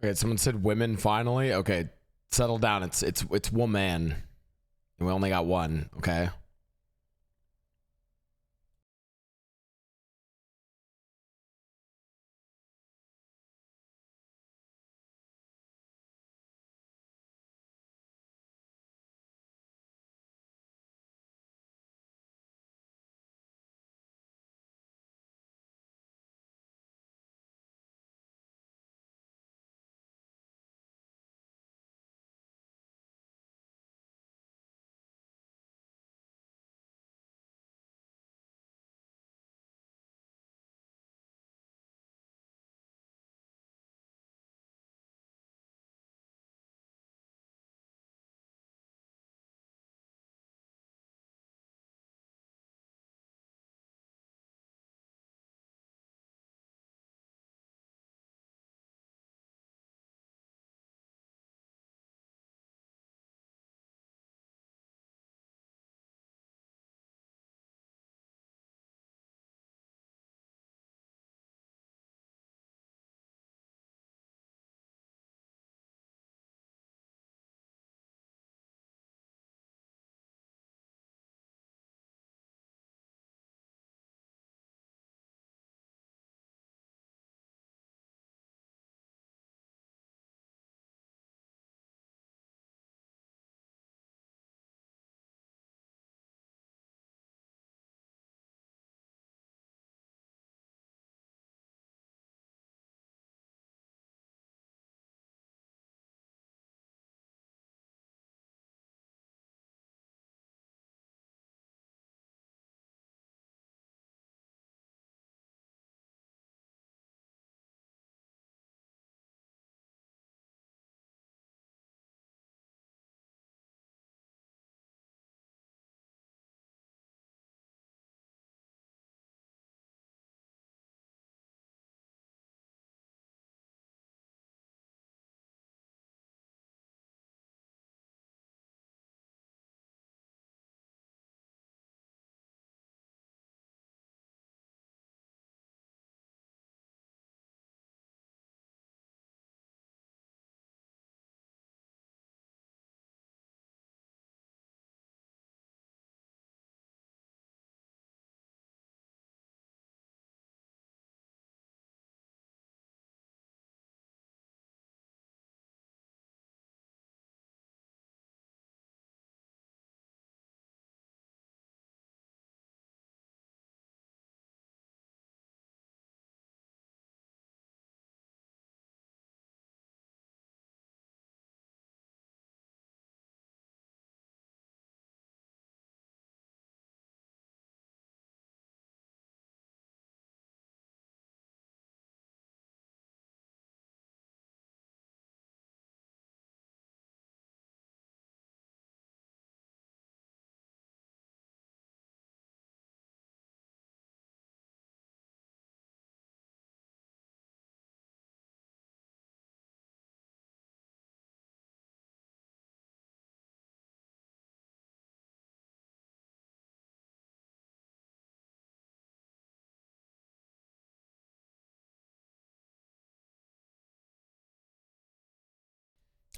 Okay, someone said women finally. Okay, settle down. It's woman. And we only got one, okay?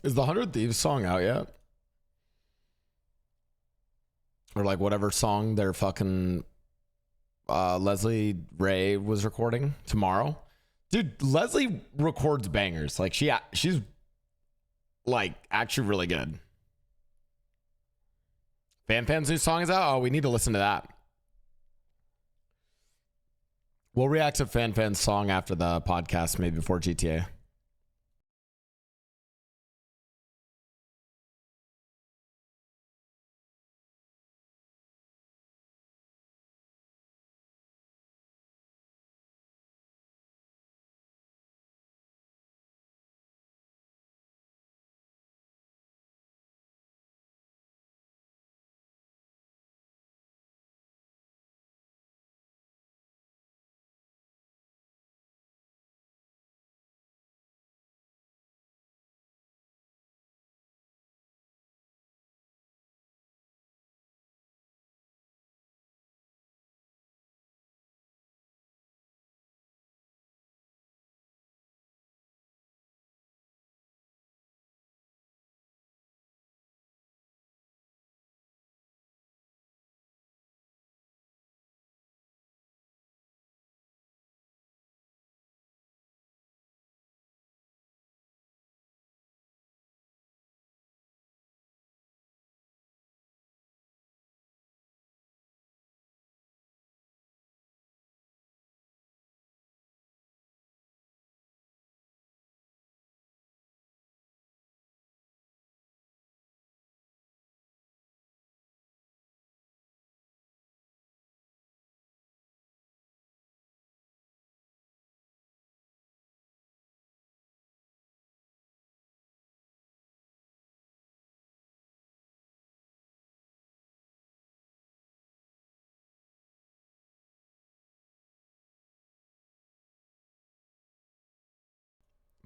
Is the 100 Thieves song out yet? Or like whatever song their fucking Leslie Ray was recording tomorrow? Dude, Leslie records bangers. Like she's like actually really good. Fan's new song is out. Oh, we need to listen to that. We'll react to Fan's song after the podcast, maybe before GTA.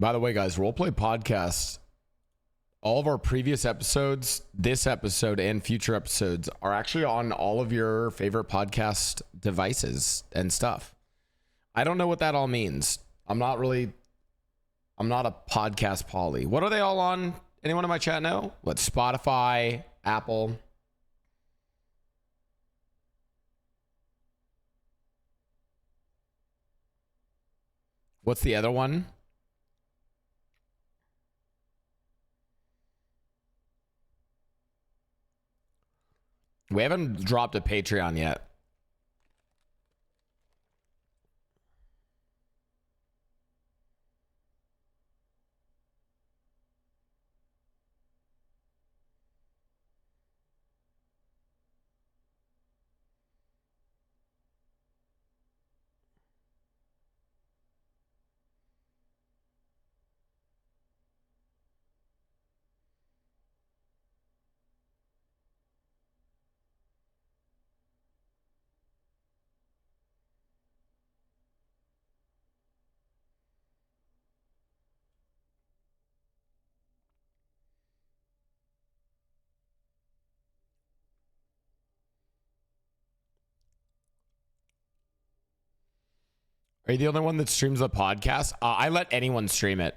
By the way, guys, Roleplay Podcast, all of our previous episodes, this episode, and future episodes are actually on all of your favorite podcast devices and stuff. I don't know what that all means. I'm not a podcast poly. What are they all on? Anyone in my chat know? What, Spotify, Apple? What's the other one? We haven't dropped a Patreon yet. Are you the only one that streams the podcast? I let anyone stream it.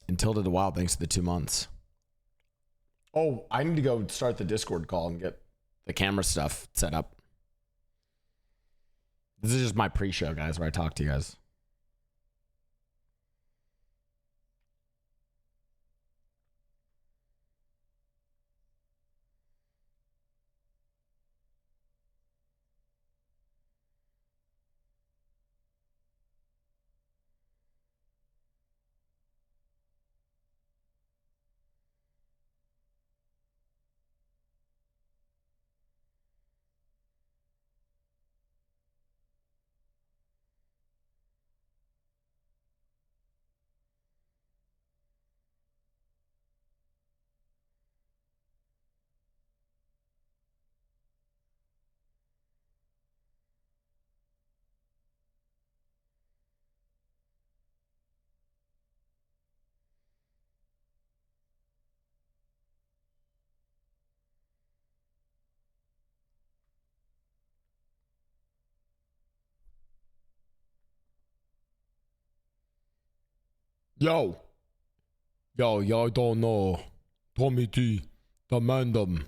Until the Wild, thanks to the 2 months. Oh, I need to go start the Discord call and get the camera stuff set up. This is just my pre-show, guys, where I talk to you guys. Yo, I don't know. Tommy T, the Mandem.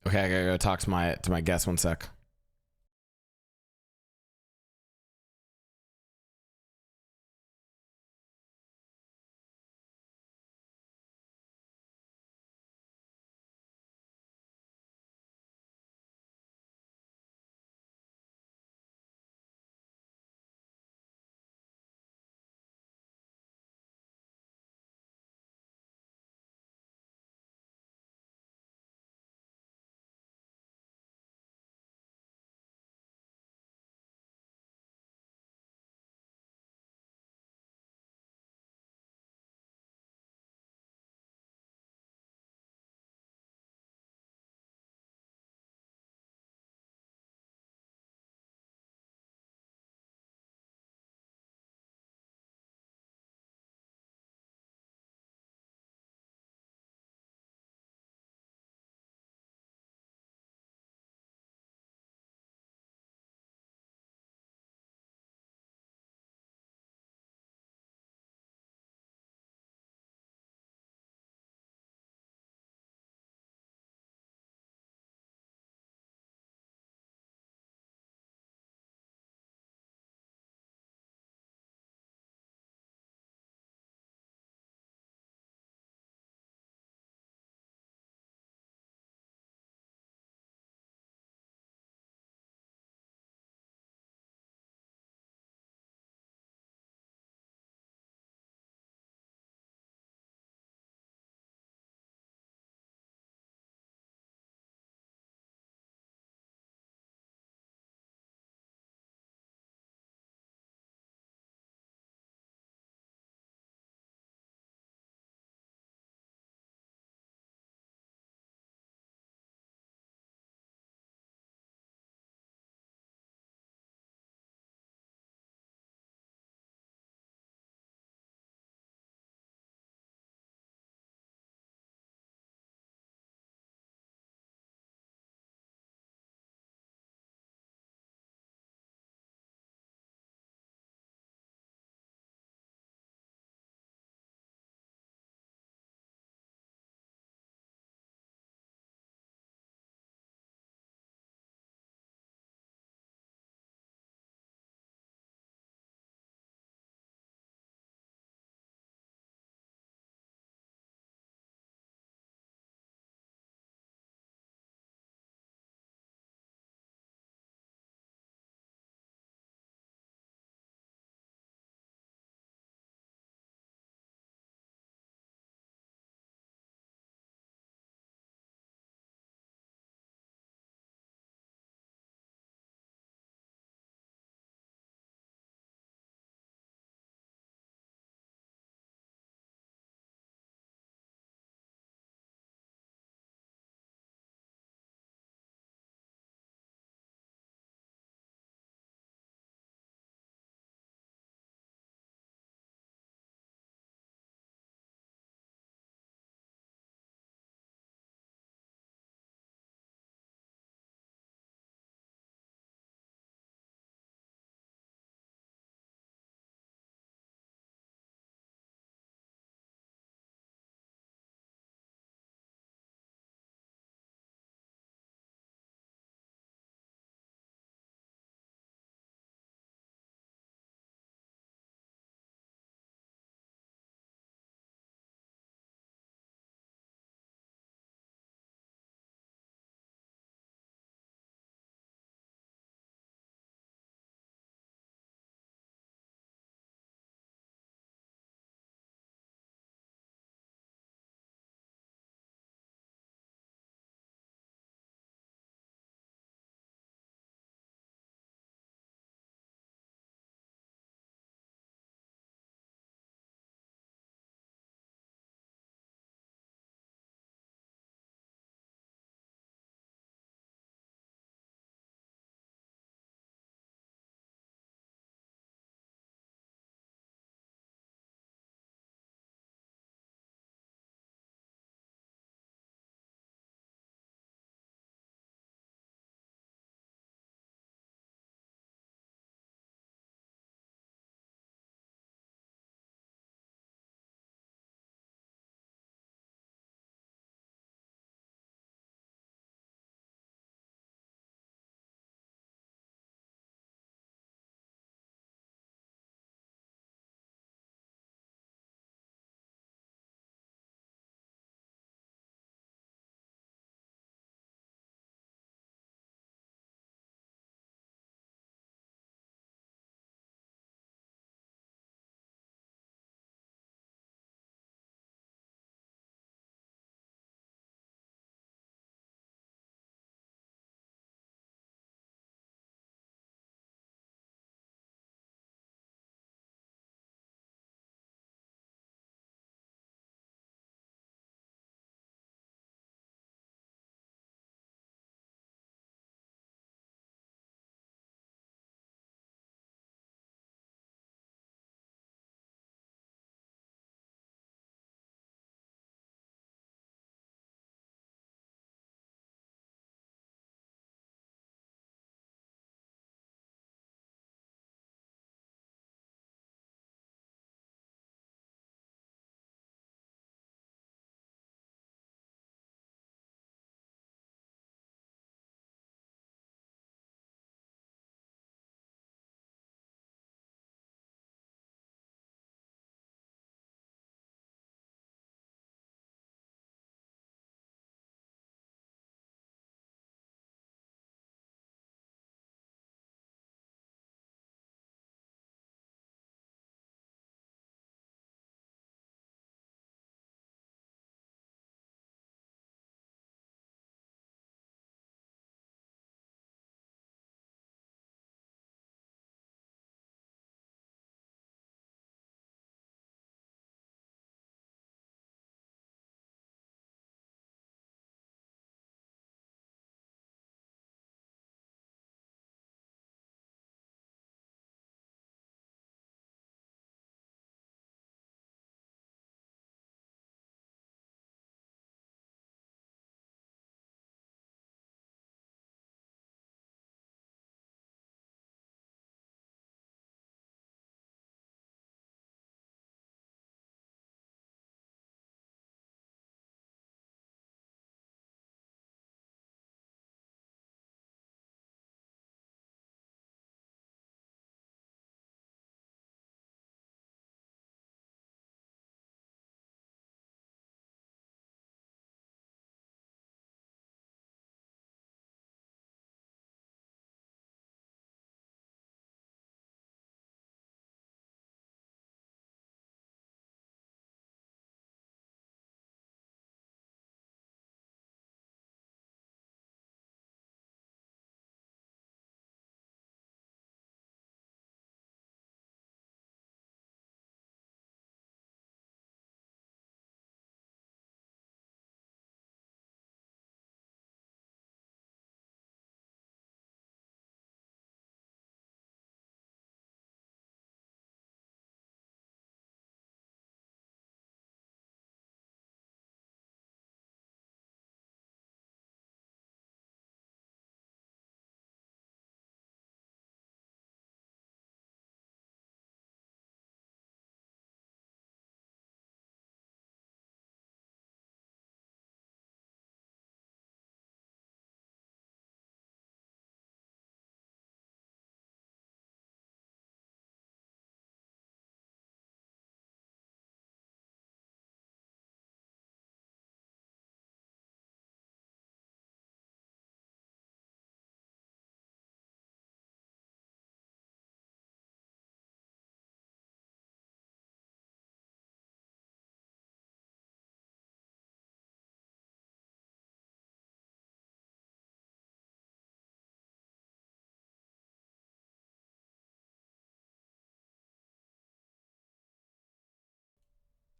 Okay, I gotta go talk to my guest 1 sec.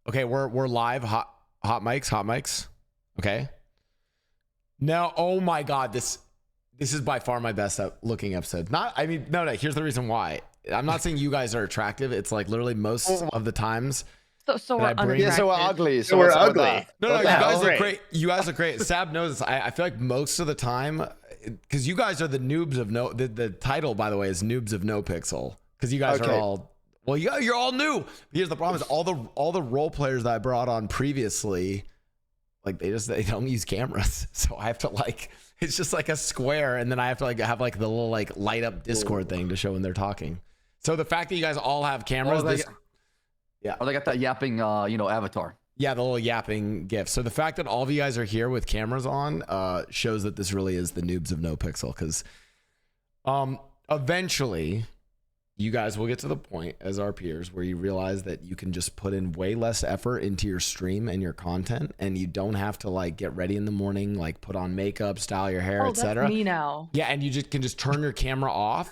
Okay, we're live. Hot mics. Okay. Now, oh my God, this is by far my best looking episode. No. Here's the reason why. I'm not saying you guys are attractive. It's like literally most of the times. So we're unattractive. Yeah, so we're ugly. So we're ugly. No, you guys look great. You guys look great. Sab knows this. I feel like most of the time, because you guys are the noobs of the title, by the way, is Noobs of NoPixel. Because you guys are all, well, you're all new. Here's the problem: is all the role players that I brought on previously, like they don't use cameras, so I have to like, it's just like a square, and then I have to like have like the little like light up Discord thing to show when they're talking. So the fact that you guys all have cameras, yeah. Oh, they got that yapping, avatar. Yeah, the little yapping GIF. So the fact that all of you guys are here with cameras on shows that this really is the Noobs of NoPixel. Because eventually, you guys will get to the point as our peers where you realize that you can just put in way less effort into your stream and your content, and you don't have to like get ready in the morning, like put on makeup, style your hair, etc. That's me now. Yeah, and you can just turn your camera off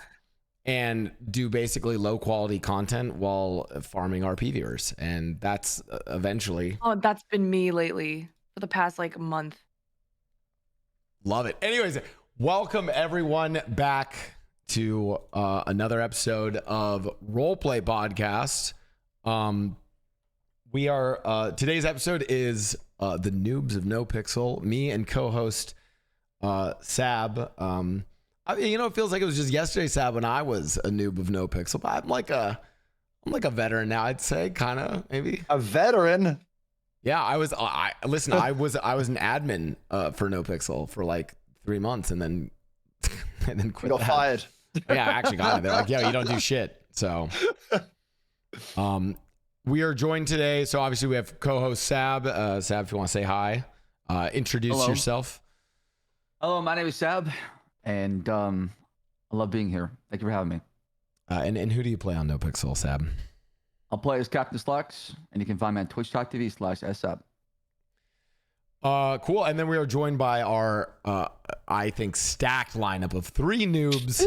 and do basically low quality content while farming RP viewers. And that's eventually. Oh, that's been me lately for the past like month. Love it. Anyways, welcome everyone back to another episode of Roleplay Podcast. We are, today's episode is the Noobs of NoPixel. Me and co-host Sab. It feels like it was just yesterday, Sab, when I was a noob of NoPixel. But I'm like a veteran now, I'd say, kind of maybe. A veteran? Yeah, I was an admin for NoPixel for like 3 months, and then quit. You got fired. Yeah, I actually got it. They're like, yo, you don't do shit. So, we are joined today. So obviously we have co-host Sab. Sab, if you want to say hi, introduce yourself. Hello, my name is Sab. And I love being here. Thank you for having me. And who do you play on NoPixel, Sab? I'll play as Captain Slacks, and you can find me on twitch.tv/ssab. Cool. And then we are joined by our, I think, stacked lineup of three noobs.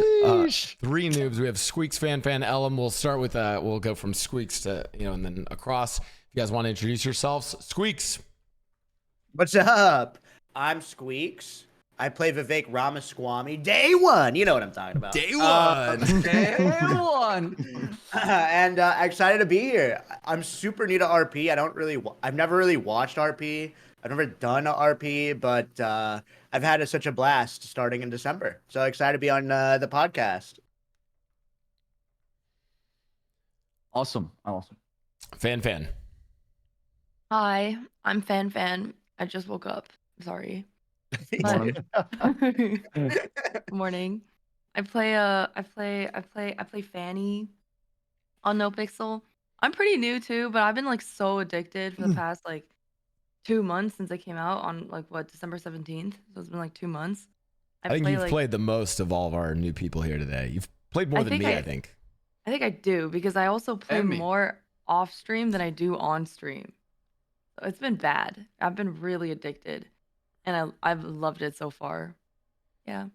Three noobs. We have Squeaks, Fan, Ellum. We'll start with, we'll go from Squeaks to, and then across. If you guys want to introduce yourselves. Squeaks. What's up? I'm Squeaks. I play Vivek Ramaswamy. Day one. You know what I'm talking about. Day one. Day one. And excited to be here. I'm super new to RP. I've never really watched RP. I've never done a RP, but I've had such a blast starting in December. So excited to be on the podcast. Awesome. Hi, I'm Fan. I just woke up. Sorry. Morning. I play Fanny on NoPixel. I'm pretty new too, but I've been like so addicted for the past like 2 months since I came out on December 17th. So it's been like 2 months. I think you've played the most of all of our new people here today. You've played more than me, I think. I think I do because I also play more off stream than I do on stream. So it's been bad. I've been really addicted. And I've loved it so far. Yeah.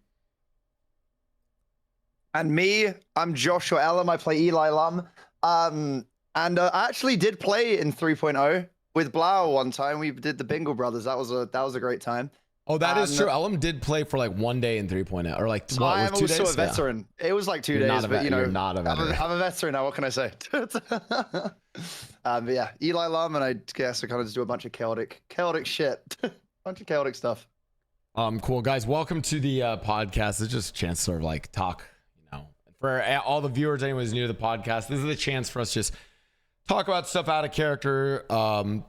And me, I'm Joshua Ellum. I play Eli Lum. I actually did play in 3.0 with Blau one time. We did the Bingle Brothers. That was a great time. Oh, that is true. Ellum did play for like 1 day in 3.0 or like I am also a veteran. Yeah. It was like 2 days, but you're not a veteran. I'm a veteran now. What can I say? But yeah, Eli Lum, and I guess I kind of just do a bunch of chaotic shit. Bunch of chaotic stuff. Cool guys, welcome to the podcast. It's just a chance to sort of like talk, for all the viewers, anyone who's new to the podcast. This is a chance for us to just talk about stuff out of character,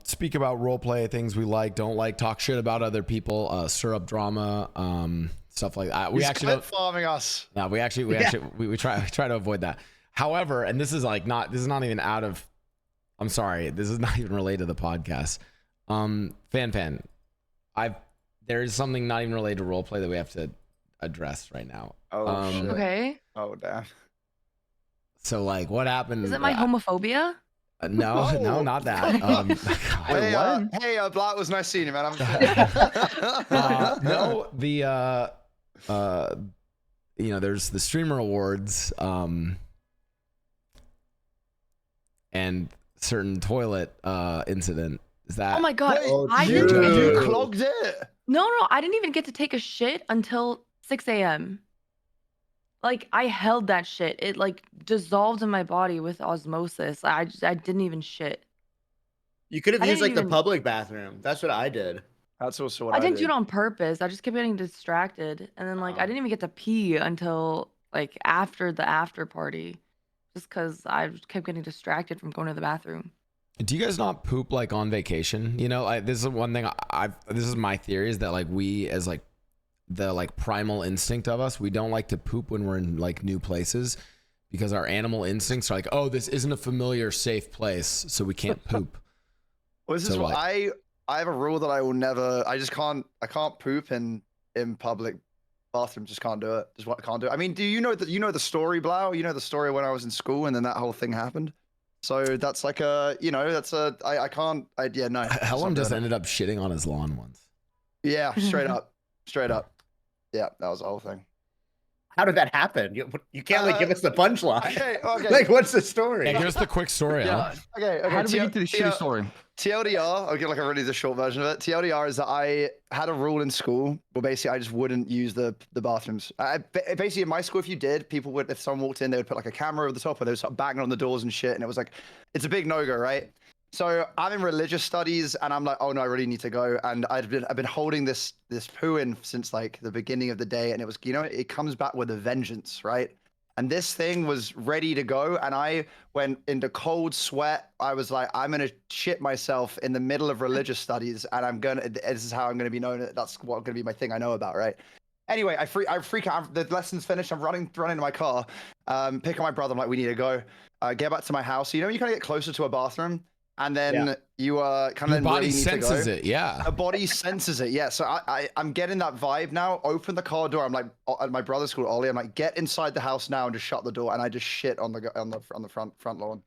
speak about role play, things we like, don't like, talk shit about other people, stir up drama, stuff like that. We actually don't farming us. No, we try to avoid that. However, and this is not even out of, I'm sorry, this is not even related to the podcast. Fan. There is something not even related to roleplay that we have to address right now. Oh, shit. Okay. Oh, damn. So, like, what happened? Is it my homophobia? No, not that. Hey, Blau, was nice seeing you, man. No, there's the streamer awards, and certain toilet incident. Is that? Oh my god, Oh, I you, didn't. you clogged it. No, I didn't even get to take a shit until 6 a.m. Like I held that shit. It like dissolved in my body with osmosis. I didn't even shit. You could have I used didn't like the even- public bathroom. That's what I did. That's also what I didn't do did. it on purpose. I just kept getting distracted, and then like I didn't even get to pee until like after the after party, just because I just kept getting distracted from going to the bathroom. Do you guys not poop like on vacation? You know, this is one thing this is my theory is that like we as like the like primal instinct of us, we don't like to poop when we're in like new places because our animal instincts are like, oh, this isn't a familiar, safe place, so we can't poop. Well, this is So, what like- I have a rule that I will never. I can't poop in public bathrooms. Just can't do it. Just what can't do it. I mean, do you know the story, Blau? You know the story when I was in school and then that whole thing happened. So that's like I can't. Yeah, no. Hellum just doing it. ended up shitting on his lawn once. Yeah, straight up. Yeah, that was the whole thing. How did that happen? You can't like give us the punchline. Okay. Like, what's the story? Yeah, give us the quick story. Yeah. Okay. How did we get to the shitty story? TLDR, I'll get like a really short version of it. TLDR is that I had a rule in school where basically I just wouldn't use the bathrooms. Basically in my school, if you did, people would, if someone walked in, they would put like a camera over the top, or they would start banging on the doors and shit. And it was like, it's a big no-go, right? So I'm in religious studies and I'm like, oh no, I really need to go. And I've been holding this poo in since like the beginning of the day. And it was, it comes back with a vengeance, right? And this thing was ready to go. And I went into cold sweat. I was like, I'm going to shit myself in the middle of religious studies. And this is how I'm going to be known. That's what going to be my thing I know about, right? Anyway, I freak out. The lesson's finished. I'm running to my car, pick up my brother. I'm like, we need to go. Get back to my house. So, you kind of get closer to a bathroom. And then you kind Your of body really senses it, yeah. The body senses it, yeah. So I'm getting that vibe now. Open the car door. I'm like, at my brother's called Ollie. I'm like, get inside the house now and just shut the door. And I just shit on the front lawn.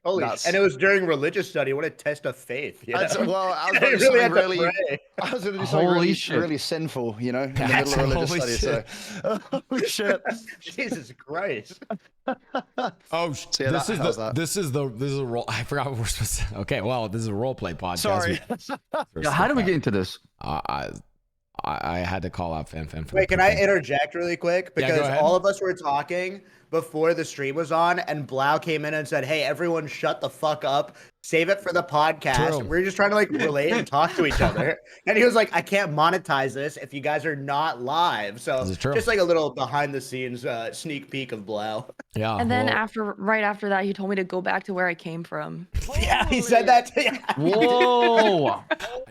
Holy and it was during religious study. What a test of faith. You know? Well, I was You going to do really something had to really. pray. I was going to do something really, shit. really sinful, in the middle of religious Holy study. shit. So, oh shit. Jesus Christ. Oh, yeah, this is a role. I forgot what we're supposed to. Okay, well, this is a role play podcast. Sorry. Yeah, how did we get into this? I had to call out Fan for Wait, can I interject really quick? Yeah, go Because ahead. all of us were talking before the stream was on, and Blau came in and said, "Hey, everyone, shut the fuck up. Save it for the podcast." True. We're just trying to like relate and talk to each other. And he was like, "I can't monetize this if you guys are not live." So This is true. just like a little behind the scenes sneak peek of Blau. Yeah. And then well, right after that, he told me to go back to where I came from. Yeah, he said that. Whoa!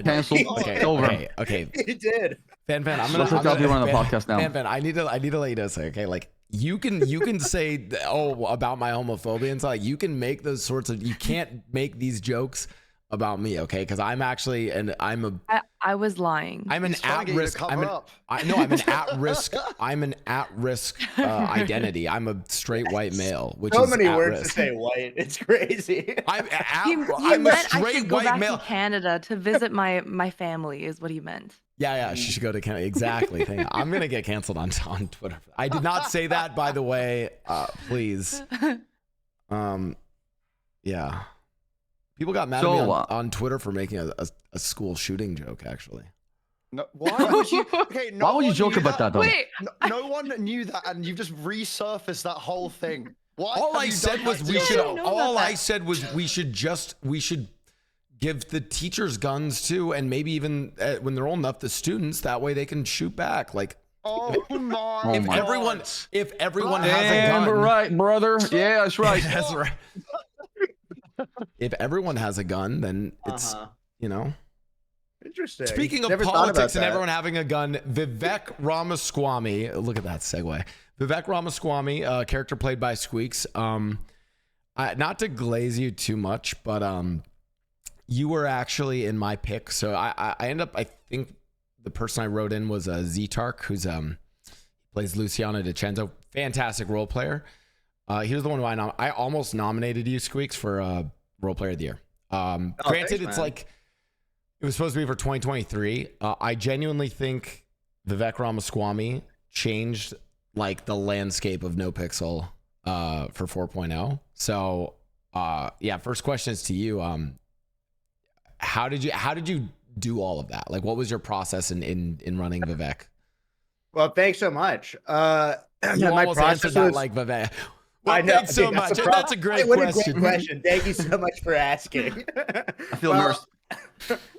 Cancel. Okay, It's over. okay. He did. Fan, I'm gonna. Let's let Blau be on the podcast now. Fan, I need to let you know something. Okay, like you can say about my homophobia and stuff. Like, you can make those sorts of. You can't make these jokes about me, okay? Because I'm actually I was lying. I'm an at risk. I'm an at risk. I'm an at risk identity. I'm a straight white male, which So is many at words risk. to say white. It's crazy. I'm He a meant I straight should go white back male. to Canada to visit my family, is what he meant. Yeah, she should go to Canada. Exactly. I'm gonna get canceled on Twitter. I did not say that, by the way. Please. Yeah. People got mad at me on Twitter for making a school shooting joke. Actually. No, why would you? Okay, no Why would you one joke knew about that, though? Wait, No one knew that, and you've just resurfaced that whole thing. Why? All have I you said done was that we to should. yourself? know All about I that. said was we should give the teachers guns too, and maybe even when they're old enough, the students. That way they can shoot back. Like Oh my! Oh if my everyone has a Damn gun, right, brother. Yeah, that's right. That's right. If everyone has a gun, then it's Interesting. Speaking of Never thought about politics and that. everyone having a gun, Vivek Ramaswamy, look at that segue. Vivek Ramaswamy, character played by Squeaks. Not to glaze you too much, but you were actually in my pick. So I end up, I think the person I wrote in was Z-Tark, who's plays Luciano DiCenzo. Fantastic role player. He was the one who I almost nominated you, Squeaks, for role player of the year. Granted, thanks, it's man. like it was supposed to be for 2023. I genuinely think Vivek Ramaswamy changed like the landscape of NoPixel for 4.0. So Yeah, first question is to you. How did you do all of that? Like, what was your process in running Vivek? Well, thanks so much. You My almost process answered that was, like Vivek. Well, I know, thanks so dude, much. the That's a great what question. a great question. Thank you so much for asking. I feel Well, nursed.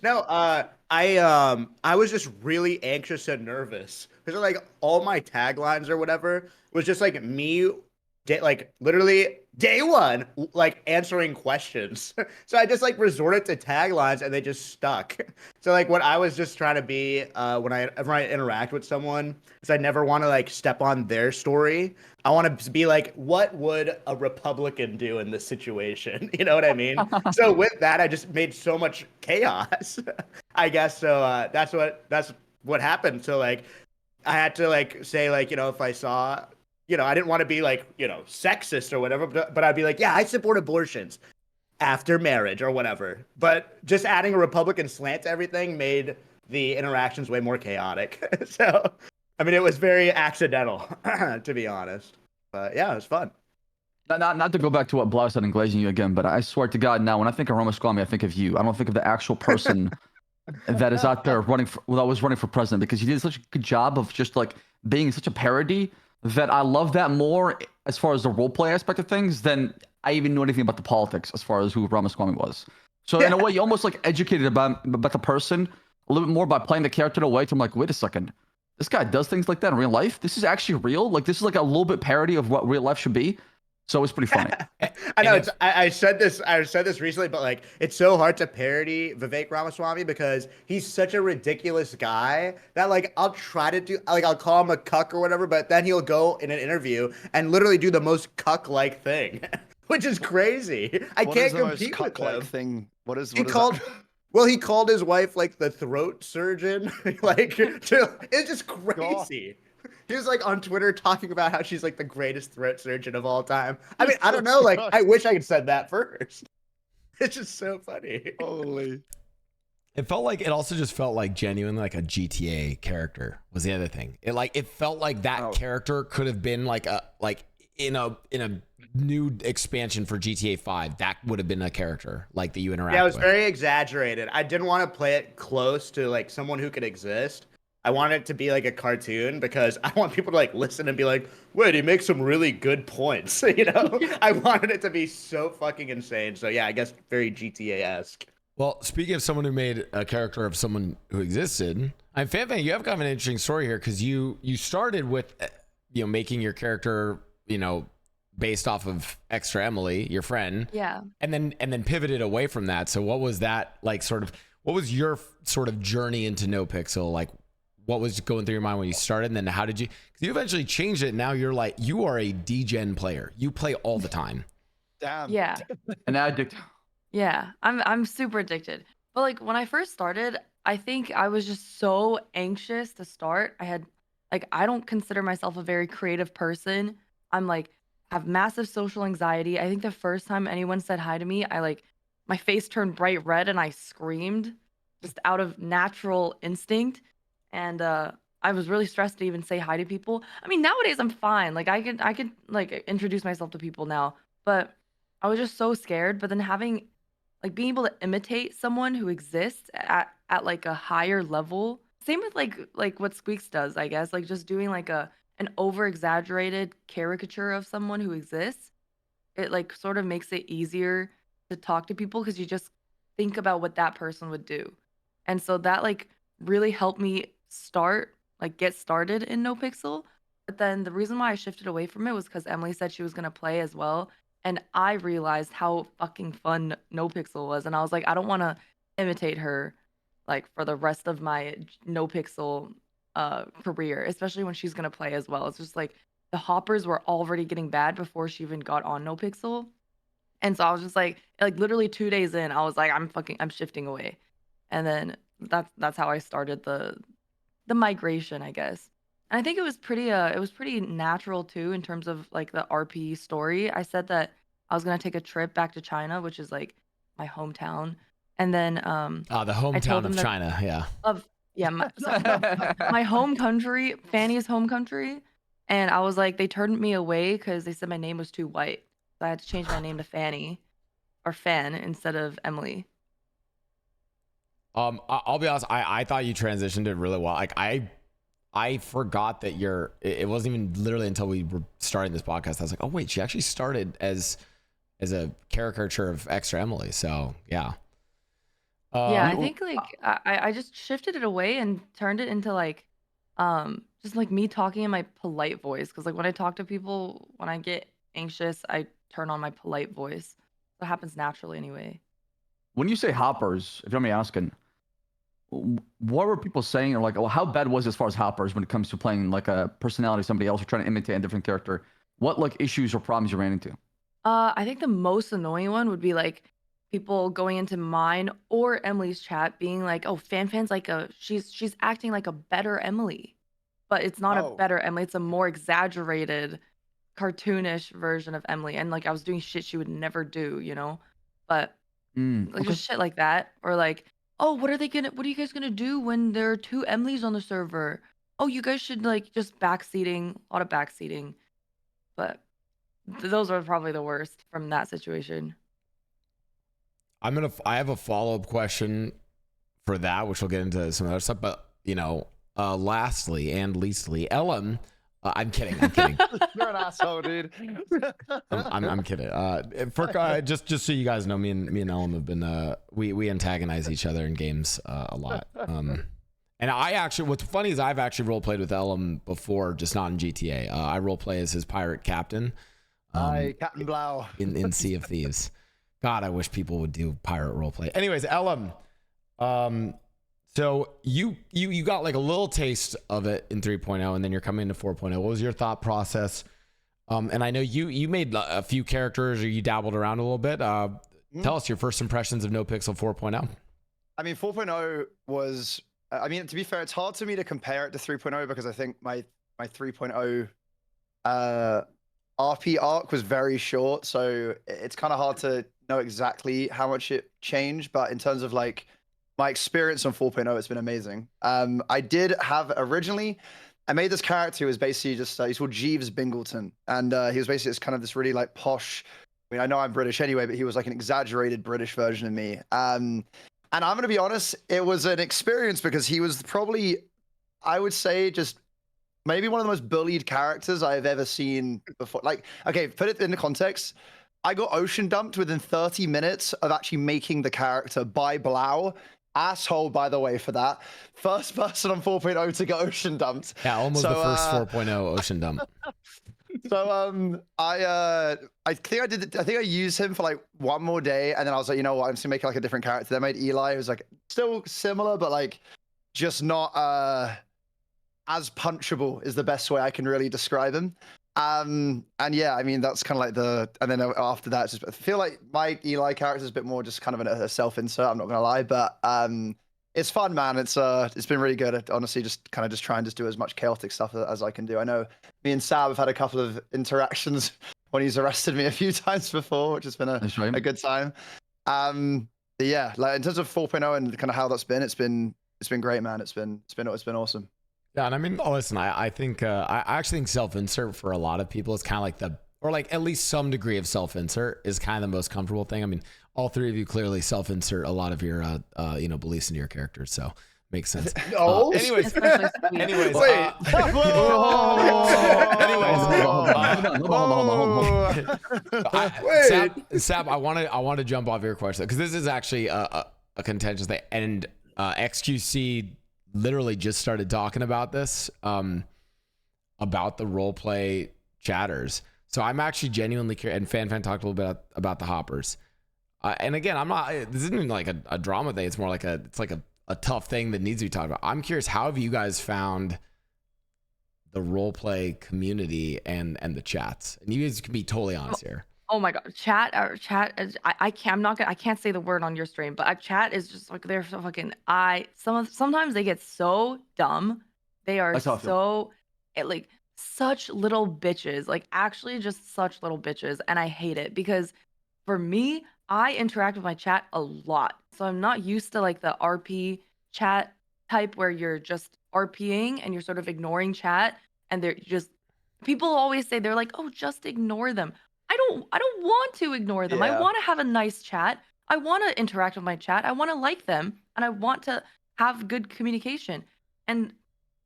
No, I was just really anxious and nervous because like all my taglines or whatever was just like me, like literally day one, like answering questions. So I just like resorted to taglines and they just stuck. So like what I was just trying to be whenever I interact with someone is I never want to like step on their story. I want to be like, what would a Republican do in this situation? You know what I mean? So with that, I just made so much chaos. I guess so. That's what happened. So like, I had to like say like if I saw I didn't want to be like sexist or whatever, but I'd be like, yeah, I support abortions after marriage or whatever. But just adding a Republican slant to everything made the interactions way more chaotic. So I mean, it was very accidental, to be honest. But yeah, it was fun. Not to go back to what Blau said and glazing you again, but I swear to God, now when I think of Ramaswamy, I think of you. I don't think of the actual person that is out there that was running for president, because you did such a good job of just like being such a parody that I love that more as far as the role play aspect of things than I even knew anything about the politics as far as who Ramaswamy was. So in a way, you almost like educated about the person a little bit more by playing the character in a way to I'm like, wait a second, this guy does things like that in real life. This is actually real. Like this is like a little bit parody of what real life should be. So it's pretty funny. I know I said this recently, but like it's so hard to parody Vivek Ramaswamy because he's such a ridiculous guy that like I'll try to do like I'll call him a cuck or whatever, but then he'll go in an interview and literally do the most cuck-like thing, which is crazy. I What can't is the most compete with cuck-like him. thing? What is He that? called well, he called his wife like the throat surgeon. It's just crazy. He was like on Twitter talking about how she's like the greatest throat surgeon of all time. I mean, I don't know. Like, I wish I could said that first. It's just so funny. Holy. It also just felt like genuinely like a GTA character was the other thing. It felt like that character could have been like in a new expansion for GTA 5. That would have been a character like that you interact with. Yeah, it was very exaggerated. I didn't want to play it close to like someone who could exist. I want it to be like a cartoon because I want people to like listen and be like, wait, he makes some really good points. I wanted it to be so fucking insane. So yeah, I guess very GTA-esque. Well, speaking of someone who made a character of someone who existed, I'm Fan, you have kind of an interesting story here because you started with making your character based off of Extra Emily, your friend. Yeah. And then pivoted away from that. So what was that like what was your sort of journey into NoPixel? Like what was going through your mind when you started? And then how did you, because you eventually changed it. Now you are a D-Gen player. You play all the time. Damn. Yeah. An addict. Yeah. I'm super addicted. But like when I first started, I think I was just so anxious to start. I don't consider myself a very creative person. I'm like, have massive social anxiety. I think the first time anyone said hi to me, my face turned bright red and I screamed just out of natural instinct. And I was really stressed to even say hi to people. I mean, nowadays I'm fine. Like I could like introduce myself to people now, but I was just so scared. But then being able to imitate someone who exists at like a higher level. Same with like what Squeaks does, I guess. Like just doing like an over exaggerated caricature of someone who exists. It like sort of makes it easier to talk to people because you just think about what that person would do. And so that like really helped me get started in NoPixel. But then the reason why I shifted away from it was because Emily said she was gonna play as well. And I realized how fucking fun NoPixel was. And I was like, I don't wanna imitate her like for the rest of my NoPixel career, especially when she's gonna play as well. It's just like the hoppers were already getting bad before she even got on NoPixel. And so I was just like literally 2 days in, I was like, I'm shifting away. And then that's how I started the migration, I guess. And I think it was pretty natural too in terms of like the RP story. I said that I was gonna take a trip back to China, which is like my hometown. And then the hometown of China, yeah. My home country, Fanny's home country. And I was like, they turned me away because they said my name was too white. So I had to change my name to Fanny. or fan instead of Emily. I'll be honest. I thought you transitioned it really well. Like I forgot that it wasn't even literally until we were starting this podcast. I was like, oh wait, she actually started as a caricature of extra Emily. So yeah. Yeah, I think like I just shifted it away and turned it into like just like me talking in my polite voice, because like when I talk to people, when I get anxious, I turn on my polite voice. That happens naturally anyway. When you say hoppers, if you don't mind me asking, what were people saying? Or like, well, how bad was it as far as hoppers when it comes to playing like a personality of somebody else or trying to imitate a different character? What like issues or problems you ran into? I think the most annoying one would be like people going into mine or Emily's chat being like, "Oh, Fan's like she's acting like a better Emily," but it's not a Oh. better Emily. It's a more exaggerated, cartoonish version of Emily, and like I was doing shit she would never do, you know. But like Okay. just shit like that, or like, "Oh, what are you guys gonna do when there are two Emilys on the server? Oh, you guys should like just backseating, a lot of backseating." But those are probably the worst from that situation. I have a follow-up question for that, which we'll get into some other stuff. But lastly and leastly, Ellen. I'm kidding. You're an asshole, dude. I'm kidding. Just so you guys know, me and Ellen have been we antagonize each other in games a lot. And what's funny is I've actually role played with Ellen before, just not in GTA. I role play as his pirate captain. Hi, Captain Blau. in Sea of Thieves. God, I wish people would do pirate role play. Anyways, Ellen, so you got like a little taste of it in 3.0, and then you're coming into 4.0. What was your thought process? And I know you made a few characters, or you dabbled around a little bit. Tell us your first impressions of NoPixel 4.0. I mean, 4.0 was. I mean, to be fair, it's hard for me to compare it to 3.0 because I think my 3.0 RP arc was very short, so it's kind of hard to know exactly how much it changed. But in terms of like my experience on 4.0, it's been amazing. I did have originally, I made this character who was basically just he's called Jeeves Bingleton, and he was basically just kind of this really like posh. I mean, I know I'm British anyway, but he was like an exaggerated British version of me. And I'm gonna be honest, it was an experience because he was probably, I would say, just maybe one of the most bullied characters I've ever seen before. Like, okay, put it in the context. I got ocean dumped within 30 minutes of actually making the character by Blau. Asshole, by the way, for that. First person on 4.0 to get ocean dumped. Yeah, almost the first 4.0 ocean dump. So I think I used him for like one more day, and then I was like, you know what, I'm just gonna make like a different character. Then I made Eli, who was like still similar, but like just not as punchable is the best way I can really describe him. And yeah, I mean that's kind of like and then after that, just I feel like my Eli character is a bit more just kind of a self-insert. I'm not gonna lie, but it's fun, man. It's been really good. Honestly, just kind of just try and just do as much chaotic stuff as I can do. I know me and Sab have had a couple of interactions when he's arrested me a few times before, which has been a good time. But yeah, like in terms of 4.0 and kind of how that's been, it's been great, man. It's been awesome. Yeah, and I mean, listen, I think I actually think self-insert for a lot of people is kind of like or like at least some degree of self-insert is kind of the most comfortable thing. I mean, all three of you clearly self-insert a lot of your beliefs into your characters, so makes sense. No. Anyways, Wait. anyways, Sab, I want to jump off your question because this is actually a contentious thing, and XQC literally just started talking about this, about the role play chatters. So I'm actually genuinely curious, and Fan talked a little bit about the hoppers. And again, this isn't even like a drama thing. It's more like a tough thing that needs to be talked about. I'm curious, how have you guys found the role play community and the chats? And you guys can be totally honest here. Oh my god, chat is, I can't say the word on your stream, but chat is just like they're so fucking sometimes they get so dumb. They are so like such little bitches, like actually just such little bitches, and I hate it because for me, I interact with my chat a lot. So I'm not used to like the RP chat type where you're just RPing and you're sort of ignoring chat and they're just people always say they're like, "Oh, just ignore them." I don't want to ignore them. I Yeah. want to have a nice chat. I want to interact with my chat. I want to like them, and I want to have good communication. And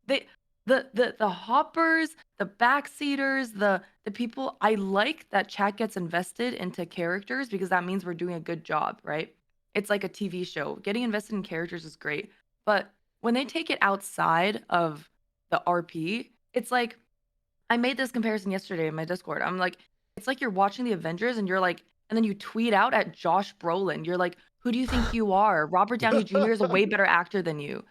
they the hoppers, the backseaters, the people, I like that chat gets invested into characters because that means we're doing a good job, right? It's like a TV show. Getting invested in characters is great. But when they take it outside of the RP, it's like I made this comparison yesterday in my Discord. I'm like, it's like you're watching the Avengers and you're like, and then you tweet out at Josh Brolin. You're like, who do you think you are? Robert Downey Jr. is a way better actor than you.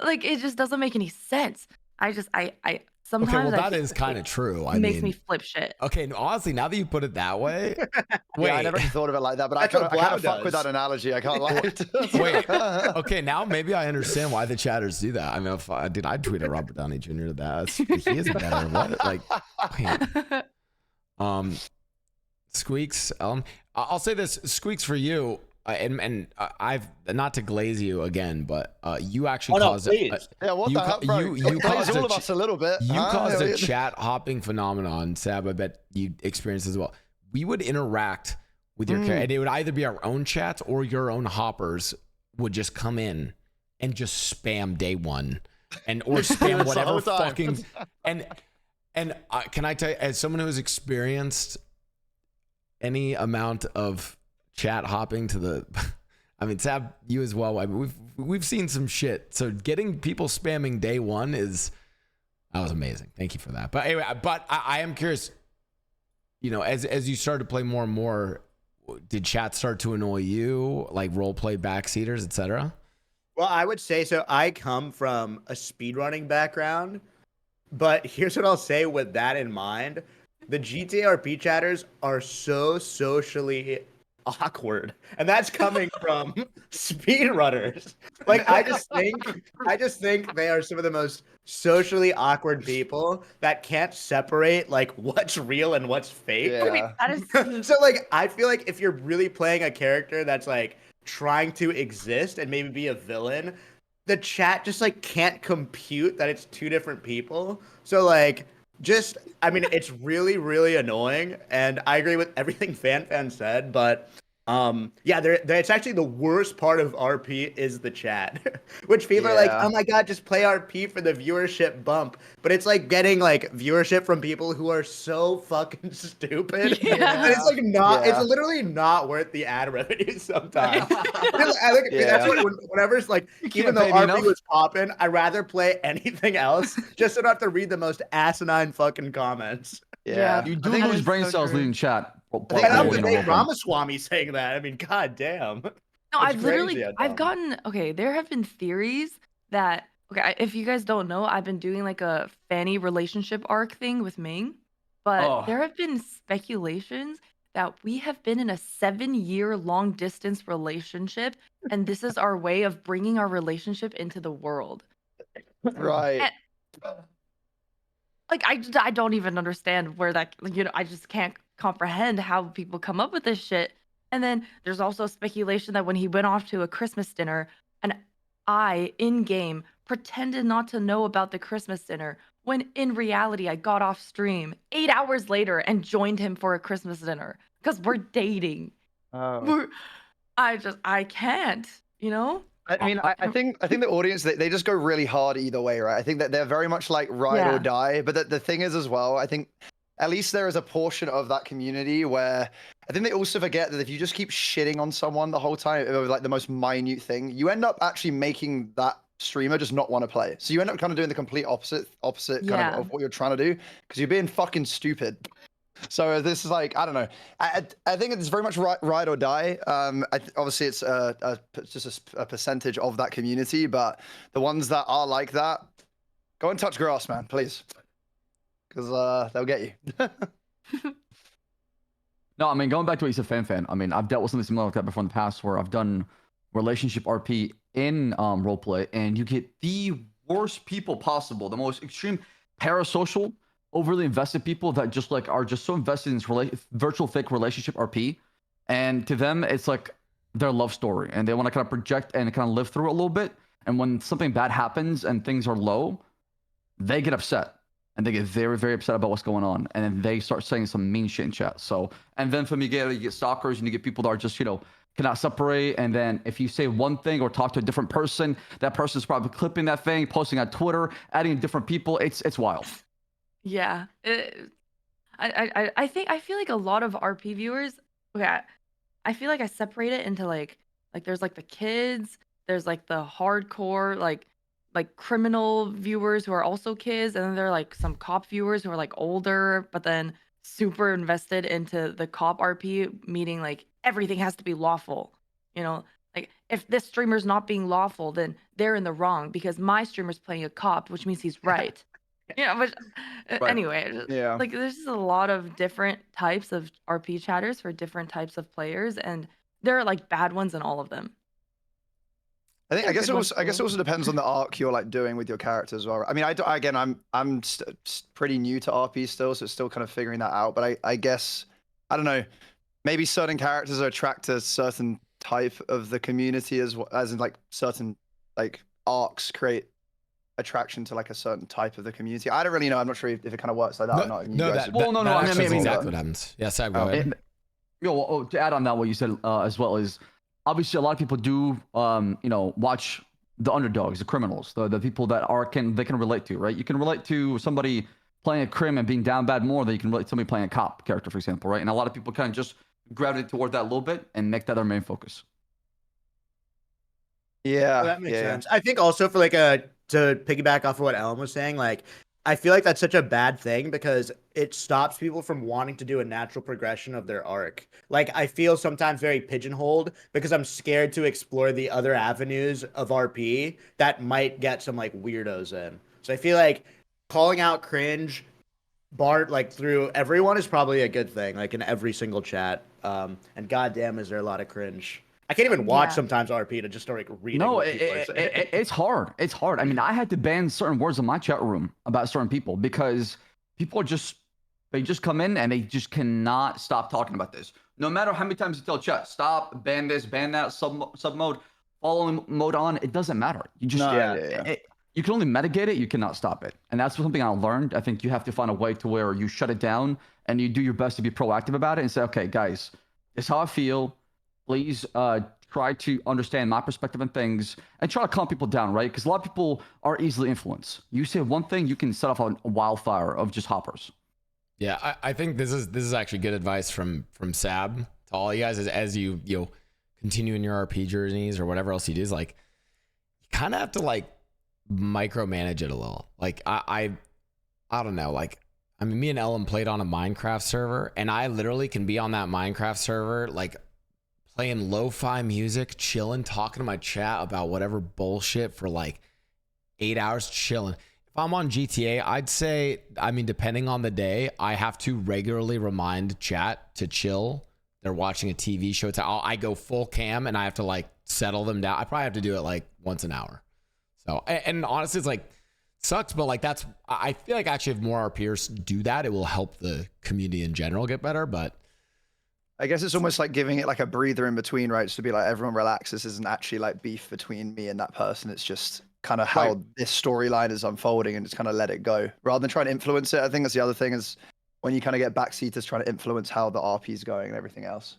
Like, it just doesn't make any sense. I Okay, sometimes well, I that feel is like kind it of true. I makes me mean, flip shit. okay, no, honestly, now that you put it that way, Yeah, I wait, never really thought of it like that, but I That's kind what of Blau fuck with does. that analogy. I can't lie. wait. Okay, now maybe I understand why the chatters do that. I mean, if I tweet at Robert Downey Jr. to that. He is better. What? Like, wait. Squeaks. I'll say this, Squeaks, for you, and I've not to glaze you again, but you actually caused it. Yeah, what you the hell, bro? you caused all of us a little bit. You huh? caused a chat hopping phenomenon, Sab. I bet you experienced as well. We would interact with your character, and it would either be our own chats or your own hoppers would just come in and just spam day one, and or spam whatever fucking and can I tell you, as someone who has experienced any amount of chat hopping to the I mean, Sab, you as well. I mean, we've seen some shit. So getting people spamming day one that was amazing. Thank you for that. But anyway, I am curious, you know, as you started to play more and more, did chat start to annoy you, like role play backseaters, etc.? Well, I would say so. I come from a speedrunning background, but here's what I'll say with that in mind. The GTA RP chatters are so socially awkward, and that's coming from speedrunners. Like, I just think they are some of the most socially awkward people that can't separate like what's real and what's fake. Yeah. Wait, that is So like, I feel like if you're really playing a character that's like trying to exist and maybe be a villain, the chat just like can't compute that it's two different people. So like, just, I mean, it's really, really annoying, and I agree with everything Fan said, but yeah, it's actually the worst part of RP is the chat, which people are like, Yeah. oh my god, just play RP for the viewership bump, but it's like getting like viewership from people who are so fucking stupid, Yeah. and it's like not, Yeah. it's literally not worth the ad revenue sometimes. I think that's what, whenever it's like, even though pay me RP enough. was popping, I'd rather play anything else just so I don't have to read the most asinine fucking comments. Yeah. You do That lose is brain so cells true. leading chat. And I think would we say Ramaswamy saying that. I mean, god damn. No, It's I've crazy literally how I've dumb. gotten okay, there have been theories that if you guys don't know, I've been doing like a Fanny relationship arc thing with Ming, but Oh. there have been speculations that we have been in a 7-year long distance relationship, and this is our way of bringing our relationship into the world. Right. And, like, I don't even understand where that, you know, I just can't comprehend how people come up with this shit. And then there's also speculation that when he went off to a Christmas dinner, and I, in game, pretended not to know about the Christmas dinner, when in reality, I got off stream 8 hours later and joined him for a Christmas dinner because we're dating. Oh. I can't, you know? I mean, I think the audience they just go really hard either way, right? I think that they're very much like ride Yeah. or die. But the thing is as well, I think at least there is a portion of that community where I think they also forget that if you just keep shitting on someone the whole time over like the most minute thing, you end up actually making that streamer just not want to play. So you end up kind of doing the complete opposite kind Yeah. of what you're trying to do because you're being fucking stupid. So this is like, I don't know. I think it's very much ride or die. Obviously, it's just a percentage of that community, but the ones that are like that, go and touch grass, man, please, because they'll get you. No, I mean, going back to what you said, Fan. I mean, I've dealt with something similar like that before in the past where I've done relationship RP in roleplay, and you get the worst people possible, the most extreme parasocial, overly invested people that just like are just so invested in this virtual fake relationship RP, and to them it's like their love story, and they want to kind of project and kind of live through it a little bit. And when something bad happens and things are low, they get upset, and they get very, very upset about what's going on, and then they start saying some mean shit in chat. So, and then from you get stalkers, and you get people that are just, you know, cannot separate. And then if you say one thing or talk to a different person, that person's probably clipping that thing, posting on Twitter, adding different people. It's wild. Yeah. I feel like a lot of RP viewers, okay, I feel like I separate it into like there's like the kids, there's like the hardcore like criminal viewers who are also kids, and then there are like some cop viewers who are like older, but then super invested into the cop RP, meaning like everything has to be lawful. You know, like if this streamer's not being lawful, then they're in the wrong because my streamer's playing a cop, which means he's right. Yeah, but Right. anyway, Yeah. like there's just a lot of different types of RP chatters for different types of players, and there are like bad ones in all of them. I Yeah, guess good it ones also, I guess it too. also depends on the arc you're like doing with your character as well. I mean, again, I'm pretty new to RP still, so it's still kind of figuring that out. But I guess I don't know. Maybe certain characters are attracted to a certain type of the community as in like certain like arcs create attraction to like a certain type of the community. I don't really know. I'm not sure if it kind of works like that or not. And you No, guys that, would- Well, no, that no, I actually is mean, exactly what happens. Yeah, Sab, go Oh. ahead. To add on that, what you said as well is obviously a lot of people do, you know, watch the underdogs, the criminals, the people that they can relate to, right? You can relate to somebody playing a crim and being down bad more than you can relate to somebody playing a cop character, for example, right? And a lot of people kind of just gravitate toward that a little bit and make that their main focus. Yeah, That makes yeah, sense. I think also for like to piggyback off of what Ellen was saying, like I feel like that's such a bad thing because it stops people from wanting to do a natural progression of their arc. Like I feel sometimes very pigeonholed because I'm scared to explore the other avenues of RP that might get some like weirdos in. So I feel like calling out cringe Bart like through everyone is probably a good thing, like in every single chat. And goddamn, is there a lot of cringe. I can't even watch Yeah. sometimes RP to just start like reading. No, what people are saying. it's hard. It's hard. I mean, I had to ban certain words in my chat room about certain people because people they just come in and they just cannot stop talking about this. No matter how many times you tell chat, stop, ban this, ban that, sub mode, following mode on, it doesn't matter. You just No, yeah. you can only mitigate it. You cannot stop it, and that's something I learned. I think you have to find a way to where you shut it down and you do your best to be proactive about it and say, okay, guys, this is how I feel. Please try to understand my perspective on things and try to calm people down, right? Because a lot of people are easily influenced. You say one thing, you can set off a wildfire of just hoppers. Yeah, I think this is actually good advice from Sab to all you guys as you continue in your RP journeys or whatever else you do. Is like you kind of have to like micromanage it a little. Like I don't know. Like I mean, me and Ellen played on a Minecraft server, and I literally can be on that Minecraft server like playing lo-fi music, chilling, talking to my chat about whatever bullshit for like 8 hours, chilling. If I'm on GTA, I'd say, I mean, depending on the day, I have to regularly remind chat to chill. They're watching a TV show. I go full cam and I have to like settle them down. I probably have to do it like once an hour. So, and honestly, it's like, sucks, but like I feel like actually if more RPers do that, it will help the community in general get better. But I guess it's almost like giving it like a breather in between, right? Just to be like, everyone relax. This isn't actually like beef between me and that person. It's just kind of how this storyline is unfolding and just kind of let it go rather than trying to influence it. I think that's the other thing is when you kind of get backseaters trying to influence how the RP is going and everything else.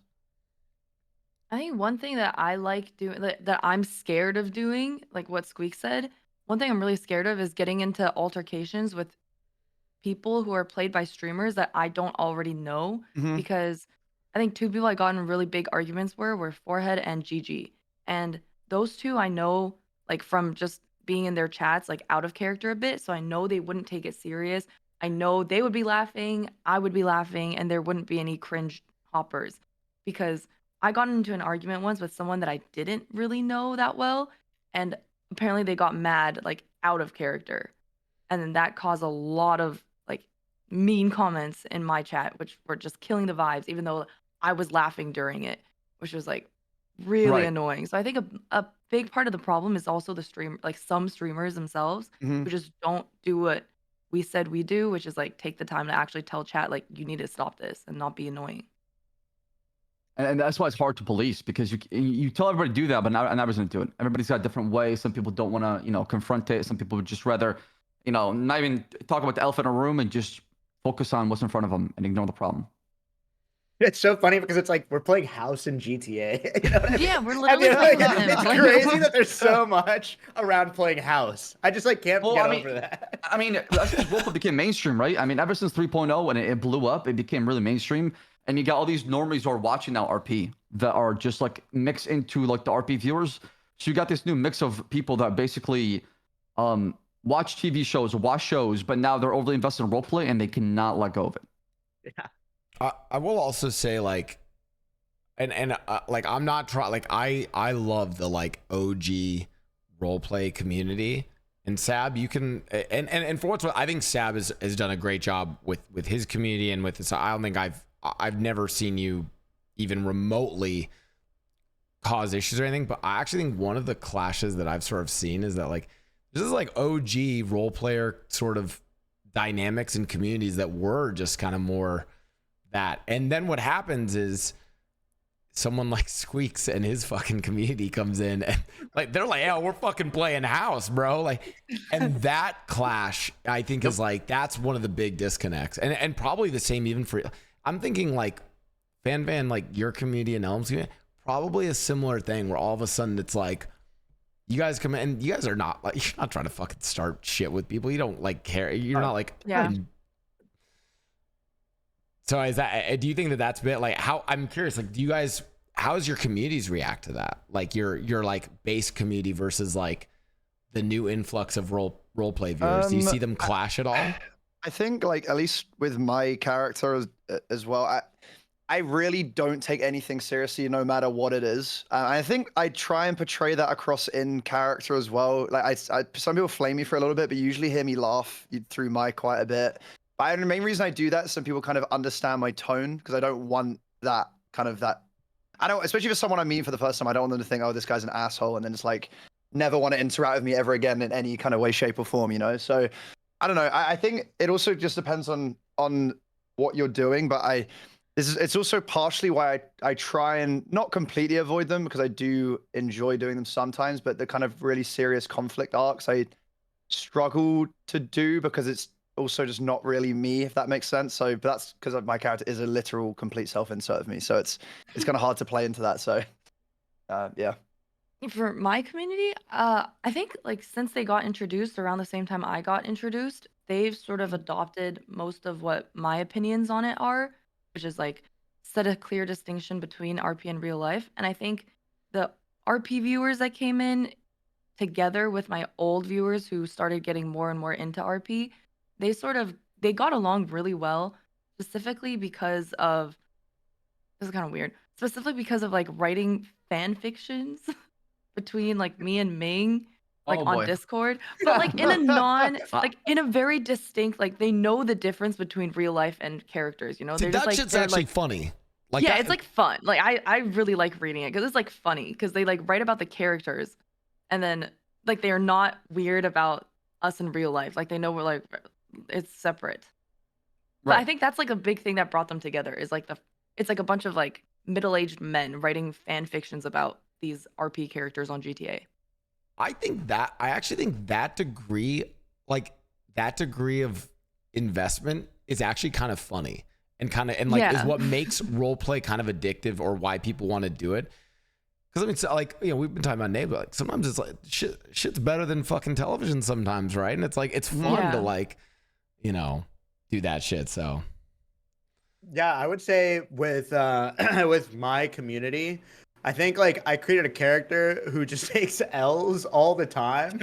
I think one thing that I like doing that I'm scared of doing, like what Squeak said, one thing I'm really scared of is getting into altercations with people who are played by streamers that I don't already know because I think two people I got in really big arguments were Forehead and GG. And those two I know like from just being in their chats like out of character a bit, so I know they wouldn't take it serious. I know they would be laughing, I would be laughing, and there wouldn't be any cringe hoppers because I got into an argument once with someone that I didn't really know that well, and apparently they got mad like out of character. And then that caused a lot of like mean comments in my chat, which were just killing the vibes, even though I was laughing during it, which was like really Right. annoying. So I think a big part of the problem is also the stream, like some streamers themselves who just don't do what we said we do, which is like take the time to actually tell chat, like, you need to stop this and not be annoying. And that's why it's hard to police because you tell everybody to do that, but not everybody's gonna do it. Everybody's got a different way. Some people don't want to, confront it. Some people would just rather you know, not even talk about the elephant in the room and just focus on what's in front of them and ignore the problem. It's so funny because it's like we're playing house in GTA. You know what I mean? Yeah, we're I literally mean, playing like, Sims. it's Like- crazy that there's so much around playing house. I just like can't Well, get I mean- over that. I mean, that's because Roleplay became mainstream, right? I mean, ever since 3.0 when it blew up, it became really mainstream. And you got all these normies who are watching now RP that are just like mixed into like the RP viewers. So you got this new mix of people that basically watch TV shows, watch shows, but now they're overly invested in roleplay and they cannot let go of it. Yeah. I will also say like, and like I'm not trying, like I love the like OG roleplay community. And Sab, you can, and for what's what, I think Sab has done a great job with his community and with this. I don't think I've never seen you even remotely cause issues or anything, but I actually think one of the clashes that I've sort of seen is that like this is like OG role player sort of dynamics and communities that were just kind of more that. And then what happens is someone like Squeaks and his fucking community comes in and like they're like, "Oh, we're fucking playing house, bro." Like, and that clash I think is like that's one of the big disconnects, and probably the same even for. I'm thinking like Van, like your community and Elm's community, probably a similar thing where all of a sudden it's like you guys come in and you guys are not like you're not trying to fucking start shit with people. You don't like care. You're not like Yeah. So is that? Do you think that that's a bit like how? I'm curious. Like, do you guys? How does your communities react to that? Like your like base community versus like the new influx of role play viewers. Do you see them clash at all? I think like at least with my character as well, I really don't take anything seriously no matter what it is. I think I try and portray that across in character as well. Like I some people flame me for a little bit, but you usually hear me laugh through mic quite a bit. But the main reason I do that is some people kind of understand my tone because I don't want that kind of that. I don't, especially for someone I meet for the first time, I don't want them to think, oh, this guy's an asshole, and then it's like never want to interact with me ever again in any kind of way, shape, or form, you know? So I don't know. I think it also just depends on what you're doing, but it's also partially why I try and not completely avoid them because I do enjoy doing them sometimes, but the kind of really serious conflict arcs I struggle to do because it's also just not really me, if that makes sense. So but that's because my character is a literal complete self-insert of me, so it's kind of hard to play into that. So yeah. For my community, I think like since they got introduced around the same time I got introduced, they've sort of adopted most of what my opinions on it are, which is like set a clear distinction between RP and real life. And I think the RP viewers that came in together with my old viewers who started getting more and more into RP, they got along really well, specifically because of this is kind of weird. Specifically because of like writing fan fictions between like me and Ming like Oh, on boy. Discord, but like in a like in a very distinct, like they know the difference between real life and characters, you know? See, They're that just like shit's they're actually like funny. Like yeah, that, it's like fun. Like I really like reading it because it's like funny because they like write about the characters and then like they are not weird about us in real life. Like they know we're like it's separate. But I Right. think that's like a big thing that brought them together is like it's like a bunch of like middle-aged men writing fan fictions about these RP characters on GTA. I actually think that degree, like that degree of investment is actually kind of funny and like is Yeah. what makes role play kind of addictive or why people want to do it. Because I mean, so, like, you know, we've been talking about Nate, but like sometimes it's like shit's better than fucking television sometimes, right? And it's like it's fun Yeah. to like, you know, do that shit. So Yeah, I would say with with my community, I think like I created a character who just takes L's all the time.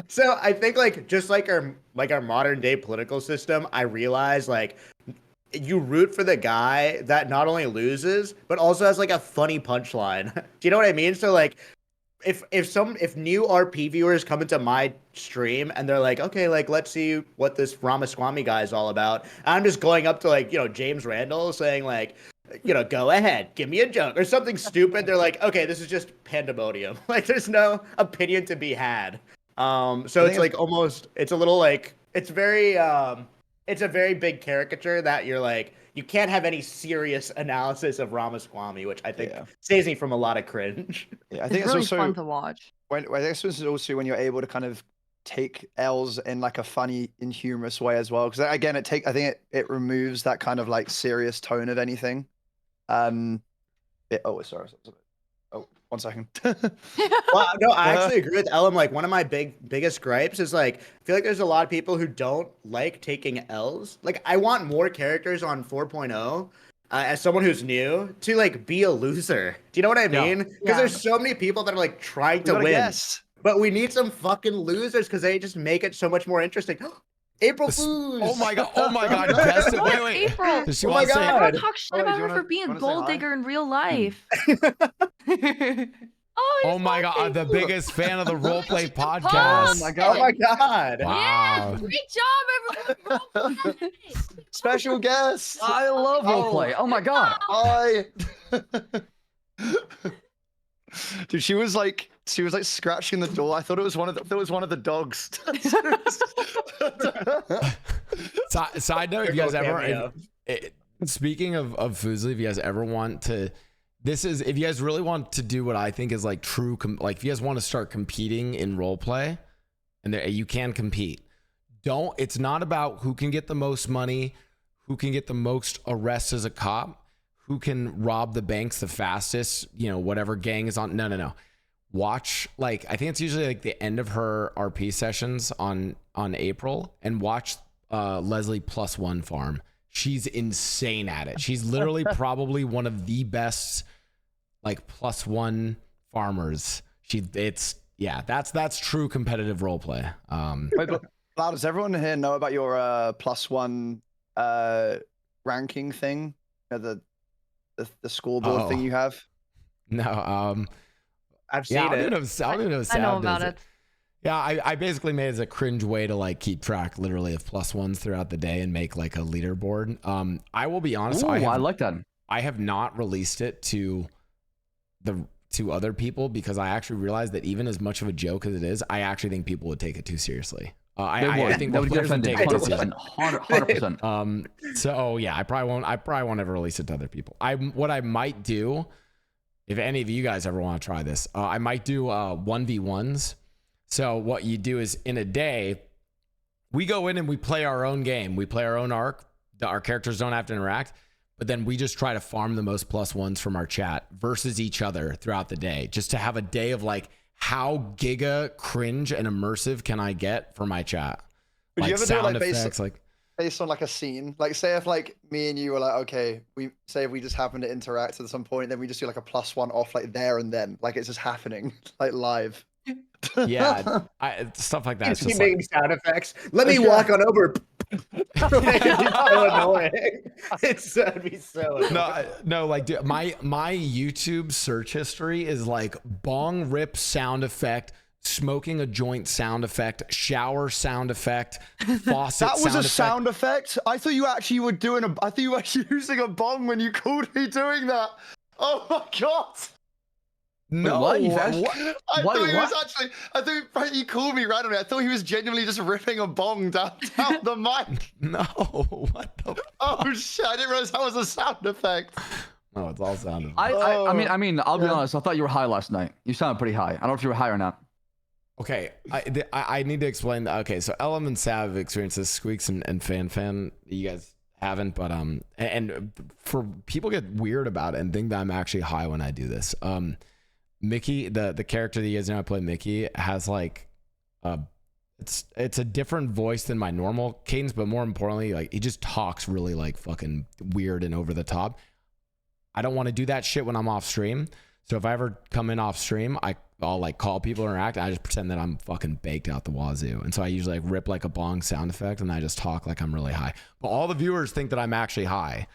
So I think like just like our modern day political system, I realize like you root for the guy that not only loses but also has like a funny punchline. Do you know what I mean? So like if new RP viewers come into my stream and they're like, okay, like let's see what this Ramaswamy guy is all about, I'm just going up to like, you know, James Randall saying like, you know, go ahead, give me a joke or something stupid. They're like, okay, this is just pandemonium. Like there's no opinion to be had. So it's like almost it's a little like it's a very big caricature that you're like you can't have any serious analysis of Ramaswamy, which I think saves me from a lot of cringe. Yeah, I think It's really also fun to watch. I think this is also when you're able to kind of take L's in like a funny and humorous way as well. Because again, I think it removes that kind of like serious tone of anything. Sorry. Oh, 1 second. Well, no, I actually agree with Ellum. Like, one of my biggest gripes is like, I feel like there's a lot of people who don't like taking L's. Like, I want more characters on 4.0. As someone who's new, to like be a loser. Do you know what I mean? Because there's so many people that are like trying to win. Guess. But we need some fucking losers because they just make it so much more interesting. April Fools! Oh my god! Oh my god! Guess it. Wait. April. Does she Oh want my to say? God. Everyone talks shit Oh, about do you her wanna- for being wanna a say gold hi? digger in real life. Oh my god! The biggest fan of the roleplay Oh podcast. my Oh god. my god! Wow. Great job, everyone. Special guest. I love roleplay. Oh my god. Dude, she was like scratching the door. I thought it was one of the dogs. Side note: if you guys ever, speaking of Fuslie, if you guys ever want to, if you guys really want to do what I think is like true, like if you guys want to start competing in roleplay, and you can compete. It's not about who can get the most money, who can get the most arrests as a cop, who can rob the banks the fastest, whatever gang is on. No. Watch, like, I think it's usually like the end of her RP sessions on April, and watch Leslie +1 farm. She's insane at it. She's literally probably one of the best like +1 farmers. That's true competitive roleplay. Wait, but Blau, does everyone here know about your +1 ranking thing? The scoreboard thing you have? No, I've seen I don't it. even know if I know Sav about does it. Yeah, I basically made it as a cringe way to like keep track literally of +1s throughout the day and make like a leaderboard. I will be honest, Ooh, I like that. I have not released it to other people because I actually realized that even as much of a joke as it is, I actually think people would take it too seriously. I think they would players would defend take it it too seriously. 100%. So yeah, I probably won't ever release it to other people. What I might do, if any of you guys ever want to try this, I might do 1v1s. So what you do is in a day, we go in and we play our own game. We play our own arc. Our characters don't have to interact, but then we just try to farm the most +1s from our chat versus each other throughout the day, just to have a day of like, how giga cringe and immersive can I get for my chat? Would like you ever sound do it like effects, based on like a scene? Like say if like me and you were like, okay, if we just happen to interact at some point, then we just do like a +1 off like there and then, like it's just happening like live. yeah, stuff like that. It's Keep just making sound effects. Let me walk on over. It's so annoying. It'd be so annoying. No, like dude, my YouTube search history is like bong rip sound effect, smoking a joint sound effect, shower sound effect, faucet. That was sound a sound effect. I thought you actually were doing I thought you were actually using a bong when you called me doing that. Oh my god. No, what? You I What? thought he was actually. I thought he called me randomly. I thought he was genuinely just ripping a bong down the mic. No, what the? Oh shit! I didn't realize that was a sound effect. No, it's all sound effect. I mean, I'll be honest. I thought you were high last night. You sounded pretty high. I don't know if you were high or not. Okay, I need to explain that. Okay, so Ellum and Sav have experienced this. Squeaks and Fan. You guys haven't, but and for people get weird about it and think that I'm actually high when I do this. Mickey, the character that you guys know I play, Mickey, has like it's a different voice than my normal cadence, but more importantly, like he just talks really like fucking weird and over the top. I don't want to do that shit when I'm off stream. So if I ever come in off stream, I'll like call people, interact, and I just pretend that I'm fucking baked out the wazoo. And so I usually like rip like a bong sound effect and I just talk like I'm really high. But all the viewers think that I'm actually high.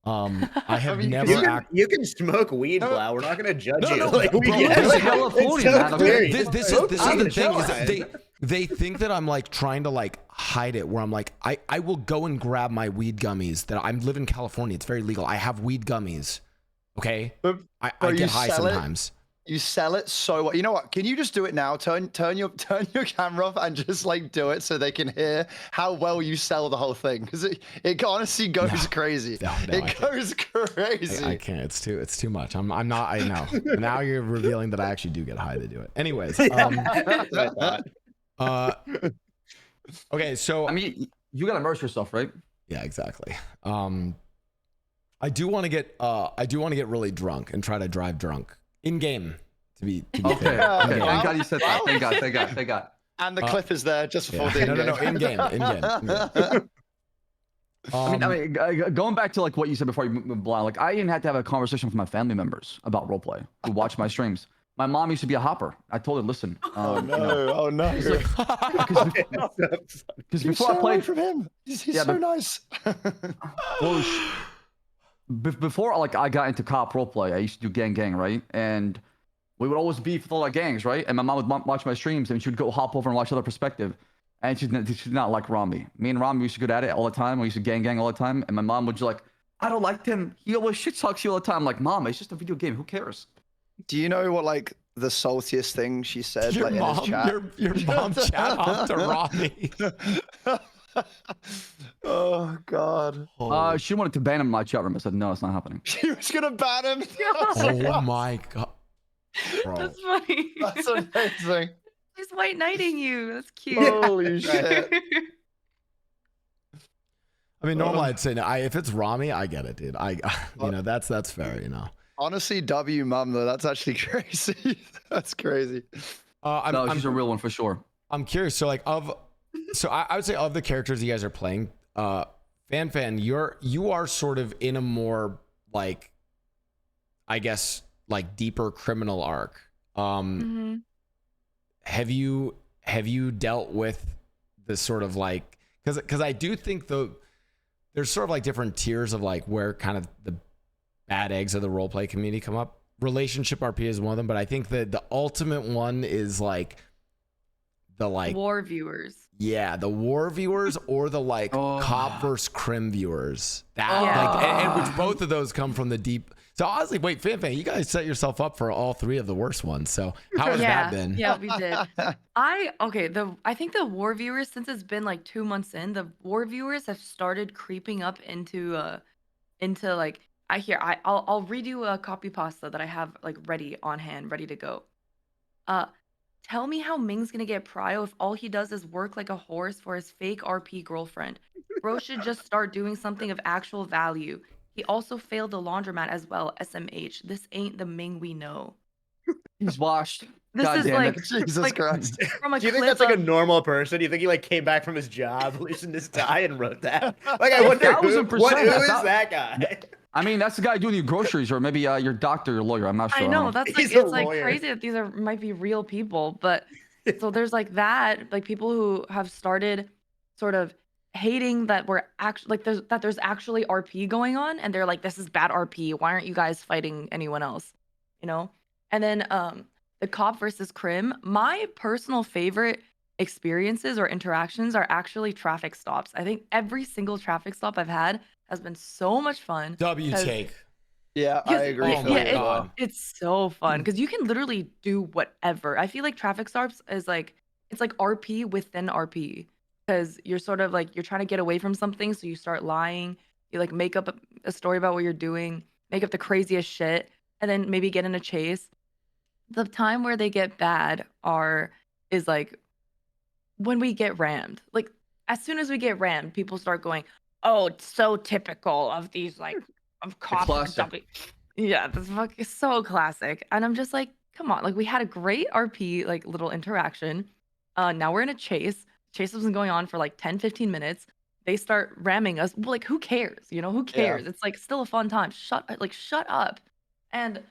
I have never. You can smoke weed, Blau. We're not gonna judge you. No, Like, bro, we get this is it. California, It's so man. clear. This is the thing. Come Is on. they think that I'm like trying to like hide it, where I'm like I will go and grab my weed gummies. That I live in California. It's very legal. I have weed gummies. Okay, But I you get high sell it? sometimes. You sell it so well. You know what? Can you just do it now? Turn your camera off and just like do it so they can hear how well you sell the whole thing. Because it honestly goes crazy. No, it goes crazy. I can't. It's too much. I'm not. I know. Now you're revealing that I actually do get high to do it. Anyways, Okay, so I mean, you gotta immerse yourself, right? yeah, exactly. I do want to get really drunk and try to drive drunk in game. To be Okay. fair. Okay. In-game. Thank God you said that. Thank God. Thank God. Thank God. And the clip is there just before Yeah. the No, in game. I mean, going back to like what you said before you moved Blau, like I even had to have a conversation with my family members about roleplay who watch my streams. My mom used to be a hopper. I told her, listen, Oh no! you know, Oh no! because before I away played, from him. He's Yeah, so but- nice. well, before like I got into cop roleplay, I used to do gang, right? And we would always beef with all our gangs, right? And my mom would watch my streams, and she would go hop over and watch other perspective. And she did not like Rami. Me and Rami used to go at it all the time. We used to gang all the time. And my mom would just like, I don't like him. He always shit talks you all the time. I'm like, Mom, it's just a video game. Who cares? Do you know what like the saltiest thing she said Your like in mom, his chat? your mom chat off to Rami. Oh god. She wanted to ban him in my chat room. I said, no, it's not happening. She was gonna ban him. Oh my god. Bro. That's funny. That's amazing. He's white knighting you. That's cute. Holy shit. I mean, normally I'd say no. If it's Rami, I get it, dude. That's fair, you know. Honestly, W mum though, that's actually crazy. That's crazy. No, she's a real one for sure. I'm curious. So like I would say of the characters you guys are playing, Fan, you are sort of in a more like, I guess like deeper criminal arc. Have you dealt with the sort of like, because I do think there's sort of like different tiers of like where kind of the bad eggs of the roleplay community come up. Relationship RP is one of them, but I think that the ultimate one is like the like war viewers. Yeah, the war viewers or the like cop versus crim viewers. That like and which both of those come from the deep. So honestly, wait, Fan, you guys set yourself up for all three of the worst ones. So how has that been? Yeah, we did. I think the war viewers, since it's been like 2 months in, the war viewers have started creeping up into like I'll read you a copy pasta that I have like ready on hand, ready to go. Tell me how Ming's gonna get prio if all he does is work like a horse for his fake RP girlfriend. Bro should just start doing something of actual value. He also failed the laundromat as well. SMH. This ain't the Ming we know. He's washed. This God is damn like, it. Jesus like Christ. from a Do you think clip that's like a of- normal person? Do you think he like came back from his job, loosened his tie, and wrote that? Like, I wonder who 1000%. is that guy? I mean, that's the guy doing your groceries, or maybe your doctor, your lawyer. I'm not sure. I know that's like He's a it's like lawyer. crazy that these might be real people, but so there's like that, like people who have started sort of hating that we're actually like there's actually RP going on, and they're like, this is bad RP. Why aren't you guys fighting anyone else? You know? And then the cop versus crim. My personal favorite experiences or interactions are actually traffic stops. I think every single traffic stop I've had has been so much fun. W 'cause- take. Yeah, I agree. Oh Phil, my as well. God. It's so fun because you can literally do whatever. I feel like traffic stops is like it's like RP within RP because you're sort of like you're trying to get away from something, so you start lying. You like make up a story about what you're doing, make up the craziest shit, and then maybe get in a chase. The time where they get bad is like when we get rammed. Like as soon as we get rammed, people start going, "Oh, it's so typical of these like of cops." classic. Yeah, this fuck is so classic. And I'm just like, come on, like we had a great RP like little interaction. Now we're in a chase. Chase has been going on for like 10, 15 minutes. They start ramming us. Well, like who cares? You know, who cares? It's like still a fun time. Shut up. And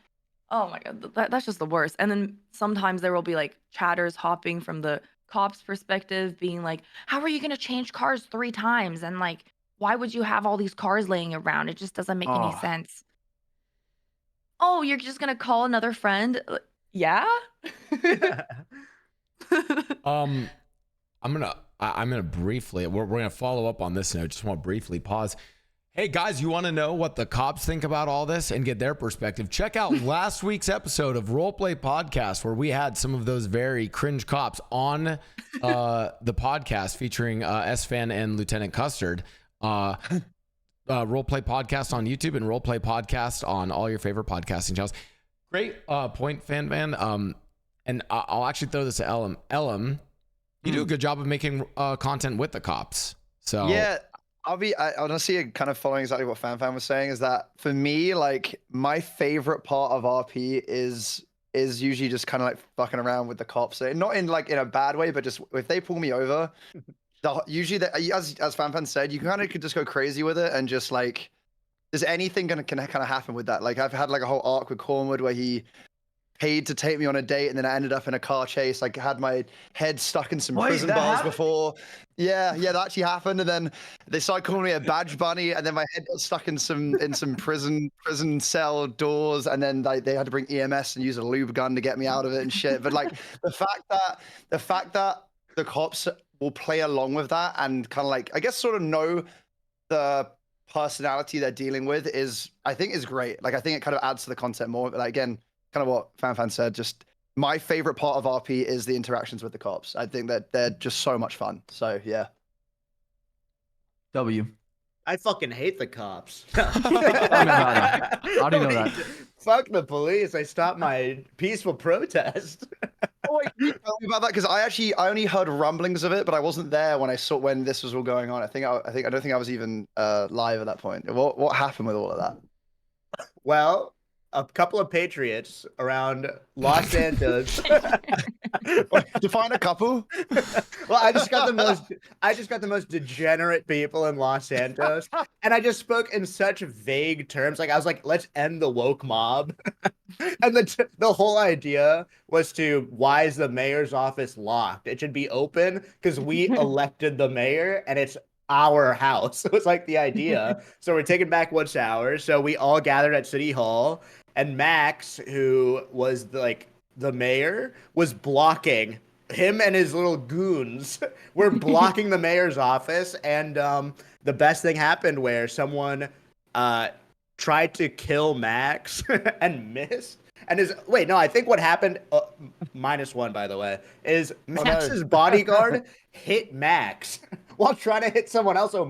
oh my god, that's just the worst. And then sometimes there will be like chatters hopping from the cops' perspective, being like, how are you gonna change cars 3 times? And like, why would you have all these cars laying around? It just doesn't make any Oh. sense. Oh, you're just gonna call another friend? Yeah. I'm gonna briefly. We're gonna follow up on this note. Just want to briefly pause. Hey guys, you want to know what the cops think about all this and get their perspective? Check out last week's episode of Roleplay Podcast, where we had some of those very cringe cops on the podcast, featuring S-Fan and Lieutenant Custard. Roleplay Podcast on YouTube and Roleplay Podcast on all your favorite podcasting channels. Great point, Fan. And I'll actually throw this to Ellum. You do a good job of making content with the cops. So yeah, I honestly kind of following exactly what Fan was saying is that for me, like my favorite part of RP is usually just kind of like fucking around with the cops. Not in like in a bad way, but just if they pull me over, usually as Fan said, you kind of could just go crazy with it and just like there's anything can kind of happen with that. Like I've had like a whole arc with Cornwood where he paid to take me on a date and then I ended up in a car chase. Like had my head stuck in some prison bars before. Yeah, that actually happened. And then they started calling me a badge bunny, and then my head got stuck in some prison cell doors, and then they had to bring EMS and use a lube gun to get me out of it and shit. But like the fact that the cops will play along with that and kind of like I guess sort of know the personality they're dealing with I think is great. Like I think it kind of adds to the content more. But like, again, kind of what Fan said, just my favorite part of RP is the interactions with the cops. I think that they're just so much fun. So yeah. W. I fucking hate the cops. How do you know that? Fuck the police. I stopped my peaceful protest. Oh, wait, can you tell me about that? Because I only heard rumblings of it, but I wasn't there when this was all going on. I don't think I was even live at that point. What happened with all of that? Well, a couple of patriots around Los Santos. Define a couple. Well, I just got the most degenerate people in Los Santos, and I just spoke in such vague terms. Like I was like, "Let's end the woke mob," and the whole idea was why is the mayor's office locked? It should be open because we elected the mayor, and it's our house. It was like the idea. So we're taking back what's ours. So we all gathered at City Hall, and Max, who was the mayor, was blocking him and his little goons were blocking the mayor's office. And the best thing happened where someone tried to kill Max and missed. And I think what happened, -1 by the way, is Max's bodyguard hit Max while trying to hit someone else. So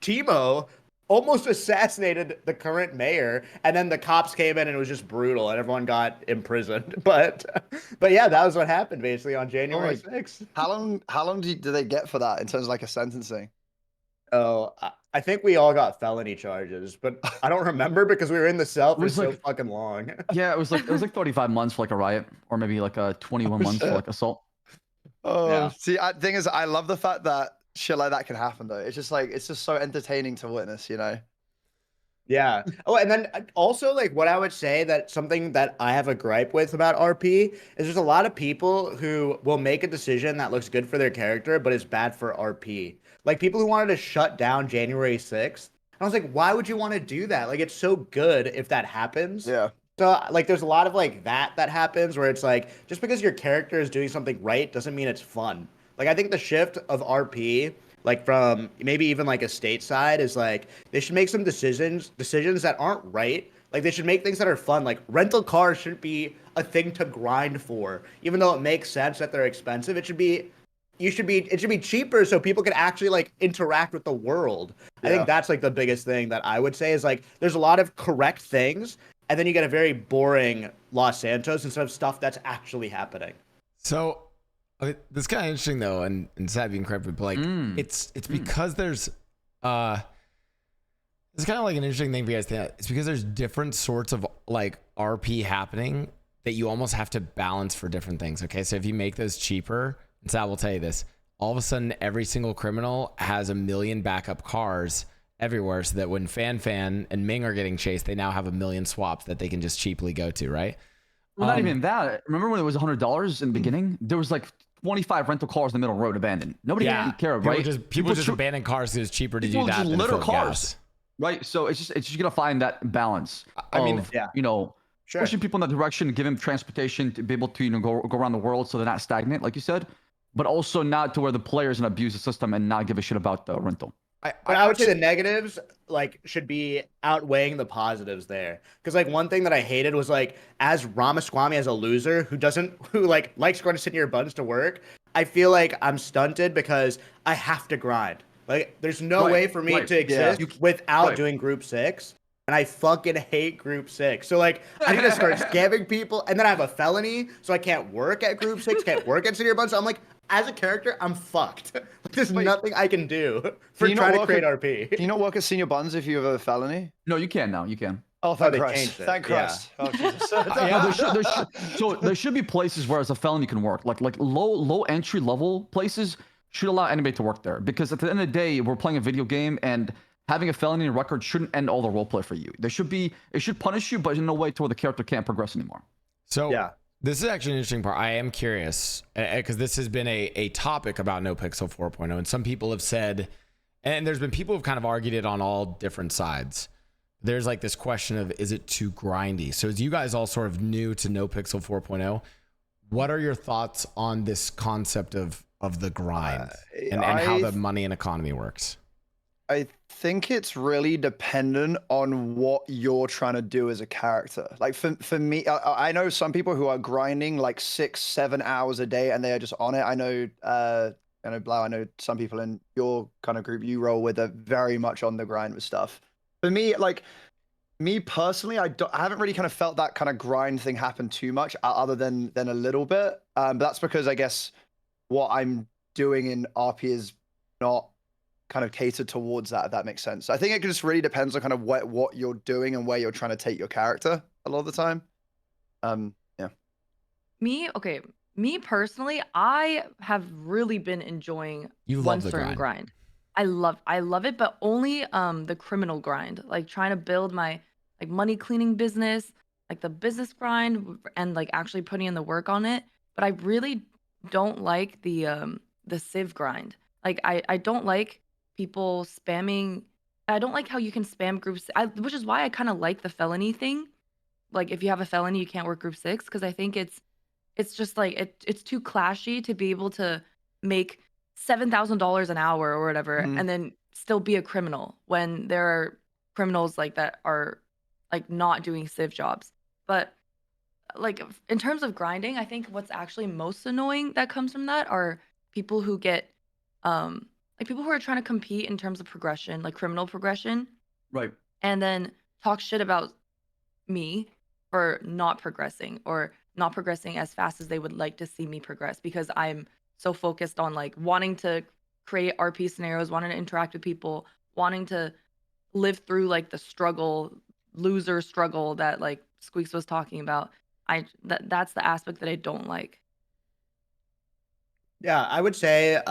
Timo almost assassinated the current mayor, and then the cops came in and it was just brutal and everyone got imprisoned. But yeah, that was what happened basically on January 6th. How long do they get for that in terms of like a sentencing? Oh, I think we all got felony charges, but I don't remember because we were in the cell for so fucking long. Yeah, it was like 35 months for like a riot, or maybe like 21 months for like assault. Oh, yeah. See, thing is, I love the fact that shit like that can happen though. It's just so entertaining to witness, you know? Yeah. Oh, and then also like what I would say that something that I have a gripe with about RP is there's a lot of people who will make a decision that looks good for their character, but is bad for RP. Like people who wanted to shut down January 6th. I was like, why would you want to do that? Like, it's so good if that happens. Yeah. So like, there's a lot of like that happens where it's like, just because your character is doing something right doesn't mean it's fun. Like, I think the shift of RP, like from maybe even like a stateside, is like they should make some decisions that aren't right. Like they should make things that are fun. Like rental cars shouldn't be a thing to grind for, even though it makes sense that they're expensive. It should be cheaper so people can actually like interact with the world. Yeah. I think that's like the biggest thing that I would say is like there's a lot of correct things, and then you get a very boring Los Santos instead of stuff that's actually happening. So this is kind of interesting though, and sad being correct, but like it's because there's it's kind of like an interesting thing for you guys to think. It's because there's different sorts of like RP happening that you almost have to balance for different things. Okay, so if you make those cheaper, and Sal will tell you this, all of a sudden every single criminal has 1 million backup cars everywhere, so that when Fan and Ming are getting chased, they now have 1 million swaps that they can just cheaply go to, right? Well, not even that. Remember when it was $100 in the beginning? There was like 25 rental cars in the middle of the road abandoned. Nobody cared, right? People just abandon cars because it's cheaper to do that than fill gas. Right. So it's just gonna find that balance. I mean, you know, pushing people in that direction, give them transportation to be able to, you know, go around the world so they're not stagnant, like you said, but also not to where the players can abuse the system and not give a shit about the rental. I would say the negatives like should be outweighing the positives there, because like one thing that I hated was like as Ramaswamy as a loser who likes going to sit in your buns to work, I feel like I'm stunted because I have to grind. Like there's no way for me to exist without doing group 6. and I fucking hate Group 6. So like, I need to start scamming people, and then I have a felony, so I can't work at Group 6, can't work at Senior Buns. So I'm like, as a character, I'm fucked. Like, there's nothing I can do for trying to create RP. Can you not work at Senior Buns if you have a felony? No, you can now. You can. Oh, thank they Christ. changed it. Thank Christ. Oh, Jesus. So there should be places where as a felon you can work, like low entry level places should allow anybody to work there, because at the end of the day we're playing a video game, and having a felony record shouldn't end all the roleplay for you. It should punish you, but in no way to where the character can't progress anymore. So Yeah. this is actually an interesting part. I am curious because this has been a topic about NoPixel 4.0, and some people have said, and there's been people who've kind of argued it on all different sides. There's like this question of, is it too grindy? So as you guys all sort of new to NoPixel 4.0, what are your thoughts on this concept of the grind and how the money and economy works? I think it's really dependent on what you're trying to do as a character. Like for me, I know some people who are grinding like 6-7 hours a day and they are just on it. I know Blau, I know some people in your kind of group you roll with are very much on the grind with stuff. For me, like me personally, I haven't really kind of felt that kind of grind thing happen too much, other than a little bit. But that's because I guess what I'm doing in RP is not kind of catered towards that, if that makes sense. I think it just really depends on kind of what you're doing and where you're trying to take your character a lot of the time. Yeah. Me personally, I have really been enjoying You one love the certain grind. I love it, but only the criminal grind, like trying to build my like money cleaning business, like the business grind, and like actually putting in the work on it. But I really don't like the civ grind. Like I don't like people spamming. I don't like how you can spam groups, which is why I kind of like the felony thing. Like if you have a felony, you can't work group 6, because I think it's just like it's too clashy to be able to make $7,000 an hour or whatever, and then still be a criminal when there are criminals like that are like not doing civ jobs. But like in terms of grinding, I think what's actually most annoying that comes from that are people who get like people who are trying to compete in terms of progression, like criminal progression, Right. and then talk shit about me for not progressing, or not progressing as fast as they would like to see me progress, because I'm so focused on like wanting to create RP scenarios, wanting to interact with people, wanting to live through like the loser struggle that like Squeaks was talking about. That's the aspect that I don't like. Yeah, I would say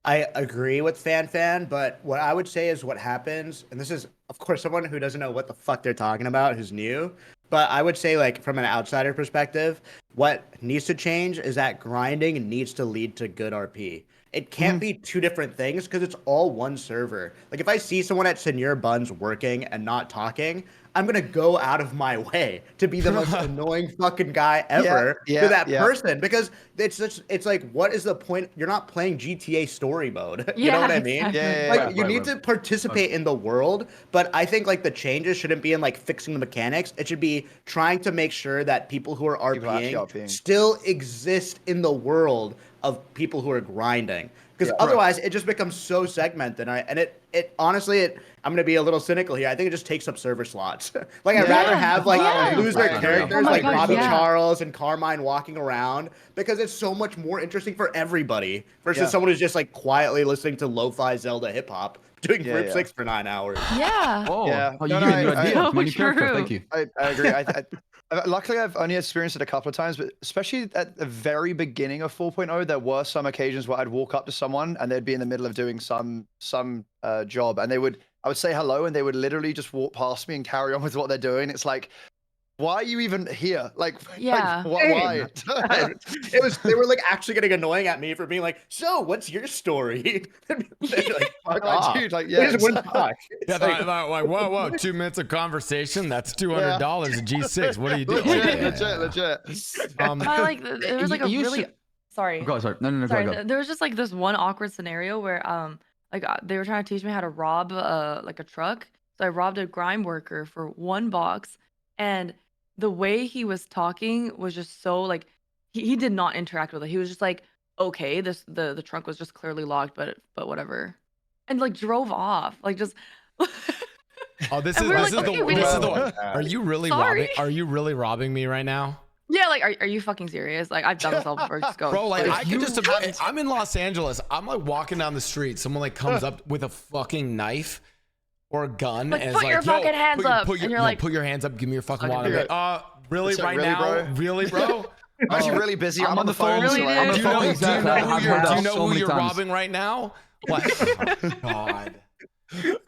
I agree with Fan, but what I would say is what happens, and this is, of course, someone who doesn't know what the fuck they're talking about, who's new, but I would say, like, from an outsider perspective, what needs to change is that grinding needs to lead to good RP. It can't be two different things because it's all one server. Like, if I see someone at Senior Buns working and not talking, I'm gonna go out of my way to be the most annoying fucking guy ever to that person, because it's like, what is the point? You're not playing GTA story mode. You know what I mean? Exactly. Like, you need to participate in the world, but I think like the changes shouldn't be in like fixing the mechanics. It should be trying to make sure that people who are RPing still exist in the world of people who are grinding. Because otherwise, it just becomes so segmented, and it honestly, I'm gonna be a little cynical here. I think it just takes up server slots. Like, I'd rather have like loser characters like Bobby Charles and Carmine walking around, because it's so much more interesting for everybody versus someone who's just like quietly listening to lo-fi Zelda hip hop doing Group 6 for 9 hours. Yeah. Oh, yeah. you gave me a new idea. So My new character. true. Thank you. I agree. Luckily, I've only experienced it a couple of times, but especially at the very beginning of 4.0, there were some occasions where I'd walk up to someone and they'd be in the middle of doing some job, and I would say hello, and they would literally just walk past me and carry on with what they're doing. It's like, why are you even here? Like, Yeah. why? They were like actually getting annoying at me for being like, so what's your story? Like, fuck off. Dude, like, They yeah, just wouldn't talk. Yeah, It's they're like, whoa, 2 minutes of conversation. That's $200 at G6. What are you doing? legit. I like there was like a really sorry. Go ahead. No, Sorry, go. there was just like this one awkward scenario where like they were trying to teach me how to rob like a truck. So I robbed a grime worker for 1 box, and the way he was talking was just so like he did not interact with it. He was just like, okay, the trunk was just clearly locked, but whatever, and like drove off, like just Oh, this And is we're this like, is okay, the we this is didn't- the one. Are you really robbing? Sorry. Are you really robbing me right now? Yeah, like, are you fucking serious? Like, I've done this all before. Just go. Bro, like Please. I could just imagine. I'm in Los Angeles. I'm like walking down the street. Someone like comes up with a fucking knife or a gun Like, and put is your like, "Yo, fucking hands up," put your, and you're no, like, put your hands up. Give me your fucking fucking wallet." do I'm like, really It's like, right really, now? bro? Really, bro? I'm actually really busy. I'm on the phone. phone. Really, so, like, dude? I'm Do on you the know, phone. do you Exactly. know I've who heard you're, that do you know so who many you're times. robbing right now? Like, oh, God.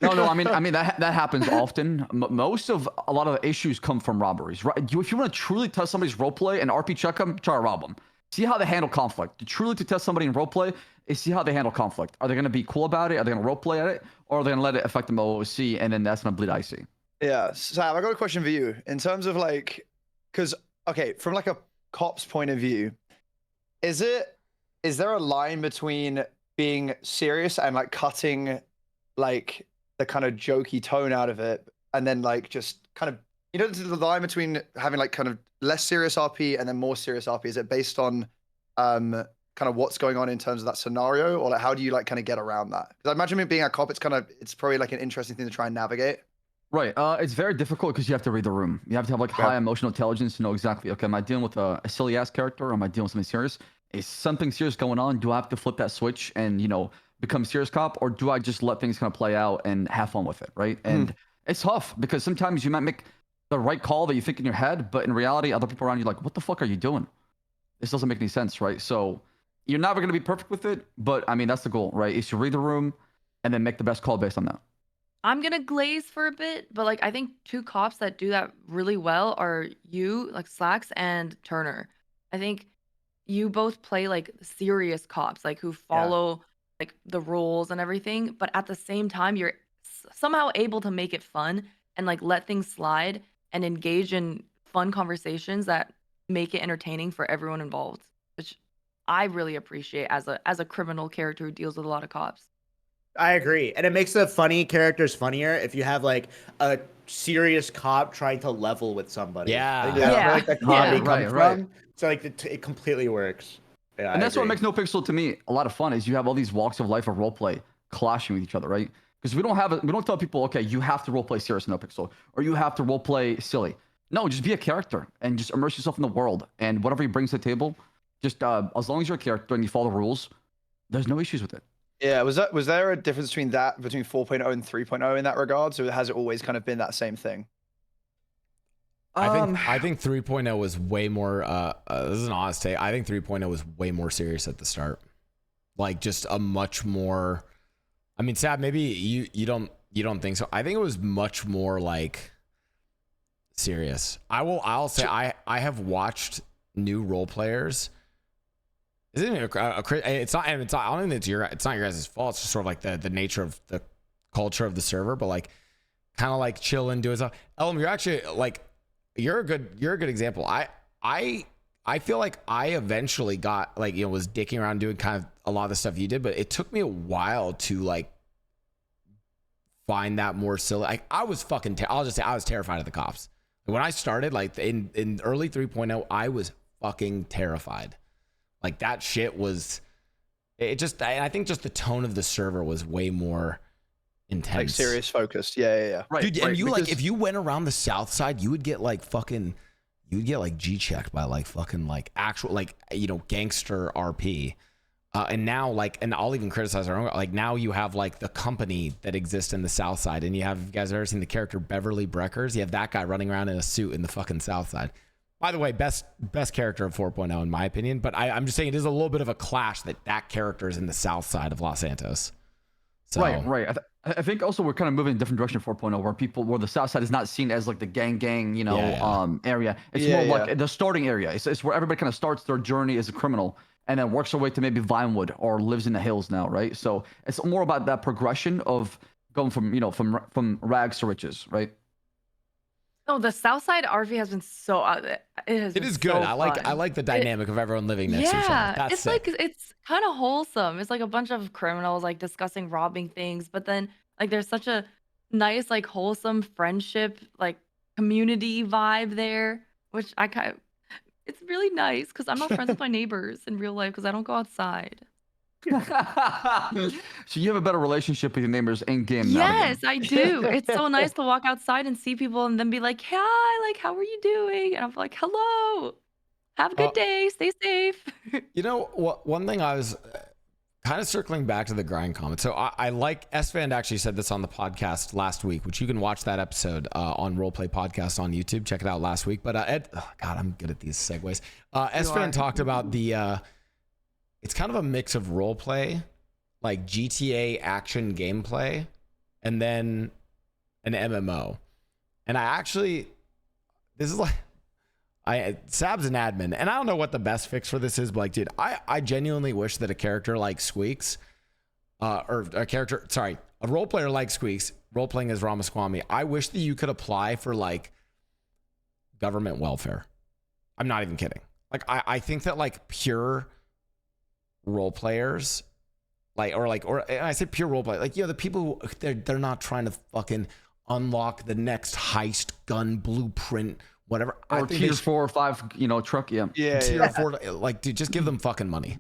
No, I mean that happens often. Most of a lot of the issues come from robberies. Right? If you want to truly test somebody's roleplay and RP check them, try to rob them. See how they handle conflict. Truly to test somebody in roleplay is see how they handle conflict. Are they going to be cool about it? Are they going to roleplay at it, or are they going to let it affect them OOC and then that's going to bleed icy? Yeah, Sam, I got a question for you in terms of like, because okay, from like a cop's point of view, is there a line between being serious and like cutting like the kind of jokey tone out of it, and then like just kind of the line between having like kind of less serious RP and then more serious RP? Is it based on kind of what's going on in terms of that scenario, or like how do you like kind of get around that? Because I imagine it being a cop, it's probably like an interesting thing to try and navigate. Right. It's very difficult because you have to read the room. You have to have like high emotional intelligence to know exactly, okay, am I dealing with a silly ass character or am I dealing with something serious? Is something serious going on? Do I have to flip that switch and, become serious cop, or do I just let things kind of play out and have fun with it? Right. And it's tough because sometimes you might make the right call that you think in your head, but in reality, other people around you are like, what the fuck are you doing? This doesn't make any sense. Right. So you're never going to be perfect with it. But I mean, that's the goal, right? Is to read the room and then make the best call based on that. I'm gonna glaze for a bit, but like I think two cops that do that really well are you, like Slacks and Turner. I think you both play like serious cops, like who follow like the rules and everything, but at the same time you're somehow able to make it fun and like let things slide and engage in fun conversations that make it entertaining for everyone involved, which I really appreciate as a criminal character who deals with a lot of cops. I agree. And it makes the funny characters funnier if you have like a serious cop trying to level with somebody. Yeah. I think that's where like the comedy Yeah, comes right. from. So like it completely works. Yeah, And I that's what agree. makes NoPixel to me a lot of fun is you have all these walks of life of roleplay clashing with each other, right? Because we don't tell people, okay, you have to roleplay serious in NoPixel or you have to roleplay silly. No, just be a character and just immerse yourself in the world and whatever he brings to the table, just as long as you're a character and you follow the rules, there's no issues with it. Yeah, was there a difference between 4.0 and 3.0 in that regard? So has it always kind of been that same thing? I think 3.0 was way more this is an honest take. I think 3.0 was way more serious at the start. Like just a much more, I mean, Sab, maybe you don't think so. I think it was much more like serious. I'll say I have watched new role players. Isn't it it's not I don't think it's not your guys' fault. It's just sort of like the nature of the culture of the server, but like kind of like chill and do it stuff. Elm, you're actually like you're a good example. I feel like I eventually got like, was dicking around doing kind of a lot of the stuff you did, but it took me a while to like find that more silly. Like I was fucking I'll just say I was terrified of the cops. When I started like in early 3.0, I was fucking terrified. Like that shit was, I think just the tone of the server was way more intense. Like serious focused. Yeah. Right. Dude, right, and you because- like, if you went around the south side, you would get like G-checked by like fucking like actual, like, gangster RP. And now like, and I'll even criticize our own, like now you have like the company that exists in the south side, and you guys have ever seen the character Beverly Breckers? You have that guy running around in a suit in the fucking south side. By the way, best character of 4.0 in my opinion, but I'm just saying it is a little bit of a clash that character is in the south side of Los Santos. So, Right. I think also we're kind of moving in a different direction 4.0 where the south side is not seen as like the gang, area. It's more like the starting area. It's where everybody kind of starts their journey as a criminal and then works their way to maybe Vinewood or lives in the hills now, right? So it's more about that progression of going from rags to riches, right? No, the Southside RV has been so. It is good. I like the dynamic of everyone living next to each other. That's it's sick. like it's kind of wholesome. It's like a bunch of criminals like discussing robbing things, but then like there's such a nice like wholesome friendship like community vibe there, which it's really nice because I'm not friends with my neighbors in real life because I don't go outside. So you have a better relationship with your neighbors in game now. Yes, I do. It's so nice to walk outside and see people and then be like, "Hi, like, how are you doing?" And I'm like, "Hello. Have a good day. Stay safe." You know what? One thing I was kind of circling back to the grind comment. So I like S-Van actually said this on the podcast last week, which you can watch that episode on Roleplay Podcast on YouTube. Check it out last week. But Ed, God, I'm good at these segues. S-Van talked about the. It's kind of a mix of roleplay, like GTA action gameplay, and then an MMO. And I actually, this is like. Sab's an admin, and I don't know what the best fix for this is, but like, dude, I genuinely wish that a character like Squeaks, or a role player like Squeaks, role playing as Ramaswamy, I wish that you could apply for like government welfare. I'm not even kidding. Like, I think that like pure role players, or I say pure role play, like, the people who they're not trying to fucking unlock the next heist gun blueprint. Whatever. Or tier 4 or 5, truck. Yeah. Tier 4, like, dude, just give them fucking money,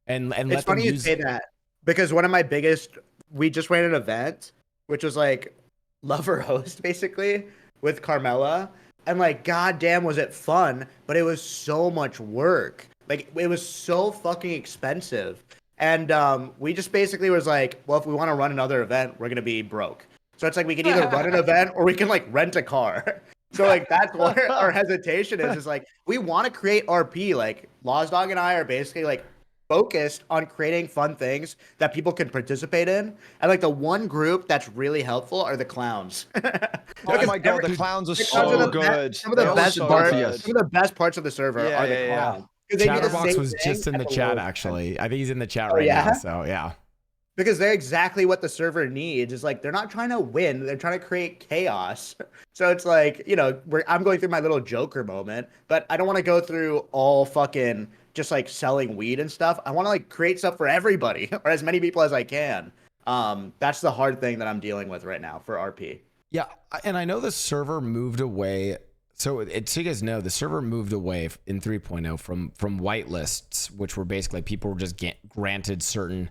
and It's let funny them you say that because one of my biggest, we just ran an event which was like lover host basically with Carmela, and like, goddamn, was it fun? But it was so much work. Like, it was so fucking expensive, and we just basically was like, well, if we want to run another event, we're gonna be broke. So it's like we can either run an event or we can like rent a car. So like that's what our hesitation is like we want to create RP. Like Lozdog and I are basically like focused on creating fun things that people can participate in. And like the one group that's really helpful are the clowns. Oh my god, the clowns are so good. Some of the best parts of the server are the clowns. Chatterbox was just in the chat, actually. I think he's in the chat right now. So yeah. Because they're exactly what the server needs. Is like, they're not trying to win. They're trying to create chaos. So it's like, I'm going through my little Joker moment, but I don't want to go through all fucking just like selling weed and stuff. I want to like create stuff for everybody or as many people as I can. That's the hard thing that I'm dealing with right now for RP. Yeah. And I know the server moved away. So you guys know, the server moved away in 3.0 from whitelists, which were basically people were just granted certain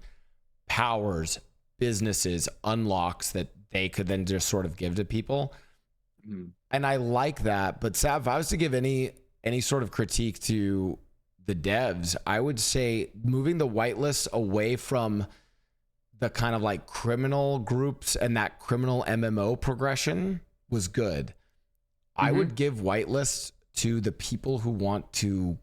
powers, businesses, unlocks that they could then just sort of give to people. And I like that. But Sav, if I was to give any sort of critique to the devs, I would say moving the whitelists away from the kind of like criminal groups and that criminal MMO progression was good. I would give whitelists to the people who want to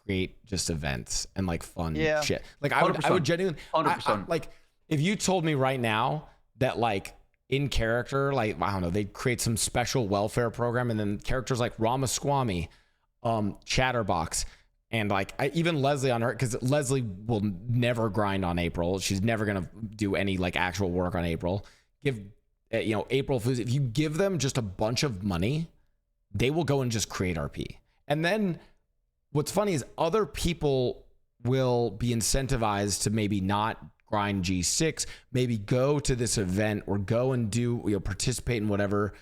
create just events and like fun shit. Like I would genuinely 100%. like if you told me right now that like in character, like, I don't know, they'd create some special welfare program and then characters like Ramaswamy, Chatterbox, and like even Leslie on her, because Leslie will never grind on April. She's never gonna do any like actual work on April. Give April Fools, if you give them just a bunch of money, they will go and just create RP. And then what's funny is other people will be incentivized to maybe not grind G6, maybe go to this event or go and do, participate in whatever,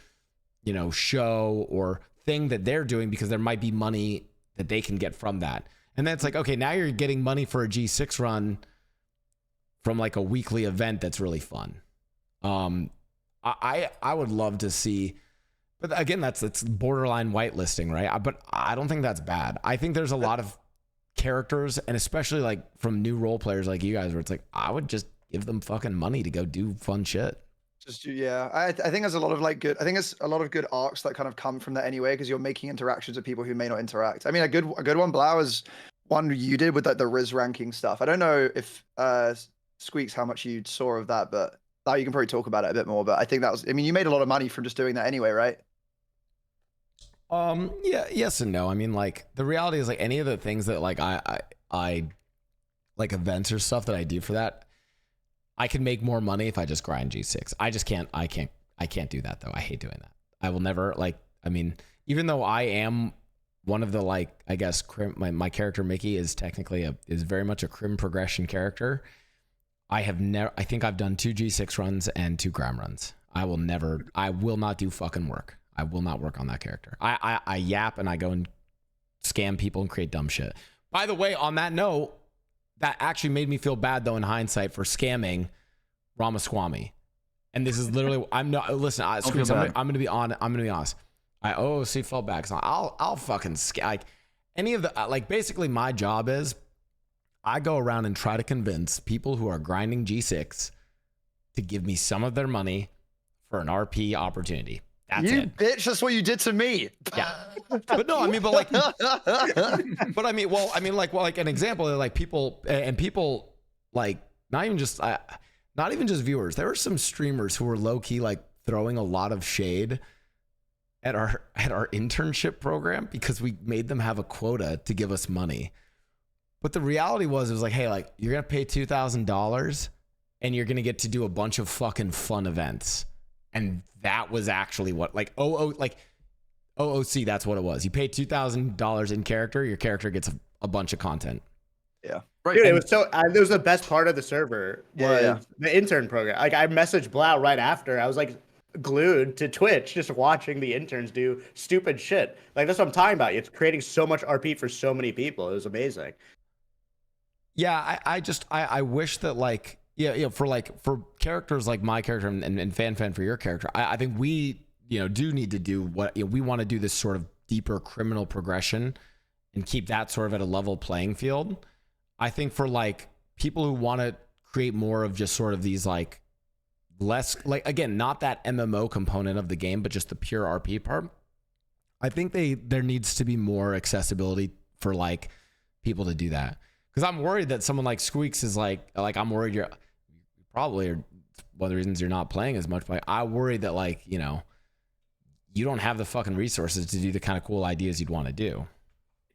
show or thing that they're doing because there might be money that they can get from that. And then it's like, okay, now you're getting money for a G6 run from like a weekly event that's really fun. I would love to see, but again, that's borderline whitelisting, right? But I don't think that's bad. I think there's a lot of characters, and especially like from new role players like you guys, where it's like, I would just give them fucking money to go do fun shit. I think there's a lot of like good. I think there's a lot of good arcs that kind of come from that anyway, because you're making interactions with people who may not interact. I mean, a good one, Blau, is one you did with like the Riz ranking stuff. I don't know if Squeaks how much you saw of that, but Blau, you can probably talk about it a bit more. But I think that was. I mean, you made a lot of money from just doing that anyway, right? Yeah, yes and no. I mean, like, the reality is, like, any of the things that like I like events or stuff that I do for that, I can make more money if I just grind G6. I can't do that though. I hate doing that. I will never, like, I mean, even though I am one of the, like, I guess my character Mickey is technically is very much a crim progression character. I think I've done 2 G6 runs and 2 gram runs. I will not do fucking work. I will not work on that character. I yap and I go and scam people and create dumb shit. By the way, on that note, that actually made me feel bad though in hindsight for scamming Ramaswamy. And this is literally, I'm not, listen, I'm going to be honest. I OOC felt bad because I'll fucking like any of the, like basically my job is I go around and try to convince people who are grinding G6 to give me some of their money for an RP opportunity. That's you it. Bitch, that's what you did to me. Yeah. But no, I mean, but like, but I mean, well, like an example, like people like not even just viewers. There were some streamers who were low key like throwing a lot of shade at our internship program because we made them have a quota to give us money. But the reality was, it was like, hey, like you're gonna pay $2,000 and you're gonna get to do a bunch of fucking fun events. And that was actually what OOC, that's what it was. You pay $2,000 in character, your character gets a bunch of content. Yeah. Right. Dude, it was it was the best part of the server was Yeah. the intern program. Like I messaged Blau right after. I was like glued to Twitch just watching the interns do stupid shit. Like that's what I'm talking about. It's creating so much RP for so many people. It was amazing. Yeah, I wish that like for characters like my character and fan for your character, I think we do need to do what we want to do, this sort of deeper criminal progression and keep that sort of at a level playing field. I think for like people who want to create more of just sort of these like less, like again, not that MMO component of the game, but just the pure RP part. I think there needs to be more accessibility for like people to do that. Because I'm worried that someone like Squeaks is like I'm worried you're probably one of the reasons you're not playing as much, but I worry that like, you don't have the fucking resources to do the kind of cool ideas you'd want to do.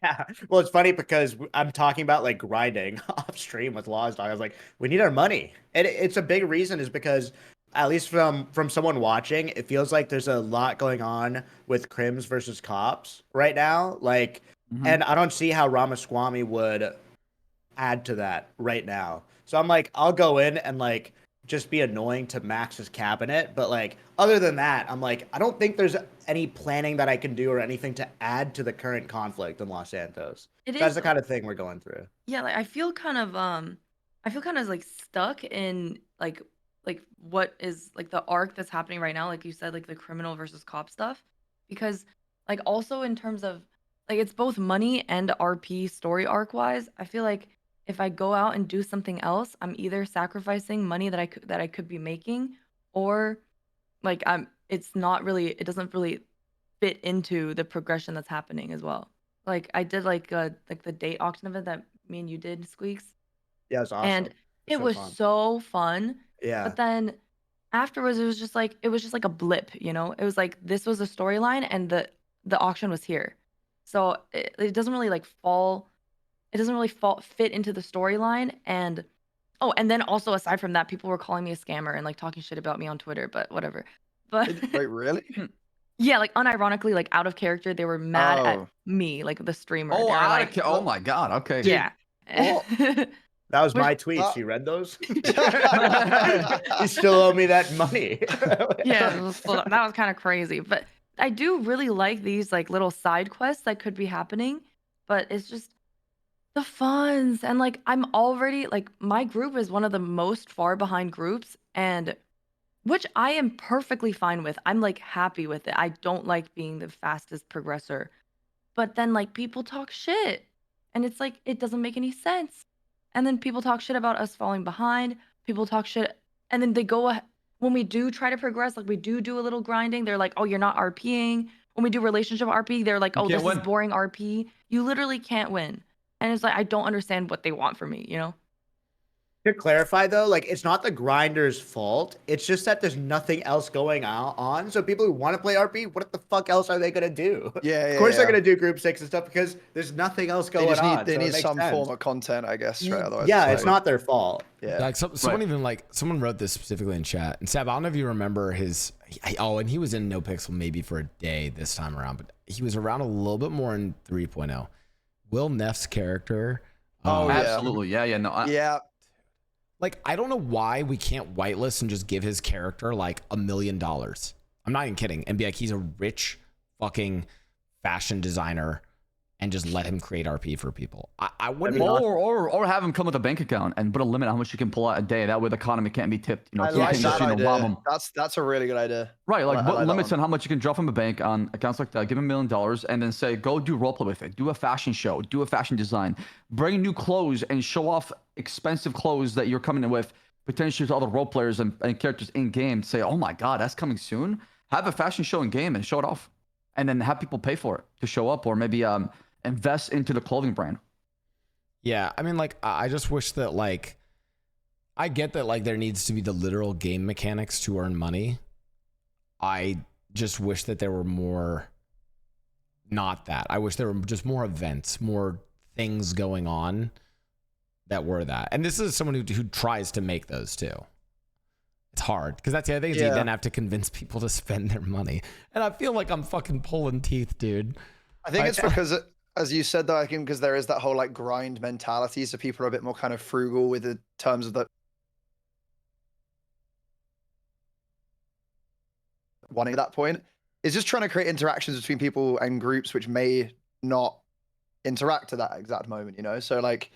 Yeah. Well, it's funny because I'm talking about like grinding off stream with Lost Dog. I was like, we need our money. And it's a big reason is because at least from someone watching, it feels like there's a lot going on with crims versus cops right now. Like, and I don't see how Ramaswamy would add to that right now. So I'm like, I'll go in and like just be annoying to Max's cabinet, but like other than that, I'm like, I don't think there's any planning that I can do or anything to add to the current conflict in Los Santos. That's the kind of thing we're going through. Yeah, like I feel kind of like stuck in like what is like the arc that's happening right now, like you said, like the criminal versus cop stuff, because like also in terms of like it's both money and RP story arc wise, I feel like if I go out and do something else, I'm either sacrificing money that I could be making, or like it doesn't really fit into the progression that's happening as well. Like I did like the date auction event that me and you did, Squeaks. Yeah, it was awesome. And it was so fun. Yeah. But then afterwards it was just like a blip, It was like this was a storyline and the auction was here. So it doesn't really like fit into the storyline. And then also aside from that, people were calling me a scammer and like talking shit about me on Twitter, but whatever. But Wait, really? yeah, like unironically, like out of character, they were mad at me, like the streamer. Oh, They were like, oh my god. Okay. yeah. That was my tweet. You read those? You still owe me that money. Yeah, that was kind of crazy. But I do really like these like little side quests that could be happening, but it's just the funds. And like I'm already like my group is one of the most far behind groups, and which I am perfectly fine with. I'm like happy with it. I don't like being the fastest progressor. But then like people talk shit, and it's like it doesn't make any sense. And then people talk shit about us falling behind. People talk shit, and then they go when we do try to progress, like we do a little grinding. They're like, "Oh, you're not RPing." When we do relationship RP, they're like, "Oh, this is boring RP." You literally can't win, and it's like I don't understand what they want from me, To clarify though, like it's not the grinder's fault. It's just that there's nothing else going on. So people who want to play RP, what the fuck else are they gonna do? Yeah, of course they're gonna do group 6 and stuff because there's nothing else going on. They so need some form of content, I guess. Right? Otherwise, yeah, it's not their fault. Yeah. Like someone wrote this specifically in chat. And Seb, I don't know if you remember and he was in NoPixel maybe for a day this time around, but he was around a little bit more in 3.0. Will Neff's character. Oh, absolutely. Yeah. No. Yeah. Like, I don't know why we can't whitelist and just give his character like $1 million. I'm not even kidding. And be like, he's a rich fucking fashion designer and just let him create RP for people. I wouldn't. Or have him come with a bank account and put a limit on how much you can pull out a day. That way the economy can't be tipped. You know, I so you like can't just, that you know, rob idea. them. That's a really good idea. Right, like I put like that limits one. on how much you can draw from a bank on accounts like that. Give him $1 million and then say, go do roleplay with it. Do a fashion show. Do a fashion design. Bring new clothes and show off expensive clothes that you're coming in with potentially to other role players and characters in game. Say, oh my god, that's coming soon. Have a fashion show in game and show it off, and then have people pay for it to show up, or maybe invest into the clothing brand. Yeah, I mean, like, I just wish that, like, I get that, like, there needs to be the literal game mechanics to earn money. I just wish that there were more, not that. I wish there were just more events, more things going on that were that. And this is someone who tries to make those too. It's hard because that's the other thing is you then have to convince people to spend their money. And I feel like I'm fucking pulling teeth, dude. I think it's because, as you said, though, I think because there is that whole like grind mentality, so people are a bit more kind of frugal with the terms of the wanting at that point. Is just trying to create interactions between people and groups which may not interact at that exact moment, you know? So like,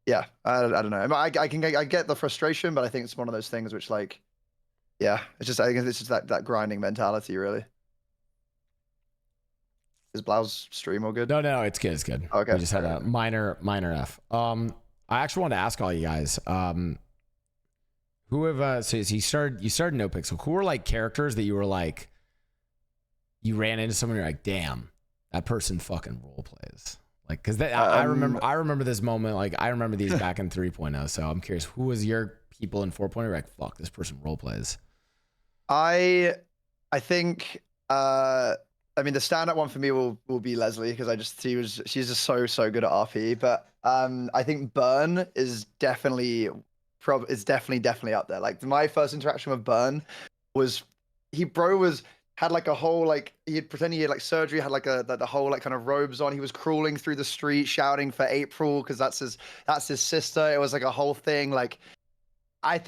yeah, I don't know. I get the frustration, but I think it's one of those things which like, yeah, it's just, I think it's just that grinding mentality, really. Is Blau's stream all good? No, it's good. It's good. Okay. We just had a minor F. I actually wanted to ask all you guys, who have so you started NoPixel. Who were like characters that you were like, you ran into someone, you're like, damn, that person fucking role plays. Like, cause I remember this moment. Like, I remember these back in 3.0. So I'm curious, who was your people in 4.0? You're like, fuck, this person role plays. I think I mean the standout one for me will be Leslie, because she's just so good at RP. But I think Burn is definitely up there. Like my first interaction with Burn was had like a whole like he'd pretend he had like surgery, had like the whole like kind of robes on. He was crawling through the street shouting for April because that's his sister. It was like a whole thing. Like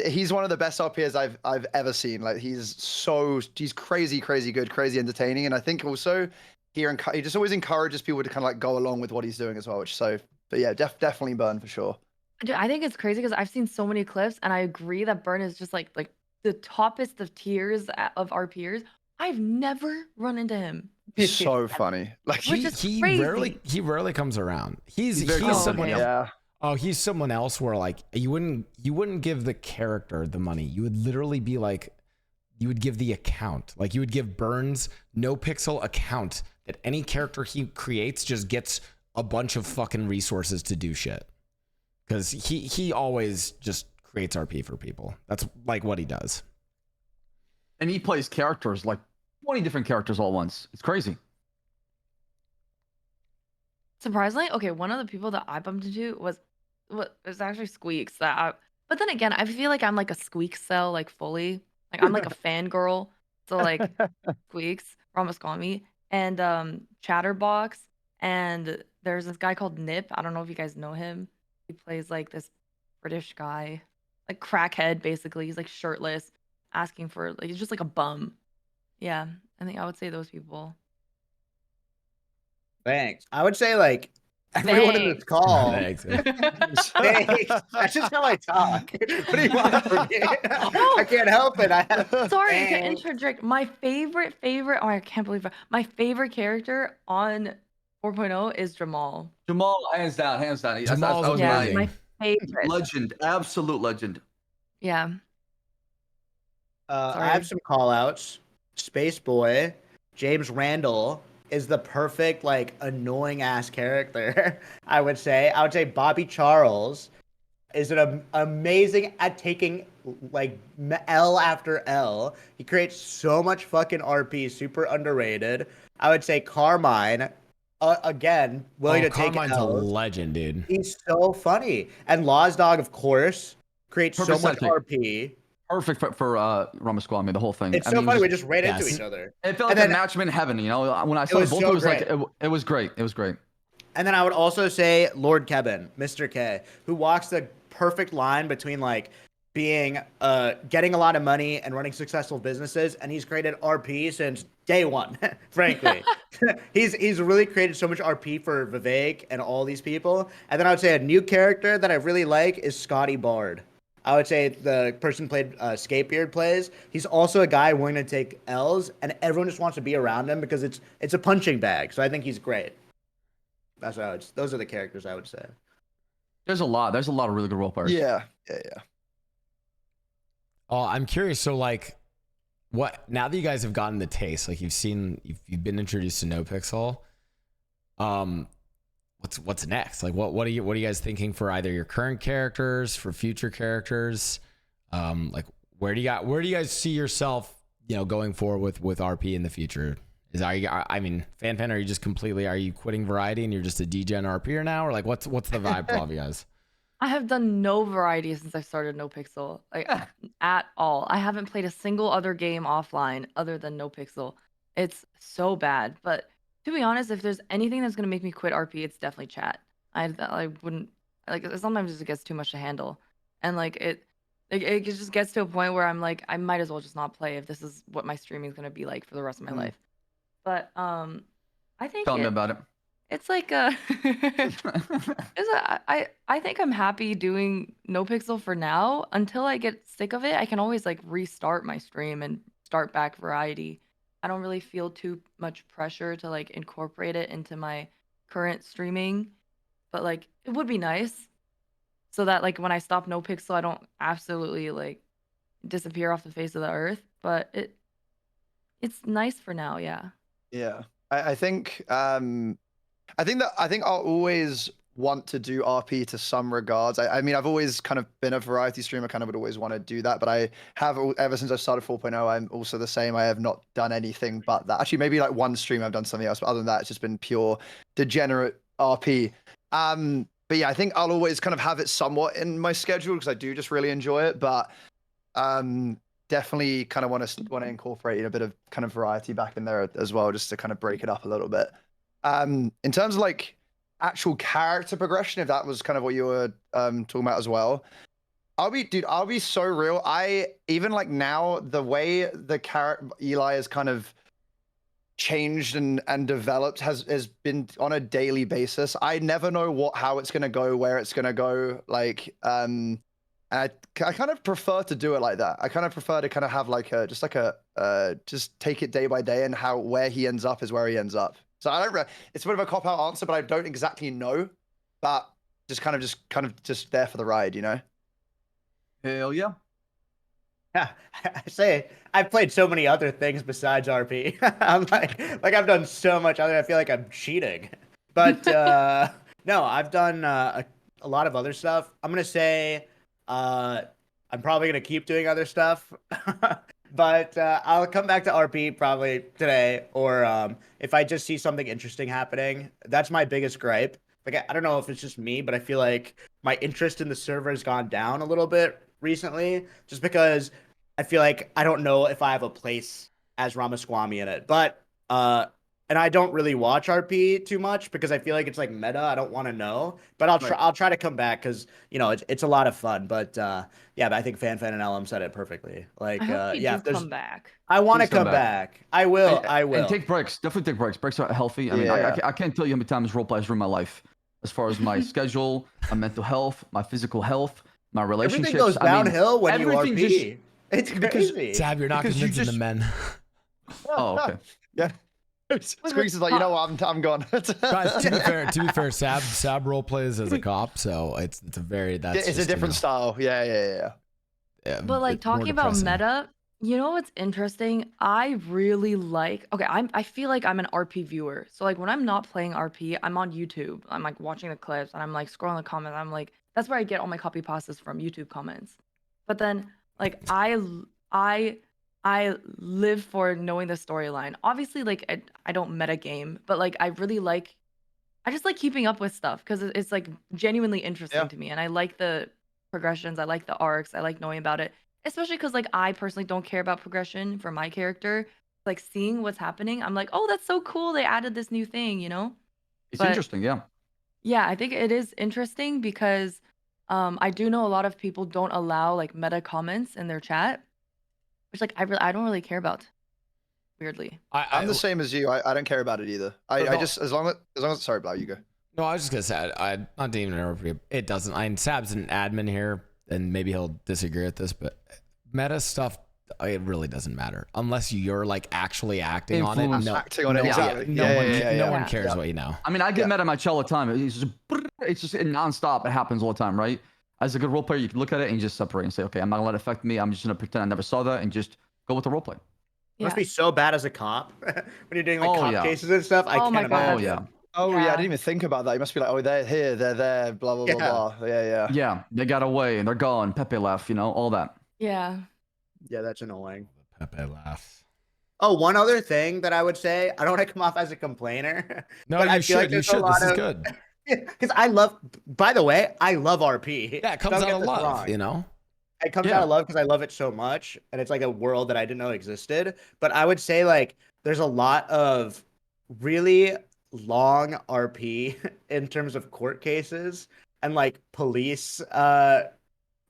he's one of the best RPers I've ever seen. Like he's crazy good, crazy entertaining, and I think also he just always encourages people to kind of like go along with what he's doing as well. But yeah, definitely Burn for sure. Dude, I think it's crazy because I've seen so many clips, and I agree that Burn is just like the toppest of tiers of RPers. I've never run into him. So funny. Like he rarely comes around. He's someone else. Yeah. Oh, he's someone else where like you wouldn't give the character the money. You would literally be like, you would give the account. Like you would give Burns NoPixel account that any character he creates just gets a bunch of fucking resources to do shit. Because he always just creates RP for people. That's like what he does. And he plays characters like 20 different characters all at once. It's crazy. Surprisingly, okay, one of the people that I bumped into was actually Squeaks. But then again, I feel like I'm like a Squeaks cell, like fully. Like I'm like a fangirl. So like Squeaks, Ramaswamy, and Chatterbox, and there's this guy called Nip. I don't know if you guys know him. He plays like this British guy, like crackhead basically. He's like shirtless, asking for like he's just like a bum. Yeah, I think I would say those people. Thanks. I would say like everyone in this call. Thanks. Thanks. That's just how I talk. What do you want from me? I can't help it. Sorry to interject. My favorite. Oh, I can't believe it. My favorite character on 4.0 is Jamal. Jamal, hands down. Jamal's yeah, my favorite. Legend, absolute legend. Yeah. I have some call outs. Space Boy, James Randall is the perfect, like, annoying ass character, I would say. I would say Bobby Charles is amazing at taking, like, L after L. He creates so much fucking RP, super underrated. I would say Carmine, again, willing to take Carmine's L's. a legend, dude. He's so funny. And Law's Dog, of course, creates so much RP. Perfect for Ramaswamy, the whole thing. It's so funny. We just ran into each other. It felt like a match made in heaven, you know. When I saw both, it was like it was great. It was great. And then I would also say Lord Kevin, Mr. K, who walks the perfect line between like being getting a lot of money and running successful businesses, and he's created RP since day one. Frankly, he's really created so much RP for Vivek and all these people. And then I would say a new character that I really like is Scotty Bard. I would say the person played Skatebeard plays. He's also a guy willing to take L's, and everyone just wants to be around him because it's a punching bag. So I think he's great. That's what those are the characters I would say. There's a lot of really good role players. Yeah. Oh, I'm curious. So like, what now that you guys have gotten the taste, like you've been introduced to NoPixel, what's next? Like what are you guys thinking for either your current characters, for future characters? Like where do you guys see yourself, going forward with RP in the future? Fan, are you just completely, are you quitting variety and you're just a degen RPer now, or like what's the vibe for all of you guys? I have done no variety since I started NoPixel, like at all. I haven't played a single other game offline other than NoPixel. It's so bad. But to be honest, if there's anything that's gonna make me quit RP, it's definitely chat. I wouldn't like, sometimes it just gets too much to handle, and like it just gets to a point where I'm like, I might as well just not play if this is what my streaming is gonna be like for the rest of my life. But I think Tell me about it. it's like I think I'm happy doing NoPixel for now. Until I get sick of it, I can always like restart my stream and start back variety. I don't really feel too much pressure to like incorporate it into my current streaming, but like it would be nice so that like when I stop NoPixel, I don't absolutely like disappear off the face of the earth. But it's nice for now, yeah. Yeah. I think I'll always want to do RP to some regards. I mean, I've always kind of been a variety streamer, kind of would always want to do that, but I have, ever since I started 4.0, I'm also the same. I have not done anything but that. Actually, maybe like one stream I've done something else, but other than that, it's just been pure degenerate RP. But yeah, I think I'll always kind of have it somewhat in my schedule because I do just really enjoy it, but definitely kind of want to incorporate a bit of kind of variety back in there as well, just to kind of break it up a little bit. In terms of like actual character progression, if that was kind of what you were talking about as well, I'll be so real. I even like now the way the character Eli has kind of changed and developed has been on a daily basis. I never know how it's gonna go, where it's gonna go. Like I kind of prefer to do it like that. I kind of prefer to kind of have like just take it day by day, and where he ends up is where he ends up. So I don't. It's a bit of a cop out answer, but I don't exactly know. But just kind of there for the ride, Hell yeah. Yeah, I say I've played so many other things besides RP. I'm like I've done so much other. I feel like I'm cheating, but no, I've done a lot of other stuff. I'm gonna say I'm probably gonna keep doing other stuff, but I'll come back to RP probably today, or if I just see something interesting happening. That's my biggest gripe. Like I don't know if it's just me, but I feel like my interest in the server has gone down a little bit recently, just because I feel like I don't know if I have a place as Ramaswamy in it. But and I don't really watch RP too much because I feel like it's like meta. I don't want to know, but I'll try to come back because it's a lot of fun. But yeah, but I think Fan and LM said it perfectly. Like I hope you yeah, do come back. I want to Please come come back. I will. I will. And take breaks. Definitely take breaks. Breaks are healthy. I mean, I can't tell you how many times roleplay has ruined my life, as far as my schedule, my mental health, my physical health, my relationships. Everything goes downhill when you RP. It's because- crazy. Sab, you're not convincing the men. Oh, okay. Yeah. Squeaks is like, you know what, I'm gone. Guys, to be fair, Sab role plays as a cop, so it's a very it's a different style. Yeah. But like talking about meta, what's interesting? I really like. Okay, I feel like I'm an RP viewer. So like when I'm not playing RP, I'm on YouTube. I'm like watching the clips and I'm like scrolling the comments. I'm like, that's where I get all my copy pastas from, YouTube comments. But then like I live for knowing the storyline. Obviously, like I don't meta game, but like I just like keeping up with stuff because it's like genuinely interesting to me, and I like the progressions, I like the arcs, I like knowing about it. Especially because like I personally don't care about progression for my character. Like seeing what's happening, I'm like, oh, that's so cool. They added this new thing, It's interesting, yeah. Yeah, I think it is interesting because I do know a lot of people don't allow like meta comments in their chat, which like I don't really care about. Weirdly. I'm the same as you. I don't care about it either. I just as long as sorry, Blau, you go. No, I was just gonna say I not even interrupt. It doesn't. I mean, Sab's an admin here, and maybe he'll disagree with this, but meta stuff, it really doesn't matter unless you're like actually acting on it. No, acting on it, exactly. No one cares what you know. I mean, I get meta in my chat all the time. It's just nonstop. It happens all the time, right? As a good role player, you can look at it and you just separate and say, okay, I'm not gonna let it affect me. I'm just gonna pretend I never saw that and just go with the role play. It must be so bad as a cop when you're doing like cop cases and stuff. I can't imagine. Oh yeah, I didn't even think about that. You must be like, oh, they're here, they're there, blah blah blah blah. Yeah, they got away and they're gone. Pepe left, you know, all that. Yeah. Yeah, that's annoying. Pepe laughs. Oh, one other thing that I would say, I don't want to come off as a complainer. No, but you should. You should. This is good. Because I love. By the way, I love RP. Yeah, it comes out of love, you know. It comes out of love because I love it so much, and it's like a world that I didn't know existed. But I would say like there's a lot of really long RP in terms of court cases and like police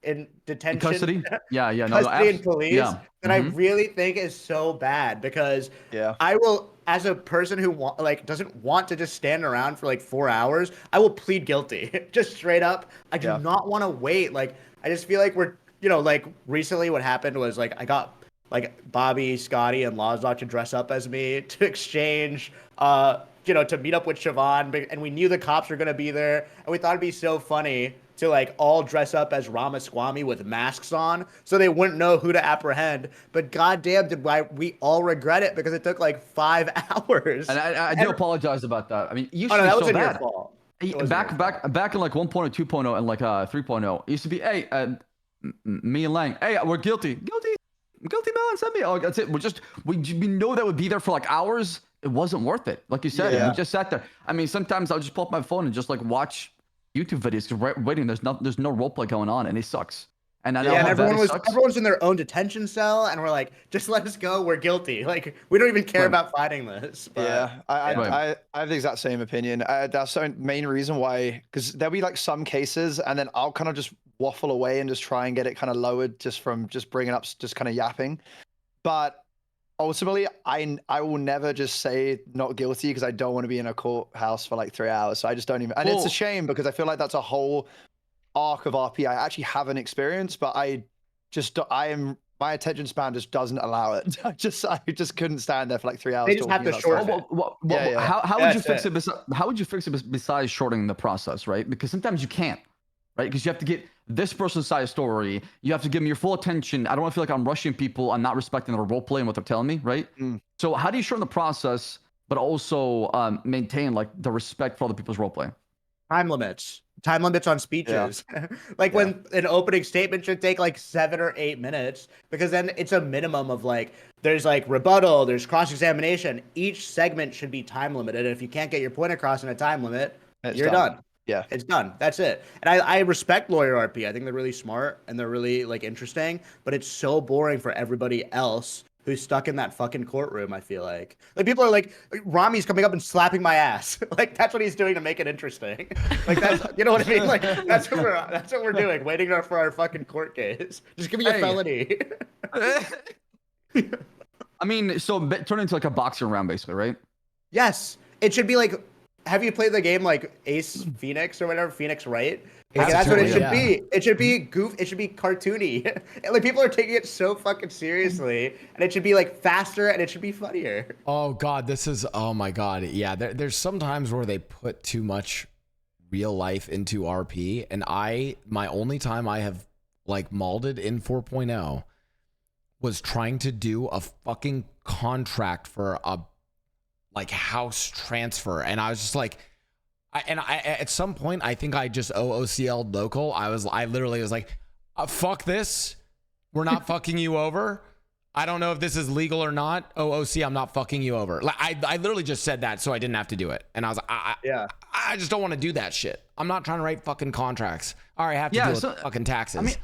in detention, custody. Custody and police that I really think is so bad because I will, as a person who doesn't want to just stand around for like 4 hours, I will plead guilty just straight up. I do not want to wait. Like I just feel like we're, you know, like recently what happened was like I got like Bobby, Scotty, and Lazlock to dress up as me to exchange, you know, to meet up with Siobhan, and we knew the cops were gonna be there, and we thought it'd be so funny to like all dress up as Ramaswamy with masks on, so they wouldn't know who to apprehend. But goddamn, did we all regret it because it took like 5 hours. And I do apologize about that. I mean, you should that be wasn't so your bad. fault. Back in like 1.0, 2.0, and like 3.0, it used to be, hey, me and Lang, hey, we're guilty, man, send me. Oh, that's it. We know that would be there for like hours. It wasn't worth it. Like you said, we just sat there. I mean, sometimes I'll just pull up my phone and just like watch YouTube videos because waiting, there's no roleplay going on, and it sucks. And I know everyone's in their own detention cell, and we're like, just let us go. We're guilty. Like we don't even care about fighting this. But, I have the exact same opinion. That's the main reason why, because there'll be like some cases, and then I'll kind of just waffle away and just try and get it kind of lowered just from just bringing up, just kind of yapping. But ultimately, I will never just say not guilty because I don't want to be in a courthouse for like 3 hours. So I just don't even. And it's a shame because I feel like that's a whole arc of RP I actually haven't experienced, but my attention span just doesn't allow it. I just couldn't stand there for like 3 hours. They just have to shorten it. How would you fix it? How would you fix it besides shortening the process, right? Because sometimes you can't, right? Because you have to get this person's side of story. You have to give them your full attention. I don't want to feel like I'm rushing people. I'm not respecting their role play and what they're telling me, right? So how do you shorten the process, but also maintain like the respect for other people's role play? Time limits on speeches. When an opening statement should take like 7 or 8 minutes, because then it's a minimum of like, there's like rebuttal, there's cross-examination. Each segment should be time limited. And if you can't get your point across in a time limit, you're done. Yeah, it's done. That's it. And I respect lawyer RP. I think they're really smart and they're really like interesting, but it's so boring for everybody else who's stuck in that fucking courtroom. I feel like people are like, Rami's coming up and slapping my ass. Like that's what he's doing to make it interesting. Like that's, you know what I mean? Like that's what we're doing, waiting for our fucking court case. Just give me a felony. I mean, so turn into like a boxing round, basically, right? Yes, it should be like. Have you played the game like Ace Phoenix or whatever? Phoenix Wright? That's what it should be. It should be it should be cartoony. And, like people are taking it so fucking seriously, and it should be like faster and it should be funnier. Oh god, oh my god. Yeah, there's some times where they put too much real life into RP, and my only time I have like molded in 4.0 was trying to do a fucking contract for a like house transfer, and I was just like, at some point I think I just OOCL'd local. I literally was like, fuck this, we're not fucking you over. I don't know if this is legal or not. OOC, I'm not fucking you over. Like I literally just said that so I didn't have to do it, and I was like, I just don't want to do that shit. I'm not trying to write fucking contracts. All right, I have to deal with fucking taxes. I mean,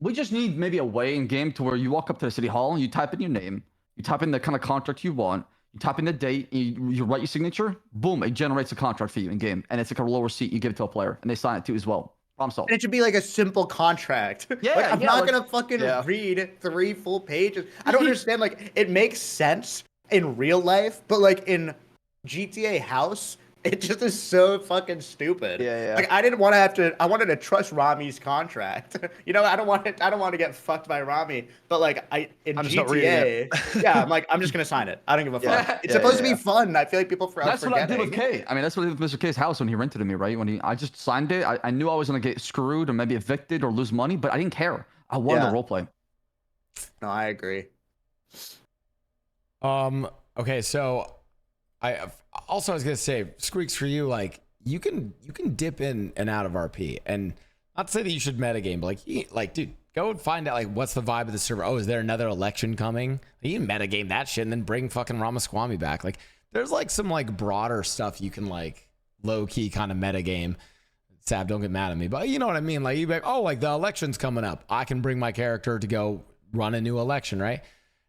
we just need maybe a way in game to where you walk up to the city hall and you type in your name, you type in the kind of contract you want. You type in the date, you write your signature, boom, it generates a contract for you in game. And it's like a lower receipt, you give it to a player, and they sign it too as well. Problem And it should be like a simple contract. Yeah, like I'm yeah, not like- gonna fucking Yeah. read 3 full pages. I don't understand. Like it makes sense in real life, but like in GTA House, it just is so fucking stupid. Yeah, yeah. Like I didn't want to have to. I wanted to trust Rami's contract. You know, I don't want it. I don't want to get fucked by Rami. But like in I'm just not reading GTA, it. yeah, I'm just gonna sign it. I don't give a fuck. Yeah, It's yeah, supposed to yeah. be fun. I feel like people are That's what I did with forgetting. Kay. I mean, that's what I did with Mr. K's house when he rented to me, right? I just signed it. I knew I was gonna get screwed or maybe evicted or lose money, but I didn't care. I wanted Yeah. to roleplay. No, I agree. Okay, so I was gonna say, Squeaks, for you, like you can dip in and out of RP, and not to say that you should metagame, but like dude, go and find out like what's the vibe of the server. Oh, is there another election coming? You can metagame that shit and then bring fucking Ramaswamy back. Like there's like some like broader stuff you can like low key kind of metagame. Sab, don't get mad at me, but you know what I mean. Like you be like, oh, like the election's coming up. I can bring my character to go run a new election, right?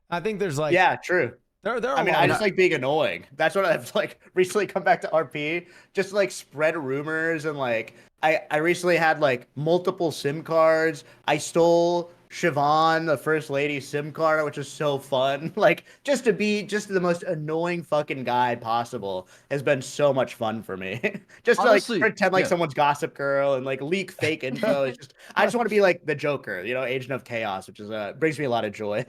I think there's like Yeah, true. There are I mean, a lot I of- just like being annoying. That's what I've like recently come back to RP, just to, like spread rumors and like I recently had like multiple SIM cards. I stole Siobhan, the first lady's SIM card, which is so fun. Like just to be just the most annoying fucking guy possible has been so much fun for me. Just to Honestly, like pretend like yeah. someone's gossip girl and like leak fake info. It's just I just want to be like the Joker, you know, Agent of Chaos, which is brings me a lot of joy.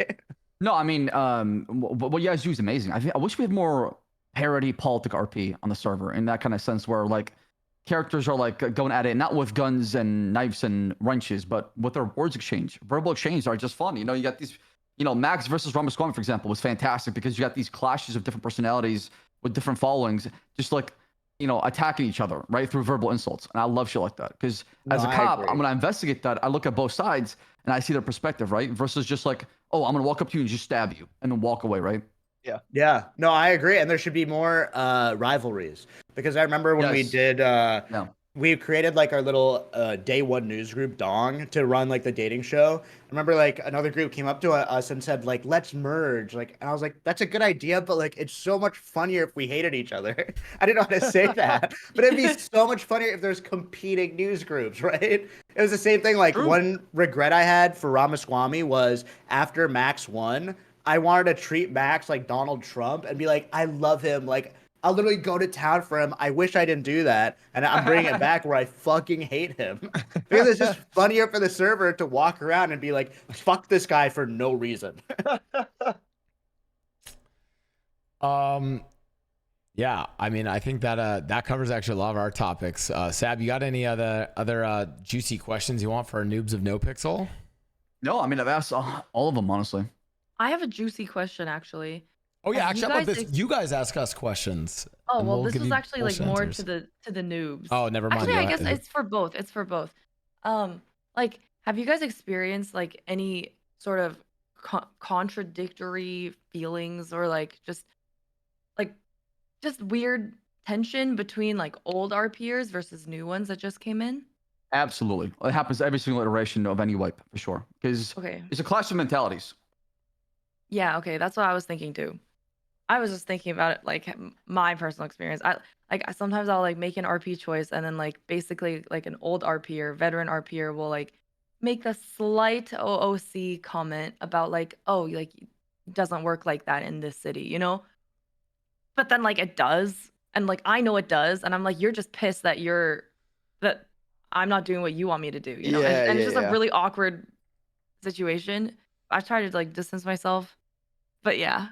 No, I mean, what you guys do is amazing. I wish we had more parody politic RP on the server in that kind of sense where like characters are like going at it, not with guns and knives and wrenches, but with their words exchange. Verbal exchanges are just fun. You know, you got these, you know, Max versus Ramaswamy, for example, was fantastic because you got these clashes of different personalities with different followings, just like, you know, attacking each other, right, through verbal insults. And I love shit like that because No, as a I cop, agree. I'm going to investigate that. I look at both sides and I see their perspective, right? Versus just like, oh, I'm going to walk up to you and just stab you and then walk away, right? Yeah, no, I agree, and there should be more rivalries because I remember when we Yes. did No. we created like our little day one news group Dong to run like the dating show. I remember like another group came up to us and said like let's merge, like, and I was like that's a good idea, but like it's so much funnier if we hated each other. I didn't know how to say that, but it'd be so much funnier if there's competing news groups, right? It was the same thing. Like True. one regret I had for Ramaswamy was after Max won, I wanted to treat Max like Donald Trump and be like, I love him. Like, I'll literally go to town for him. I wish I didn't do that. And I'm bringing it back where I fucking hate him. Because it's just funnier for the server to walk around and be like, fuck this guy for no reason. Yeah, I mean, I think that that covers actually a lot of our topics. Sab, you got any other juicy questions you want for our noobs of NoPixel? No, I mean, I've asked all of them, honestly. I have a juicy question actually. Oh yeah, Have you actually, how about guys this? ex- You guys ask us questions. Oh and well, we'll this give was you actually like bullshit more answers. to the noobs. Oh, never mind. Actually, go I guess ahead. it's for both. It's for both. Like, have you guys experienced like any sort of contradictory feelings or like just weird tension between like old RPers versus new ones that just came in? Absolutely. It happens every single iteration of any wipe, for sure. Because Okay. it's a clash of mentalities. Yeah, okay, that's what I was thinking too. I was just thinking about it like my personal experience. Sometimes I'll like make an RP choice and then like basically like an old RPer, veteran RPer will like make a slight OOC comment about like, oh, like it doesn't work like that in this city, you know? But then like it does, and like I know it does, and I'm like, you're just pissed that I'm not doing what you want me to do, you know? Yeah, And it's just yeah. a really awkward situation. I try to like distance myself, but yeah.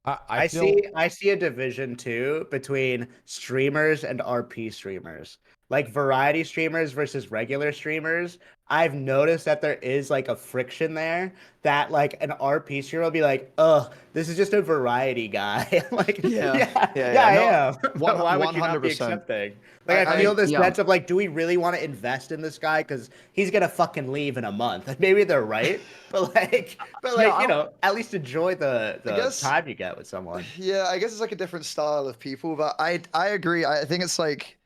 I feel, I see a division too between streamers and RP streamers. Like variety streamers versus regular streamers. I've noticed that there is like a friction there that like an RP streamer will be like, "Ugh, this is just a variety guy." Like, Yeah. yeah, No, I am. But why would you not be 100%. accepting? Like, I I- feel this yeah. sense of like, do we really want to invest in this guy because he's gonna fucking leave in a month? And maybe they're right, but Yeah, you know, at least enjoy the guess- time you get with someone. Yeah, I guess it's like a different style of people, but I agree. I think it's like,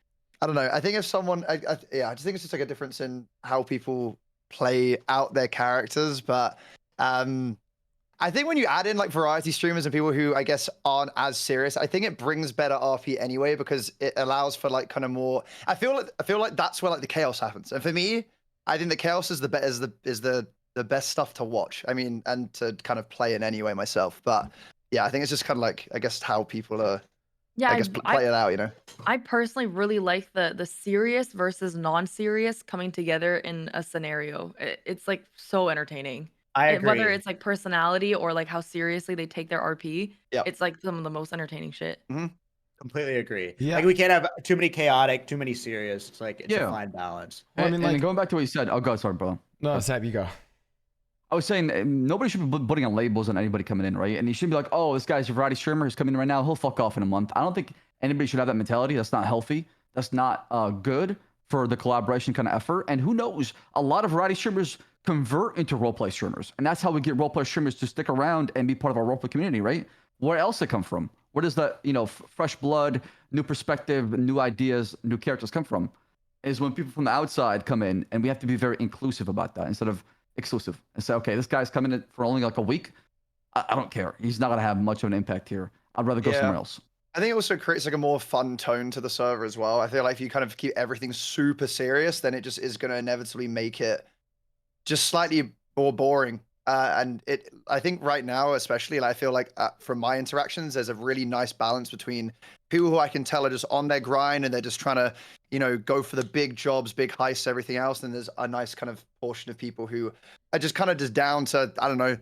I don't know. I think if someone, I just think it's just like a difference in how people play out their characters. But I I think when you add in like variety streamers and people who I guess aren't as serious, I think it brings better RP anyway because it allows for like kind of more. I feel like that's where like the chaos happens. And for me, I think the chaos is the best stuff to watch. I mean, and to kind of play in anyway myself. But yeah, I think it's just kind of like I guess how people are. Yeah, I guess play it out, you know. I personally really like the serious versus non-serious coming together in a scenario. It's like so entertaining. I agree. Whether it's like personality or like how seriously they take their RP, Yep. it's like some of the most entertaining shit. Completely agree. Yeah. Like we can't have too many chaotic, too many serious. It's like it's a Yeah. fine balance. Well, I mean, and like, going back to what you said, oh, go, sorry, bro. no, Sab, you go. I was saying nobody should be putting on labels on anybody coming in, right? And you shouldn't be like, oh, this guy's a variety streamer who's coming in right now. He'll fuck off in a month. I don't think anybody should have that mentality. That's not healthy. That's not good for the collaboration kind of effort. And who knows? A lot of variety streamers convert into roleplay streamers, and that's how we get roleplay streamers to stick around and be part of our roleplay community, right? Where else it come from? Where does that fresh blood, new perspective, new ideas, new characters come from? Is when people from the outside come in, and we have to be very inclusive about that instead of exclusive and say, okay, this guy's coming in for only like a week. I don't care. He's not gonna have much of an impact here. I'd rather go somewhere else. I think it also creates like a more fun tone to the server as well. I feel like if you kind of keep everything super serious, then it just is going to inevitably make it just slightly more boring. And I think right now, especially, I feel like from my interactions, there's a really nice balance between people who I can tell are just on their grind and they're just trying to, go for the big jobs, big heists, everything else. And there's a nice kind of portion of people who are just kind of just down to, I don't know,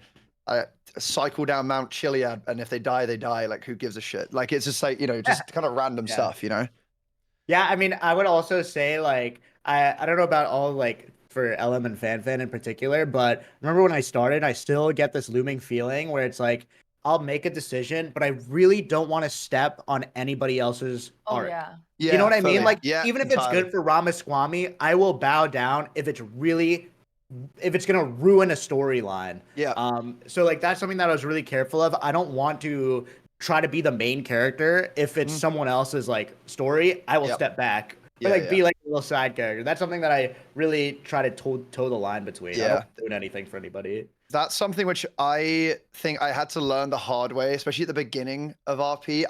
cycle down Mount Chiliad, and if they die, they die. Like, who gives a shit? Like, it's just like, just kind of random stuff, Yeah, I mean, I would also say like I don't know about all like for LM and FanFan in particular, but remember when I started, I still get this looming feeling where it's like I'll make a decision, but I really don't want to step on anybody else's art. Yeah. You know what I mean? Like, yeah, even if it's good for Ramaswamy, I will bow down if it's gonna ruin a storyline. Yeah. So like that's something that I was really careful of. I don't want to try to be the main character. If it's someone else's like story, I will step back. But be like a little side character. That's something that I really try to toe the line between. I don't do anything for anybody. That's something which I think I had to learn the hard way, especially at the beginning of RP.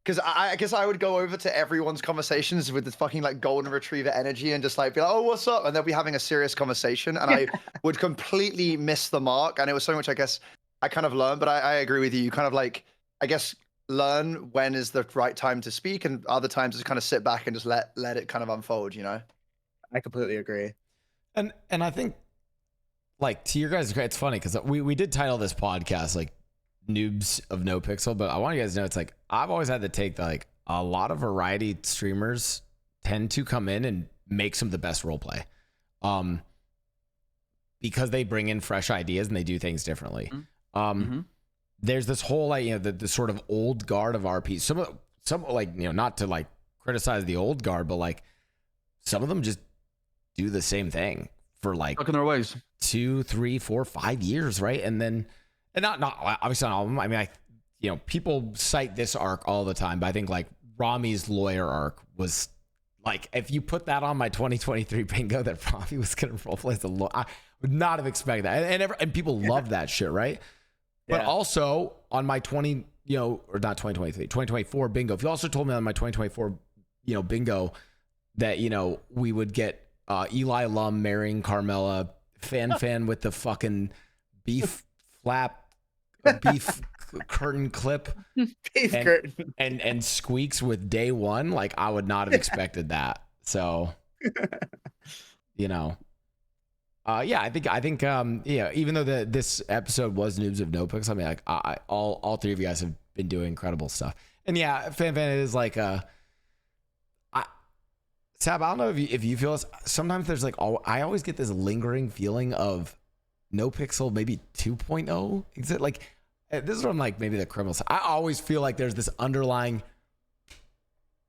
Because I guess I would go over to everyone's conversations with this fucking like golden retriever energy and just like be like, oh, what's up? And they'll be having a serious conversation. And I would completely miss the mark. And it was something which I guess I kind of learned, but I agree with you. You kind of like, I guess, learn when is the right time to speak and other times just kind of sit back and just let it kind of unfold, I completely agree. And I think, like, to your guys, it's funny because we did title this podcast like Noobs of NoPixel, but I want you guys to know it's like I've always had to take like a lot of variety streamers tend to come in and make some of the best roleplay, because they bring in fresh ideas and they do things differently. There's this whole like the sort of old guard of RP. Some like not to like criticize the old guard, but like some of them just do the same thing for like Stuck in their ways. 2, 3, 4, 5 years, right? And not obviously not all of them. I mean, people cite this arc all the time, but I think like Rami's lawyer arc was like, if you put that on my 2023 bingo that Rami was gonna roleplay as a lawyer, I would not have expected that. And people love that shit, right? But also on my 2024 bingo, if you also told me on my 2024 bingo that we would get Eli Lum marrying Carmella, Fan with the fucking beef curtain clip, and Squeaks with day one, like I would not have expected that. So I think even though this episode was Noobs of NoPixel, I mean, like all three of you guys have been doing incredible stuff. And Fan is like Sab, I don't know if you feel this. Sometimes there's like I always get this lingering feeling of NoPixel maybe 2.0. Is it like this is from like maybe the criminal side. I always feel like there's this underlying,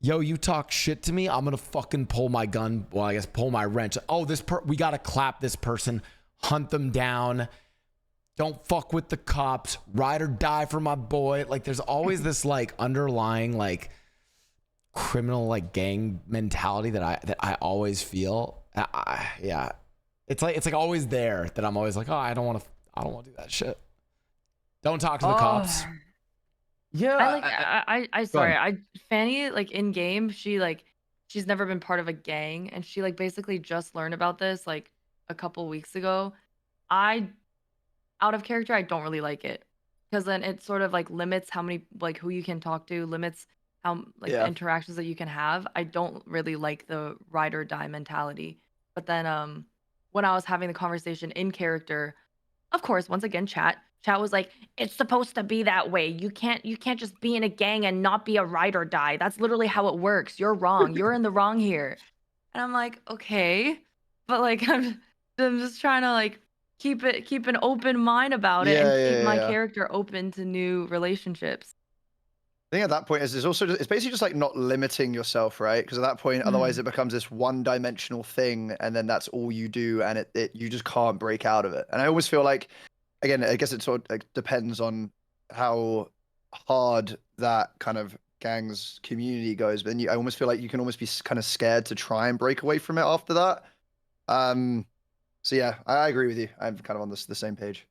yo, you talk shit to me, I'm gonna fucking pull my gun. Well, I guess pull my wrench. Oh, we gotta clap this person, hunt them down. Don't fuck with the cops. Ride or die for my boy. Like, there's always this like underlying like criminal like gang mentality that I always feel. It's like always there that I'm always like, oh, I don't want to do that shit. Don't talk to the cops. Yeah. I sorry, Fanny, like in game, she's never been part of a gang, and she like basically just learned about this like a couple weeks ago. I out of character, I don't really like it because then it sort of like limits how many like who you can talk to, limits how like the interactions that you can have. I don't really like the ride or die mentality. But then when I was having the conversation in character, of course, once again, chat was like, it's supposed to be that way. You can't just be in a gang and not be a ride or die. That's literally how it works. You're wrong. You're in the wrong here. And I'm like, okay. But like I'm just trying to like keep an open mind about it and keep my character open to new relationships. I think at that point it's also it's basically just like not limiting yourself, right? Because at that point, otherwise it becomes this one-dimensional thing, and then that's all you do, and it you just can't break out of it. And I always feel like, again, I guess it sort of like depends on how hard that kind of gangs community goes, but then I almost feel like you can almost be kind of scared to try and break away from it after that. So yeah, I agree with you. I'm kind of on the same page.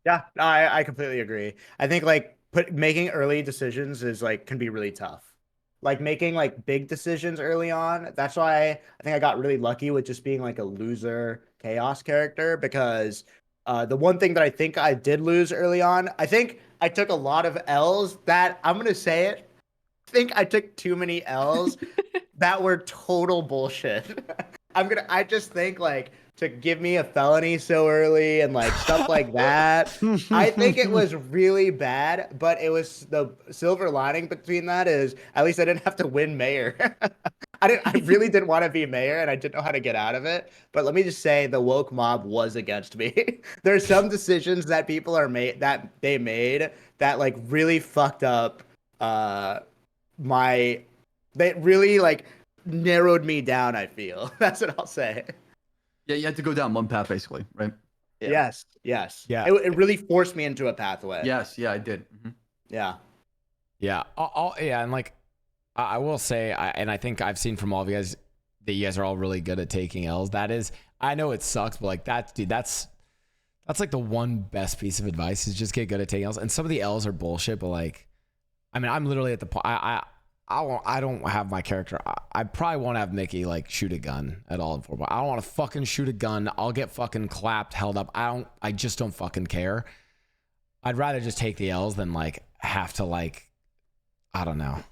Yeah, no, I completely agree. I think like making early decisions is like can be really tough. Like making like big decisions early on. That's why I think I got really lucky with just being like a loser chaos character, because the one thing that I think I did lose early on, I think I took a lot of L's that I'm gonna say it. I think I took too many L's that were total bullshit. I just think like to give me a felony so early and like stuff like that. I think it was really bad, but it was the silver lining between that is at least I didn't have to win mayor. I really didn't want to be mayor and I didn't know how to get out of it. But let me just say the woke mob was against me. There's some decisions that people are made that they made that like really fucked up they really like narrowed me down, I feel. That's what I'll say. Yeah, you had to go down one path basically, right? Yeah. Yes. Yeah. It really forced me into a pathway. Yes, yeah, I did. Yeah. Yeah. Yeah, and like I will say, and I think I've seen from all of you guys that you guys are all really good at taking L's. That is, I know it sucks, but like that's like the one best piece of advice is just get good at taking L's. And some of the L's are bullshit, but like, I mean, I'm literally at the point. I don't have my character. I probably won't have Mickey like shoot a gun at all in 4. But I don't want to fucking shoot a gun. I'll get fucking clapped, held up. I just don't fucking care. I'd rather just take the L's than like have to like, I don't know.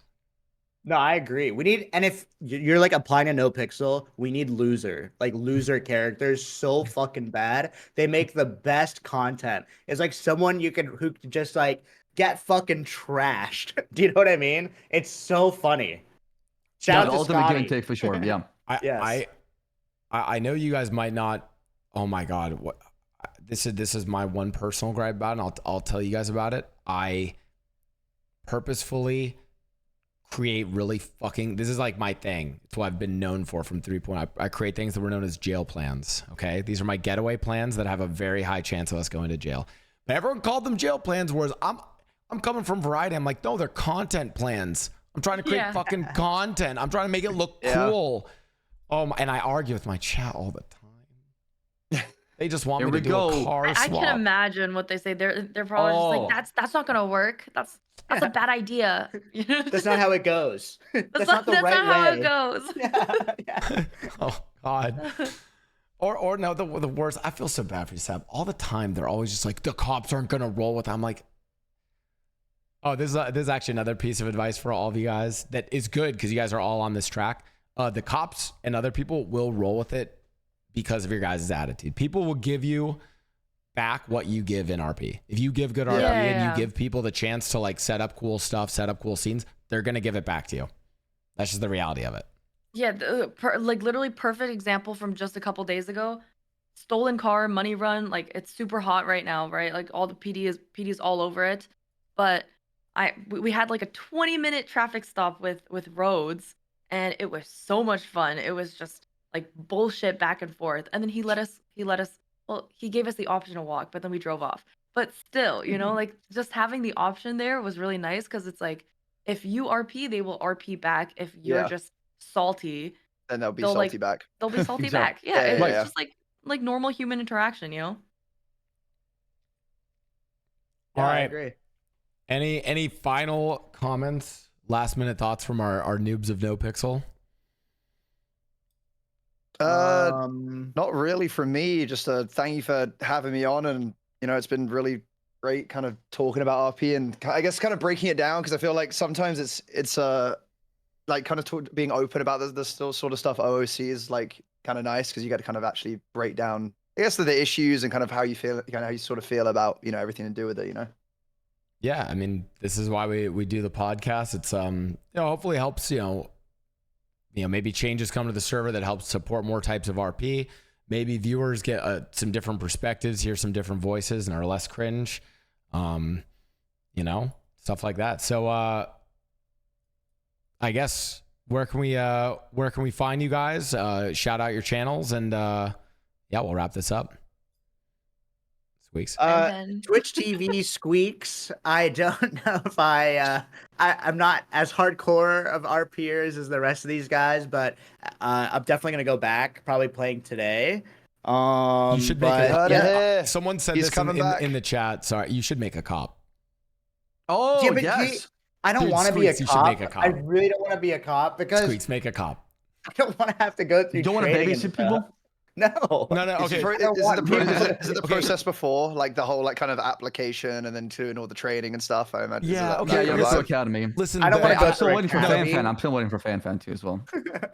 No, I agree. We need, and if you're like applying a NoPixel, we need loser characters so fucking bad. They make the best content. It's like someone who can just like get fucking trashed. Do you know what I mean? It's so funny. Shout out to ultimate Scotty. give and take for sure. Yeah. I know you guys might not. Oh my god, what? This is my one personal gripe about it. And I'll tell you guys about it. I purposefully create really fucking. This is like my thing. It's what I've been known for from 3.0. I create things that were known as jail plans. Okay, these are my getaway plans that have a very high chance of us going to jail. But everyone called them jail plans, whereas I'm coming from Variety. I'm like, no, they're content plans. I'm trying to create fucking content. I'm trying to make it look cool. And I argue with my chat all the time. They just want me to do a car swap. I can imagine what they say. They're probably just like, that's not gonna work. That's a bad idea. That's not how it goes. That's not the right way. That's not how it goes. Yeah. Oh God. Or no, the worst. I feel so bad for you, Sab. All the time, they're always just like, the cops aren't gonna roll with. I'm like, oh, this is actually another piece of advice for all of you guys that is good because you guys are all on this track. The cops and other people will roll with it because of your guys' attitude. People will give you back what you give in RP. If you give good RP and you give people the chance to like set up cool stuff, set up cool scenes, they're gonna give it back to you. That's just the reality of it. Yeah, like literally perfect example from just a couple days ago. Stolen car, money run, like it's super hot right now, right? Like all the PD's all over it. But we had like a 20-minute traffic stop with roads, and it was so much fun. It was just like bullshit back and forth. And then he gave us the option to walk, but then we drove off. But still, like just having the option there was really nice because it's like if you RP, they will RP back. If you're just salty, then they'll be salty back. They'll be salty back. Yeah, it's just like normal human interaction, All I right. agree. Any final comments? Last minute thoughts from our noobs of NoPixel? Not really from me. Just thank you for having me on, and it's been really great kind of talking about RP and I guess kind of breaking it down because I feel like sometimes it's like kind of being open about the sort of stuff OOC is like kind of nice because you get to kind of actually break down I guess the issues and kind of how you feel, kind of how you sort of feel about everything to do with it. Yeah, I mean, this is why we do the podcast. It's hopefully helps maybe changes come to the server that helps support more types of RP. Maybe viewers get some different perspectives, hear some different voices, and are less cringe. Stuff like that. So I guess where can we find you guys? Shout out your channels, and we'll wrap this up. Squeaks. Twitch TV Squeaks. I don't know if I'm not as hardcore of RPers as the rest of these guys, but I'm definitely gonna go back. Probably playing today. You should make someone said He's this coming back. in the chat. Sorry, you should make a cop. Oh, Yeah, but yes. I don't Dude, want to be a Squeaks, you should cop. make a cop. I really don't want to be a cop because Squeaks, make a cop. I don't want to have to go through. You don't want to training and babysit stuff. people? No. No, okay. Is it the process before, like the whole kind of application and then doing all the training and stuff? I imagine. Yeah, Is okay, that Yeah, the let's go vibe? Academy. Listen, I don't want to go I'm still through waiting for academy. FanFan. I'm still waiting for FanFan too as well.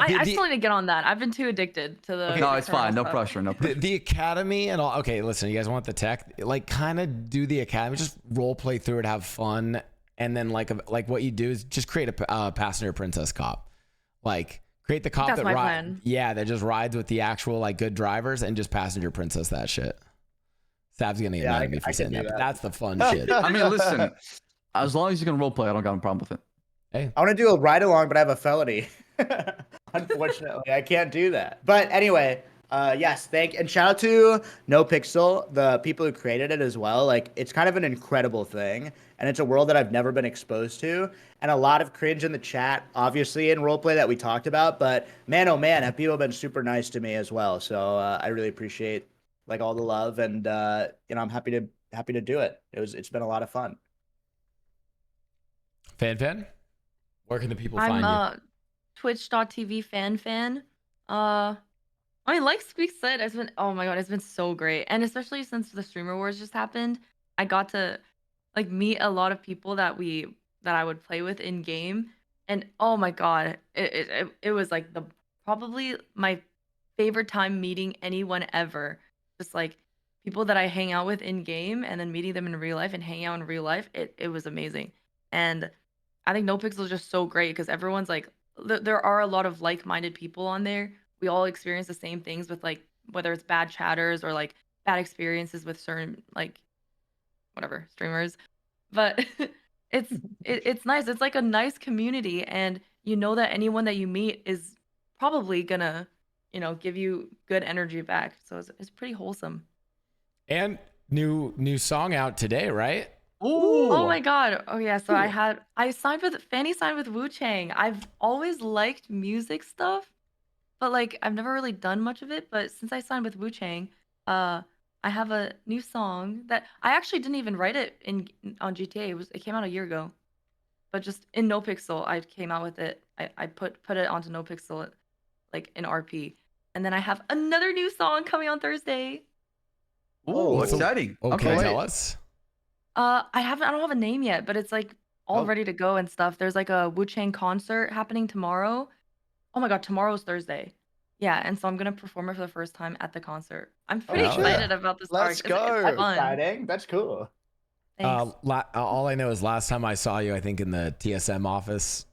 I still need to get on that. I've been too addicted to the. No, it's internal fine. No stuff. pressure. No pressure. The academy and all. Okay, listen, you guys want the tech? Like, kind of do the academy. Just role play through it, have fun, and then like what you do is just create a passenger princess cop. Like, create the cop That's that my rides. plan. Yeah, that just rides with the actual like good drivers and just passenger princess that shit. Sav's gonna get mad at me for saying that, but that's the fun shit. I mean, listen, as long as you can roleplay, I don't got a problem with it. Hey, I want to do a ride along, but I have a felony. Unfortunately, I can't do that. But anyway, yes, and shout out to NoPixel, the people who created it as well. Like, it's kind of an incredible thing, and it's a world that I've never been exposed to. And a lot of cringe in the chat, obviously in roleplay that we talked about. But man, oh man, have people been super nice to me as well. So I really appreciate like all the love, and I'm happy to do it. It's been a lot of fun. fan, where can the people find you? I'm twitch.tv fan. I mean, like Squeak said, oh my god, it's been so great. And especially since the streamer wars just happened, I got to like meet a lot of people that I would play with in game. And oh my god, it was like probably my favorite time meeting anyone ever. Just like people that I hang out with in game and then meeting them in real life and hanging out in real life, it was amazing. And I think NoPixel is just so great because everyone's like, there are a lot of like-minded people on there. We all experience the same things with like whether it's bad chatters or like bad experiences with certain like whatever streamers, but it's nice. It's like a nice community, and you know that anyone that you meet is probably gonna give you good energy back. So it's pretty wholesome. And new song out today, right? Oh my god. Oh yeah, so Fanny signed with Wu Chang. I've always liked music stuff, but like I've never really done much of it. But since I signed with Wu Chang, I have a new song that I actually didn't even write it on GTA. It came out a year ago. But just in NoPixel, I came out with it. I put it onto NoPixel like in RP. And then I have another new song coming on Thursday. Ooh, exciting. Okay, tell us. I don't have a name yet, but it's like all ready to go and stuff. There's like a Wu Chang concert happening tomorrow. Oh my god, tomorrow's Thursday. Yeah, and so I'm gonna perform it for the first time at the concert. I'm pretty excited about this Let's arc. go. It's That's fun. exciting. That's cool. Thanks. All I know is last time I saw you, I think in the TSM office,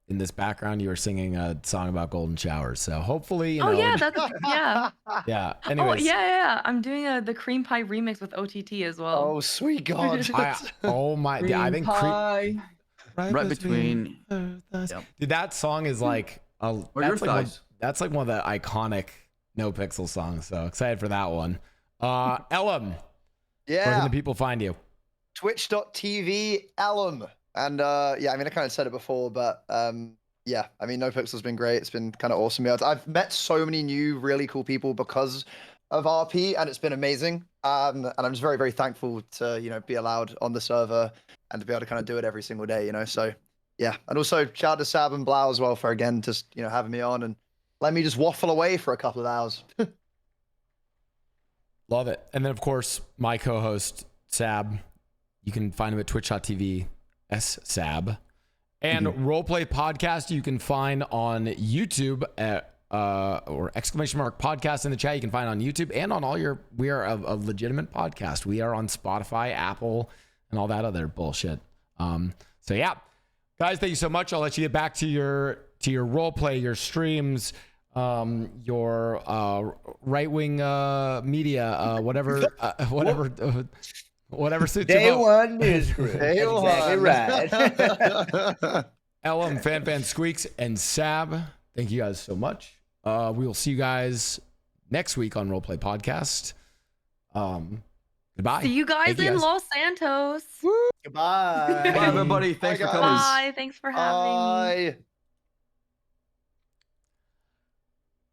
in this background, you were singing a song about golden showers. So hopefully, Oh yeah, that's yeah. yeah. Oh Anyways, yeah. I'm doing the cream pie remix with OTT as well. Oh sweet God! I think pie. Right between. Dude, that song is like that's like one of the iconic NoPixel songs. So excited for that one. Ellum, where can the people find you? Twitch.tv Ellum. And I mean, I kind of said it before, but yeah, I mean, NoPixel's been great. It's been kind of awesome. I've met so many new, really cool people because of RP, and it's been amazing. And I'm just very, very thankful to be allowed on the server and to be able to kind of do it every single day. So yeah, and also shout out to Sab and Blau as well for again just having me on and let me just waffle away for a couple of hours. Love it. And then of course my co-host Sab, you can find him at twitch.tv /SAB. And Roleplay Podcast you can find on YouTube at or ! Podcast in the chat. You can find on YouTube and on we are a legitimate podcast. We are on Spotify, Apple, and all that other bullshit. So yeah, guys, thank you so much. I'll let you get back to your roleplay, your streams, your right-wing media, whatever suits Day you. one news crew. Day Exactly one. right. LM, Fan Squeaks, and Sab, thank you guys so much. We will see you guys next week on Roleplay Podcast. Goodbye. See you guys Thank you, in Los Santos. Goodbye. Bye, everybody. Thanks for Bye, coming. guys. Bye. Thanks for having me. Bye.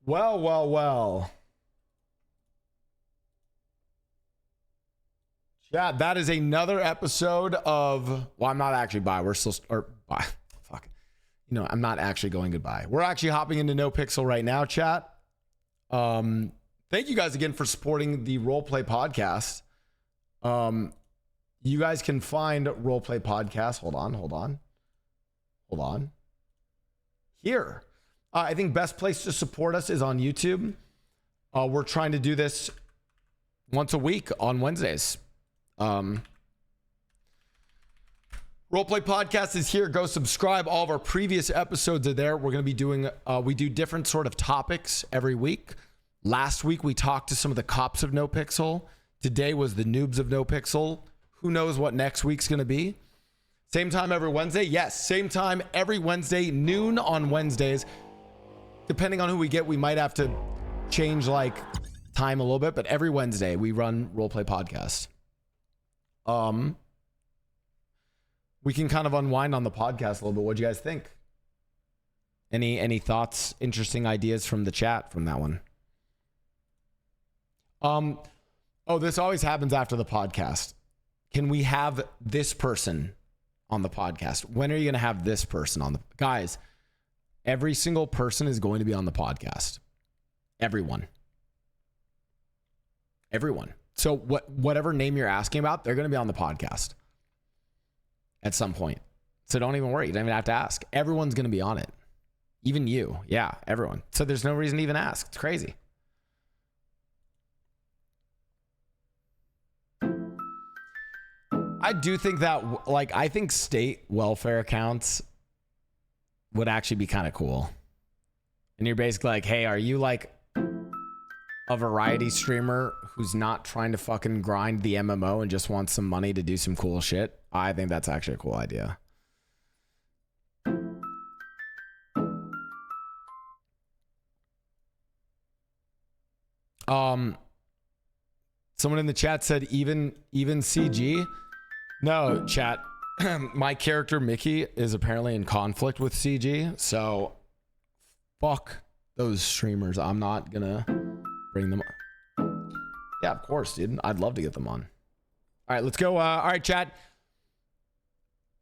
Well. Yeah, that is another episode of. Well, I'm not actually bye. We're still bye. Fuck. I'm not actually going goodbye. We're actually hopping into NoPixel right now, chat. Thank you guys again for supporting the Roleplay Podcast. You guys can find Roleplay Podcast. Hold on. Here. I think best place to support us is on YouTube. We're trying to do this once a week on Wednesdays. Roleplay Podcast is here. Go subscribe. All of our previous episodes are there. We're going to be doing, we do different sort of topics every week. Last week, we talked to some of the cops of NoPixel. Today was the noobs of NoPixel. Who knows what next week's going to be? Same time every Wednesday? Yes, same time every Wednesday, noon on Wednesdays. Depending on who we get, we might have to change time a little bit, but every Wednesday we run Roleplay Podcast. We can kind of unwind on the podcast a little bit. What do you guys think? Any thoughts, interesting ideas from the chat from that one? This always happens after the podcast. Can we have this person on the podcast? When are you going to have this person on the guys? Every single person is going to be on the podcast. Everyone. So whatever name you're asking about, they're going to be on the podcast at some point. So don't even worry. You don't even have to ask. Everyone's going to be on it. Even you. Yeah, everyone. So there's no reason to even ask. It's crazy. I do think that, I think state welfare accounts would actually be kind of cool. And you're basically like, hey, are you a variety streamer who's not trying to fucking grind the MMO and just wants some money to do some cool shit? I think that's actually a cool idea. Someone in the chat said even CG. No, chat. My character Mickey is apparently in conflict with CG, so fuck those streamers. I'm not gonna bring them on. Yeah, of course, dude. I'd love to get them on. All right, let's go. All right, chat.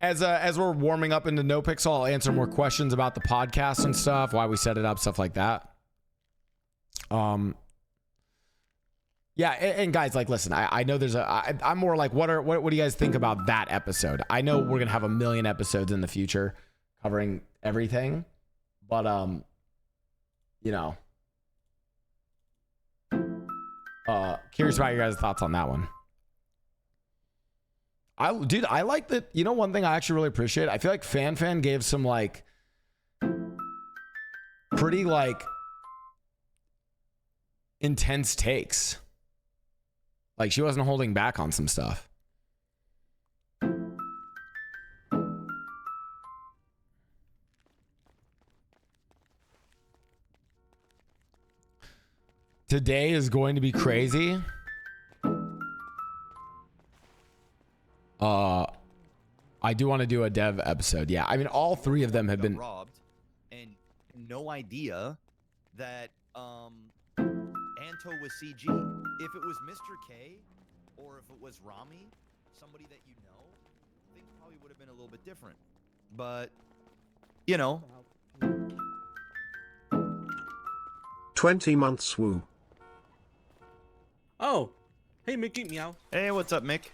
As we're warming up into NoPixel, I'll answer more questions about the podcast and stuff, why we set it up, stuff like that. Yeah, and guys, listen, I know there's I'm more like, what do you guys think about that episode? I know we're gonna have a million episodes in the future covering everything, but curious about your guys' thoughts on that one. I like that. One thing I actually really appreciate, I feel like Fan gave some pretty intense takes. She wasn't holding back on some stuff. Today is going to be crazy. I do want to do a dev episode. Yeah, I mean, all three of them have been robbed, and no idea that Anto was CG. If it was Mr. K, or if it was Rami, somebody that you know, things probably would have been a little bit different. But, you know. 20 months woo. Oh, hey Mickey, meow. Hey, what's up, Mick?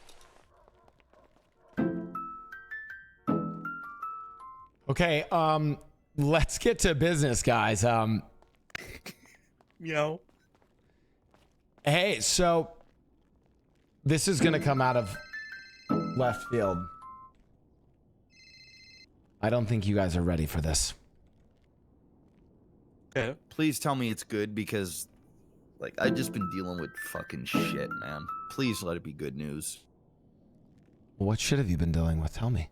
Okay, let's get to business, guys. Meow. Hey, so this is gonna come out of left field. I don't think you guys are ready for this. Yeah. Please tell me it's good because, like, I've just been dealing with fucking shit, man. Please let it be good news. What shit have you been dealing with? Tell me.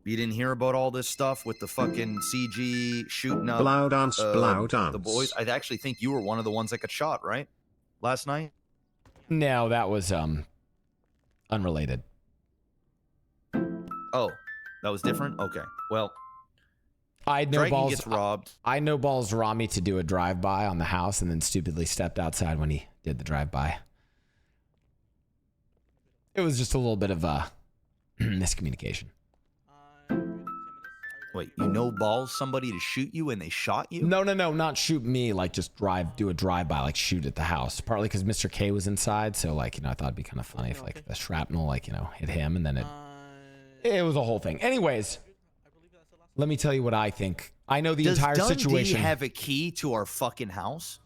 You didn't hear about all this stuff with the fucking CG shooting up Blau dance, Blau dance. the boys? I actually think you were one of the ones that got shot, right? Last night? No, that was unrelated. Oh, that was different? Okay. Well, I had no Dragon balls. gets robbed. I no balls Rami to do a drive-by on the house and then stupidly stepped outside when he did the drive-by. It was just a little bit of a miscommunication. Wait, you know balls somebody to shoot you and they shot you? No, not shoot me, like just do a drive-by, like shoot at the house. Partly because Mr. K was inside, so like, you know, I thought it'd be kind of funny if like the shrapnel, like, you know, hit him and then it was a whole thing. Anyways, let me tell you what I think. I know the Does entire Dundee situation. have a key to our fucking house?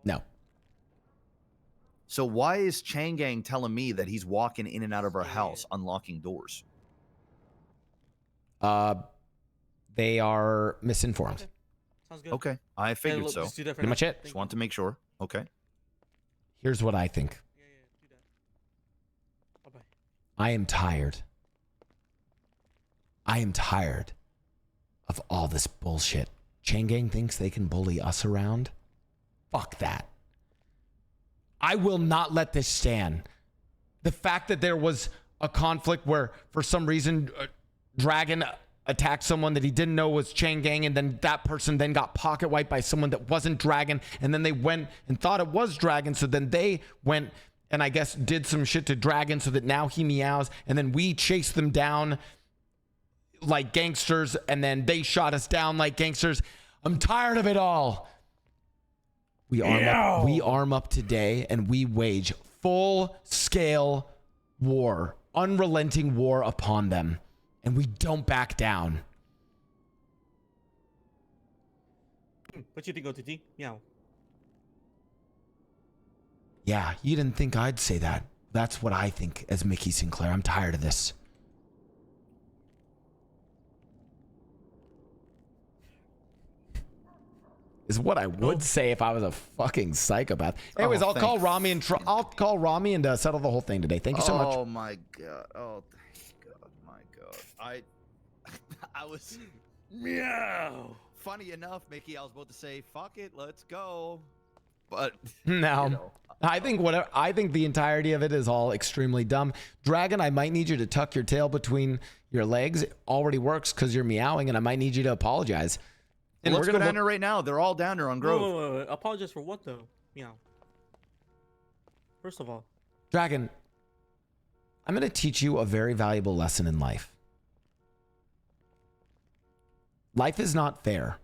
No. So why is Changang telling me that he's walking in and out of our house, unlocking doors? They are misinformed. Sounds good. Okay, I figured so. Pretty much it. Just want to make sure. Okay. Here's what I think. Do that. Bye-bye. I am tired. I am tired of all this bullshit. Changang thinks they can bully us around. Fuck that. I will not let this stand. The fact that there was a conflict where, for some reason, Dragon attacked someone that he didn't know was Changang, and then that person then got pocket wiped by someone that wasn't Dragon, and then they went and thought it was Dragon, so then they went and I guess did some shit to Dragon so that now he meows, and then we chased them down like gangsters, and then they shot us down like gangsters. I'm tired of it all. We arm up today, and we wage full-scale war, unrelenting war upon them, and we don't back down. What you think, OTT? Meow. Yeah, you didn't think I'd say that. That's what I think as Mickey Sinclair. I'm tired of this. Is what I would say if I was a fucking psychopath. Anyways, I'll call Rami and settle the whole thing today. Thank you so much. Oh my god. Oh, thank God. My God. I was Meow. funny enough, Mickey. I was about to say, "Fuck it, let's go," but No, you know. I think the entirety of it is all extremely dumb. Dragon, I might need you to tuck your tail between your legs. It already works because you're meowing, and I might need you to apologize. And Let's we're go gonna down there right now. They're all down there on Grove. Wait. Apologize for what though? Meow. First of all, Dragon, I'm going to teach you a very valuable lesson in life. Life is not fair.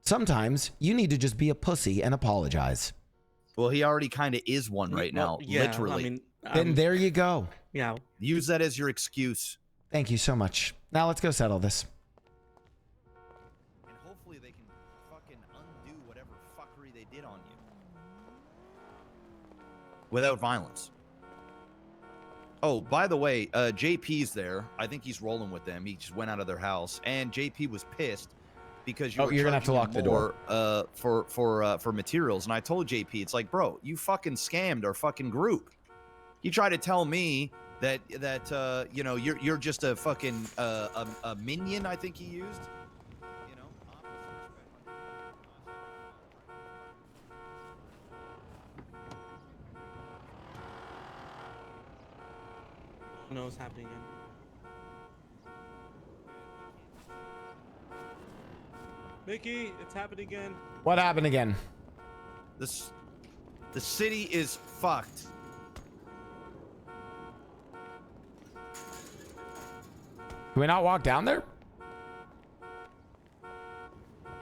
Sometimes you need to just be a pussy and apologize. Well, he already kind of is one right now, yeah, literally. I mean, Then there you go. meow. Use that as your excuse. Thank you so much. Now let's go settle this. And hopefully they can fucking undo whatever fuckery they did on you. Without violence. Oh, by the way, JP's there. I think he's rolling with them. He just went out of their house. And JP was pissed because you're gonna have to lock the door. For materials. And I told JP, it's like, bro, you fucking scammed our fucking group. You try to tell me that you know, you're just a fucking a minion, I think he used. You know, Who knows what's happening again? Mickey, it's happening again. What happened again? The city is fucked. Can we not walk down there?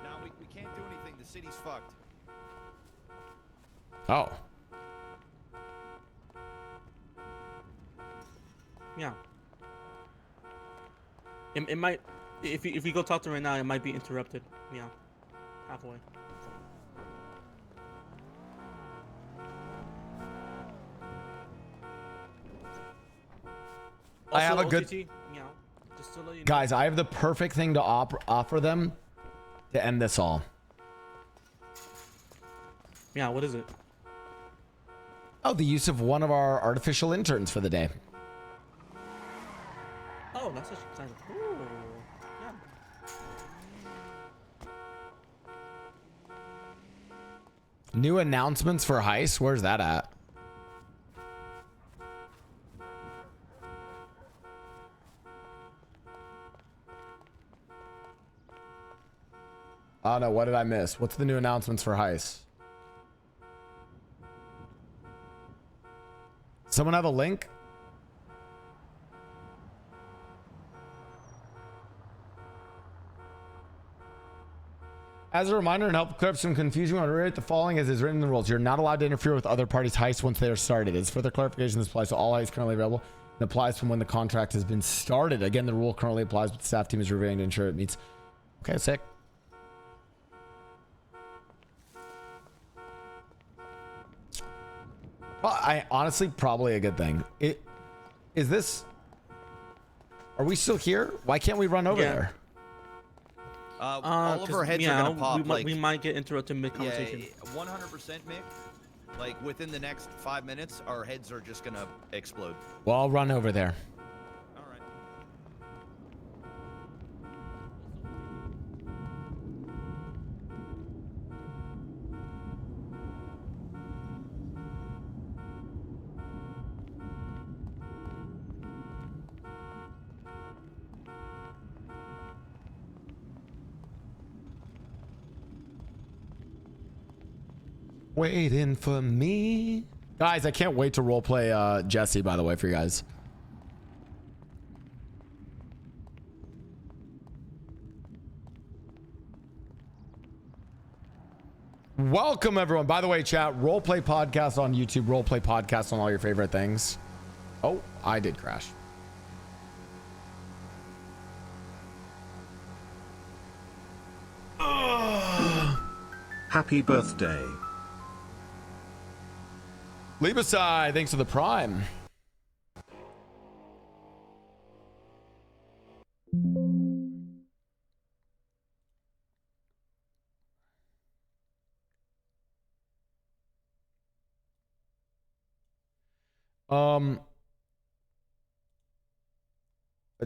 No, we can't do anything. The city's fucked. Oh. Yeah. It might, if we go talk to him right now, it might be interrupted. Yeah. Halfway. I have a Also, good- OTT, meow, just to let you know. Guys, I have the perfect thing to offer them to end this all. Yeah, what is it? Oh, the use of one of our artificial interns for the day. Oh, that's actually kind of cool. Yeah. New announcements for Heist? Where's that at? Oh no, what did I miss? What's the new announcements for Heist? Someone have a link? As a reminder and help clear up some confusion, I want to reiterate the following as is written in the rules. You're not allowed to interfere with other parties' heists once they are started. As further clarification, this applies to all heists currently available and applies from when the contract has been started. Again, the rule currently applies, but the staff team is reviewing to ensure it meets. Okay, sick. Well, I honestly probably a good thing. Is this? Are we still here? Why can't we run over there? All of our heads are gonna pop. We might get interrupted mid-conversation. 100%, Mick. Like within the next 5 minutes, our heads are just gonna explode. Well, I'll run over there. All right. Waiting for me. Guys, I can't wait to roleplay Jesse, by the way, for you guys. Welcome, everyone. By the way, chat, roleplay podcast on YouTube, roleplay podcast on all your favorite things. Oh, I did crash. Happy birthday. Libasai, thanks for the prime.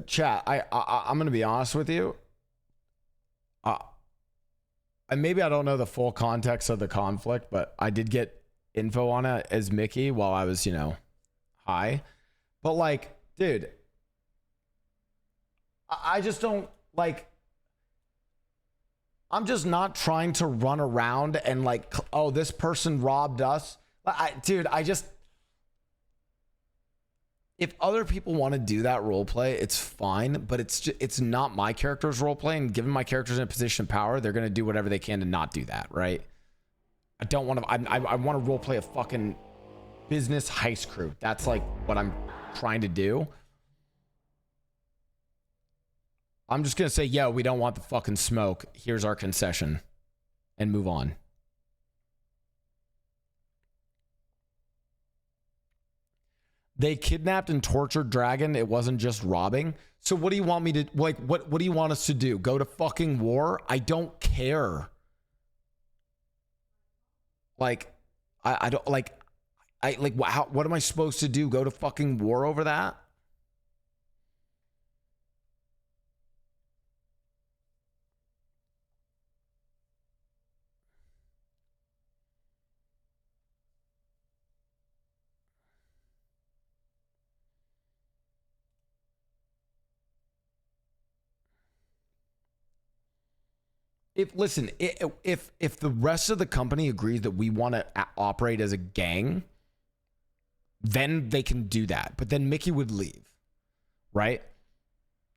Chat, I'm gonna be honest with you. And maybe I don't know the full context of the conflict, but I did get info on it as Mickey while I was, high. But like, dude, I just don't like. I'm just not trying to run around and like, oh, this person robbed us. Dude, if other people want to do that role play, it's fine, but it's not my character's role play, and given my character's in a position of power, they're going to do whatever they can to not do that, right? I don't want to, I want to role play a fucking business heist crew. That's like what I'm trying to do. I'm just going to say, yo, we don't want the fucking smoke. Here's our concession and move on. They kidnapped and tortured Dragon. It wasn't just robbing. So what do you want me to, like, what do you want us to do? Go to fucking war? I don't care. Like, I don't, like, what am I supposed to do? Go to fucking war over that? if the rest of the company agrees that we want to operate as a gang, then they can do that. But then Mickey would leave, right?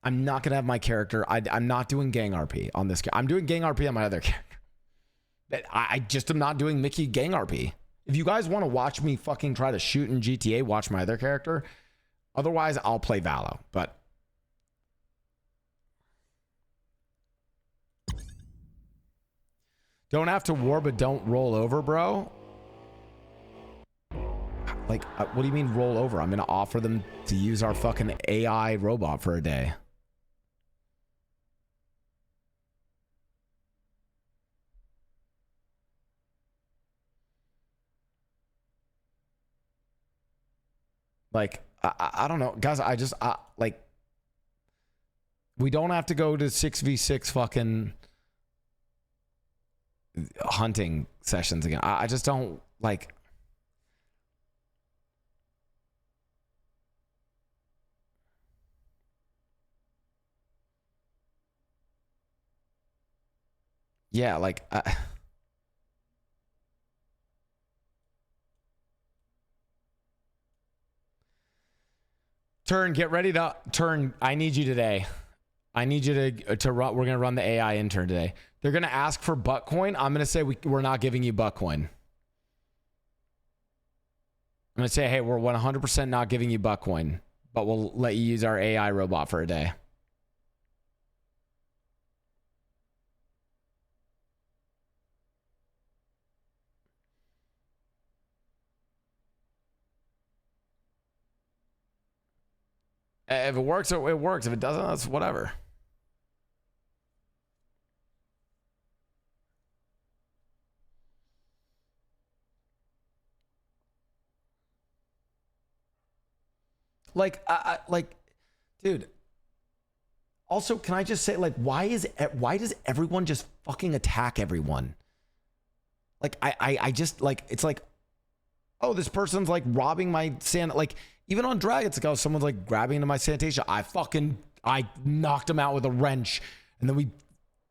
I'm not gonna have my character. I'm not doing gang RP on this. I'm doing gang RP on my other character. I just am not doing Mickey gang RP. If you guys want to watch me fucking try to shoot in GTA, watch my other character. Otherwise, I'll play Valo. But don't have to war, but don't roll over, bro. Like, what do you mean roll over? I'm gonna offer them to use our fucking AI robot for a day. Like, I don't know, guys. I just like, we don't have to go to 6v6 fucking hunting sessions again. I just don't like. Yeah, like. Turn, get ready to turn. I need you today. I need you to run. We're gonna run the AI intern today. They're gonna ask for Buttcoin. I'm gonna say we're not giving you Buttcoin. I'm gonna say, hey, we're 100% not giving you Buttcoin, but we'll let you use our AI robot for a day. If it works, it works. If it doesn't, that's whatever. Like, like, dude. Also, can I just say, like, why does everyone just fucking attack everyone? Like, I just like, it's like, oh, this person's like robbing my sand. Like, even on Drag, it's like, oh, someone's like grabbing into my sanitation. I knocked him out with a wrench, and then we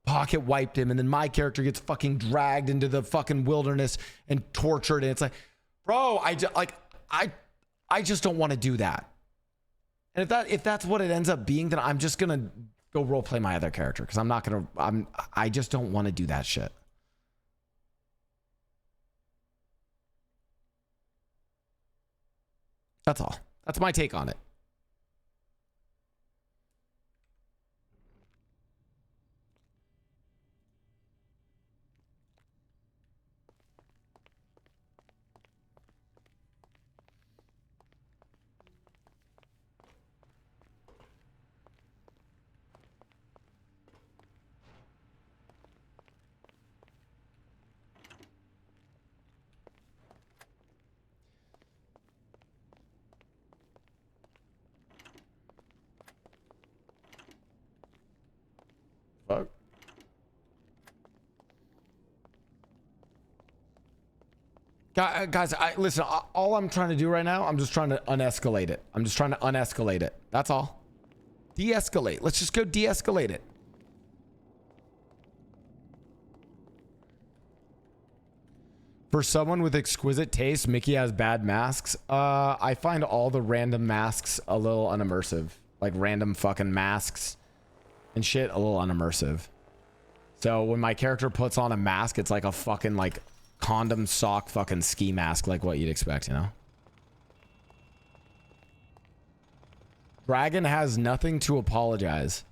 pocket wiped him, and then my character gets fucking dragged into the fucking wilderness and tortured. And it's like, bro, I just don't want to do that. And if that's what it ends up being, then I'm just gonna go role play my other character, because I just don't want to do that shit. That's all. That's my take on it. Fuck. Guys, listen, all I'm trying to do right now, I'm just trying to unescalate it. I'm just trying to unescalate it. That's all. De-escalate. Let's just go de-escalate it. For someone with exquisite taste, Mickey has bad masks. I find all the random masks a little unimmersive. Like random fucking masks and shit, a little unimmersive. So when my character puts on a mask, it's like a fucking like condom sock fucking ski mask, like what you'd expect, you know? Dragon has nothing to apologize.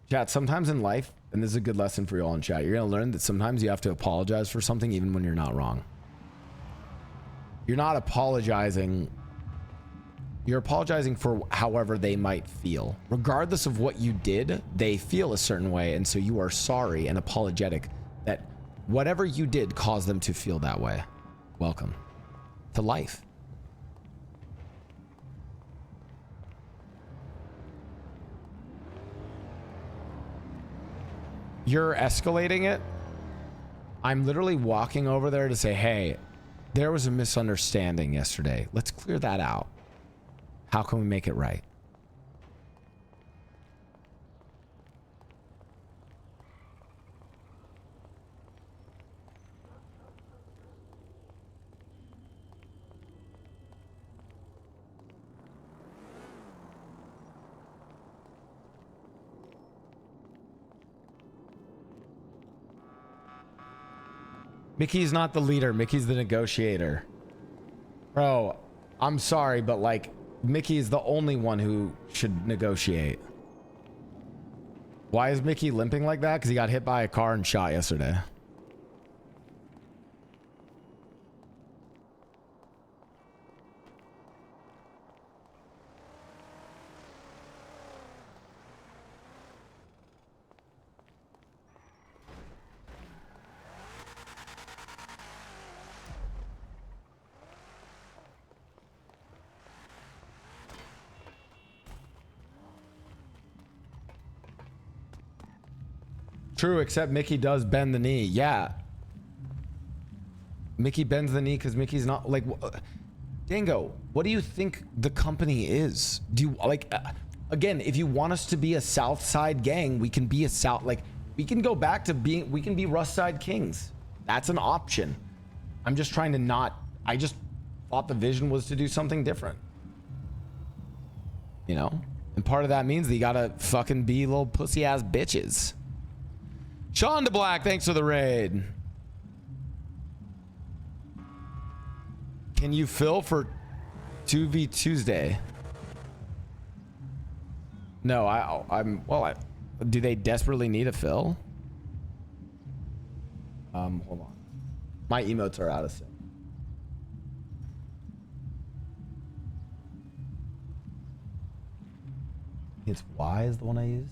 Chat, sometimes in life, and this is a good lesson for you all in chat, you're gonna learn that sometimes you have to apologize for something even when you're not wrong. You're not apologizing. You're apologizing for however they might feel. Regardless of what you did, they feel a certain way, and so you are sorry and apologetic that whatever you did caused them to feel that way. Welcome to life. You're escalating it. I'm literally walking over there to say, hey, there was a misunderstanding yesterday. Let's clear that out. How can we make it right? Mickey's not the leader. Mickey's the negotiator. Bro, I'm sorry, but like, Mickey is the only one who should negotiate. Why is Mickey limping like that? Because he got hit by a car and shot yesterday. True, except Mickey does bend the knee. Yeah. Mickey bends the knee because Mickey's not like... Dango, what do you think the company is? Do you like... again, if you want us to be a South Side gang, we can be a South... Like, we can go back to being... We can be Rust Side Kings. That's an option. I'm just trying to not... I just thought the vision was to do something different. You know? And part of that means that you gotta fucking be little pussy-ass bitches. Sean DeBlack, thanks for the raid. Can you fill for 2v Tuesday? No, do they desperately need a fill? Hold on. My emotes are out of sync. It's Y is the one I use.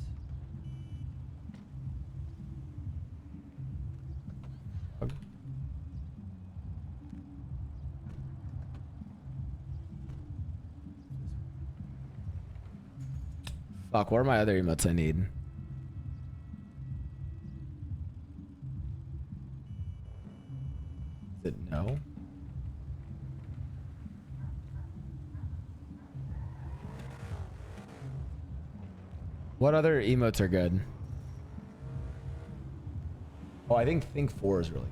Fuck, what are my other emotes I need? Is it no? What other emotes are good? Oh, I think 4 is really good.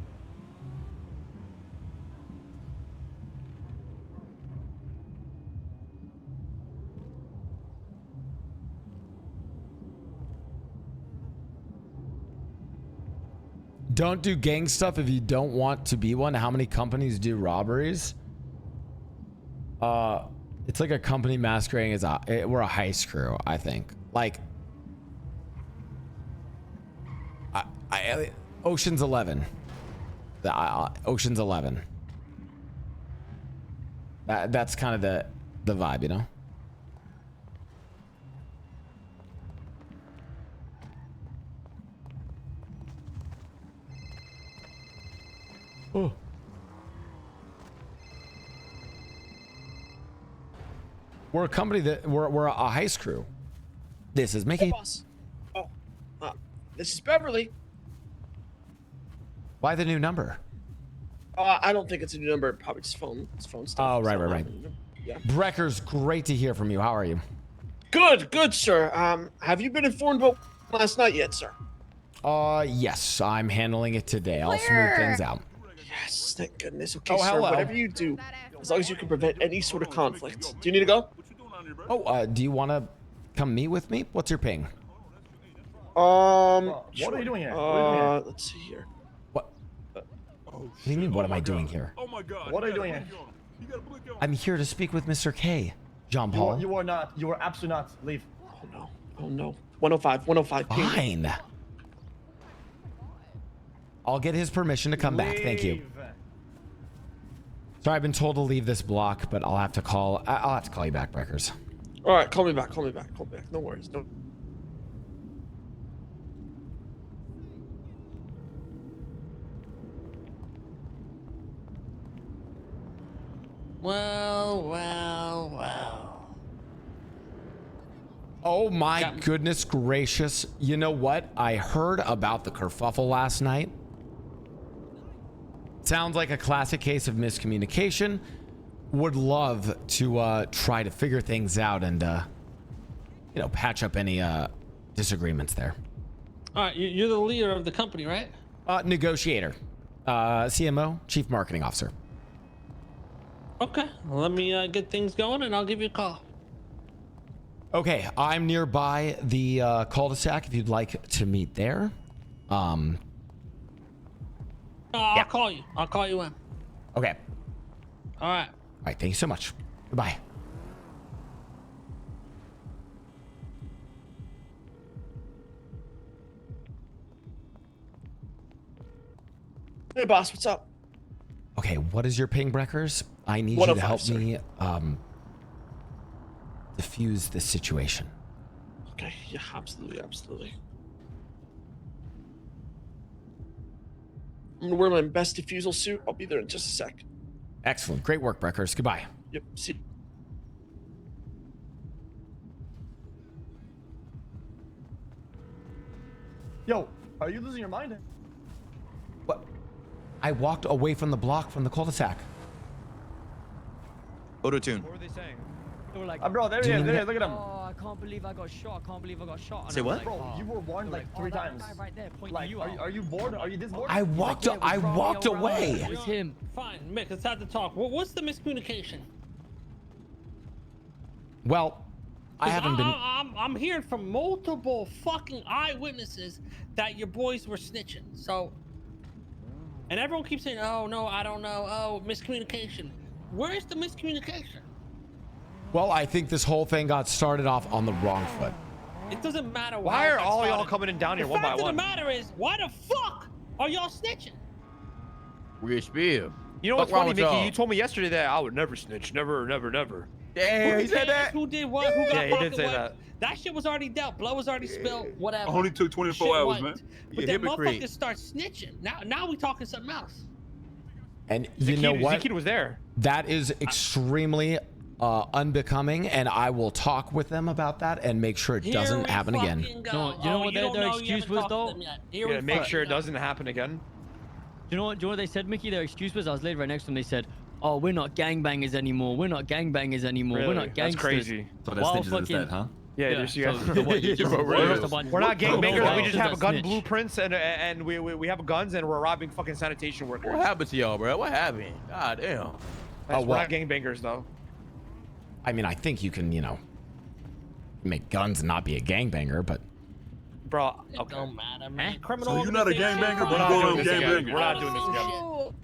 Don't do gang stuff if you don't want to be one. How many companies do robberies? It's like a company masquerading as we're a heist crew, I think. Like, Ocean's 11. Ocean's 11. That's kind of the vibe, you know? Oh. We're a company that we're a heist crew. This is Mickey. Hey, boss. Oh, this is Beverly. Why the new number? I don't think it's a new number. Probably just phone stuff. Oh, right. Yeah. Breckers, great to hear from you. How are you? Good, sir. Have you been informed about last night yet, sir? Yes, I'm handling it today. I'll smooth things out. Yes, thank goodness. Okay, Oh, sir. hello. Whatever you do, as long as you can prevent any sort of conflict. Do you need to go? Oh, do you want to come meet with me? What's your ping? What are you doing here? Let's see here. What? What do you mean, what am I doing here? Oh my God. What are you doing here? I'm here to speak with Mr. K. Jean Paul. You are not. You are absolutely not. Leave. Oh no. 105. Ping. Fine. I'll get his permission to come back. Thank you. Sorry, I've been told to leave this block, but I'll have to call you back, Breckers. All right, call me back. No worries. No. Well. Oh my goodness gracious. You know what? I heard about the kerfuffle last night. Sounds like a classic case of miscommunication. Would love to try to figure things out and patch up any disagreements there. All right, you're the leader of the company, right? Negotiator, CMO, Chief Marketing Officer. Okay, well, let me get things going and I'll give you a call. Okay, I'm nearby the cul-de-sac if you'd like to meet there. I'll call you. I'll call you in. Okay. All right. All right. Thank you so much. Goodbye. Hey, boss, what's up? Okay. What is your ping, Breckers? I need you 105, to help sir. me diffuse this situation. Okay, yeah, absolutely, absolutely. I'm gonna wear my best diffusal suit. I'll be there in just a sec. Excellent. Great work, Breckers. Goodbye. Yep, see. Yo, are you losing your mind? What? I walked away from the block from the cul-de-sac. Auto-tune. What were they saying? They were like, Bro, there he is. There he is. Look at him. oh, I can't believe I got shot. I can't believe I got shot. And Say I was what? like, Bro, oh. you were warned They were like 3 that times. guy right there pointing Like, you are out. are you bored? Are you this bored? I walked. Yeah, it was I Rami walked all around. away. It was him. Fine, Mick. Let's have to talk. What's the miscommunication? Well, I 'Cause haven't been. I'm hearing from multiple fucking eyewitnesses that your boys were snitching. So, and everyone keeps saying, "Oh no, I don't know. Oh, miscommunication." Where's the miscommunication? Well, I think this whole thing got started off on the wrong foot. It doesn't matter Why it are got all y'all started. coming in down here The one by fact of one? the matter is, why the fuck are y'all snitching? We're spill. You know what's Fuck wrong funny, with Mickey? y'all? You told me yesterday that I would never snitch. Never, never, never. Yeah, he said that. Who did what? Who got Yeah, he did pocket say wiped? that. That shit was already dealt. Blood was already spilled. Whatever. Only took 24 Shit hours, wiped. man. But You then hypocrite. motherfuckers start snitching. Now we talking something else. And you know what? Zeke was there. That is extremely unbecoming, and I will talk with them about that and make sure it Here doesn't we happen again. fucking go. No, you know what you their don't know, you excuse haven't was, talked to though? them yet. Here Yeah, we make fucking sure it go. doesn't happen again. Do you know what they said, Mickey? Their excuse was, I was laid right next to them. They said, "Oh, we're not gangbangers anymore. We're not gangbangers anymore. Really? We're not gangsters." That's crazy. So they're While snitches instead, huh? Yeah, Yeah, just you guys. so what, you just- For real. you're just a bunch- We're not No, gangbangers. no, We just no, have gun snitch. blueprints and we have guns and we're robbing fucking sanitation workers. What happened to y'all, bro? What happened? God damn. We're well. not gangbangers though. I mean, I think you can, make guns and not be a gangbanger, but Bro, It okay. don't matter, man. Criminal So you're not a organization, gangbanger, crime. but We're you not going doing on this together. gangbanging? We're not doing this together.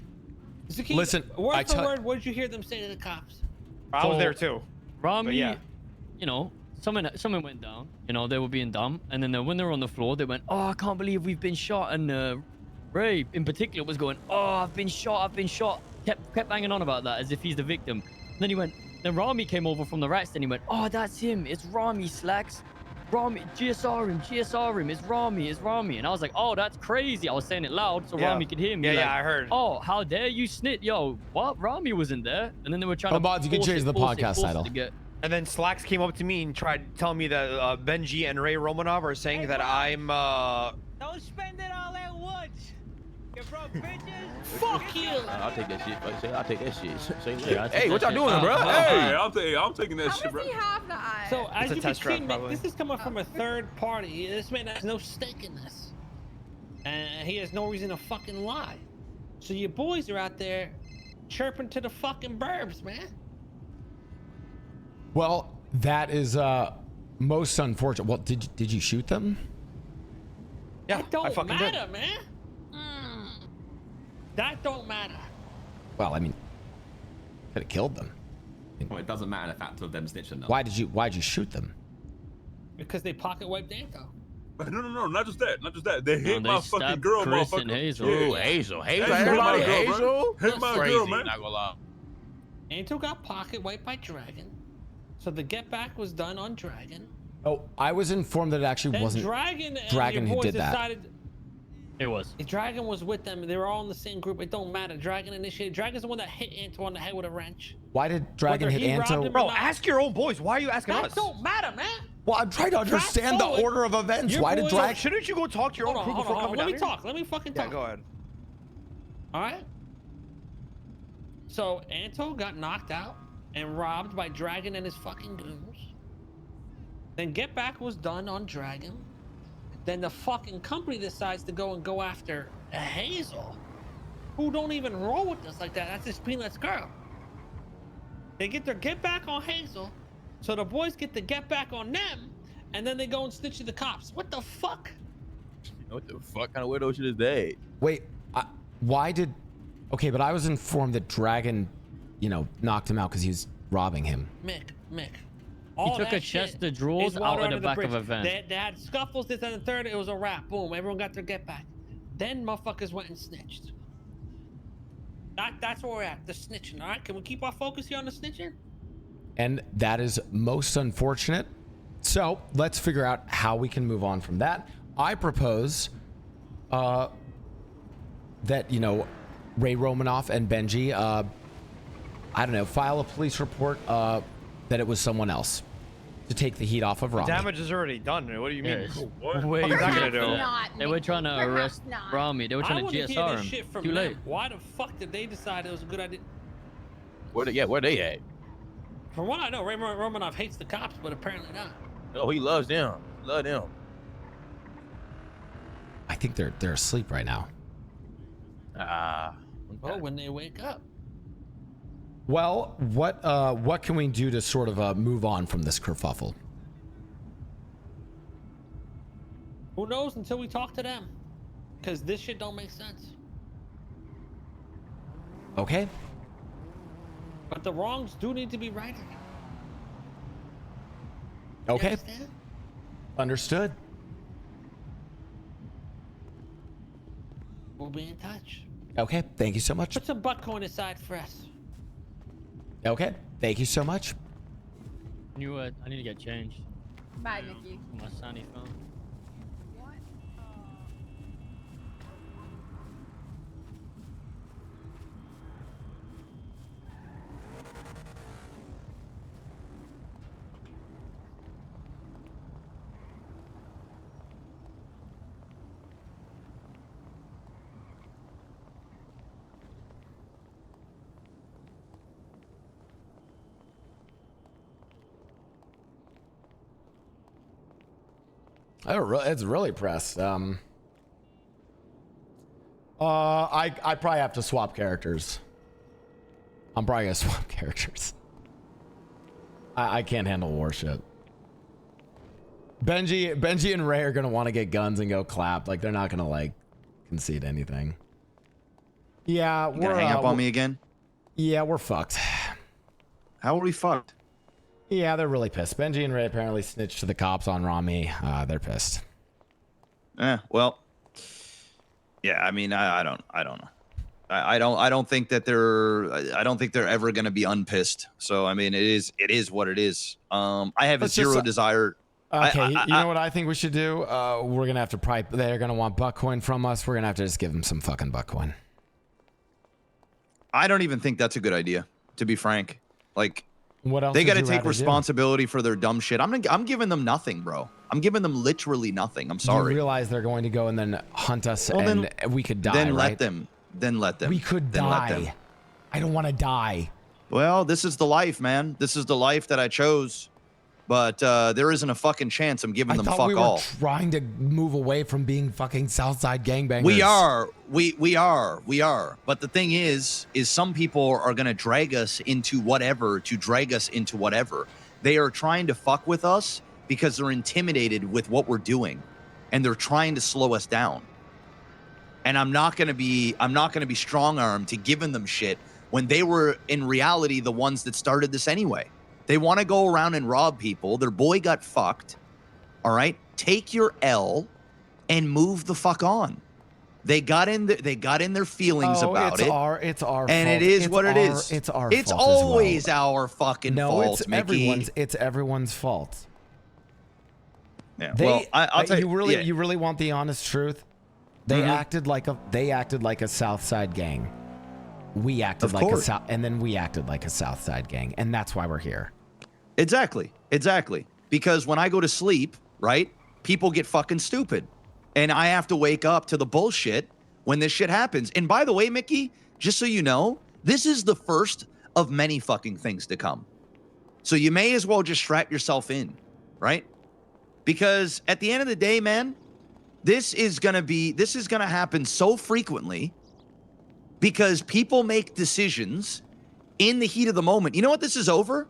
Zaki, Listen, word I for tell- word, what did you hear them say to the cops? I was there too. Rami, But yeah. Something went down. They were being dumb, and then when they were on the floor, they went, "Oh, I can't believe we've been shot." And Ray, in particular, was going, "Oh, I've been shot. I've been shot." Kept banging on about that as if he's the victim. And then he went. Then Rami came over from the rats, and he went, "Oh, that's him. It's Rami, slacks. Rami, GSR him. It's Rami. And I was like, "Oh, that's crazy." I was saying it loud so Yeah. Rami could hear me. Yeah, like, yeah, I heard. "Oh, how dare you snitch, yo? What? Rami wasn't there." And then they were trying to. Mods, you can force change it, the force it, podcast force it title. to get- And then Slacks came up to me and tried telling me that Benji and Ray Romanov are saying that I'm Don't spend it all at once. You broke bitches. Fuck you. I'll take that shit. Fuck, say, I'll take that shit. Say Yeah, later. I'll take Hey, what that y'all shit. doing, bro? Hey, Hey. I'm taking that How shit, does bro. he have that? So as It's a you test can see, drive, Mick, probably. this is coming from a third party. This man has no stake in this, and he has no reason to fucking lie. So your boys are out there chirping to the fucking burbs, man. well, that is most unfortunate. Well, did you shoot them? yeah, That I don't fucking matter, did. man. That don't matter. Well, I mean, could have killed them. Well, it doesn't matter the fact of them snitching, though. Why'd you shoot them? Because they pocket wiped Anto. No, not just that. They hit they my fucking stabbed girl, Chris and motherfucker. Hazel. Ooh, Hazel. Hey, Everybody hit my girl, Hazel. bro. Hit my Crazy, girl, man. not gonna lie. Anto got pocket wiped by Dragon. So the get back was done on Dragon. Oh, I was informed that it actually Then wasn't Dragon and Dragon your who boys did that. decided It was. Dragon was with them. They were all in the same group. It don't matter. Dragon initiated. Dragon's the one that hit Anto on the head with a wrench. Why did Dragon Whether hit he robbed Anto? him or Bro, not. ask your own boys. Why are you asking That us? don't matter, man. Well, I'm trying to understand the forward. order of events. Your Why did boys- Dragon? Shouldn't you go talk to your own crew before coming Let down me here? talk. Let me fucking Yeah, talk. go ahead. All right. So Anto got knocked out and robbed by Dragon and his fucking goons. Then Get Back was done on Dragon. Then the fucking company decides to go after Hazel, who don't even roll with us like that. That's this peanuts girl. They get their Get Back on Hazel, so the boys get the Get Back on them, and then they go and snitch to the cops. What the fuck? What the fuck kind of weirdo shit is that? Wait, Why did? Okay, but I was informed that Dragon, you know, knocked him out because he was robbing him. Mick. He took a chest of drawers out of the back of a van. They had scuffles, this and the third. It was a wrap. Boom. Everyone got their get back. Then motherfuckers went and snitched. That's where we're at. The snitching. All right. Can we keep our focus here on the snitching? And that is most unfortunate. So let's figure out how we can move on from that. I propose that, you know, Ray Romanoff and Benji, I don't know, file a police report that it was someone else to take the heat off of Rami. Damage is already done. What do you mean? What? Way What is that gonna do? They were trying to arrest Rami. They were I trying want to to hear GSR this him. shit from Too late. them. Why the fuck did they decide it was a good idea? Where they at? From what I know, Ray Romanoff hates the cops, but apparently not. Oh, he loves them. Love them. I think they're asleep right now. Oh, when they wake up. Well, what can we do to sort of move on from this kerfuffle? Who knows until we talk to them? Because this shit don't make sense. Okay. But the wrongs do need to be righted. Okay. Understand? Understood. We'll be in touch. Okay. Thank you so much. Put some buttcoin aside for us. Okay. Thank you so much. I need to get changed. Bye, Mickey. My Sony phone. It's really pressed. I probably have to swap characters. I'm probably gonna swap characters. I can't handle war shit. Benji and Ray are gonna want to get guns and go clap. Like they're not gonna like concede anything. Yeah, You gonna hang up on me again? Yeah, we're fucked. How are we fucked? Yeah, they're really pissed. Benji and Ray apparently snitched to the cops on Rami. They're pissed. Well, yeah. I mean, I don't know. I don't think that they're ever gonna be unpissed. So I mean, it is what it is. I have Let's zero just, desire. Okay, you know what I think we should do? We're gonna have to they're gonna want Buckcoin from us. We're gonna have to just give them some fucking Buckcoin. I don't even think that's a good idea, to be frank. Like, what else? They got to take responsibility for their dumb shit. I'm giving them nothing, bro. I'm giving them literally nothing. I'm sorry. You realize they're going to go and then hunt us, and we could die. Then right? let them. Then let them. We could then die. I don't want to die. Well, this is the life, man. This is the life that I chose. But there isn't a fucking chance I'm giving them fuck we all. were trying to move away from being fucking Southside gangbangers. We are. We are. But the thing is some people are going to drag us into whatever to drag us into whatever. They are trying to fuck with us because they're intimidated with what we're doing, and they're trying to slow us down. And I'm not going to be strong-armed to giving them shit when they were in reality the ones that started this anyway. They want to go around and rob people. Their boy got fucked. All right? Take your L and move the fuck on. They got in their feelings about it. It's our and fault. it is what it is. It's our It's fault always as well. our fucking no, fault, it's Mickey. it's everyone's fault. Yeah. They, well, I'll tell you. You really want the honest truth? They acted like a Southside gang. We acted like a South, and then we acted like a Southside gang, and that's why we're here. Exactly. Because when I go to sleep, right, people get fucking stupid. And I have to wake up to the bullshit when this shit happens. And by the way, Mickey, just so you know, this is the first of many fucking things to come. So you may as well just strap yourself in, right? Because at the end of the day, man, this is going to happen so frequently because people make decisions in the heat of the moment. You know what this is over?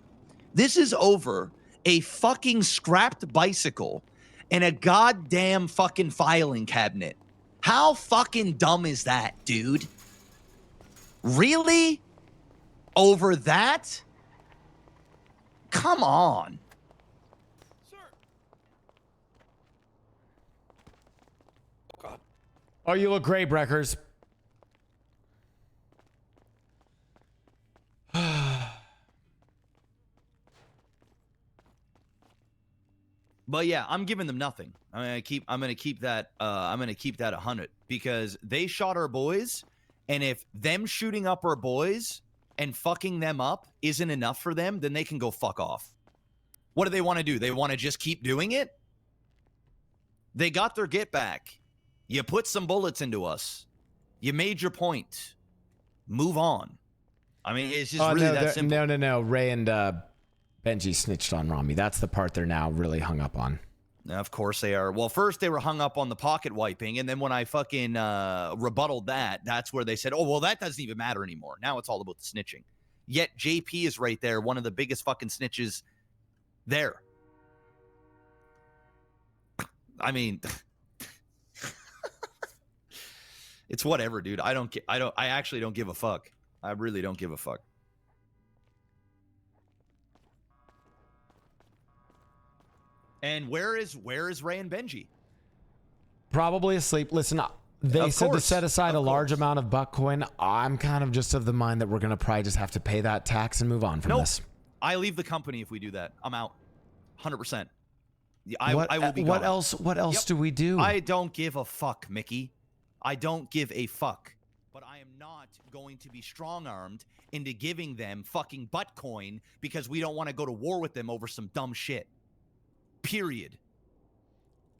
This is over a fucking scrapped bicycle and a goddamn fucking filing cabinet. How fucking dumb is that, dude? Really? Over that? Come on. Oh, you look great, Breckers. But yeah, I'm giving them nothing. I'm gonna keep that 100 because they shot our boys, and if them shooting up our boys and fucking them up isn't enough for them, then they can go fuck off. What do they want to do? They want to just keep doing it? They got their get back. You put some bullets into us. You made your point. Move on. I mean, it's just really that simple. No. Ray and Benji snitched on Rami. That's the part they're now really hung up on. Now, of course they are. Well, first they were hung up on the pocket wiping, and then when I fucking rebutted that, that's where they said, oh, well, that doesn't even matter anymore. Now it's all about the snitching. Yet JP is right there, one of the biggest fucking snitches there. I mean, it's whatever, dude. I actually don't give a fuck. I really don't give a fuck. And where is Ray and Benji? Probably asleep. Listen, they said to set aside a large amount of Buckcoin. I'm kind of just of the mind that we're going to probably just have to pay that tax and move on from this. I leave the company if we do that. I'm out. 100%. I will be what gone. What else do we do? I don't give a fuck, Mickey. I don't give a fuck. But I am not going to be strong-armed into giving them fucking Buttcoin because we don't want to go to war with them over some dumb shit. Period.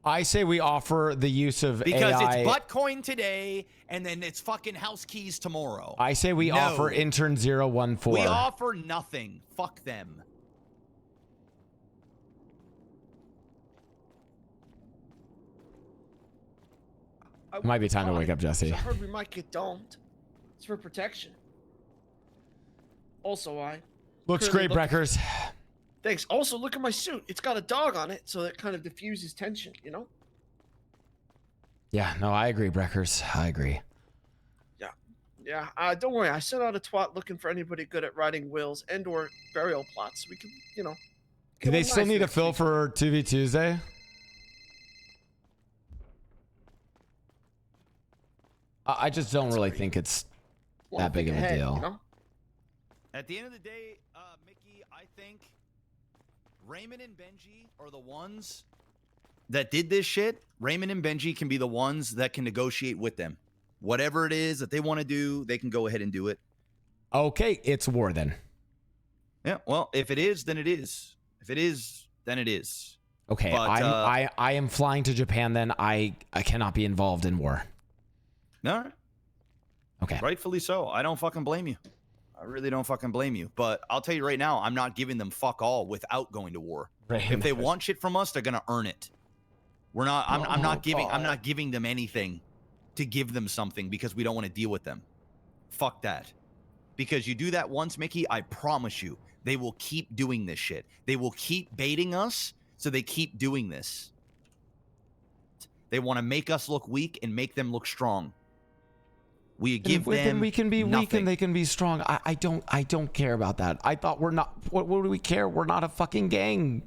I say we offer the use of because AI. It's Buttcoin today, and then it's fucking house keys tomorrow. I say we offer intern 014. We offer nothing. Fuck them. It might be time to wake up, Jesse. I heard we might get domed. It's for protection. Also, Looks great, Breckers. Thanks. Also, look at my suit. It's got a dog on it, so that kind of diffuses tension, you know? Yeah, no, I agree, Breckers. I agree. Yeah. Don't worry. I sent out a twat looking for anybody good at writing wills and/or burial plots. We can, you know. Do they still need a fill for 2v Tuesday? I just don't really think it's that big of a deal. You know? At the end of the day, Mickey, I think Raymond and Benji are the ones that did this shit. Raymond and Benji can be the ones that can negotiate with them. Whatever it is that they want to do, they can go ahead and do it. Okay, it's war then. Yeah, well, if it is, then it is. If it is, then it is. Okay, but, I am flying to Japan then. I cannot be involved in war. No. Okay. Rightfully so. I don't fucking blame you. I really don't fucking blame you. But I'll tell you right now, I'm not giving them fuck all without going to war. Right. If they want shit from us, they're gonna earn it. We're not. I'm not giving them anything to give them something because we don't want to deal with them. Fuck that. Because you do that once, Mickey, I promise you, they will keep doing this shit. They will keep baiting us, so they keep doing this. They want to make us look weak and make them look strong. We give them then we can be nothing. weak and they can be strong. I don't care about that. I thought we're not. What do we care? We're not a fucking gang.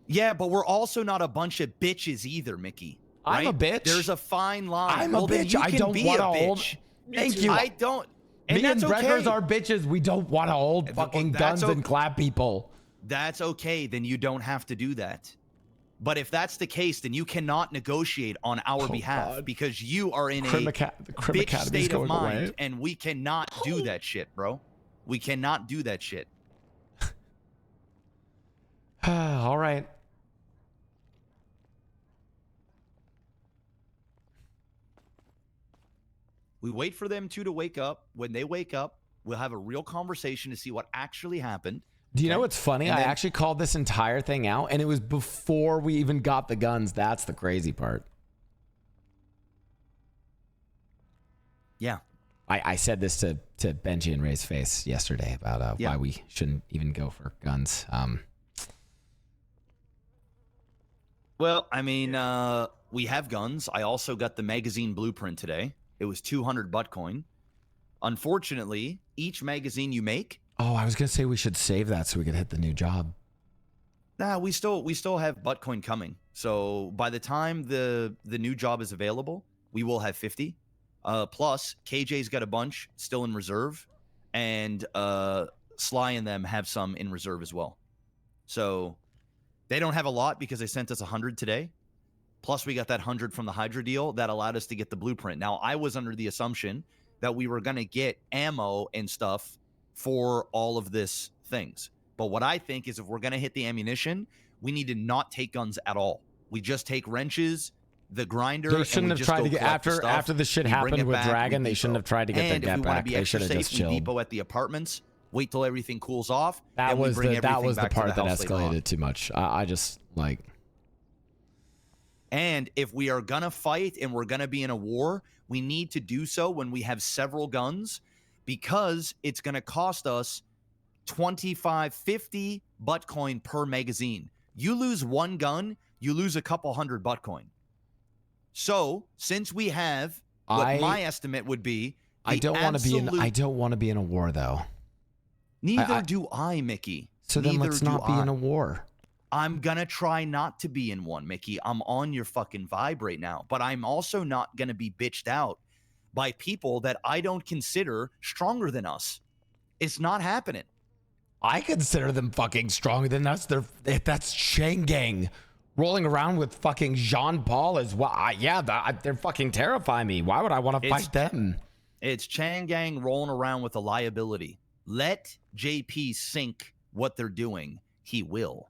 Yeah, but we're also not a bunch of bitches either, Mickey. Right? I'm a bitch. There's a fine line. I'm a bitch. I don't want to hold. Thank you. I don't. And Me and that's Breckers okay. are bitches. We don't want to hold fucking guns and clap people. That's okay. Then you don't have to do that. But if that's the case, then you cannot negotiate on our behalf because you are in a bitch state of mind, and we cannot do that shit, bro. We cannot do that shit. All right. We wait for them to wake up. When they wake up, we'll have a real conversation to see what actually happened. Do you know what's funny? I actually called this entire thing out, and it was before we even got the guns. That's the crazy part. Yeah. I said this to Benji and Ray's face yesterday about why we shouldn't even go for guns. Well, I mean, we have guns. I also got the magazine blueprint today. It was 200 Buttcoin. Unfortunately, each magazine you make. Oh, I was gonna say we should save that so we could hit the new job. Nah, we still have Buttcoin coming. So by the time the new job is available, we will have 50. Plus, KJ's got a bunch still in reserve, and Sly and them have some in reserve as well. So they don't have a lot because they sent us 100 today. Plus, we got that 100 from the Hydra deal that allowed us to get the blueprint. Now, I was under the assumption that we were going to get ammo and stuff for all of this things. But what I think is if we're going to hit the ammunition, we need to not take guns at all. We just take wrenches, the grinder. They shouldn't have tried to get after the shit happened with Dragon. They shouldn't have tried to get their get back. They should have just chilled. Depot at the apartments. Wait till everything cools off. That was the part that escalated on. too much. I just like. And if we are gonna fight and we're gonna be in a war, we need to do so when we have several guns, because it's gonna cost us 25, 50 Buttcoin per magazine. You lose one gun, you lose a couple hundred Buttcoin. So since we have what my estimate would be, I don't want to be in a war though. Neither do I, Mickey. So then let's not be in a war. I'm gonna try not to be in one, Mickey. I'm on your fucking vibe right now. But I'm also not gonna be bitched out by people that I don't consider stronger than us. It's not happening. I consider them fucking stronger than us. That's Shang Gang rolling around with fucking Jean Paul as well. They're fucking terrifying me. Why would I want to fight them? It's Chang Gang rolling around with a liability. Let JP sink what they're doing. He will.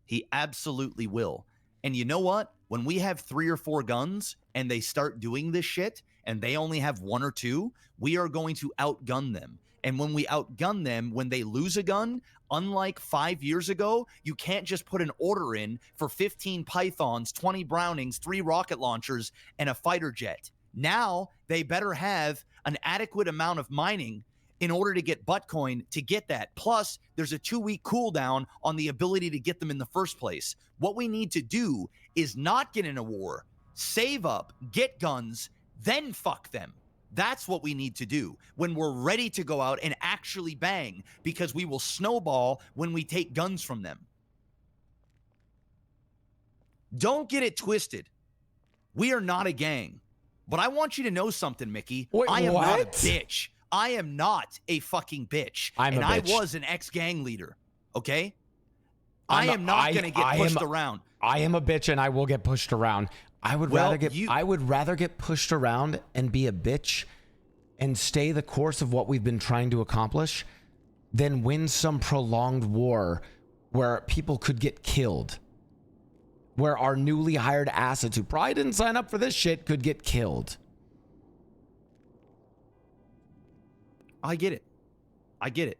He absolutely will. And you know what? When we have 3 or 4 guns and they start doing this shit and they only have 1 or 2, we are going to outgun them. And when we outgun them, when they lose a gun, unlike 5 years ago, you can't just put an order in for 15 Pythons, 20 Brownings, 3 rocket launchers, and a fighter jet. Now they better have an adequate amount of mining in order to get Buttcoin to get that. Plus, there's a 2-week cooldown on the ability to get them in the first place. What we need to do is not get in a war, save up, get guns, then fuck them. That's what we need to do when we're ready to go out and actually bang, because we will snowball when we take guns from them. Don't get it twisted. We are not a gang. But I want you to know something, Mickey. Wait, I am what? not a bitch. I am not a fucking bitch. I'm a bitch. I was an ex-gang leader, okay? I am not going to get pushed around. I am a bitch and I will get pushed around. I would rather get pushed around and be a bitch and stay the course of what we've been trying to accomplish than win some prolonged war where people could get killed. Where our newly hired assets who probably didn't sign up for this shit could get killed. I get it. I get it.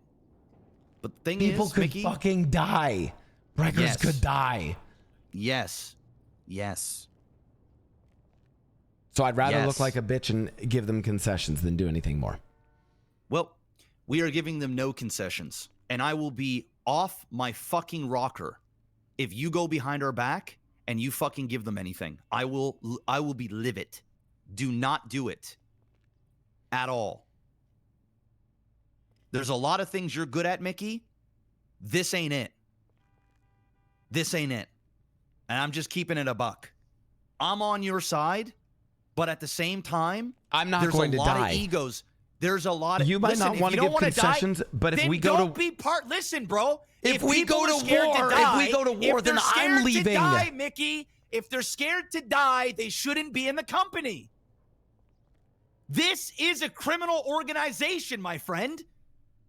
But the thing people is, could Mickey, fucking die. Breakers could die. Yes. Yes. So I'd rather look like a bitch and give them concessions than do anything more. Well, we are giving them no concessions. And I will be off my fucking rocker if you go behind our back and you fucking give them anything. I will be livid. Do not do it. At all. There's a lot of things you're good at, Mickey. This ain't it. This ain't it. And I'm just keeping it a buck. I'm on your side, but at the same time, I'm not going to die. There's a lot of egos. There's a lot of... You might not want to give concessions, but if we go to... Don't be part... Listen, bro. If we go to war, then I'm leaving. Mickey, if they're scared to die, they shouldn't be in the company. This is a criminal organization, my friend.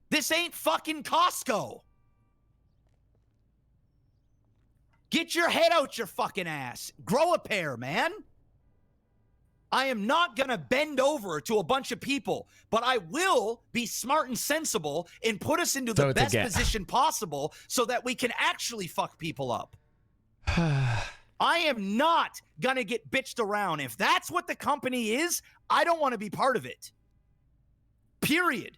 This ain't fucking Costco. Get your head out your fucking ass. Grow a pair, man. I am not going to bend over to a bunch of people, but I will be smart and sensible and put us into the best position possible so that we can actually fuck people up. I am not going to get bitched around. If that's what the company is, I don't want to be part of it. Period.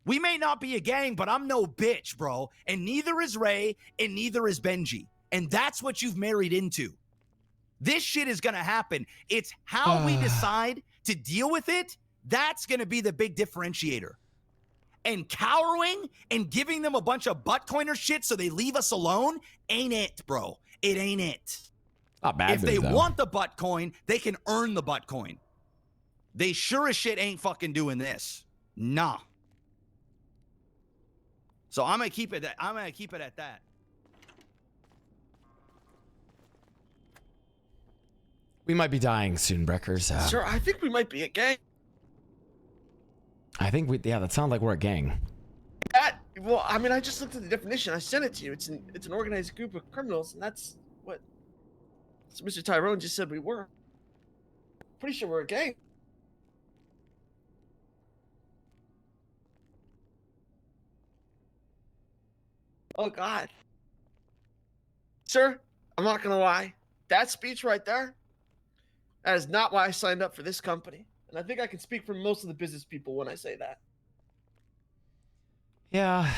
We may not be a gang, but I'm no bitch, bro. And neither is Ray, and neither is Benji. And that's what you've married into. This shit is going to happen. It's how we decide to deal with it That's going to be the big differentiator. And cowering and giving them a bunch of butt coiner shit so they leave us alone ain't it, bro. It ain't it. Not bad. If they want the butt coin, they can earn the butt coin. They sure as shit ain't fucking doing this. Nah. So I'm gonna keep it at that. We might be dying soon, Breckers. Sir, I think we might be a gang. I think that sounds like we're a gang. Well, I mean, I just looked at the definition. I sent it to you. It's an organized group of criminals, and that's what Mr. Tyrone just said we were. Pretty sure we're a gang. Oh, God. Sir, I'm not going to lie. That speech right there, that is not why I signed up for this company. And I think I can speak for most of the business people when I say that. Yeah.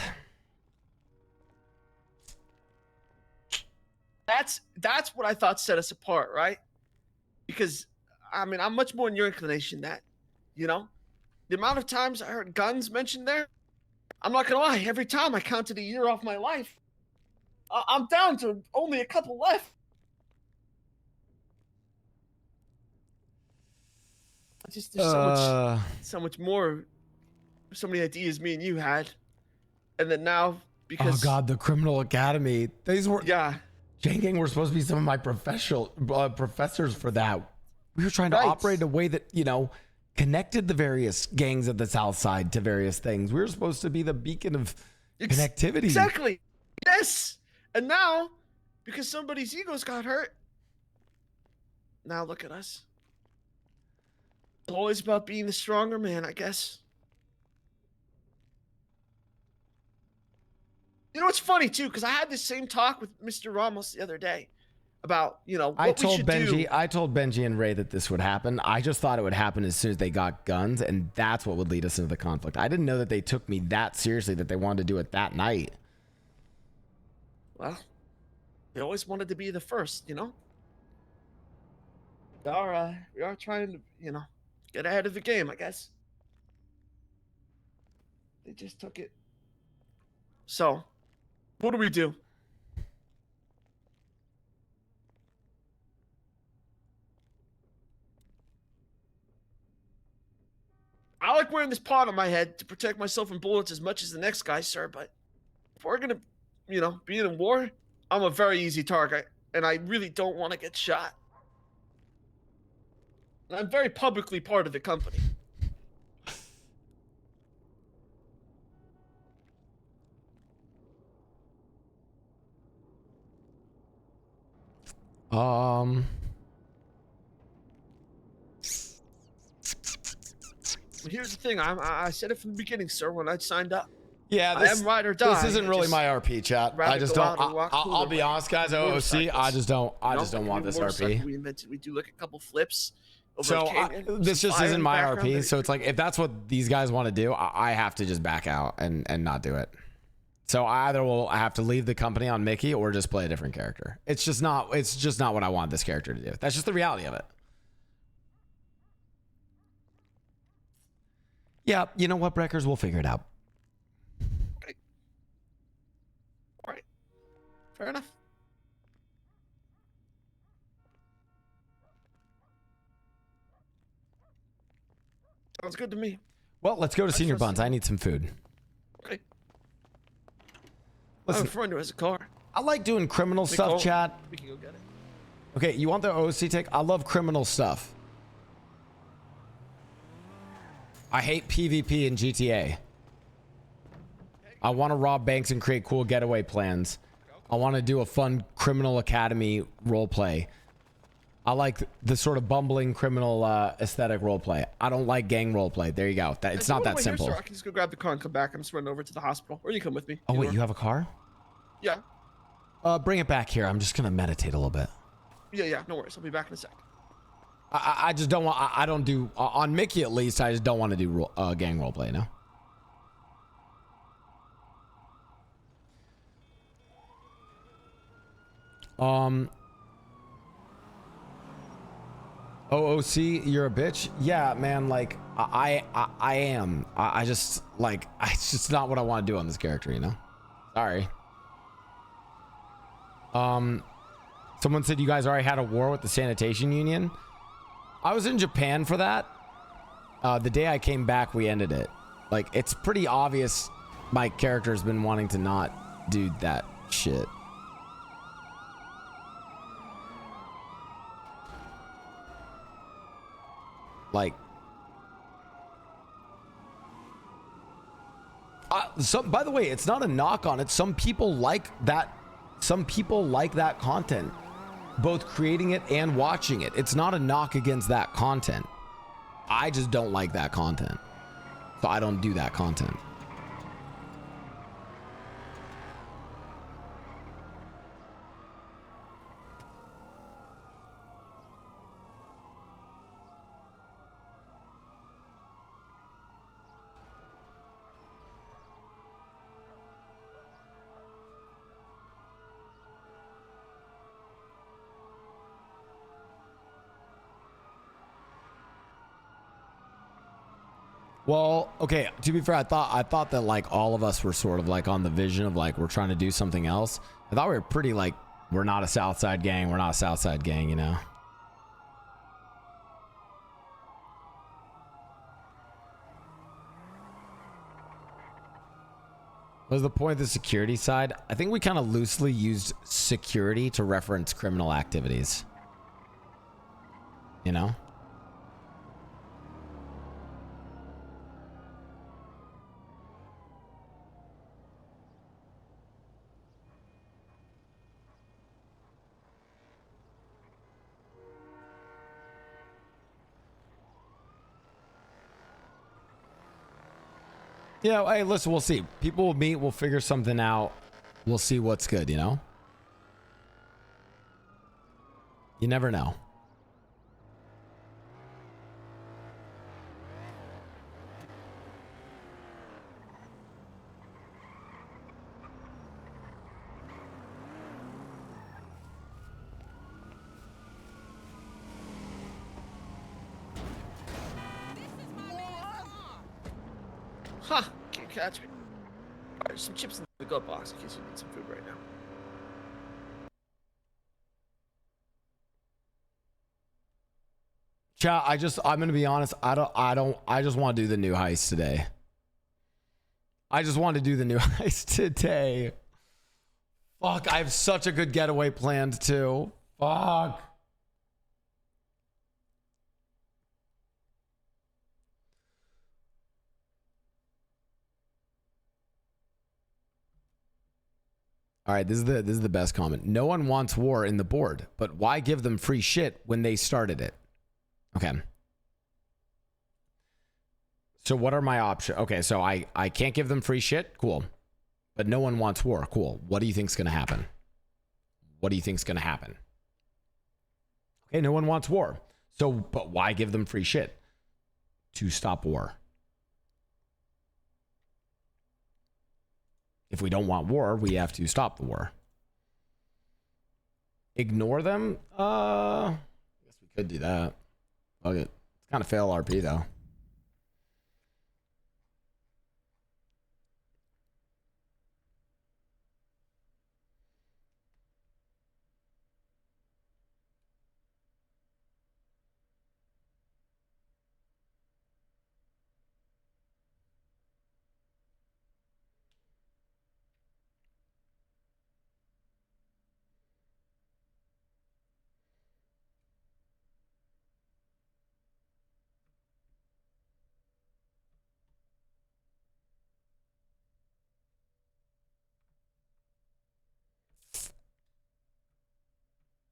That's what I thought set us apart, right? Because, I mean, I'm much more in your inclination than that, you know? The amount of times I heard guns mentioned there, I'm not going to lie, every time I counted a year off my life, I'm down to only a couple left. Just there's so much more, so many ideas me and you had, and then now because oh God, the Criminal Academy. These were Chain Gang were supposed to be some of my professors for that. We were trying to operate in a way that connected the various gangs of the South Side to various things. We were supposed to be the beacon of connectivity. Exactly. Yes. And now, because somebody's egos got hurt, now look at us. It's always about being the stronger man, I guess. You know, it's funny, too, because I had this same talk with Mr. Ramos the other day about, what I told we should do. I told Benji and Ray that this would happen. I just thought it would happen as soon as they got guns, and that's what would lead us into the conflict. I didn't know that they took me that seriously, that they wanted to do it that night. Well, they always wanted to be the first, We are trying to, get ahead of the game, I guess. They just took it. So, what do we do? I like wearing this pot on my head to protect myself from bullets as much as the next guy, sir, but if we're gonna, be in a war, I'm a very easy target, and I really don't want to get shot. And I'm very publicly part of the company. Here's the thing. I said it from the beginning, sir, when I signed up. Yeah, I am ride or die. This isn't really my RP, chat. I just don't. I'll be honest, guys. OOC, I just don't want this RP. We do like a couple flips. So this just isn't my RP. So it's like if that's what these guys want to do, I have to just back out and not do it. So I either will have to leave the company on Mickey or just play a different character. It's just not what I want this character to do. That's just the reality of it. Yeah, you know what, Breckers? We'll figure it out. Okay. All right. Fair enough. Sounds good to me. Well, let's go to Senior Buns. I need some food. Okay. Listen, I have a friend who has a car. I like doing criminal stuff, chat. We can go get it. Okay, you want the OC take? I love criminal stuff. I hate PvP in GTA. I want to rob banks and create cool getaway plans. I want to do a fun criminal academy roleplay. I like the sort of bumbling criminal aesthetic roleplay. I don't like gang roleplay. There you go. It's not that simple. Here, sir, I can just go grab the car and come back. I'm just running over to the hospital. Or you come with me. Oh, wait, you have a car? Yeah. Bring it back here. I'm just going to meditate a little bit. Yeah, no worries. I'll be back in a sec. I just don't want, I don't do, on Mickey at least, I just don't want to do gang roleplay, no? OOC, you're a bitch. Yeah, man. Like I am. I just like it's just not what I want to do on this character. You know. Sorry. Someone said you guys already had a war with the sanitation union. I was in Japan for that. The day I came back, we ended it. Like, it's pretty obvious my character's been wanting to not do that shit. Like, by the way, it's not a knock on it. Some people like that. Some people like that content, both creating it and watching it. It's not a knock against that content. I just don't like that content, so I don't do that content. Well, okay, to be fair, I thought that like all of us were sort of like on the vision of like we're trying to do something else. I thought we were pretty like we're not a Southside gang, we're not a Southside gang, you know. What was the point of the security side? I think we kind of loosely used security to reference criminal activities. You know? Yeah, hey, listen, we'll see. People will meet, we'll figure something out. We'll see what's good, you know? You never know. Huh, can't catch me. Alright, there's some chips in the glove box in case you need some food right now. Chat, I'm gonna be honest, I just want to do the new heist today. I just want to do the new heist today. Fuck, I have such a good getaway planned too. Fuck. All right, this is the best comment. No one wants war in the board, but why give them free shit when they started it? Okay. So what are my options? Okay, so I can't give them free shit. Cool. But no one wants war. Cool. What do you think's going to happen? What do you think's going to happen? Okay, no one wants war. So, but why give them free shit? To stop war. If we don't want war, we have to stop the war. Ignore them? I guess we could do that. Fuck it. It's kind of fail RP though.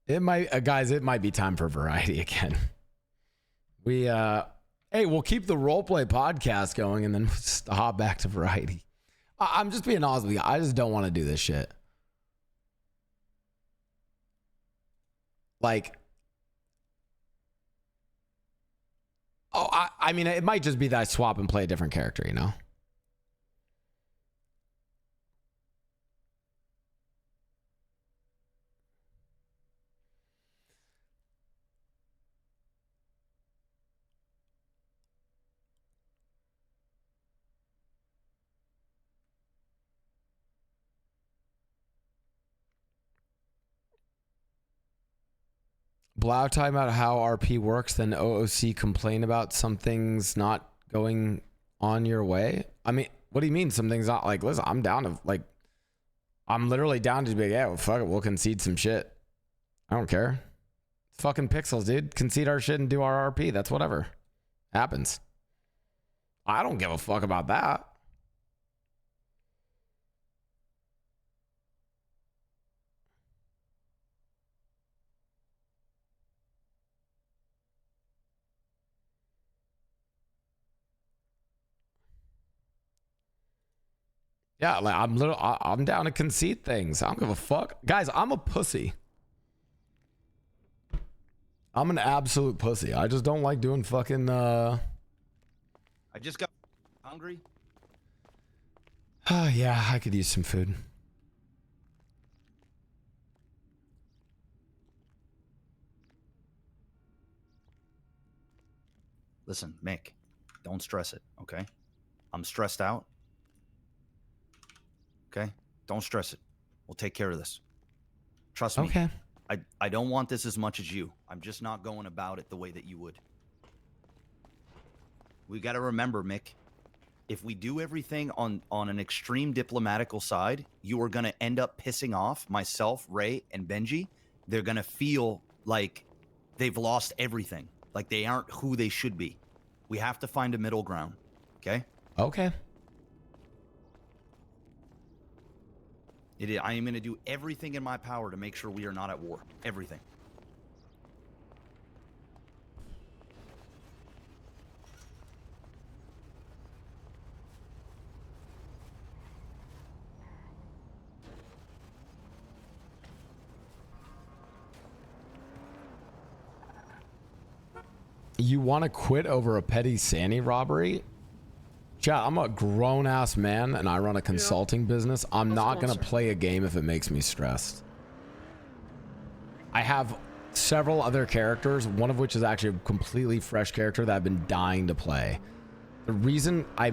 It might, guys, it might be time for variety again. We, hey, we'll keep the roleplay podcast going and then just hop back to variety. I'm just being honest with you. I just don't want to do this shit. Like, oh, I mean, it might just be that I swap and play a different character, you know? Blau talking about how RP works, then OOC complain about some things not going on your way. I mean, what do you mean something's not like, listen, I'm down to like, I'm literally down to be like, yeah, well, fuck it, we'll concede some shit. I don't care. It's fucking pixels, dude. Concede our shit and do our RP. That's whatever. Happens. I don't give a fuck about that. Yeah, like I'm down to concede things. I don't give a fuck. Guys, I'm a pussy. I'm an absolute pussy. I just don't like doing fucking I just got hungry. Yeah, I could use some food. Listen, Mick, don't stress it, okay? I'm stressed out. Okay? Don't stress it. We'll take care of this. Trust me. Okay. I don't want this as much as you. I'm just not going about it the way that you would. We got to remember, Mick, if we do everything on an extreme diplomatical side, you are going to end up pissing off myself, Ray, and Benji. They're going to feel like they've lost everything, like they aren't who they should be. We have to find a middle ground, okay? Okay. I am going to do everything in my power to make sure we are not at war. Everything. You want to quit over a petty Sandy robbery? Chat, I'm a grown-ass man and I run a consulting business. I'm not going to play a game if it makes me stressed. I have several other characters, one of which is actually a completely fresh character that I've been dying to play. The reason I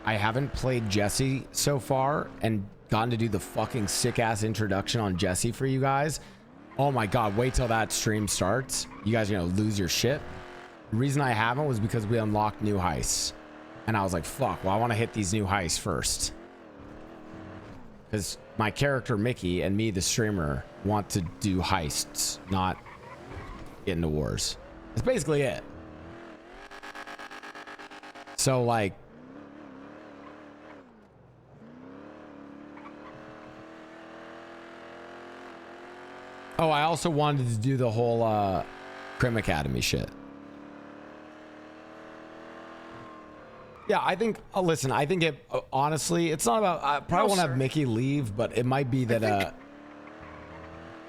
haven't played Jesse so far and gotten to do the fucking sick-ass introduction on Jesse for you guys. Oh my God, wait till that stream starts. You guys are going to lose your shit. The reason I haven't was because we unlocked new heists. And I was like, fuck, well, I want to hit these new heists first. Because my character, Mickey, and me, the streamer, want to do heists, not get into wars. That's basically it. So, like... Oh, I also wanted to do the whole Crim Academy shit. Yeah, I think, listen, I think it, honestly, it's not about, I probably won't have Mickey leave, but it might be that, I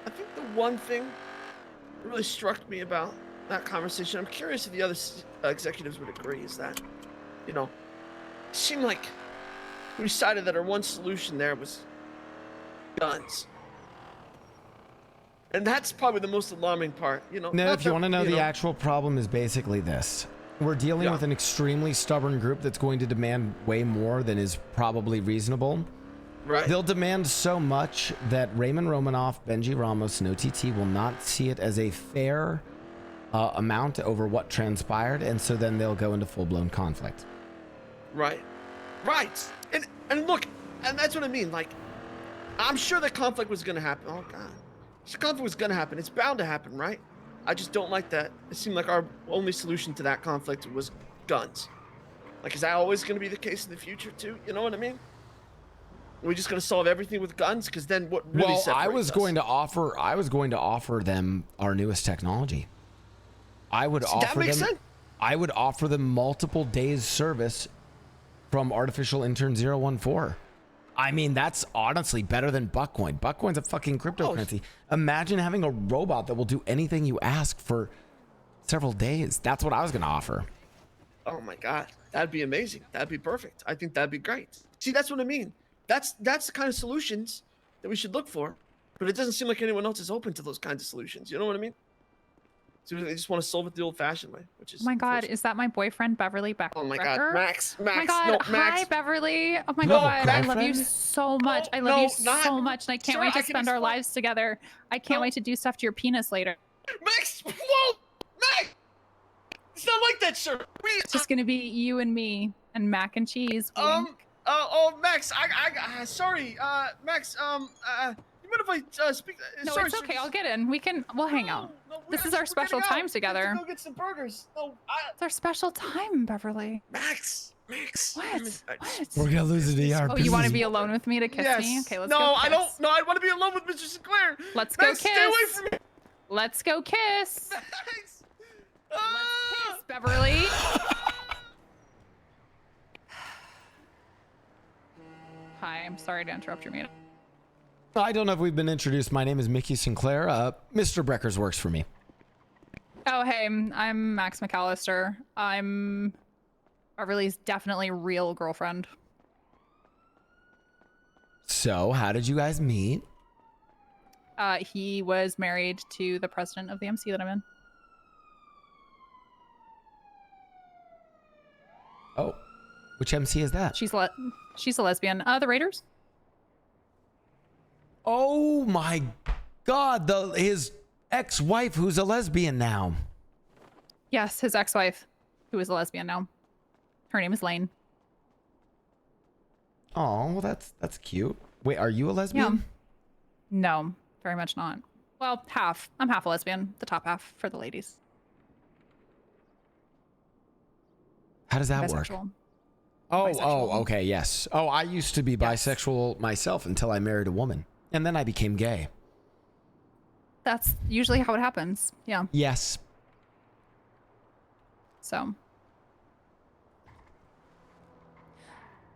think the one thing that really struck me about that conversation, I'm curious if the other executives would agree, is that, you know, it seemed like we decided that our one solution there was guns. And that's probably the most alarming part, you know. No, if you want to know, the actual problem is basically this. We're dealing with an extremely stubborn group that's going to demand way more than is probably reasonable. Right. They'll demand so much that Raymond Romanoff, Benji Ramos, and OTT will not see it as a fair amount over what transpired, and so then they'll go into full-blown conflict. Right. Right. And look, and that's what I mean. Like, I'm sure that conflict was going to happen. Oh, God. So conflict was going to happen. It's bound to happen, right? I just don't like that. It seemed like our only solution to that conflict was guns. Like, is that always going to be the case in the future, too? You know what I mean? Are we just going to solve everything with guns? Because then what really separates us? I was going to offer them our newest technology. I would I would offer them multiple days service from Artificial Intern 014. I mean, that's honestly better than Buckcoin. Buckcoin's a fucking cryptocurrency. Imagine having a robot that will do anything you ask for several days. That's what I was going to offer. Oh my God, that'd be amazing. That'd be perfect. I think that'd be great. See, that's what I mean. That's the kind of solutions that we should look for. But it doesn't seem like anyone else is open to those kinds of solutions. You know what I mean? So they just want to solve it the old-fashioned way, which is. Oh my God, is that my boyfriend Beverly Becker? Oh my God, Max. Oh my God, no, Max. hi Beverly. Oh my God, I love you so much. I love you so much, and I can't wait to spend our lives together. I can't wait to do stuff to your penis later. Max, Whoa, Max! It's not like that, sir. It's just gonna be you and me and mac and cheese. Wink. Max, sorry, Max, you mind if I speak? No, Sorry, it's sir, okay. just- I'll get in. We'll hang out. This is our special time together. Go get some burgers. No, It's our special time, Beverly. Max. What? We're gonna lose it to Oh, you want to be alone with me to kiss me? Yes. Okay, let's no, go kiss. I don't. No, I want to be alone with Mr. Sinclair. Let's Max, go kiss. Stay away from me. Let's go kiss. Max. Let's kiss, Beverly. Hi, I'm sorry to interrupt your meeting. I don't know if we've been introduced. My name is Mickey Sinclair. Mr. Breckers works for me. Oh, hey, I'm Max McAllister. I'm Beverly's definitely real girlfriend. So, how did you guys meet? He was married to the president of the MC that I'm in. Oh, which MC is that? She's a lesbian. The Raiders. Oh my God, his ex-wife who's a lesbian now. Yes, his ex-wife, who is a lesbian now. Her name is Lane. Oh, well, that's cute. Wait, are you a lesbian? Yeah. No, very much not. Well, half. I'm half a lesbian. The top half for the ladies. How does that work? Bisexual. Oh, Bisexual. okay, yes. Oh, I used to be bisexual myself until I married a woman, and then I became gay. That's usually how it happens. Yeah. Yes. So.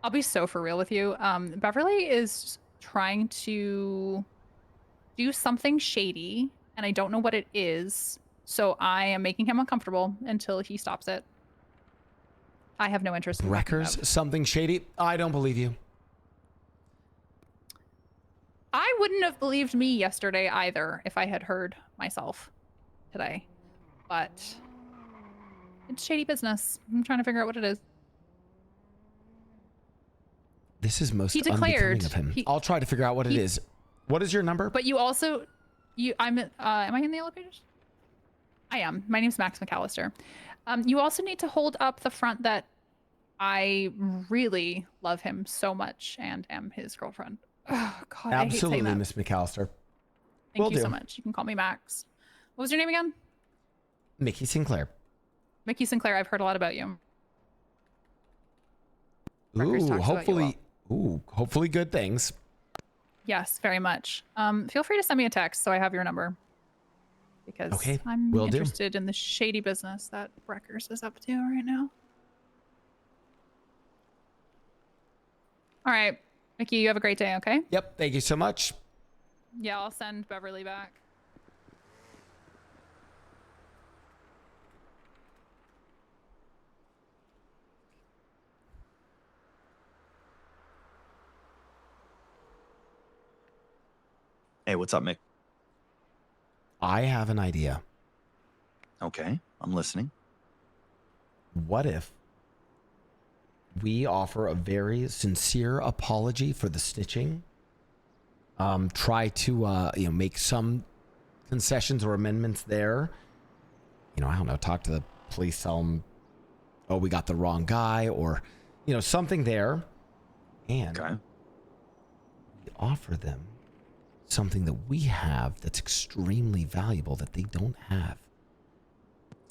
I'll be so for real with you. Beverly is trying to do something shady, and I don't know what it is. So I am making him uncomfortable until he stops it. I have no interest in Breckers, something shady? I don't believe you. I wouldn't have believed me yesterday either if I had heard myself today. But it's shady business. I'm trying to figure out what it is. This is most He declared- unbecoming of him. I'll try to figure out what it is. What is your number? But you also, am I in the yellow pages? I am. My name's Max McAllister. You also need to hold up the front that I really love him so much and am his girlfriend. Oh, God, I hate Absolutely, saying that. Miss McAllister. Thank you so much. You can call me Max. What was your name again? Mickey Sinclair. Mickey Sinclair. I've heard a lot about you. Breckers Ooh, talks about you hopefully, hopefully good things. Yes, very much. Feel free to send me a text so I have your number. Because Okay, I'm will do. interested in the shady business that Breckers is up to right now. All right, Mickey, you have a great day, okay? Yep, thank you so much. Yeah, I'll send Beverly back. Hey, what's up, Mick? I have an idea. Okay, I'm listening. What if we offer a very sincere apology for the stitching? Try to make some concessions or amendments there. I don't know, talk to the police, tell them, oh, we got the wrong guy, or something there. And we offer them something that we have that's extremely valuable that they don't have.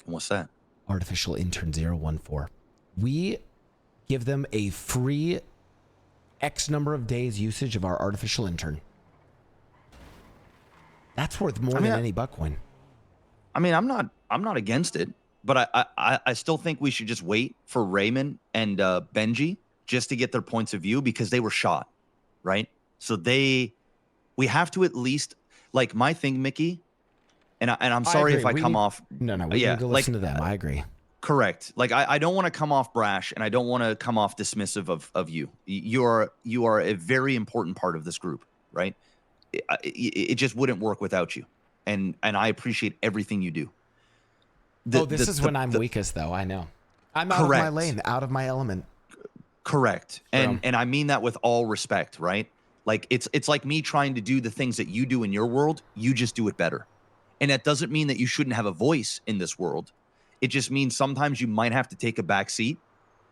What's that? Artificial Intern 014. We give them a free X number of days usage of our artificial intern. That's worth more than any buckcoin. I mean, I'm not against it, but I still think we should just wait for Raymond and Benji just to get their points of view because they were shot, right? So we have to at least, like, my thing, Mickey, and I'm sorry if I come off. No, we need to listen to them. I agree. Correct. Like, I don't want to come off brash, and I don't want to come off dismissive of you. You are a very important part of this group, right? It just wouldn't work without you, and I appreciate everything you do. This is when I'm weakest, though. I know. I'm out of my lane, out of my element. Correct. And I mean that with all respect, right? Like it's like me trying to do the things that you do in your world, you just do it better. And that doesn't mean that you shouldn't have a voice in this world. It just means sometimes you might have to take a back seat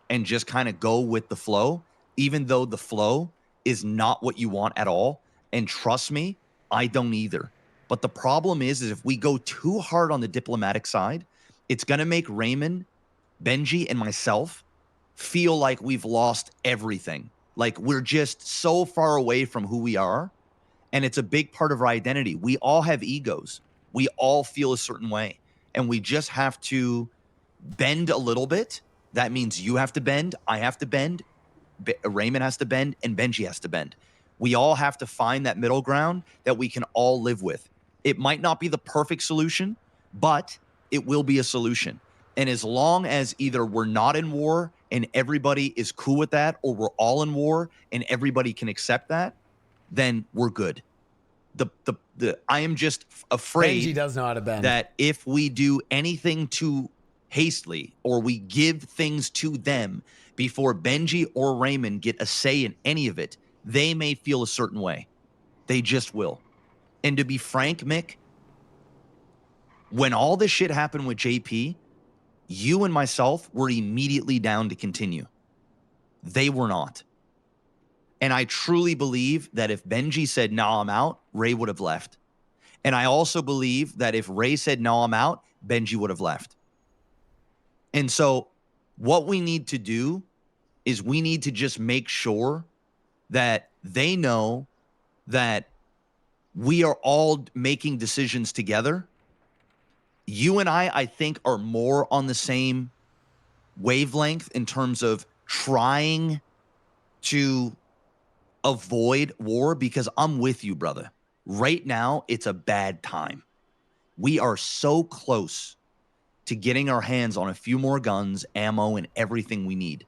and just kind of go with the flow, even though the flow is not what you want at all. And trust me, I don't either. But the problem is if we go too hard on the diplomatic side, it's going to make Raymond, Benji, and myself feel like we've lost everything. Like we're just so far away from who we are. And it's a big part of our identity. We all have egos. We all feel a certain way. And we just have to bend a little bit. That means you have to bend, I have to bend, Raymond has to bend, and Benji has to bend. We all have to find that middle ground that we can all live with. It might not be the perfect solution, but it will be a solution. And as long as either we're not in war and everybody is cool with that, or we're all in war and everybody can accept that, then we're good. I am just afraid Benji does know how to bend. that if we do anything too hastily or we give things to them before Benji or Raymond get a say in any of it, they may feel a certain way. They just will. And to be frank, Mick, when all this shit happened with JP, you and myself were immediately down to continue. They were not. And I truly believe that if Benji said, "No, I'm out," Ray would have left. And I also believe that if Ray said, "No, I'm out," Benji would have left. And so what we need to do is we need to just make sure that they know that we are all making decisions together. You and I think, are more on the same wavelength in terms of trying to avoid war, because I'm with you, brother. Right now, it's a bad time. We are so close to getting our hands on a few more guns, ammo, and everything we need.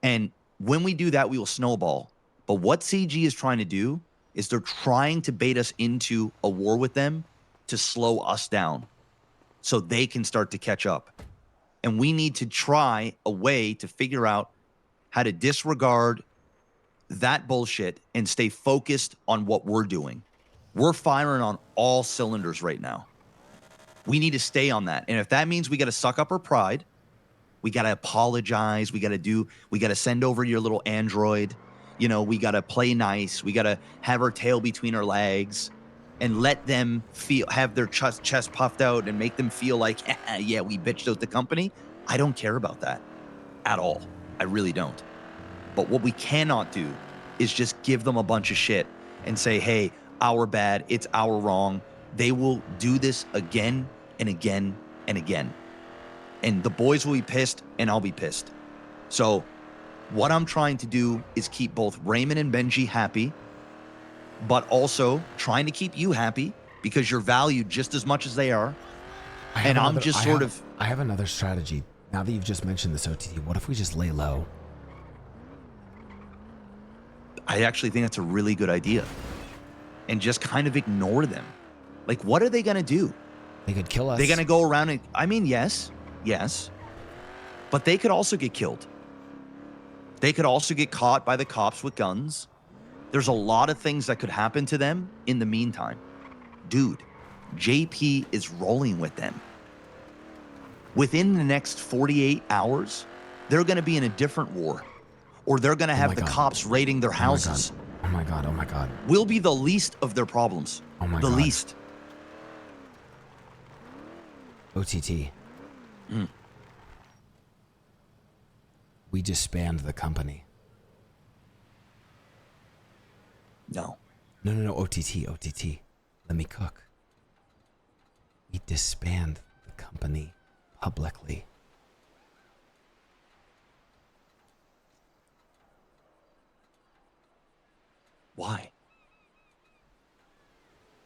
And when we do that, we will snowball. But what CG is trying to do is they're trying to bait us into a war with them to slow us down so they can start to catch up. And we need to try a way to figure out how to disregard that bullshit and stay focused on what we're doing. We're firing on all cylinders right now. We need to stay on that. And if that means we got to suck up our pride, we got to apologize, we got to send over your little android, you know, we got to play nice, we got to have our tail between our legs and let them have their chest puffed out and make them feel like, yeah, we bitched out the company. I don't care about that at all. I really don't. But what we cannot do is just give them a bunch of shit and say, hey, our bad, it's our wrong. They will do this again and again and again. And the boys will be pissed and I'll be pissed. So what I'm trying to do is keep both Raymond and Benji happy, but also trying to keep you happy because you're valued just as much as they are. I have another strategy. Now that you've just mentioned this, OTT, what if we just lay low? I actually think that's a really good idea. And just kind of ignore them. Like, what are they going to do? They could kill us. They're going to go around and, I mean, yes. But they could also get killed. They could also get caught by the cops with guns. There's a lot of things that could happen to them in the meantime. Dude, JP is rolling with them. Within the next 48 hours, they're going to be in a different war. Or they're going to have the cops raiding their houses. Oh my God. We'll be the least of their problems. Oh my God. The least. OTT. We disband the company. No, OTT. Let me cook. We disband the company publicly. Why?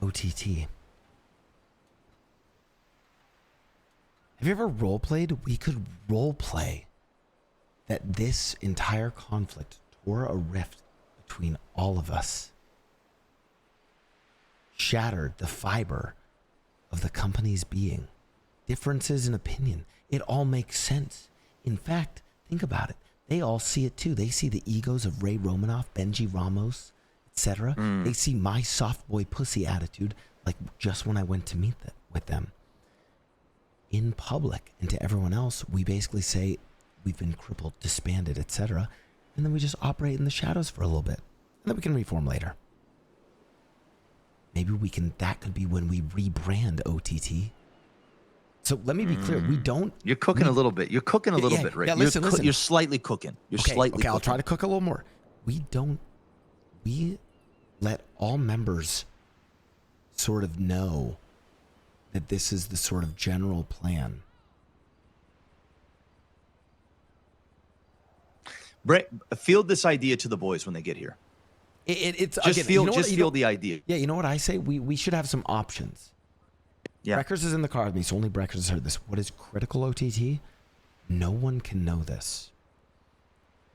OTT. Have you ever role-played? We could role-play that this entire conflict tore a rift between all of us. Shattered the fiber of the company's being. Differences in opinion. It all makes sense. In fact, think about it. They all see it too. They see the egos of Ray Romanoff, Benji Ramos, etc. They see my soft boy pussy attitude. like just when I went to meet with them in public and to everyone else, we basically say we've been crippled, disbanded, etc. And then we just operate in the shadows for a little bit. And then we can reform later. Maybe that could be when we rebrand OTT. So let me be clear. We don't. You're cooking a little bit. You're cooking a little bit, right? Yeah, listen. You're slightly cooking. Okay, I'll try to cook a little more. We let all members sort of know that this is the sort of general plan. Field this idea to the boys when they get here. It's just again, feel you know just feel the idea. Yeah, you know what I say? We should have some options. Yeah. Breckers is in the car with me, so only Breckers has heard this. What is critical OTT? No one can know this.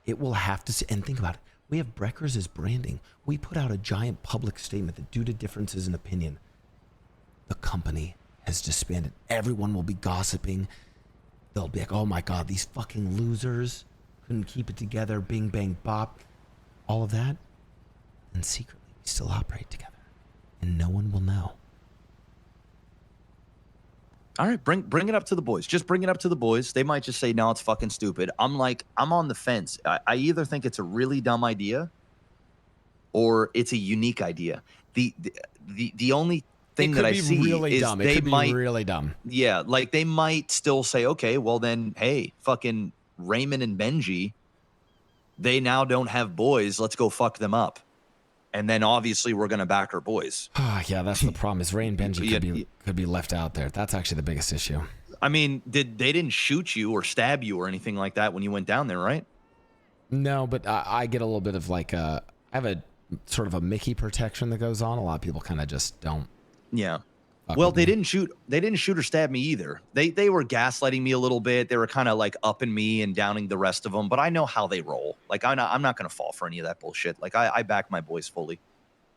It will have to, and think about it. We have Breckers as branding. We put out a giant public statement that due to differences in opinion, the company has disbanded. Everyone will be gossiping. They'll be like, oh my God, these fucking losers couldn't keep it together. Bing, bang, bop. All of that. And secretly, we still operate together. And no one will know. All right, bring it up to the boys. Just bring it up to the boys. They might just say, no, it's fucking stupid. I'm on the fence. I either think it's a really dumb idea or it's a unique idea. The only thing that I see really is dumb. they It could be might really dumb. Yeah, like they might still say, okay, well then, hey, fucking Raymond and Benji, they now don't have boys. Let's go fuck them up. And then obviously we're gonna back our boys. Yeah, that's the problem. Is Ray and Benji could be left out there. That's actually the biggest issue. I mean, they didn't shoot you or stab you or anything like that when you went down there, right? No, but I get a little bit of like I have a sort of a Mickey protection that goes on. A lot of people kind of just don't. Yeah. Well, they didn't shoot or stab me either. They were gaslighting me a little bit. They were kind of like upping me and downing the rest of them, but I know how they roll. Like I'm not going to fall for any of that bullshit. Like I back my boys fully.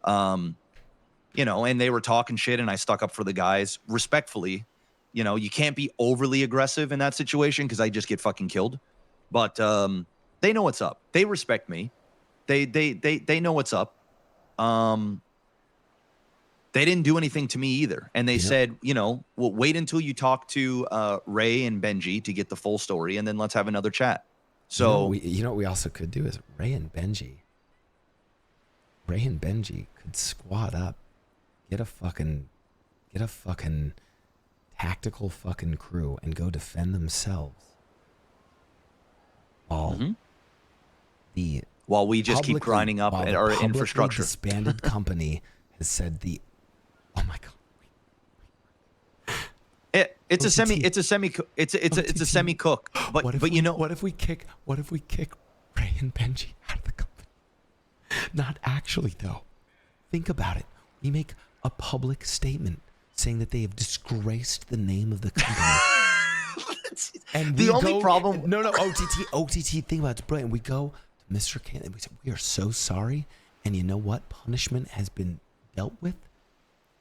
You know, and they were talking shit and I stuck up for the guys respectfully. You know, you can't be overly aggressive in that situation because I just get fucking killed. But they know what's up. They respect me. They know what's up. They didn't do anything to me either. And they said, you know, well, wait until you talk to Ray and Benji to get the full story, and then let's have another chat. So, you know what we also could do is Ray and Benji could squad up, get a fucking tactical fucking crew and go defend themselves. While we just keep grinding up at our infrastructure. Disbanded company has said oh my God. It's a semi cook. But you know, what if we kick Ray and Benji out of the company? Not actually though. Think about it. We make a public statement saying that they have disgraced the name of the company. And the only problem. No, OTT. Think about it. It's brilliant. We go to Mr. Kane and we say we are so sorry. And you know what? Punishment has been dealt with.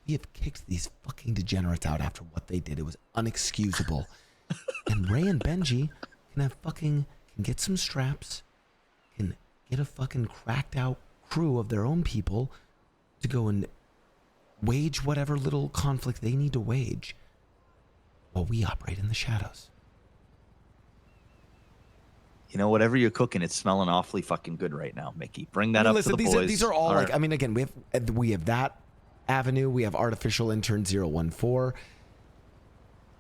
We have kicked these fucking degenerates out after what they did. It was unexcusable. And Ray and Benji can get some straps, can get a fucking cracked out crew of their own people to go and wage whatever little conflict they need to wage while we operate in the shadows. You know, whatever you're cooking, it's smelling awfully fucking good right now, Mickey. Bring that up to the boys. These are all like, right. I mean, again, we have that avenue. We have artificial intern 014.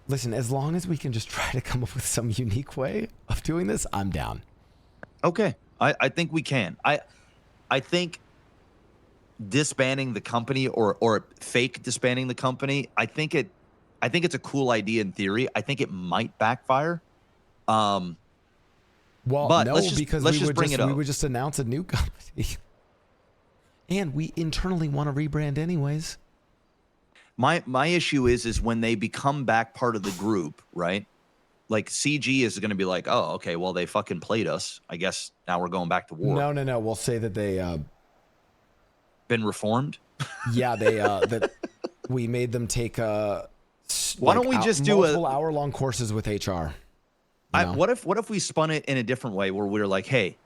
Listen, as long as we can just try to come up with some unique way of doing this, I'm down. Okay, I think we can. I think disbanding the company or fake disbanding the company, I think it's a cool idea in theory. I think it might backfire. Well, but no, because let's just bring it up. We would just announce a new company. And we internally want to rebrand anyways. My issue is when they become back part of the group, right? Like CG is going to be like, oh, okay, well they fucking played us. I guess now we're going back to war. No. We'll say that they been reformed. Yeah, they that we made them take why don't we just do multiple hour-long courses with HR? What if we spun it in a different way where we're like, hey,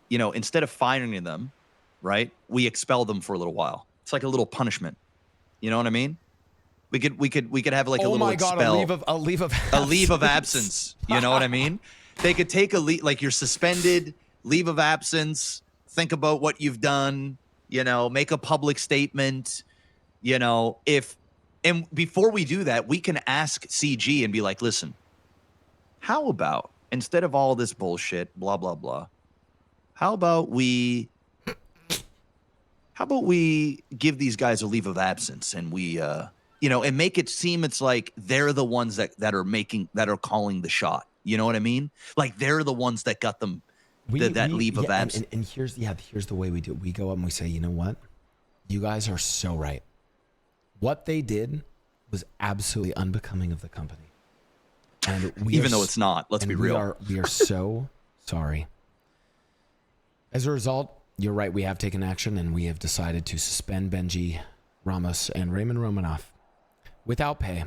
you know, instead of firing them, right, we expel them for a little while. It's like a little punishment. You know what I mean? We could have like a Oh little my God, expel, a leave of a leave of absence. You know what I mean? They could take a leave, like you're suspended, leave of absence. Think about what you've done. You know, make a public statement. You know, and before we do that, we can ask CG and be like, listen, how about instead of all this bullshit, blah blah blah, how about we give these guys a leave of absence and we and make it seem it's like they're the ones that are calling the shot. You know what I mean? Like they're the ones that got them that leave of absence. And here's the way we do it. We go up and we say, you know what? You guys are so right. What they did was absolutely unbecoming of the company. And even though it's not, let's be real. We are so sorry. As a result, you're right, we have taken action and we have decided to suspend Benji Ramos and Raymond Romanoff without pay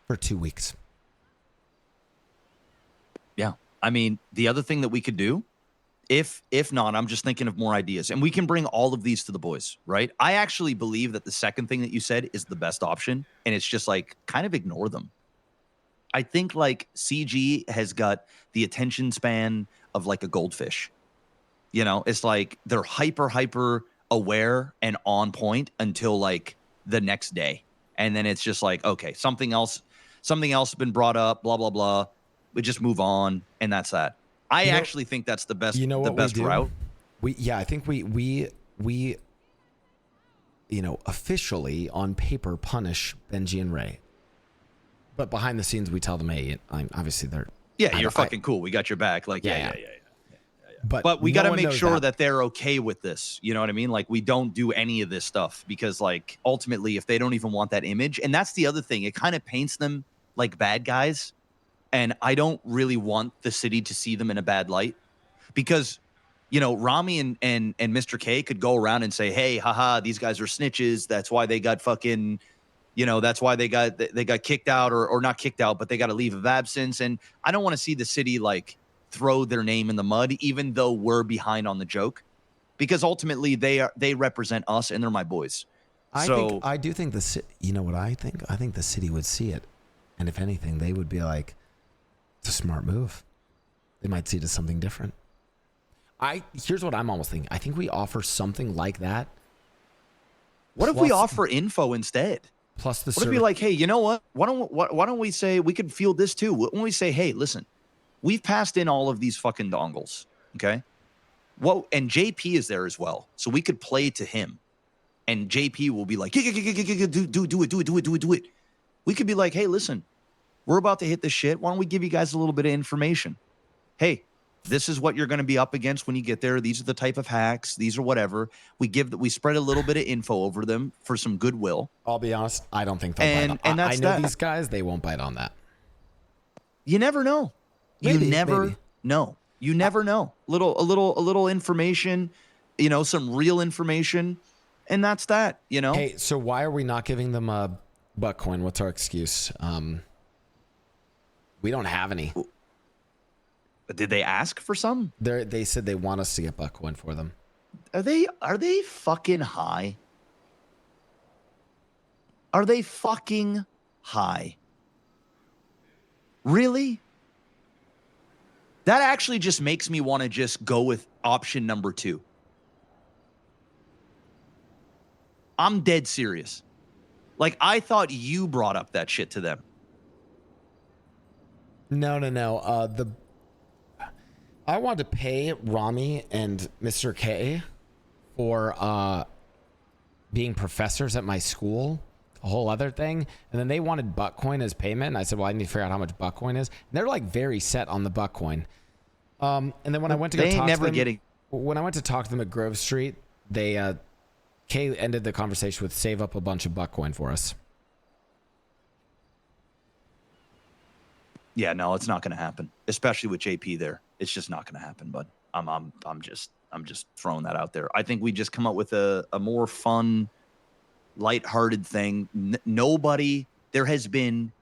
for 2 weeks. Yeah. I mean, the other thing that we could do, if not, I'm just thinking of more ideas. And we can bring all of these to the boys, right? I actually believe that the second thing that you said is the best option. And it's just like, kind of ignore them. I think like CG has got the attention span of like a goldfish. You know, it's like they're hyper aware and on point until like the next day. And then it's just like, okay, something else has been brought up, blah, blah, blah. We just move on. And that's that. I actually think that's the best, the best route. I think we officially on paper punish Benji and Ray. But behind the scenes, we tell them, hey, obviously they're... Yeah, you're fucking cool. We got your back. Like, yeah. But we got to make sure that they're okay with this. You know what I mean? Like, we don't do any of this stuff because, like, ultimately, if they don't even want that image, and that's the other thing, it kind of paints them like bad guys. And I don't really want the city to see them in a bad light because, Rami and Mr. K could go around and say, hey, haha, these guys are snitches. That's why they got fucking... that's why they got kicked out or not kicked out, but they got a leave of absence. And I don't want to see the city like throw their name in the mud, even though we're behind on the joke, because ultimately they represent us and they're my boys. I do think the city, you know what I think? I think the city would see it. And if anything, they would be like, it's a smart move. They might see it as something different. Here's what I'm almost thinking. I think we offer something like that. What if we offer info instead? Plus the what if we like, hey, you know what? Why don't we say we could field this too? When we say, hey, listen, we've passed in all of these fucking dongles, okay? And JP is there as well, so we could play to him, and JP will be like, do it. We could be like, hey, listen, we're about to hit this shit. Why don't we give you guys a little bit of information? Hey, this is what you're going to be up against when you get there. These are the type of hacks. These are whatever. We spread a little bit of info over them for some goodwill. I'll be honest, I don't think they'll bite on. I know these guys, they won't bite on that. You never know. Maybe, you never know. You never know. A little information, some real information, and that's that. Hey, so why are we not giving them a butt coin? What's our excuse? We don't have any. Did they ask for some? They said they want us to get butt coin for them. Are they fucking high? Are they fucking high? Really? That actually just makes me want to just go with option number 2. I'm dead serious. Like, I thought you brought up that shit to them. No. I wanted to pay Rami and Mr. K for being professors at my school, a whole other thing. And then they wanted Buttcoin as payment. And I said, well, I need to figure out how much Buttcoin is. And they're like very set on the Buttcoin. And then when I went to go talk to them, when I went to talk to them at Grove Street, they Kay ended the conversation with save up a bunch of Buttcoin for us. Yeah, no, it's not going to happen, especially with JP there. It's just not going to happen, bud. I'm just throwing that out there. I think we just come up with a more fun, lighthearted thing. There has been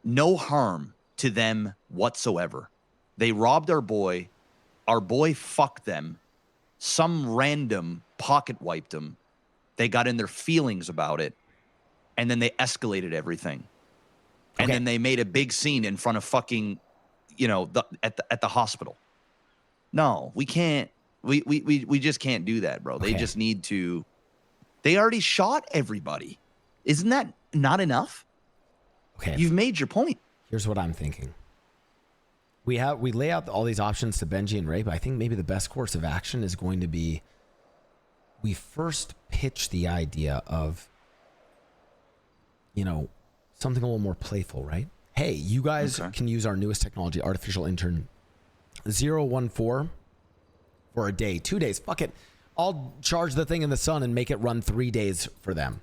no harm to them whatsoever. They robbed our boy fucked them. Some random pocket wiped them. They got in their feelings about it. and then they escalated everything, and then they made a big scene in front of fucking, at the hospital. No, we can't. We just can't do that, bro. They just need to. They already shot everybody. Isn't that not enough? Okay. You've made your point. Here's what I'm thinking. We lay out all these options to Benji and Ray, but I think maybe the best course of action is going to be we first pitch the idea of, something a little more playful, right? Hey, you guys can use our newest technology, artificial intern 014 for a day, 2 days. Fuck it. I'll charge the thing in the sun and make it run 3 days for them.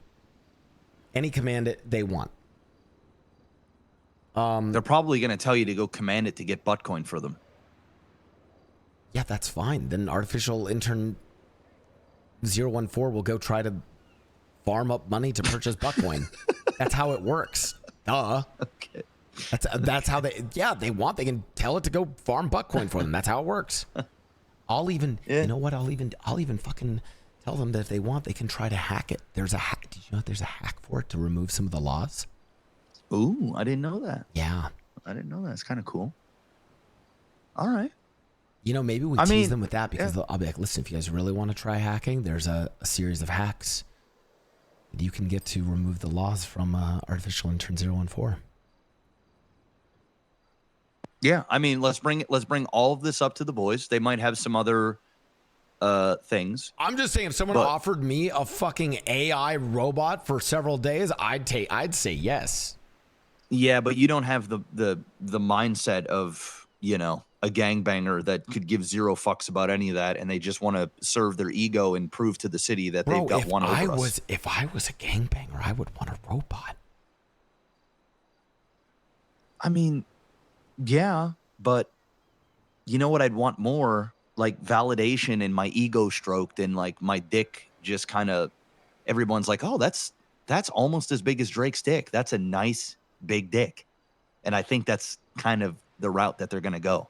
Any command they want. They're probably going to tell you to go command it to get Buttcoin for them. Yeah, that's fine. Then artificial intern 014 will go try to farm up money to purchase Buttcoin. That's how it works. Duh. Okay. That's how they can tell it to go farm Buttcoin for them. That's how it works. I'll even, you know what? I'll even fucking tell them that if they want, they can try to hack it. There's a hack. Did you know there's a hack for it to remove some of the laws? Ooh, I didn't know that. Yeah. I didn't know that. It's kind of cool. All right. Maybe we tease them with that because I'll be like, listen, if you guys really want to try hacking, there's a series of hacks that you can get to remove the laws from artificial intern 014. Yeah, let's bring all of this up to the boys. They might have some other things. I'm just saying, if someone offered me a fucking AI robot for several days, I'd say yes. Yeah, but you don't have the mindset of, a gangbanger that could give zero fucks about any of that, and they just want to serve their ego and prove to the city that they've got one over us. If I was a gangbanger, I would want a robot. Yeah, but you know what I'd want more? Like validation and my ego stroked and like my dick just kind of, everyone's like, oh, that's almost as big as Drake's dick. That's a nice big dick. And I think that's kind of the route that they're going to go.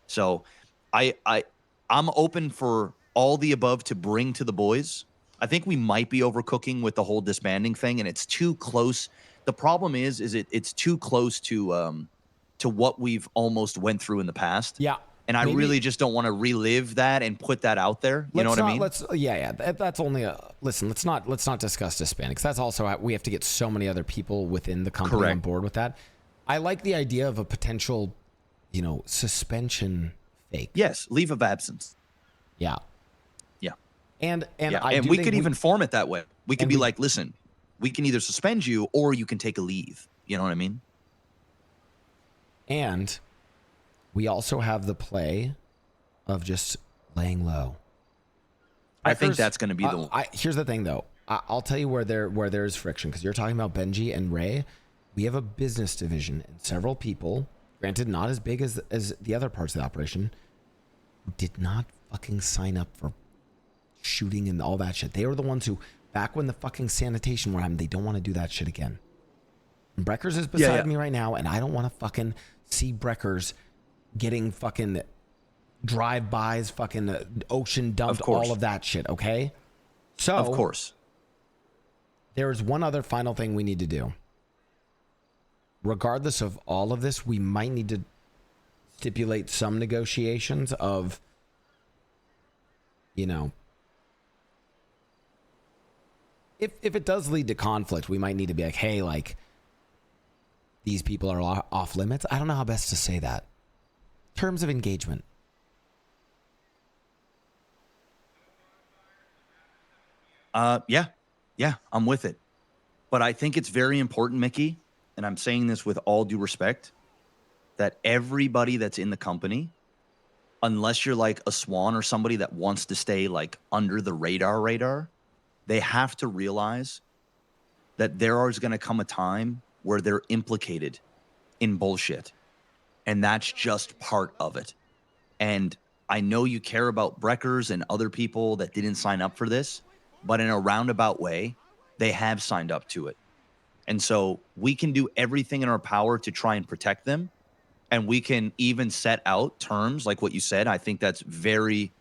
So I'm open for all the above to bring to the boys. I think we might be overcooking with the whole disbanding thing, and it's too close. The problem is it's too close to what we've almost went through in the past. Yeah. And I really just don't want to relive that and put that out there. You know what I mean? That's only listen, let's not discuss disbanding, because that's also, we have to get so many other people within the company on board with that. I like the idea of a potential, suspension fake. Yes, leave of absence. Yeah. Yeah. And we could even form it that way. We could be like, listen, we can either suspend you or you can take a leave. You know what I mean? And we also have the play of just laying low. I think that's going to be the one. Here's the thing, though. I'll tell you where there's friction, because you're talking about Benji and Ray. We have a business division and several people, granted not as big as the other parts of the operation, who did not fucking sign up for shooting and all that shit. They were the ones who, back when the fucking sanitation were happening, they don't want to do that shit again. And Breckers is beside me right now, and I don't want to fucking see Breckers getting fucking drive-bys, fucking ocean dumped, all of that shit, okay? So, of course. There's one other final thing we need to do. Regardless of all of this, we might need to stipulate some negotiations of, if it does lead to conflict, we might need to be like, hey, like, these people are off limits. I don't know how best to say that. Terms of engagement. Yeah, I'm with it. But I think it's very important, Mickey, and I'm saying this with all due respect, that everybody that's in the company, unless you're like a Swan or somebody that wants to stay like under the radar, they have to realize that there is going to come a time where they're implicated in bullshit. And that's just part of it. And I know you care about Breckers and other people that didn't sign up for this, but in a roundabout way, they have signed up to it. And so we can do everything in our power to try and protect them. And we can even set out terms like what you said. I think that's very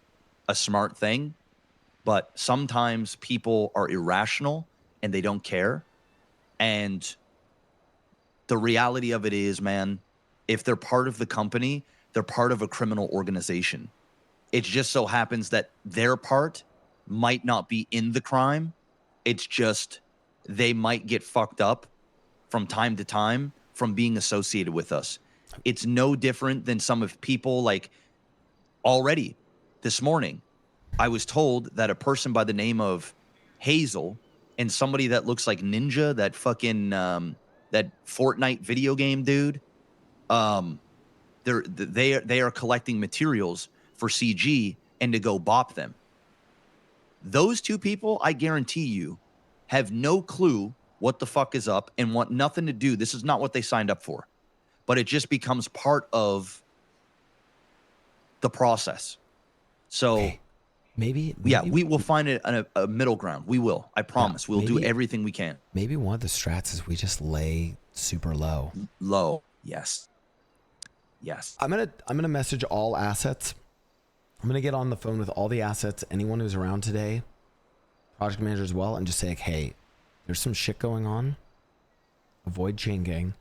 a smart thing. But sometimes people are irrational and they don't care. And the reality of it is, man, if they're part of the company, they're part of a criminal organization. It just so happens that their part might not be in the crime. It's just they might get fucked up from time to time from being associated with us. It's no different than some of people like already this morning. I was told that a person by the name of Hazel and somebody that looks like Ninja, that fucking that Fortnite video game dude, they are collecting materials for CG and to go bop them. Those two people, I guarantee you, have no clue what the fuck is up and want nothing to do. This is not what they signed up for, but it just becomes part of the process. So okay. maybe yeah, we will find a middle ground. We will. I promise. We'll do everything we can. Maybe one of the strats is we just lay super low. Low. Yes. Yes. I'm gonna message all assets. I'm gonna get on the phone with all the assets, anyone who's around today, project manager as well, and just say, like, hey, there's some shit going on. Avoid chain gang.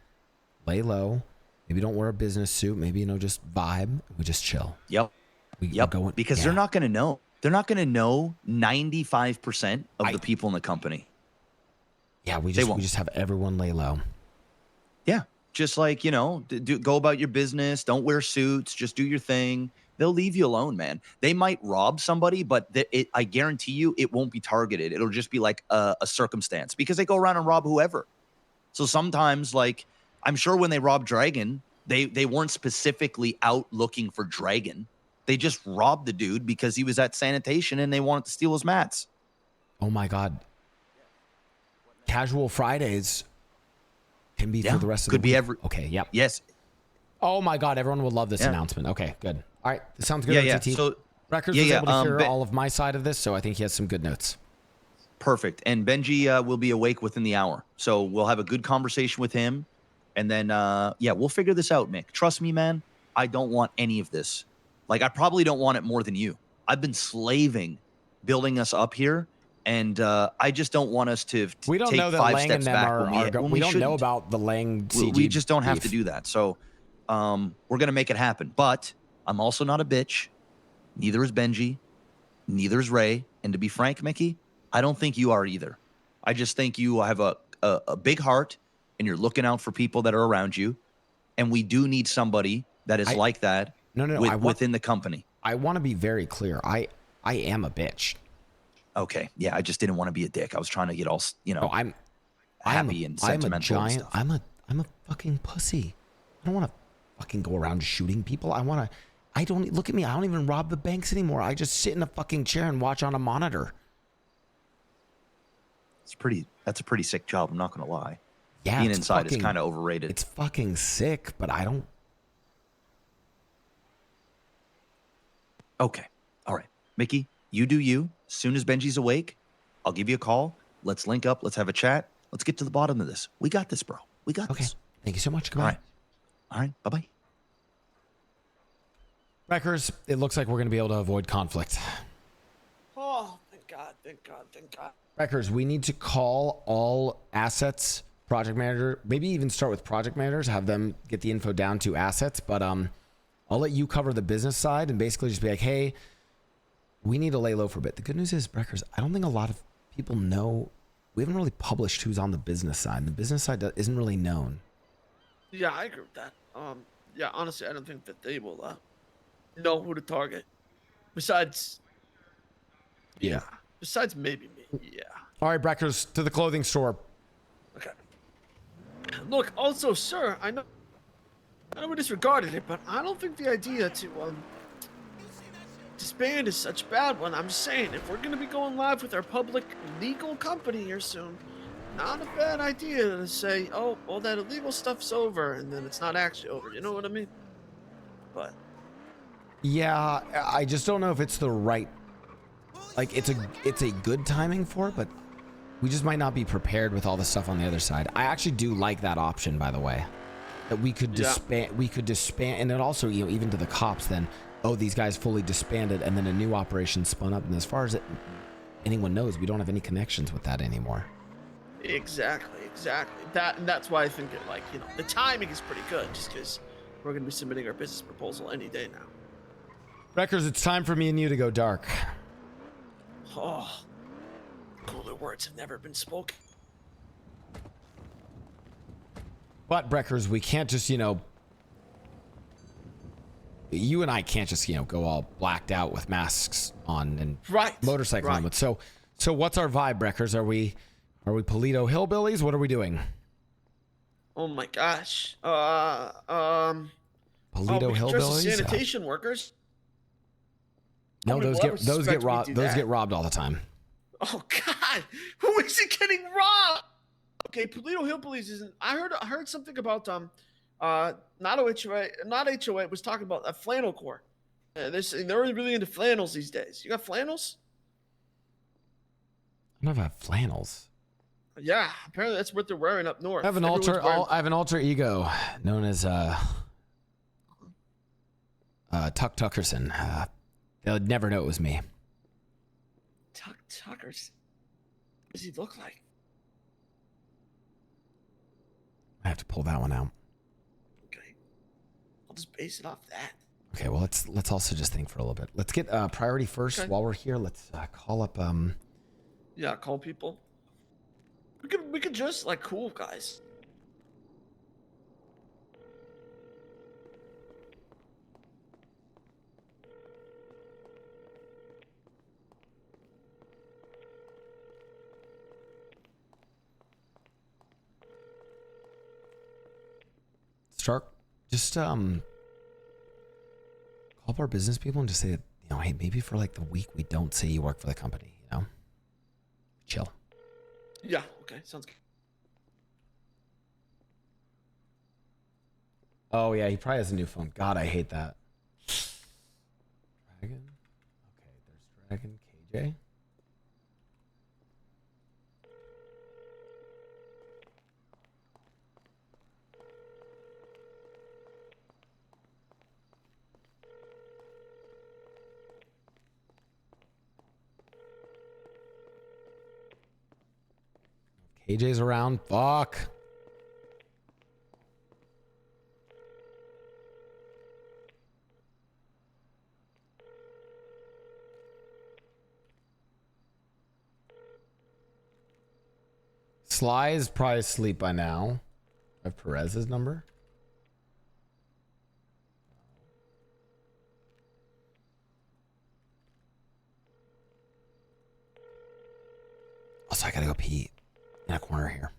Lay low. Maybe don't wear a business suit. Maybe, just vibe. We just chill. Yep. Because they're not gonna know. They're not gonna know 95% of the people in the company. Yeah, we just have everyone lay low. Yeah. Just like, go about your business. Don't wear suits. Just do your thing. They'll leave you alone, man. They might rob somebody, but I guarantee you it won't be targeted. It'll just be like a circumstance because they go around and rob whoever. So sometimes, like, I'm sure when they robbed Dragon, they weren't specifically out looking for Dragon. They just robbed the dude because he was at sanitation and they wanted to steal his mats. Oh my God. Casual Fridays can be for the rest of the week. Okay, yep. Yes. Oh my God, everyone will love this announcement. Okay, good. All right, this sounds good. Yeah. OTT. So Records was able to hear all of my side of this, so I think he has some good notes. Perfect. And Benji will be awake within the hour. So we'll have a good conversation with him. And then, we'll figure this out, Mick. Trust me, man. I don't want any of this. Like, I probably don't want it more than you. I've been slaving building us up here. And I just don't want us to we don't take know that 5 Lang steps and them back. we don't know about the Lang CG we just don't have beef. to do that. So we're going to make it happen. But I'm also not a bitch. Neither is Benji. Neither is Ray. And to be frank, Mickey, I don't think you are either. I just think you have a big heart and you're looking out for people that are around you. And we do need somebody that is like that within the company. I want to be very clear. I am a bitch. Okay. Yeah, I just didn't want to be a dick. I was trying to get all, I'm happy and sentimental and stuff. I'm a fucking pussy. I don't want to fucking go around shooting people. I don't look at me. I don't even rob the banks anymore. I just sit in a fucking chair and watch on a monitor. That's a pretty sick job. I'm not going to lie. Yeah. Being inside is kind of overrated. It's fucking sick, but I don't. Okay. All right. Mickey, you do you. As soon as Benji's awake, I'll give you a call. Let's link up. Let's have a chat. Let's get to the bottom of this. We got this, bro. We got this. Thank you so much. Goodbye. All right. Bye-bye. Wreckers, it looks like we're going to be able to avoid conflict. Oh, thank God, thank God, thank God. Wreckers, we need to call all assets, project manager, maybe even start with project managers, have them get the info down to assets. But I'll let you cover the business side and basically just be like, hey, we need to lay low for a bit. The good news is, Wreckers, I don't think a lot of people know. We haven't really published who's on the business side. The business side isn't really known. Yeah, I agree with that. Yeah, honestly, I don't think that they will know who to target. Besides maybe me. Yeah. All right, Breckers, to the clothing store. Okay. Look, also, sir, I know we disregarded it, but I don't think the idea to disband is such a bad one. I'm just saying, if we're gonna be going live with our public legal company here soon, not a bad idea to say, oh, all that illegal stuff's over, and then it's not actually over. You know what I mean? But yeah, I just don't know if it's the right. Like, it's a good timing for it, but we just might not be prepared with all the stuff on the other side. I actually do like that option, by the way, that we could disband. We could disband, and it also, even to the cops, then, oh, these guys fully disbanded, and then a new operation spun up. And as far as anyone knows, we don't have any connections with that anymore. Exactly. That's why I think that, like, you know, the timing is pretty good, just because we're gonna be submitting our business proposal any day now. Wreckers, it's time for me and you to go dark. Oh, cooler words have never been spoken. But Breckers, we can't just, you know, you and I can't just, you know, go all blacked out with masks on and motorcycle helmets. So what's our vibe, Breckers? Are we Polito hillbillies? What are we doing? Oh my gosh. Polito we could dress as hillbillies? sanitation workers. No, I mean, those whoever get suspects we robbed. do Those that. get robbed all the time. Oh God, who is it getting robbed? Okay, Polito Hillbillies isn't. I heard something about not HOA was talking about a flannel corps. They're really into flannels these days. You got flannels? I don't have flannels. Yeah, apparently that's what they're wearing up north. I have an alter ego known as Tuck Tuckerson. They'll never know it was me. Tuckers. What does he look like? I have to pull that one out. Okay, I'll just base it off that. Okay, well let's also just think for a little bit. Let's get priority first. Okay. While we're here, let's call up Yeah, call people. We could just like cool guys. Stark, just call up our business people and just say, you know, hey, maybe for like the week we don't say you work for the company, you know? Chill. Yeah, okay, sounds good. Oh yeah, he probably has a new phone. God, I hate that. Dragon? Okay, there's Dragon KJ. KJ's around. Fuck. Sly is probably asleep by now. I have Perez's number. Also, I gotta go pee in a corner here.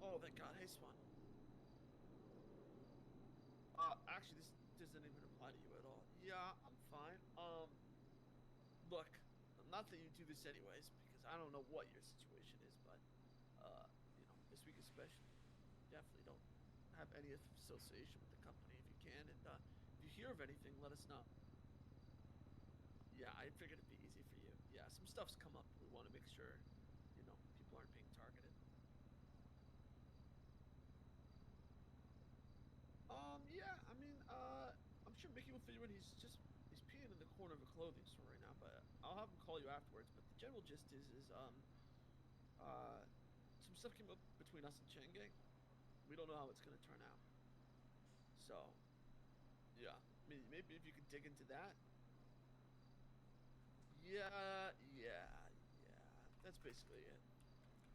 Oh, thank God. Hey, Swan. Actually, this doesn't even apply to you at all. Yeah, I'm fine. Look, not that you do this anyways, because I don't know what your situation is, but, you know, this week especially, definitely don't have any association with the company if you can, and, if you hear of anything, let us know. Yeah, I figured it'd be easy for you. Yeah, some stuff's come up. We want to make sure, you know, people aren't being targeted. Yeah, I mean, I'm sure Mickey will fit you in. He's peeing in the corner of a clothing store right now, but I'll have him call you afterwards. But the general gist is some stuff came up between us and Chang'e. We don't know how it's gonna turn out. So, yeah, maybe if you could dig into that. Yeah, that's basically it.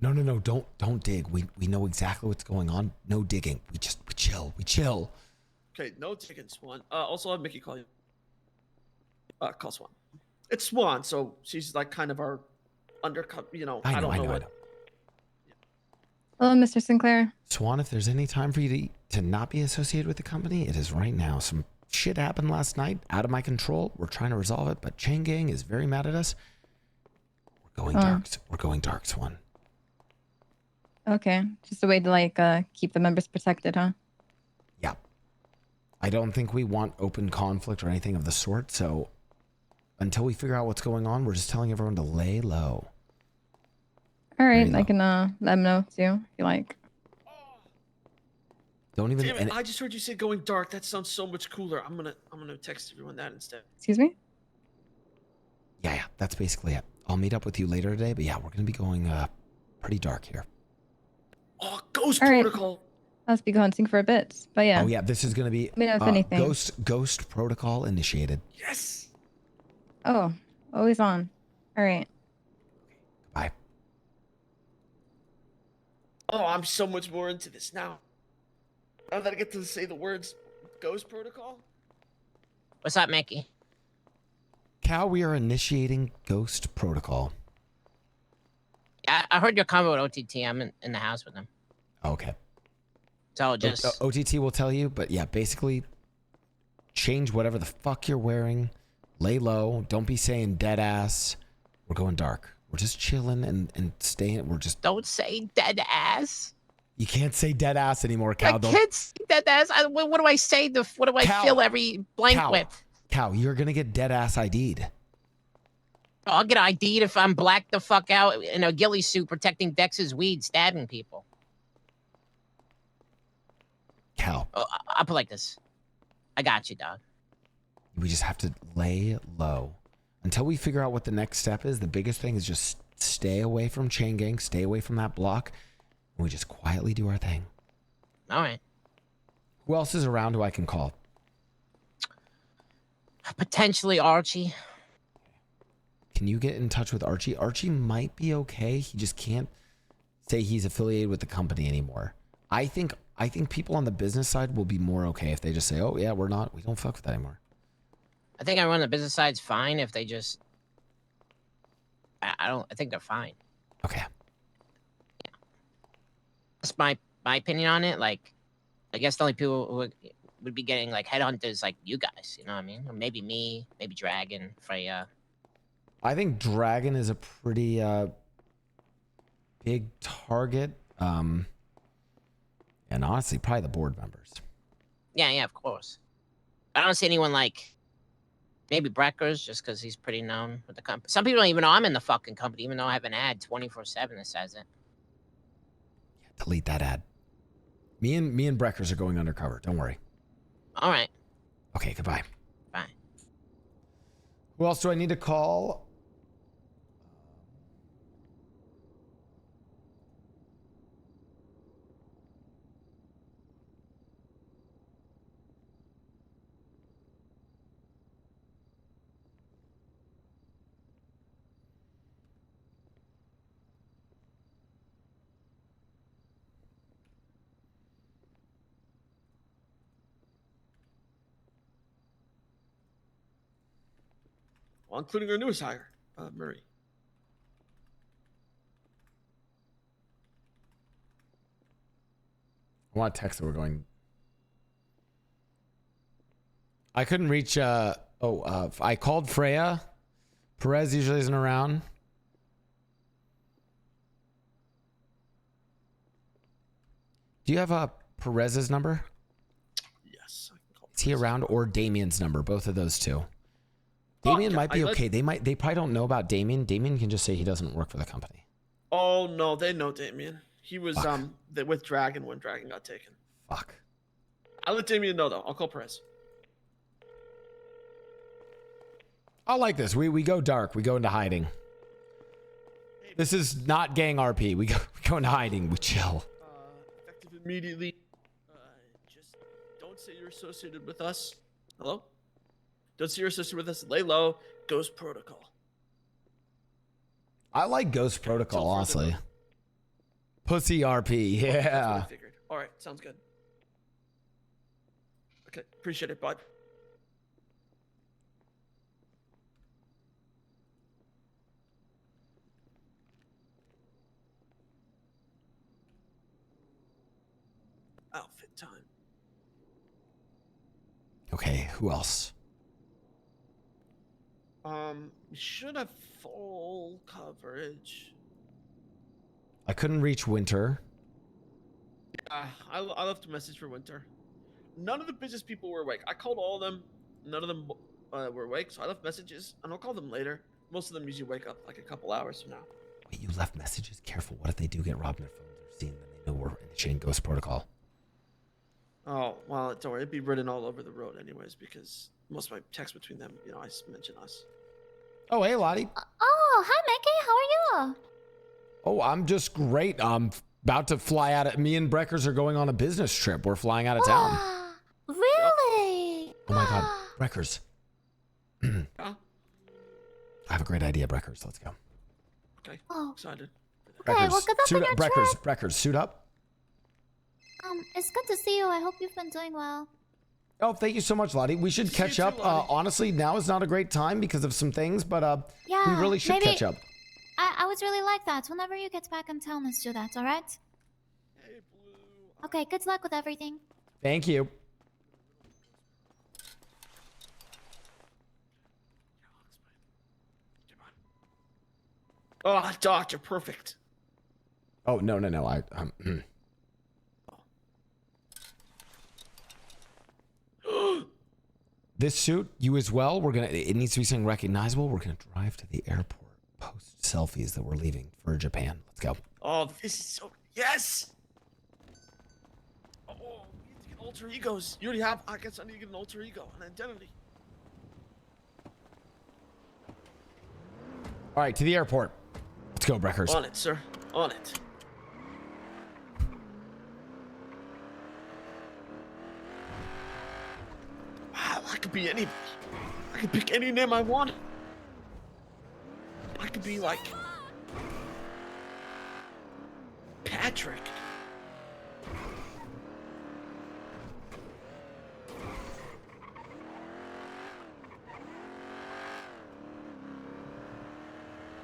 No, don't dig. We know exactly what's going on. No digging. We chill. Okay, no digging, Swan. Also have Mickey call you. Call Swan. It's Swan, so she's like kind of our undercut. You know, I know, don't I know know, I what. know. Hello, Mr. Sinclair. Swan, if there's any time for you to not be associated with the company, it is right now. Some shit happened last night, out of my control. We're trying to resolve it, but Chain Gang is very mad at us. We're going dark. We're going dark, Swan. Okay, just a way to like keep the members protected, huh? Yeah. I don't think we want open conflict or anything of the sort, so until we figure out what's going on, we're just telling everyone to lay low. All right, I can let them know too if you like. Don't even. Damn it! I just heard you say going dark. That sounds so much cooler. I'm gonna text everyone that instead. Excuse me? Yeah, that's basically it. I'll meet up with you later today, but yeah, we're gonna be going pretty dark here. Oh, Ghost All right. Protocol. Let's be hunting for a bit, but yeah. Oh yeah, this is gonna be Let me know if anything. Ghost Protocol initiated. Yes. Oh, always on. All right. Bye. Oh, I'm so much more into this now. Now that I get to say the words Ghost Protocol. What's up, Mickey? Cal, we are initiating Ghost Protocol. I heard your convo with OTT. I'm in the house with them. Okay. So just OTT will tell you, but yeah, basically change whatever the fuck you're wearing. Lay low. Don't be saying dead ass. We're going dark. We're just chilling and staying. We're just. Don't say dead ass. You can't say dead ass anymore, Cal. I can't say dead ass. What do I say? What do I fill every blank with? Cal, you're gonna get dead ass ID'd. I'll get ID'd if I'm blacked the fuck out in a ghillie suit protecting Dex's weed, stabbing people. Cal. I'll put it like this. I got you, dog. We just have to lay low. Until we figure out what the next step is, the biggest thing is just stay away from Chain Gang, stay away from that block, and we just quietly do our thing. All right. Who else is around who I can call? Potentially Archie. Can you get in touch with Archie? Archie might be okay. He just can't say he's affiliated with the company anymore. I think people on the business side will be more okay if they just say, "Oh yeah, we don't fuck with that anymore." I think everyone on the business side's fine if they just. I think they're fine. Okay. Yeah. That's my opinion on it. Like, I guess the only people who would be getting like headhunters like you guys. You know what I mean? Or maybe me, maybe Dragon, Freya. I think Dragon is a pretty big target. And honestly, probably the board members. Yeah, of course. I don't see anyone like maybe Breckers, just because he's pretty known with the company. Some people don't even know I'm in the fucking company, even though I have an ad 24/7 that says it. Yeah, delete that ad. Me and Breckers are going undercover. Don't worry. All right. Okay, goodbye. Bye. Who else do I need to call? Well, including our newest hire, Murray. I want to text that we're going. I couldn't reach. I called Freya. Perez usually isn't around. Do you have Perez's number? Yes. Is he around, or Damien's number? Both of those two. Damien might be okay. They probably don't know about Damien. Damien can just say he doesn't work for the company. Oh no, they know Damien. He was with Dragon when Dragon got taken. Fuck. I'll let Damien know though. I'll call Perez. I like this. We go dark. We go into hiding. This is not gang RP. We go into hiding. We chill. Effective immediately. Just don't say you're associated with us. Hello? Don't say you're associated with us. Lay low. Ghost Protocol. I like Ghost Protocol, honestly. Pussy RP. Yeah. That's what I figured. All right. Sounds good. Okay. Appreciate it, bud. Outfit time. Okay, who else? We should have full coverage. I couldn't reach Winter. I left a message for Winter. None of the business people were awake. I called all of them. None of them were awake, so I left messages, and I'll call them later. Most of them usually wake up like a couple hours from now. Wait, you left messages? Careful. What if they do get robbed and their phones are seen? Then they know we're initiating Ghost Protocol. Oh, well, don't worry. It'd be written all over the road anyways, because most of my texts between them, I mention us. Oh, hey, Lottie. Oh, hi, Mickey. How are you? Oh, I'm just great. I'm about to fly out. Me and Breckers are going on a business trip. We're flying out of town. Really? Oh my God, Breckers. I have a great idea, Breckers. Let's go. Okay. Oh. Excited. Okay, well, good luck suit on up. your Breckers, trip. Breckers, suit up. It's good to see you. I hope you've been doing well. Oh, thank you so much, Lottie. We should catch up. Honestly, now is not a great time because of some things, but Yeah, we really should maybe- catch up. I would really like that. Whenever you get back in town, let's do that, all right? Hey, Blue. Okay, good luck with everything. Thank you. Oh, Doctor, perfect. Oh, no. This suit, you as well. It needs to be something recognizable. We're gonna drive to the airport, post selfies that we're leaving for Japan. Let's go. Oh, this is so yes. Oh, we need to get alter egos. You already have. I guess I need to get an alter ego, an identity. All right, to the airport. Let's go, Breckers. On it, sir. On it. Wow, I could be anybody. I could pick any name I want. I could be like Patrick.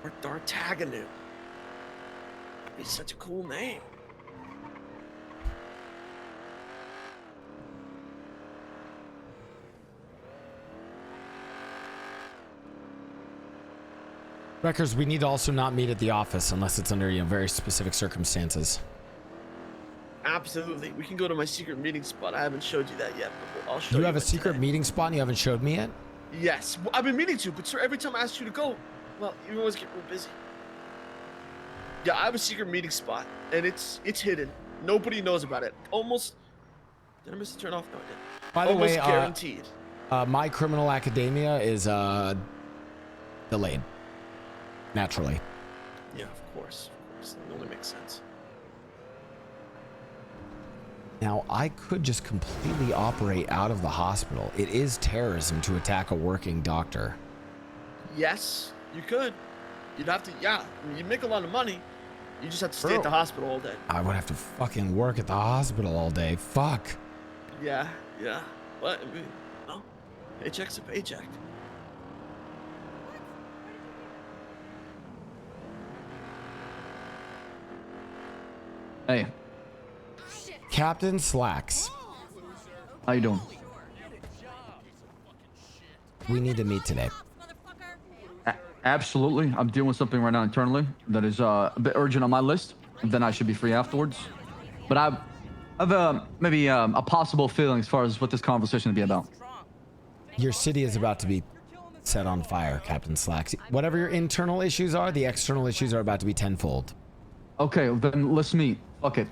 Or D'Artagnan. That'd be such a cool name. Breckers, we need to also not meet at the office unless it's under very specific circumstances. Absolutely. We can go to my secret meeting spot. I haven't showed you that yet, but I'll show you. You have a it secret today. meeting spot and you haven't showed me yet? Yes. Well, I've been meaning to, but sir, every time I ask you to go, well, you always get real busy. Yeah, I have a secret meeting spot, and it's hidden. Nobody knows about it. Almost. Did I miss the turn off? No, I didn't. By the Almost way, guaranteed. My Criminal Academia is delayed. Naturally. Yeah, of course. It only makes sense. Now, I could just completely operate out of the hospital. It is terrorism to attack a working doctor. Yes, you could. You'd have to. Yeah, I mean, you make a lot of money. You just have to stay at the hospital all day. I would have to fucking work at the hospital all day. Fuck. Yeah. But I mean, no, paycheck's a paycheck. Hey. Captain Slacks. How you doing? We need to meet today. Absolutely. I'm dealing with something right now internally that is a bit urgent on my list. And then I should be free afterwards. But I have maybe a possible feeling as far as what this conversation would be about. Your city is about to be set on fire, Captain Slacks. Whatever your internal issues are, the external issues are about to be tenfold. Okay, then let's meet. Fuck it.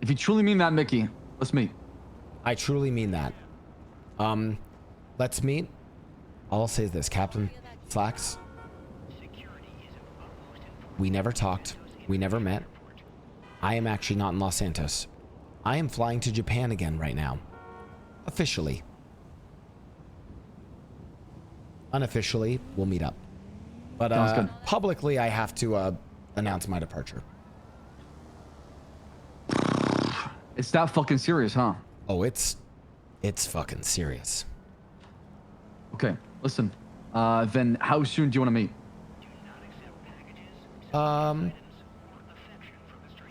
If you truly mean that, Mickey, let's meet. I truly mean that. Let's meet. All I'll say is this, Captain Slacks. We never talked. We never met. I am actually not in Los Santos. I am flying to Japan again right now. Officially. Unofficially, we'll meet up. But Sounds good. publicly, I have to announce my departure. It's that fucking serious, huh? Oh, it's fucking serious. Okay, listen. Then how soon do you want to meet? I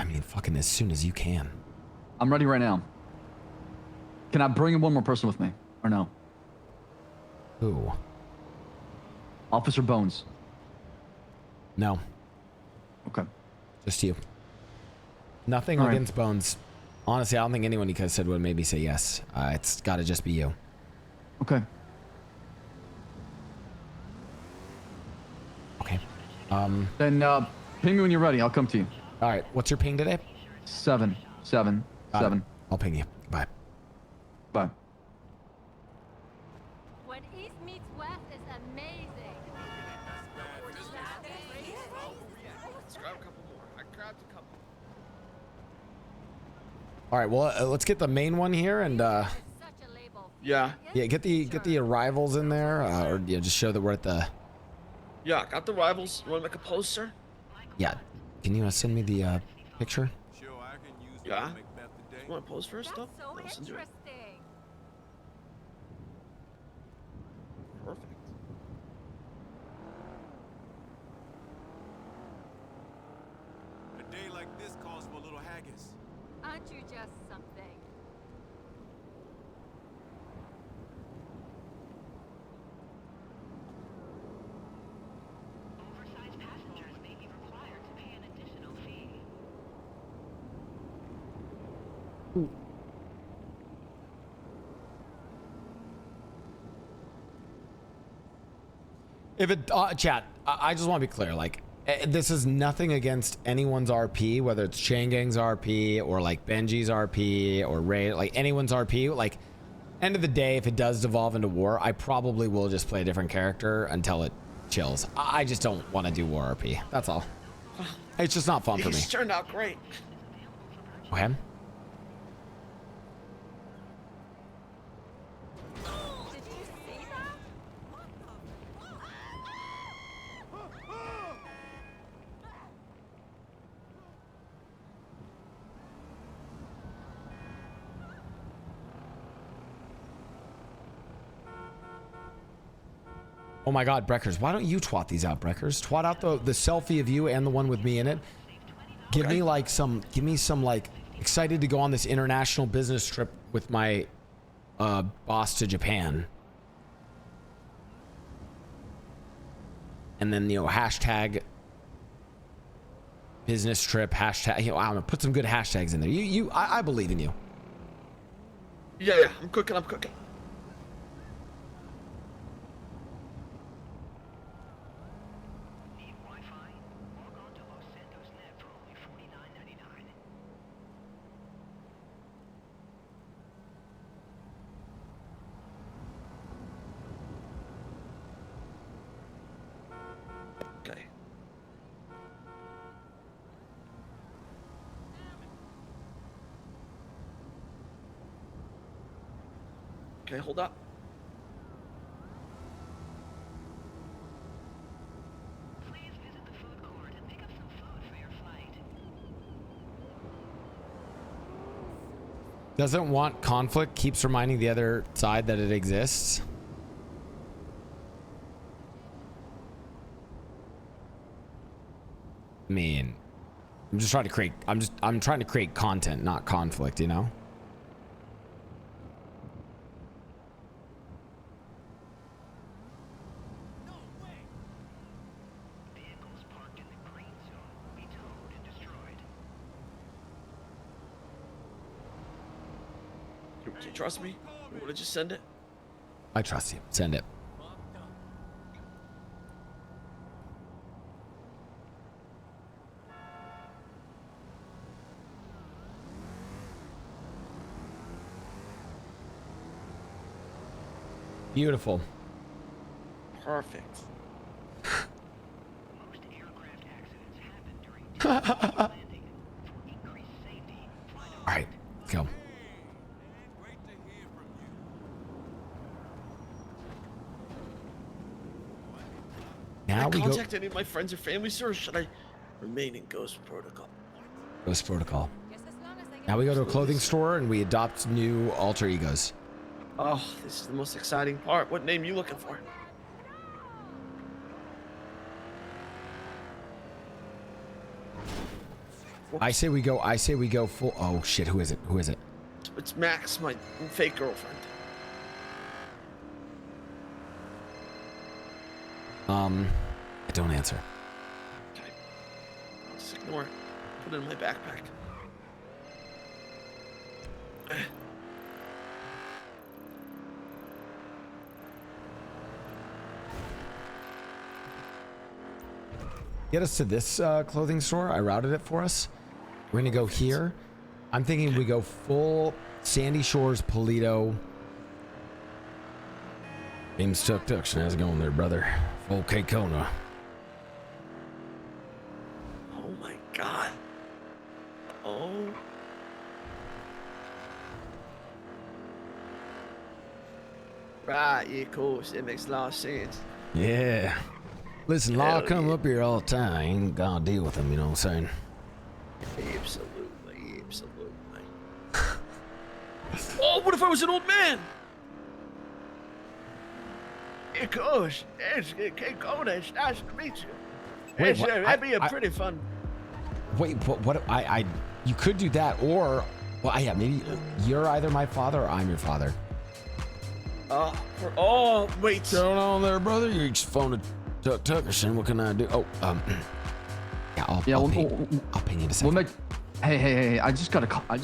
mean, fucking as soon as you can. I'm ready right now. Can I bring in one more person with me, or no? Who? Officer Bones. No. Okay. Just you. Nothing All right. against Bones. Honestly, I don't think anyone you could have said would maybe say yes. It's got to just be you. Okay. Okay. Then ping me when you're ready. I'll come to you. All right. What's your ping today? 7. I'll ping you. Bye. Bye. When East meets West is amazing. Let's grab a couple more. I grabbed a couple. All right. Well, let's get the main one here, and Yeah. get the arrivals in there, or just show that we're at the. Yeah, got the rivals. You want to make a poster? Yeah. Can you send me the picture? Yeah. You want to pose first, though? Listen to it. Perfect. A day like this calls for a little haggis. Aren't you just something? Oversized passengers may be required to pay an additional fee. If it chat, I just want to be clear. Like, this is nothing against anyone's RP, whether it's Changang's RP or like Benji's RP or Ray, like anyone's RP. Like, end of the day, if it does devolve into war, I probably will just play a different character until it chills. I just don't want to do war RP. That's all. It's just not fun for me. He's turned out great. Okay. Oh my God, Breckers, why don't you twat these out, Breckers? Twat out the selfie of you and the one with me in it. Give me some like excited to go on this international business trip with my boss to Japan. And then, hashtag business trip, hashtag, I don't know, put some good hashtags in there. I believe in you. Yeah, I'm cooking. Okay. Okay, hold up. Please visit the food court and pick up some food for your flight. Doesn't want conflict, keeps reminding the other side that it exists. I mean, I'm trying to create content, not conflict, you know? Vehicles parked in the green zone will be towed and destroyed. Do you trust me? You want to just send it? I trust you. Send it. Beautiful. Perfect. Most aircraft accidents happen during takeoff and landing. For increased safety, fly to All right, let's go. Now Can I we go. contact any of my friends or family, sir, or should I remain in Ghost Protocol? Ghost Protocol. Now we go to a clothing store and we adopt new alter egos. Oh, this is the most exciting part. What name you looking for? I say we go full. Oh shit, who is it? It's Max, my fake girlfriend. I don't answer. I'll just ignore it. Put it in my backpack. Get us to this clothing store. I routed it for us. We're gonna go here. I'm thinking we go full Sandy Shores, Polito. Name's Tuck Tuction. How's it going there, brother? Full K-Kona. Oh my god. Oh. Right, yeah, of course. It makes a lot of sense. Yeah. Listen, Law Hell come yeah. up here all the time. I ain't gonna deal with him, you know what I'm saying? Absolutely, absolutely. Oh, what if I was an old man? Yeah, of course. It's K-Kona. It's nice to meet you. Wait, It's, what? that'd be a I- pretty fun. Wait, what? You could do that, or, well, yeah, maybe you're either my father or I'm your father. Oh, wait. What's going on there, brother? You just phoned Tuck Tuckerson. What can I do? Oh, yeah, I'll ping you in a second. We'll make. Hey! I just got a call. I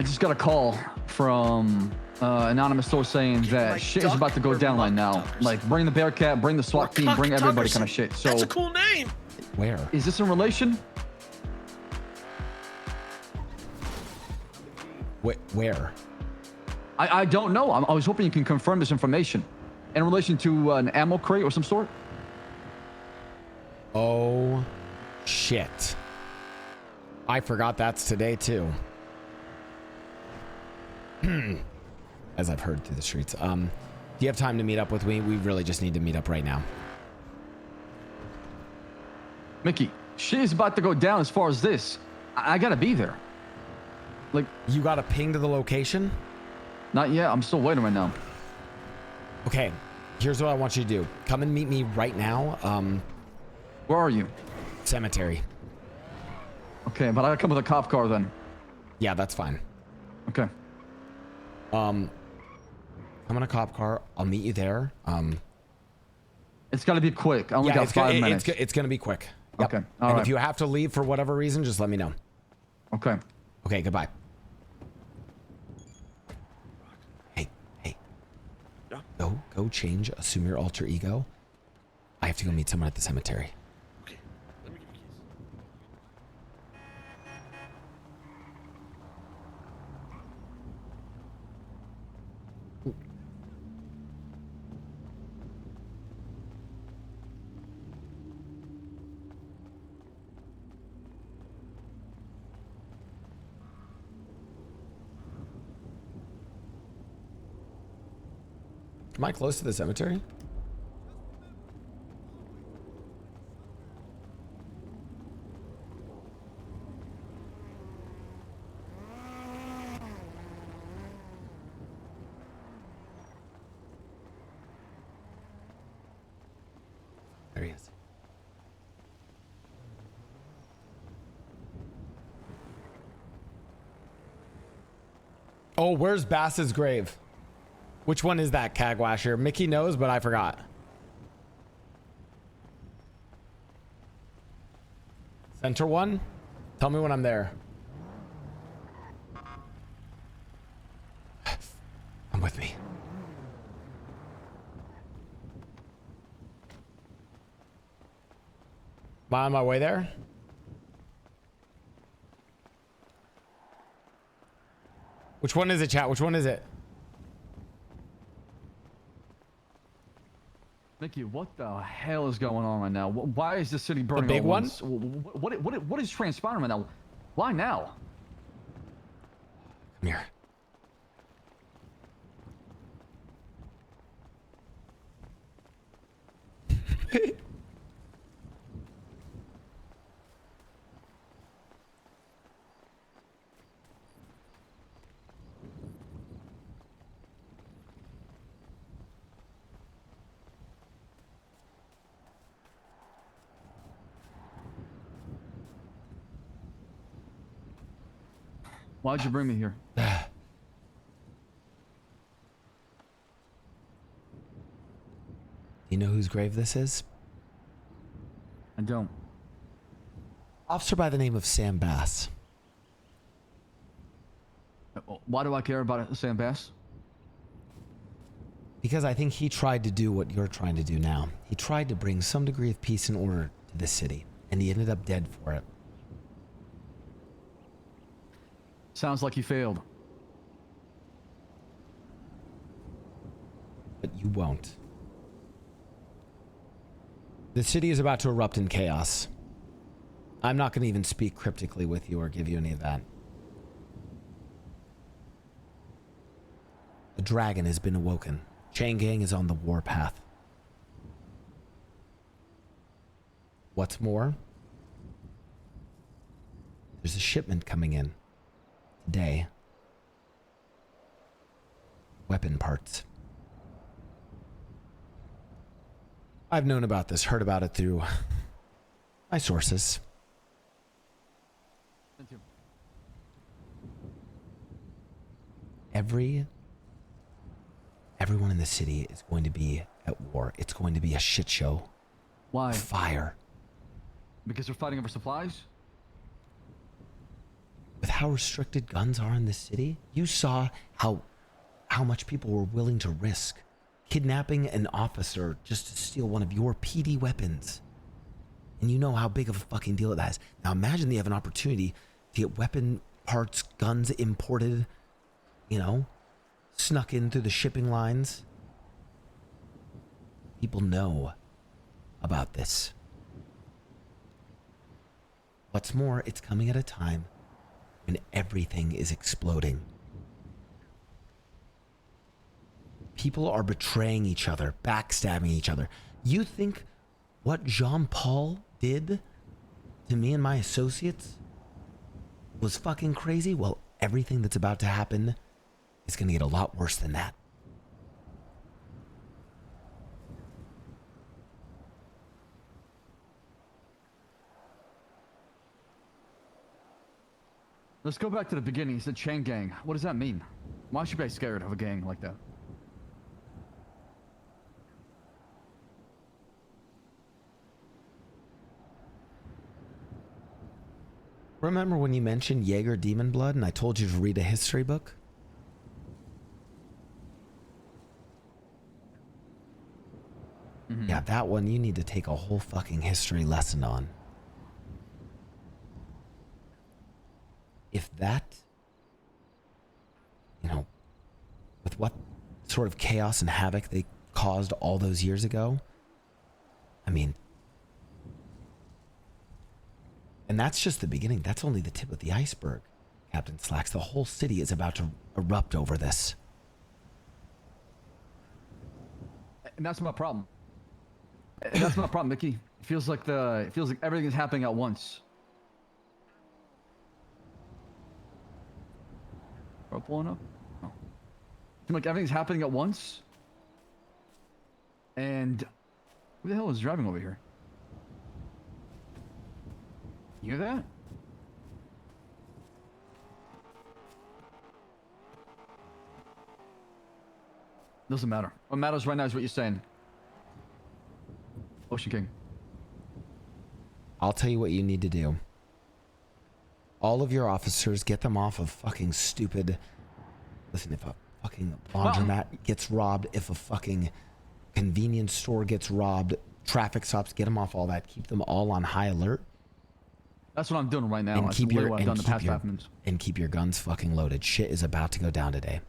just got a call from anonymous source saying that like shit is Duck about to go or down right Muck now. Like, bring the Bearcat, bring the SWAT team, bring Cuck everybody, Tuckerson. kind of shit. So, That's a cool name. Where? is this in relation? Where? I don't know. I was hoping you can confirm this information in relation to an ammo crate or some sort. Oh, shit. I forgot that's today, too. As I've heard through the streets. Do you have time to meet up with me? We really just need to meet up right now. Mickey, shit is about to go down as far as this. I gotta be there. Like, you got a ping to the location? Not yet. I'm still waiting right now. Okay, here's what I want you to do. Come and meet me right now. Where are you? Cemetery. Okay, but I gotta come with a cop car then. Yeah, that's fine. Okay. I'm in a cop car. I'll meet you there. It's gotta be quick. I only got 5 minutes. It's gonna be quick. Yep. Okay. All and right. if you have to leave for whatever reason, just let me know. Okay. Okay, goodbye. Hey. Yeah. Go change, assume your alter ego. I have to go meet someone at the cemetery. Okay, let me get your keys. Am I close to the cemetery? There he is. Oh, where's Bass's grave? Which one is that, Cagwasher? Mickey knows, but I forgot. Center one? Tell me when I'm there. Come with me. Am I on my way there? Which one is it, chat? Which one is it? Mickey, what the hell is going on right now? Why is the city burning? big all one? once? What is transpiring right now? Why now? Come here. Why'd you bring me here? You know whose grave this is? I don't. Officer by the name of Sam Bass. Why do I care about Sam Bass? Because I think he tried to do what you're trying to do now. He tried to bring some degree of peace and order to the city, and he ended up dead for it. Sounds like he failed. But you won't. The city is about to erupt in chaos. I'm not going to even speak cryptically with you or give you any of that. The dragon has been awoken. Chain Gang is on the warpath. What's more, there's a shipment coming in today. Weapon parts. I've known about this, heard about it through my sources. Everyone in the city is going to be at war. It's going to be a shit show. Why? Fire. Because they're fighting over supplies? With how restricted guns are in this city, you saw how much people were willing to risk kidnapping an officer just to steal one of your PD weapons. And you know how big of a fucking deal that is. Now imagine they have an opportunity to get weapon parts, guns imported, you know, snuck in through the shipping lines. People know about this. What's more, it's coming at a time when everything is exploding. People are betraying each other, backstabbing each other. You think what Jean-Paul did to me and my associates was fucking crazy? Well, everything that's about to happen is going to get a lot worse than that. Let's go back to the beginning. You said chain gang. What does that mean? Why should I be scared of a gang like that? Remember when you mentioned Jaeger Demon Blood and I told you to read a history book? Mm-hmm. Yeah, that one you need to take a whole fucking history lesson on. If that, you know, with what sort of chaos and havoc they caused all those years ago, I mean, and that's just the beginning. That's only the tip of the iceberg, Captain Slacks. The whole city is about to erupt over this. And that's my problem. That's my problem, Mickey. It feels like everything is happening at once. Are we pulling up? Oh. Seems like everything's happening at once. And who the hell is driving over here? You hear that? Doesn't matter. What matters right now is what you're saying. Ocean King. I'll tell you what you need to do. All of your officers, get them off of fucking stupid... Listen, if a fucking laundromat gets robbed, if a fucking convenience store gets robbed, traffic stops, get them off all that. Keep them all on high alert. That's what I'm doing right now. And That's keep literally your, what I've done the past 5 minutes. And keep your guns fucking loaded. Shit is about to go down today.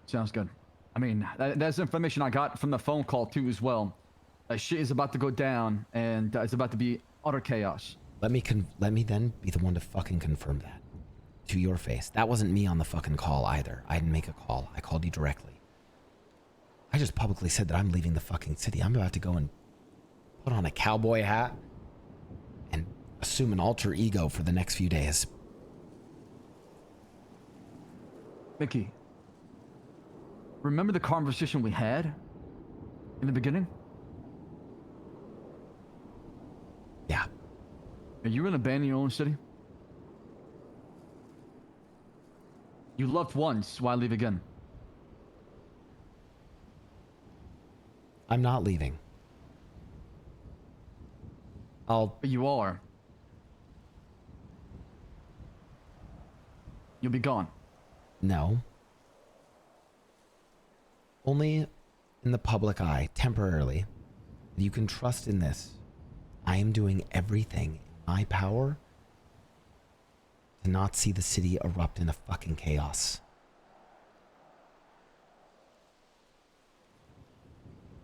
Sounds good. I mean, that's information I got from the phone call too as well. Shit is about to go down and it's about to be utter chaos. Let me then be the one to fucking confirm that to your face. That wasn't me on the fucking call either. I didn't make a call. I called you directly. I just publicly said that I'm leaving the fucking city. I'm about to go and put on a cowboy hat and assume an alter ego for the next few days. Mickey, remember the conversation we had in the beginning? Yeah. Are you gonna abandon your own city? You left once. Why leave again? I'm not leaving. But you are. You'll be gone. No. Only in the public eye, temporarily. You can trust in this. I am doing everything in my power to not see the city erupt into fucking chaos.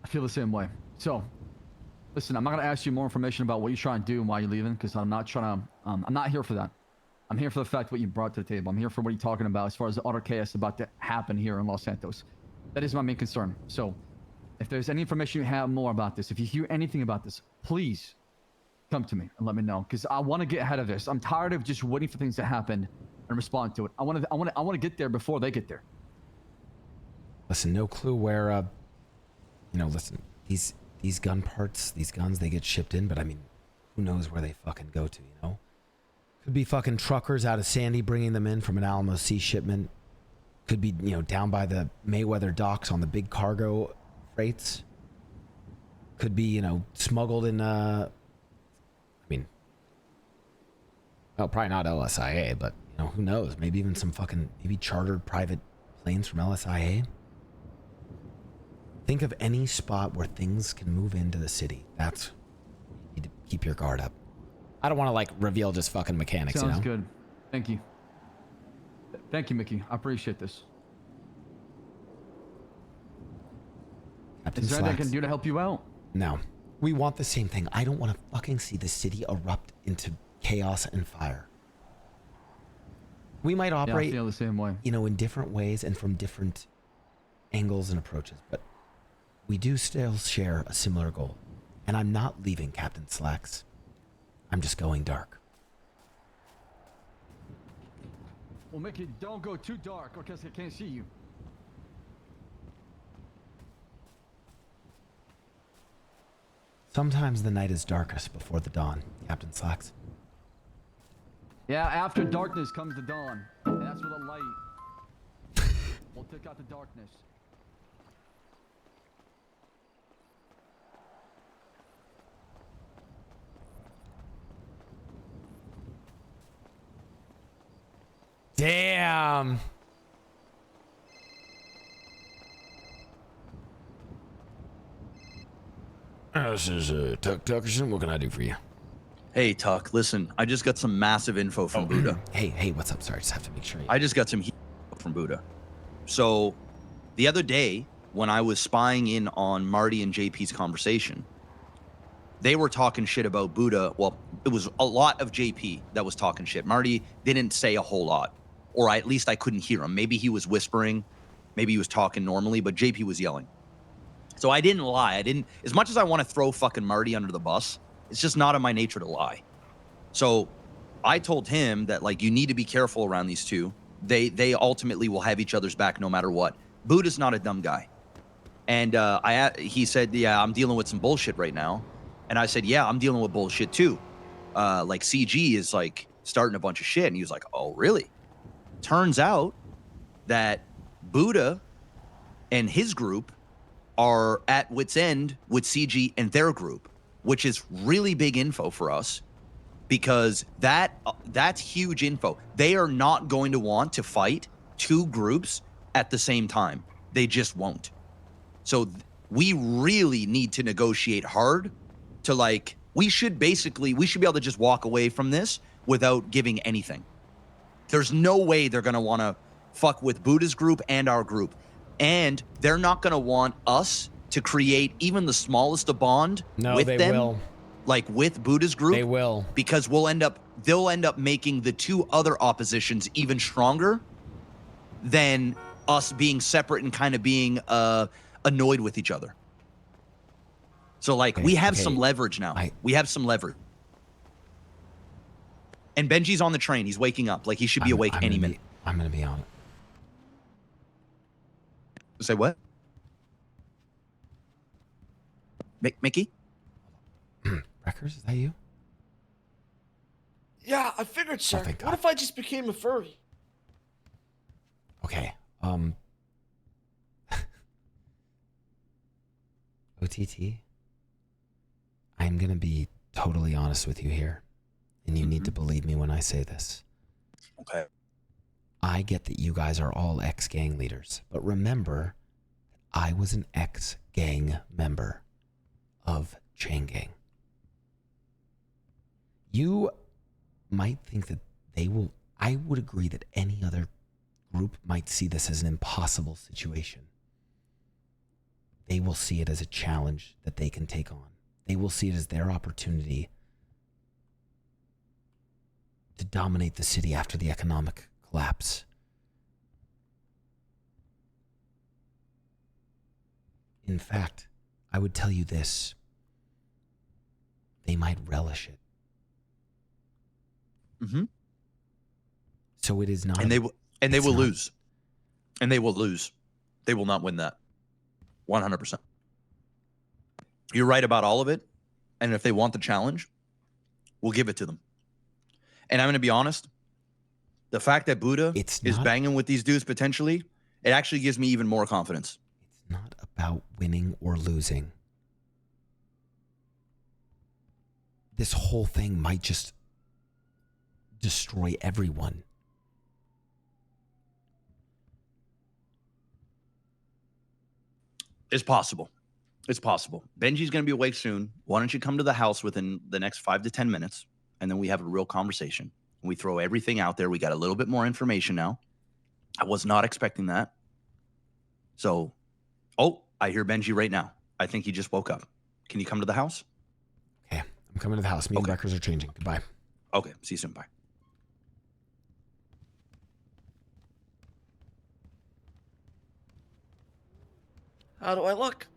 I feel the same way. So, listen, I'm not gonna ask you more information about what you're trying to do and why you're leaving, because I'm not trying to. I'm not here for that. I'm here for the fact what you brought to the table. I'm here for what you're talking about as far as the utter chaos about to happen here in Los Santos. That is my main concern. So, if there's any information you have more about this, if you hear anything about this, please come to me and let me know, because I want to get ahead of this. I'm tired of just waiting for things to happen and respond to it. I want to get there before they get there. Listen, no clue where. Listen, these gun parts, these guns, they get shipped in, but I mean, who knows where they fucking go to? Could be fucking truckers out of Sandy bringing them in from an Alamo Sea shipment. Could be, down by the Mayweather docks on the big cargo freights. Could be, smuggled in, well, probably not LSIA, but, who knows? Maybe even some maybe chartered private planes from LSIA. Think of any spot where things can move into the city. That's, you need to keep your guard up. I don't want to, reveal just fucking mechanics, Sounds good. Thank you. Thank you, Mickey. I appreciate this. Captain Is there anything I Slacks. can do to help you out? No. We want the same thing. I don't want to fucking see the city erupt into chaos and fire. We might operate, I feel the same way. in different ways and from different angles and approaches, but we do still share a similar goal. And I'm not leaving, Captain Slacks. I'm just going dark. Well, Mickey, don't go too dark, or else I can't see you. Sometimes the night is darkest before the dawn, Captain Slacks. Yeah, after darkness comes the dawn. And that's where the light will take out the darkness. Damn. This is Tuck Tuckerson. What can I do for you? Hey, Tuck, listen, I just got some massive info from Buddha. Hey, what's up? Sorry, just have to make sure. I just got some from Buddha. So, the other day, when I was spying in on Marty and JP's conversation, they were talking shit about Buddha. Well, it was a lot of JP that was talking shit. Marty didn't say a whole lot, or at least I couldn't hear him. Maybe he was whispering, maybe he was talking normally, but JP was yelling. So I didn't lie. As much as I want to throw fucking Marty under the bus, it's just not in my nature to lie. So I told him that, you need to be careful around these two. They ultimately will have each other's back no matter what. Buddha's not a dumb guy. And he said, yeah, I'm dealing with some bullshit right now. And I said, yeah, I'm dealing with bullshit too. CG is starting a bunch of shit. And he was like, oh, really? Turns out that Buddha and his group are at wit's end with CG and their group, which is really big info for us, because that's huge info. They are not going to want to fight two groups at the same time. They just won't. So we really need to negotiate hard to we should be able to just walk away from this without giving anything. There's no way they're going to want to fuck with Buddha's group and our group. And they're not going to want us to create even the smallest of bond with them. They will. With Buddha's group. They will. Because they'll end up making the two other oppositions even stronger than us being separate and kind of being annoyed with each other. So we have some leverage now. We have some leverage. And Benji's on the train. He's waking up. He should be awake any minute. I'm going to be on it. Say what? Mickey? Wreckers, is that you? Yeah, I figured, sir. thank What if I just became a furry? OTT, I'm going to be totally honest with you here, and you need to believe me when I say this. Okay. I get that you guys are all ex-gang leaders, but remember, I was an ex-gang member of Chain Gang. You might think that they will, I would agree that any other group might see this as an impossible situation. They will see it as a challenge that they can take on. They will see it as their opportunity to dominate the city after the economic collapse. In fact, I would tell you this. They might relish it. Mm-hmm. So it is not. And they will lose. And they will lose. They will not win that. 100%. You're right about all of it. And if they want the challenge, we'll give it to them. And I'm going to be honest. The fact that Buddha is banging with these dudes potentially, it actually gives me even more confidence. It's not about winning or losing. This whole thing might just destroy everyone. It's possible. It's possible. Benji's going to be awake soon. Why don't you come to the house within the next 5 to 10 minutes, and then we have a real conversation. We throw everything out there. We got a little bit more information now. I was not expecting that. So, oh, I hear Benji right now. I think he just woke up. Can you come to the house? Okay, I'm coming to the house. Me and Records are changing. Goodbye. Okay, see you soon. Bye. How do I look?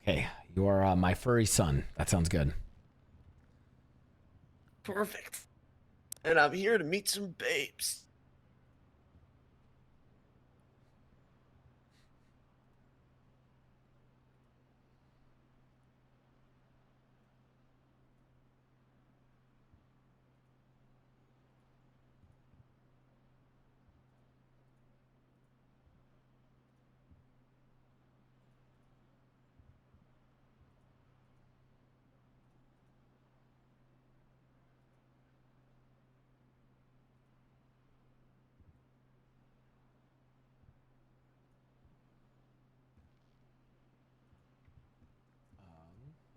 Okay, you are my furry son. That sounds good. Perfect. And I'm here to meet some babes.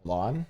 Hold on.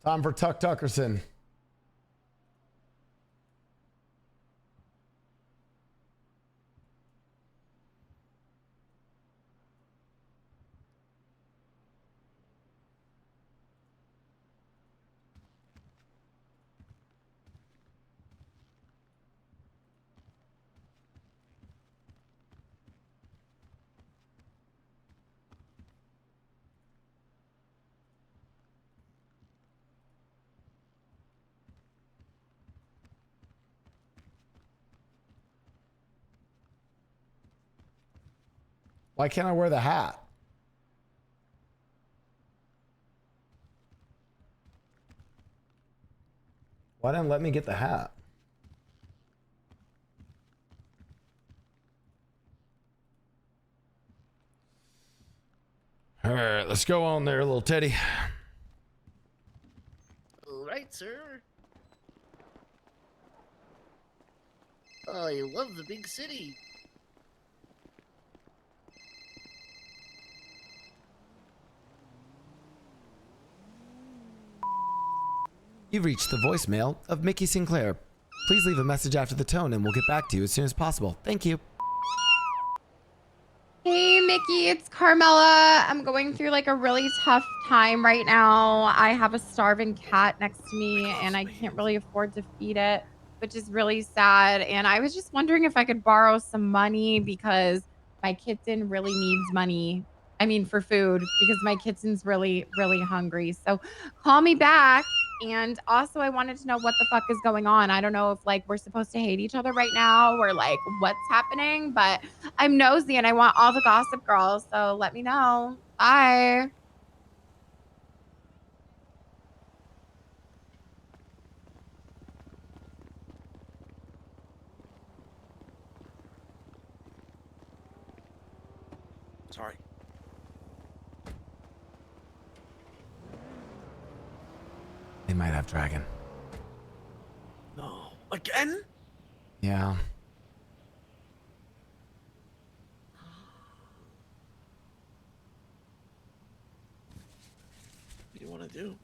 It's time for Tuck Tuckerson. Why can't I wear the hat? Why didn't let me get the hat? All right, let's go on there, little Teddy. All right, sir. Oh, you love the big city. You've reached the voicemail of Mickey Sinclair. Please leave a message after the tone and we'll get back to you as soon as possible. Thank you. Hey, Mickey, it's Carmela. I'm going through like a really tough time right now. I have a starving cat next to me and I can't really afford to feed it, which is really sad. And I was just wondering if I could borrow some money because my kitten really needs money. I mean, for food, because my kitten's really, really hungry. So call me back. And also, I wanted to know what the fuck is going on. I don't know if like we're supposed to hate each other right now or like what's happening, but I'm nosy and I want all the gossip girls. So let me know. Bye. Sorry. They might have Dragon. No. Again? Yeah. What do you want to do?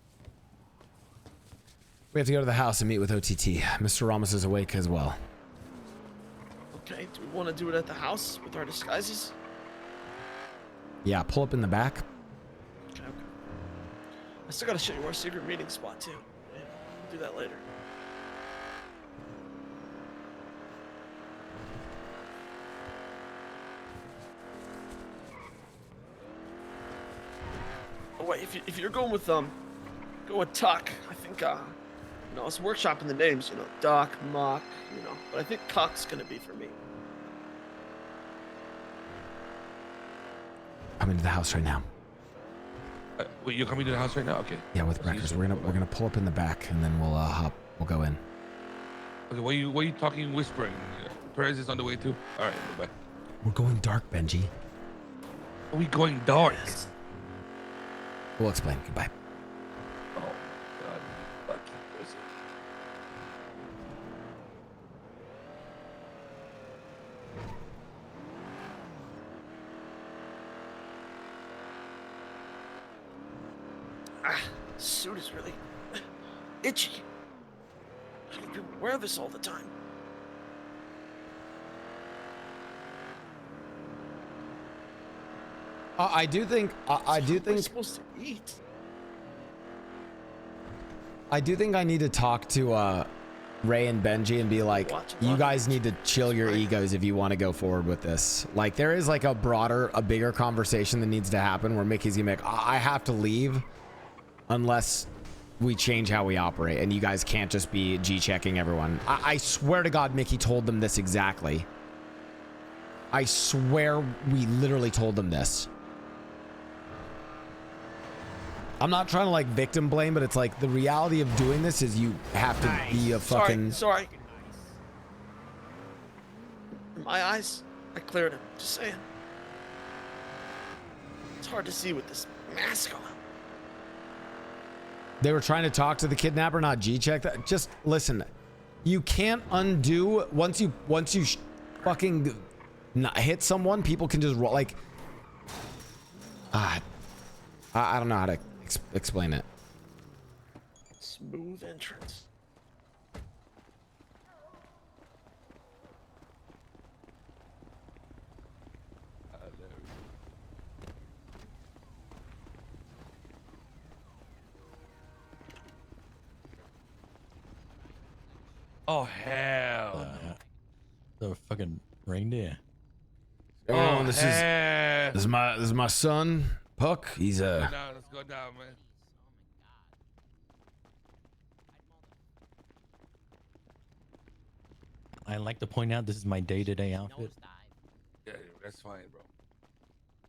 We have to go to the house and meet with OTT. Mr. Ramos is awake as well. Okay, do we want to do it at the house with our disguises? Yeah, pull up in the back. Okay. I still gotta show you our secret meeting spot too. Yeah, we'll do that later. Oh wait, if you're going with go with Tuck, I think you know, I was workshopping the names, you know, Doc, Mock, you know, but I think Cuck's gonna be for me. I'm into the house right now. Wait, you're coming to the house right now? Okay. Yeah, with breakfast. We're gonna pull up in the back and then we'll we'll go in. Okay, why you talking whispering? Perez is on the way too. All right, bye. We're going dark, Benji. Are we going dark? We'll explain. Goodbye. Oh God, lucky person. Suit is really itchy. How do people wear this all the time? I do think I do think supposed to eat. I do think I need to talk to Ray and Benji and be like, you guys need to chill your egos if you want to go forward with this. Like there is like a bigger conversation that needs to happen where Mickey's gonna be like, I have to leave unless we change how we operate, and you guys can't just be G-checking everyone. I swear to God, Mickey told them this exactly. I swear we literally told them this. I'm not trying to like victim blame, but it's like the reality of doing this is you have to be a fucking... Sorry. In my eyes, I cleared him. Just saying. It's hard to see with this mask on. They were trying to talk to the kidnapper, not G-check that. Just listen. You can't undo once you fucking not hit someone. People can just roll like. I don't know how to explain it. Smooth entrance. Oh hell! The fucking reindeer. Everyone, this is my son Puck. He's Let's go down, man. I like to point out this is my day-to-day outfit. Yeah, that's fine, bro.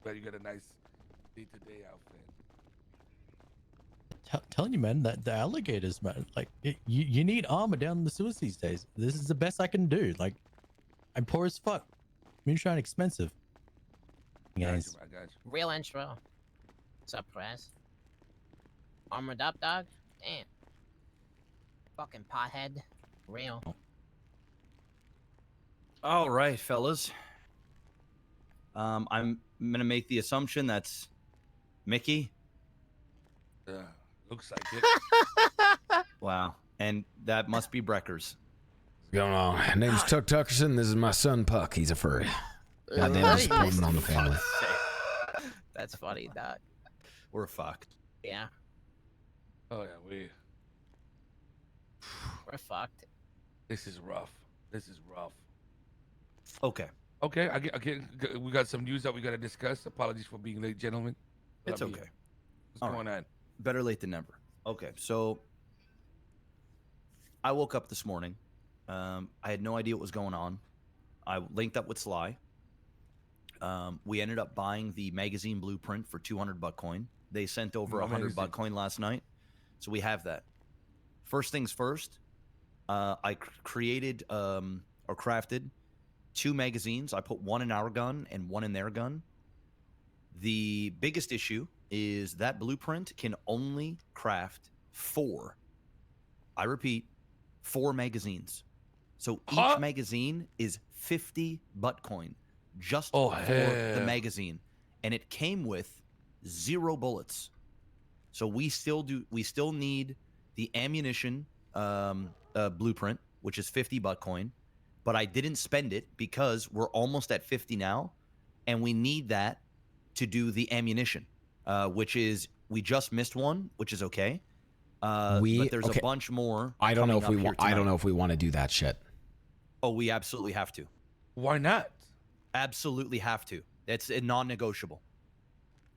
Glad you got a nice day-to-day outfit. Telling you, man, that the alligators, man, like you need armor down in the sewers these days. This is the best I can do. Like, I'm poor as fuck. Moonshine expensive. Guys, I got you. Real intro. What's up, Prez? Armored up, dog? Damn. Fucking pothead. Real. All right, fellas. I'm gonna make the assumption that's Mickey. Looks like it. Wow, and that must be Breckers. Going on. Name's Tuck Tuckerson. This is my son Puck. He's a furry. Goddamn, just pulling on the family. That's funny, Doc. We're fucked. Yeah, Oh yeah, we're fucked. this is rough. This is rough. Okay. Okay, we got some news that we got to discuss. Apologies for being late, gentlemen. It's Love you. okay. What's All going on? Better late than never. Okay, so I woke up this morning. I had no idea what was going on. I linked up with Sly. We ended up buying the magazine blueprint for 200 Bitcoin. They sent over 100 Bitcoin last night, so we have that. First things first, I created or crafted 2 magazines. I put one in our gun and one in their gun. The biggest issue is that blueprint can only craft 4. I repeat, 4 magazines. So each magazine is 50 Bitcoin just for the magazine, and it came with 0 bullets. So we still need the ammunition blueprint, which is 50 Bitcoin, but I didn't spend it because we're almost at 50 now, and we need that to do the ammunition, which is we just missed one, which is okay. But there's a bunch more. I don't know if we want. I don't know if we want to do that shit. Oh, we absolutely have to. Why not? Absolutely have to. It's a non-negotiable,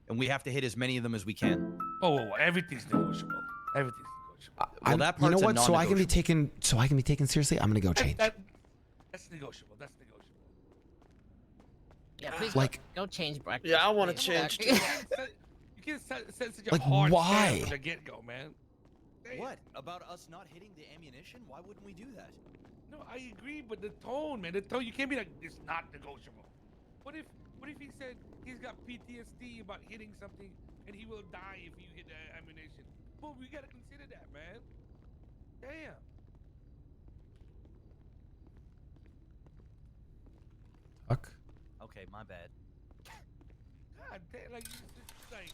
and we have to hit as many of them as we can. Oh, everything's negotiable. Everything's negotiable. Well, that You know part's a what? So I can be non-negotiable. taken. So I can be taken seriously. I'm gonna go change. That's negotiable. That's negotiable. Yeah, please Like- go change breakfast. Yeah, I want to please. change. You can't set such a Like, hard why? stance from the get-go, man. Damn. What about us not hitting the ammunition? Why wouldn't we do that? No, I agree, but the tone, man, the tone. You can't be like, it's not negotiable. What if he said he's got PTSD about hitting something and he will die if you hit the ammunition? Well, we gotta consider that, man. Damn. Fuck. Okay, my bad. God damn, like, it's like,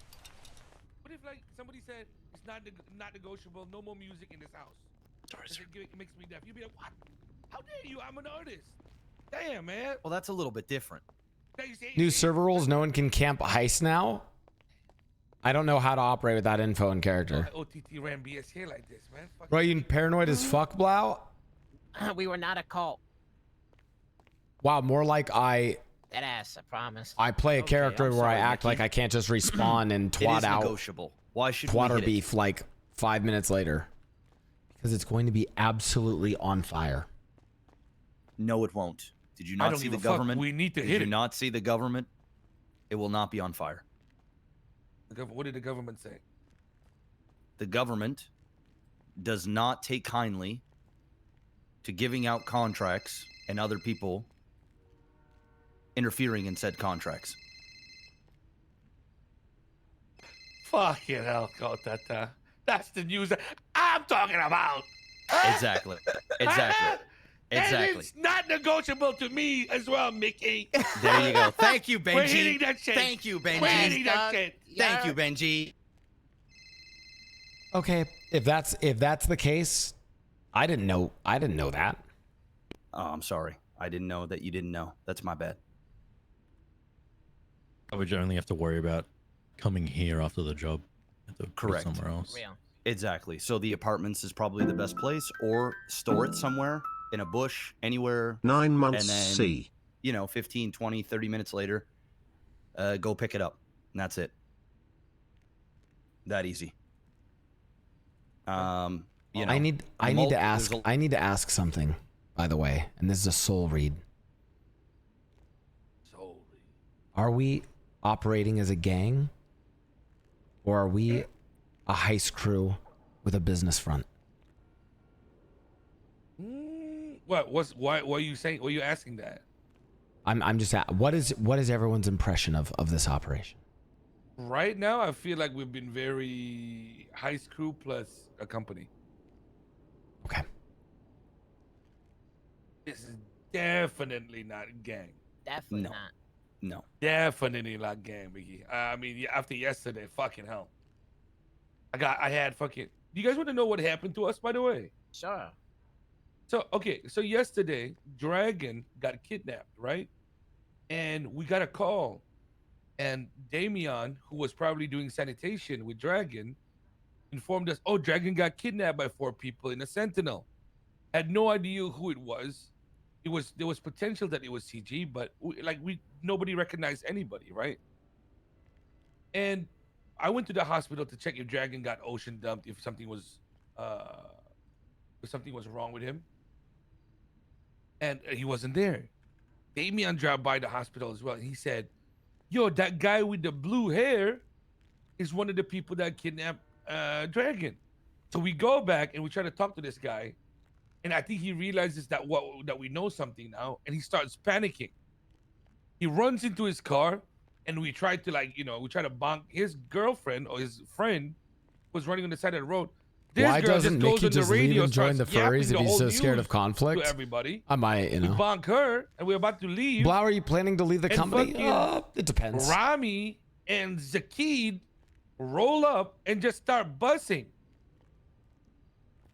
what if like somebody said it's not negotiable, no more music in this house? Sorry, sir. It makes me deaf. You'd be like, what? How dare you? I'm an artist. Damn, man. Well, that's a little bit different. New server rules. No one can camp heist now. I don't know how to operate with that info in character. OTT ran BSK like this, man. Fuck. Bro, you paranoid as fuck, Blau? We were not a cult. Wow, more like I That ass, I promise. play a character I'm where I sorry, act Mickey. like I can't just respawn and It twat is out negotiable. Why should we twatter hit it? beef like 5 minutes later. Because it's going to be absolutely on fire. No, it won't. Did you I not don't see give the a fuck. government? We need to Did hit you it. not see the government? It will not be on fire. What did the government say? The government does not take kindly to giving out contracts and other people interfering in said contracts. Fucking hell, Kotata. That's the news that I'm talking about. Exactly. Exactly. And Exactly. it's not negotiable to me as well, Mickey. There you go. Thank you, We're Benji. hitting that shit. Thank you, Benji. We're hitting that shit. Thank you, Benji. Okay, if that's the case, I didn't know that. Oh, I'm sorry. I didn't know that you didn't know. That's my bad. I would only have to worry about coming here after the job. Have to go Correct. somewhere else. Real. Exactly. So the apartments is probably the best place, or store it somewhere in a bush, anywhere. 9 months and then, C. 15, 20, 30 minutes later, go pick it up. And that's it. That easy. I need to ask something, by the way, and this is a soul read. Soul read. Are we operating as a gang, or are we a heist crew with a business front? Why are you saying? Why are you asking that? I'm just what is everyone's impression of this operation? Right now, I feel like we've been very heist crew plus a company. Okay. This is definitely not gang. Definitely No. not. No. Definitely not gang, Mickey. I mean, after yesterday, fucking hell. I had fucking. Do you guys want to know what happened to us, by the way? Sure. So okay, so yesterday Dragon got kidnapped, right? And we got a call, and Damien, who was probably doing sanitation with Dragon, informed us, "Oh, Dragon got kidnapped by 4 people in a Sentinel." Had no idea who it was. There was potential that it was CG, but nobody recognized anybody, right? And I went to the hospital to check if Dragon got ocean dumped, if something was wrong with him, and he wasn't there. Damien dropped by the hospital as well. And he said, "Yo, that guy with the blue hair is one of the people that kidnapped Dragon." So we go back and we try to talk to this guy, and I think he realizes that we know something now, and he starts panicking. He runs into his car, and we try to bonk his girlfriend or his friend was running on the side of the road. This Why girl doesn't just goes Mickey on the just leave radio, and join the starts yapping furries if the he's whole so scared news of conflict? to everybody. I might, We bonk her, and we're about to leave. Blau, are you planning to leave the and company? fucking It depends. Rami and Zakid roll up and just start bussing.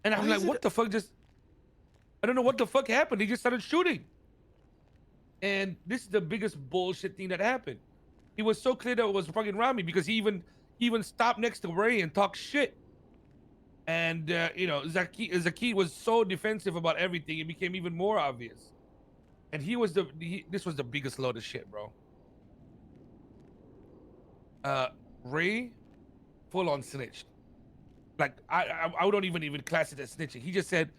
And I'm like, what the fuck I don't know what the fuck happened. They just started shooting. And this is the biggest bullshit thing that happened. It was so clear that it was fucking Rami because he even stopped next to Ray and talked shit. And Zakid was so defensive about everything, it became even more obvious. And this was the biggest load of shit, bro. Ray full on snitched. Like I don't even class it as snitching. He just said,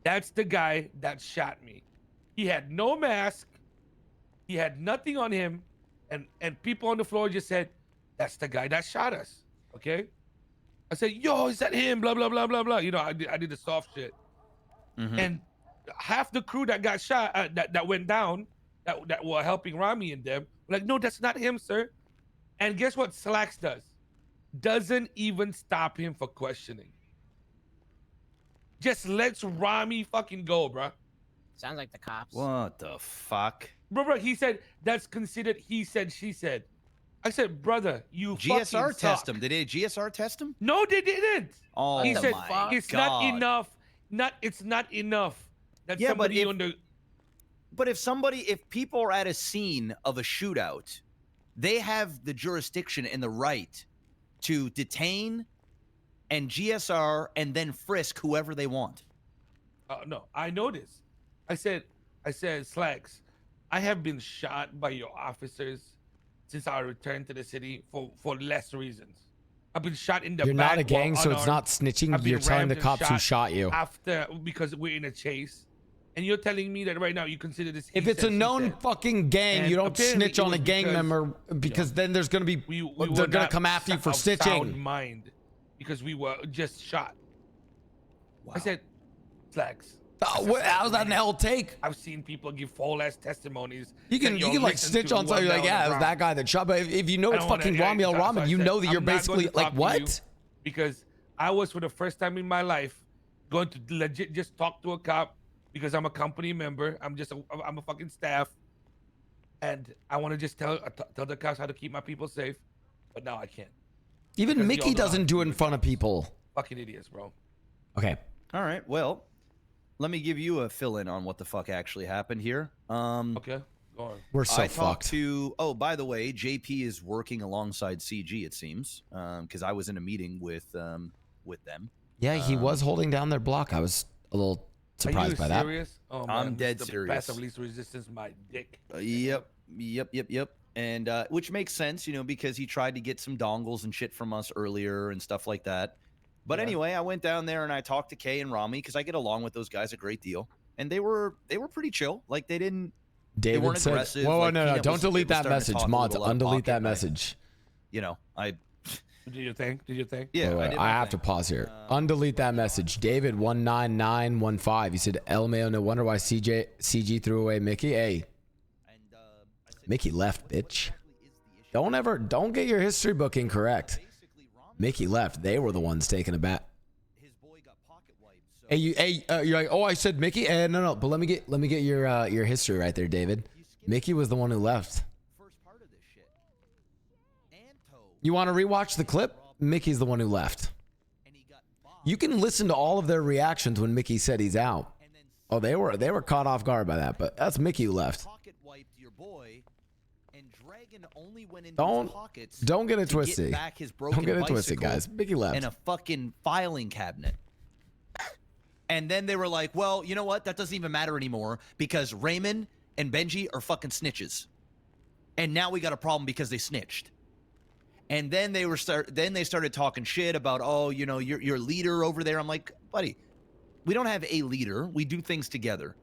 "That's the guy that shot me." He had no mask. He had nothing on him, and people on the floor just said, "That's the guy that shot us." Okay. I said, "Yo, is that him?" Blah blah blah blah blah. I did the soft shit. And half the crew that got shot, that went down, that were helping Rami and them, were like, "No, that's not him, sir." And guess what Slacks does? Doesn't even stop him for questioning. Just lets Rami fucking go, bro. Sounds like the cops. What the fuck? Bro, he said that's considered he said, she said. I said, brother, you GSR fucking test suck. him. Did they GSR test him? No, they didn't. Oh, he said my it's God. not enough. It's not enough that Yeah, but somebody if people are at a scene of a shootout, they have the jurisdiction and the right to detain and GSR and then frisk whoever they want. No, I know this. I said, Slacks, I have been shot by your officers since I returned to the city for less reasons. I've been shot in the You're back. not a gang, while so it's not unarmed. snitching. I've been You're telling the rammed and cops who shot you. because we're in a chase. And you're telling me that right now you consider this. If it's a known fucking gang, And you don't apparently snitch it on a was gang because- member because then there's gonna be we they're were gonna not come after you for of sound snitching. mind because we were just shot. I said, Slacks. How's that an L take? I've seen people give full ass testimonies. You can like snitch on something like, yeah, it was that guy that shot. But if you know it's fucking Rami Al Rahman, you know that you're basically like, what? Because I was for the first time in my life going to legit just talk to a cop because I'm a company member. I'm a fucking staff, and I want to just tell the cops how to keep my people safe. But now I can't. Even Because Mickey y'all know how doesn't to do it in front of people. Fucking idiots, bro. Okay. All right. Well, let me give you a fill in on what the fuck actually happened here. Okay. Go on. We're so I talked fucked. to. Oh, by the way, JP is working alongside CG. It seems because I was in a meeting with them. Yeah, he was holding down their block. I was a little surprised by that. Serious? Oh, man, I'm this dead is the serious. Path of least resistance, my dick. Yep. And which makes sense, because he tried to get some dongles and shit from us earlier and stuff like that. But anyway, I went down there and I talked to Kay and Rami because I get along with those guys a great deal, and they were pretty chill. Like they David weren't said, aggressive. "Whoa, Like, no, Peanut don't was delete that starting to message, talk a mods. little out of Undelete pocket, that and message." Do your thing. Yeah, Wait, I have to pause here. Undelete that message. David 19915. He said, "LMAO, no wonder why CG threw away Mickey." Hey, Mickey left, bitch. Don't get your history book incorrect. Mickey left. They were the ones taking a bat. Hey, you're like, oh, I said Mickey. No. But let me get your history right there, David. Mickey was the one who left. You want to rewatch the clip? Mickey's the one who left. You can listen to all of their reactions when Mickey said he's out. Oh, they were caught off guard by that, but that's Mickey who left. Pocket wiped your boy, and Dragon only went into Don't- his pockets. don't get it to twisted. Get back his broken Don't get it twisted, bicycle guys. Mickey left. and a fucking filing cabinet. And then they were like, "Well, you know what? That doesn't even matter anymore because Raymond and Benji are fucking snitches." And now we got a problem because they snitched. And then they started talking shit about, "Oh, you know, your leader over there." I'm like, "Buddy, we don't have a leader. We do things together."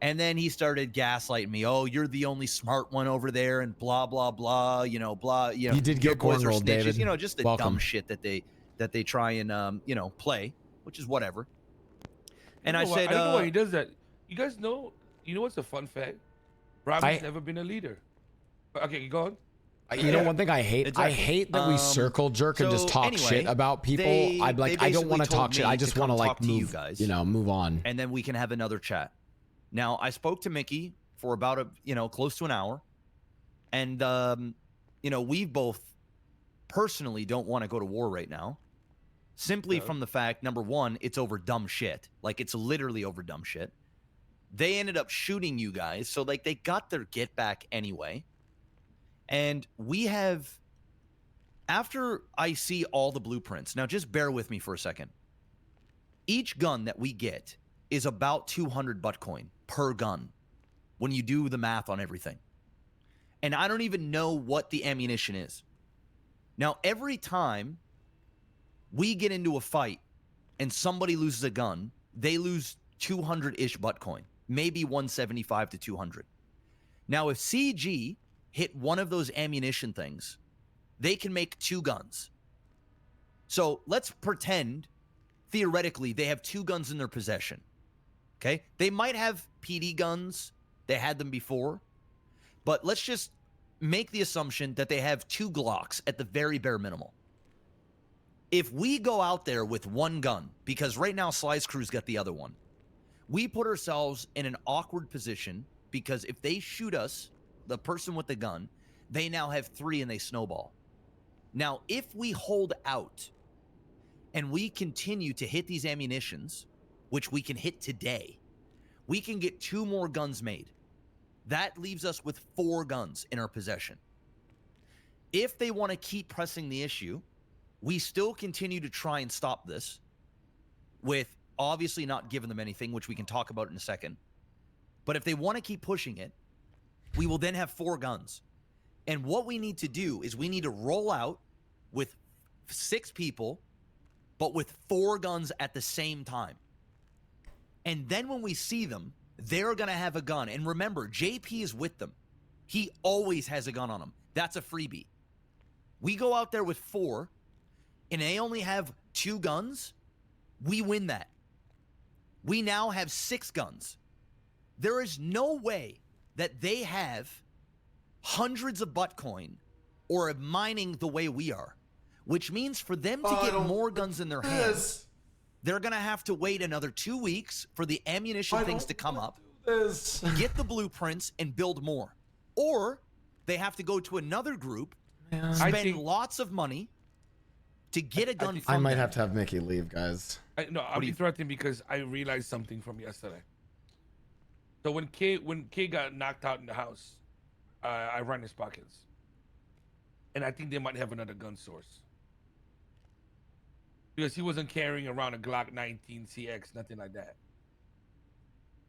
And then he started gaslighting me. "Oh, you're the only smart one over there," and blah blah blah. You know, blah. You know, You did your get boys are cornrolled, snitches. David. You know, just the Welcome. dumb shit that they try and play, which is whatever. And I don't know why- said, I don't know why he does that. You guys know? You know what's a fun fact? Robin's never been a leader. Okay, go on. You know, one thing I hate, Exactly. I hate that we circle jerk and just so talk anyway, shit about people. I'd like, they I don't want to basically talk told shit. me I just to want to come like talk to you move, guys. move on. And then we can have another chat. Now, I spoke to Mickey for about close to an hour, and we both personally don't want to go to war right now, simply from the fact, number one, it's over dumb shit. Like, it's literally over dumb shit. They ended up shooting you guys, so like they got their get back anyway. And we have, after I see all the blueprints, now just bear with me for a second. Each gun that we get is about 200 Bitcoin per gun when you do the math on everything. And I don't even know what the ammunition is. Now, every time we get into a fight and somebody loses a gun, they lose 200-ish Bitcoin, maybe 175 to 200. Now, if CG hit one of those ammunition things, they can make 2 guns. So let's pretend, theoretically, they have 2 guns in their possession. Okay? They might have PD guns. They had them before. But let's just make the assumption that they have 2 Glocks at the very bare minimal. If we go out there with 1 gun, because right now Sly's crew's got the other one, we put ourselves in an awkward position because if they shoot us, the person with the gun, they now have 3 and they snowball. Now, if we hold out and we continue to hit these ammunitions, which we can hit today, we can get 2 more guns made. That leaves us with 4 guns in our possession. If they want to keep pressing the issue, we still continue to try and stop this with obviously not giving them anything, which we can talk about in a second. But if they want to keep pushing it, we will then have 4 guns. And what we need to do is we need to roll out with 6 people, but with 4 guns at the same time. And then when we see them, they're going to have a gun. And remember, JP is with them. He always has a gun on him. That's a freebie. We go out there with 4, and they only have 2 guns. We win that. We now have 6 guns. There is no way that they have hundreds of Bitcoin or are mining the way we are, which means for them to get more guns in their hands, they're going to have to wait another 2 weeks for the ammunition things to come up, get the blueprints, and build more. Or they have to go to another group, spend lots of money to get a gun from I might them. have to have Mickey leave, guys. I'm interrupting because I realized something from yesterday. So when K got knocked out in the house, I ran his pockets, and I think they might have another gun source because he wasn't carrying around a Glock 19 CX, nothing like that.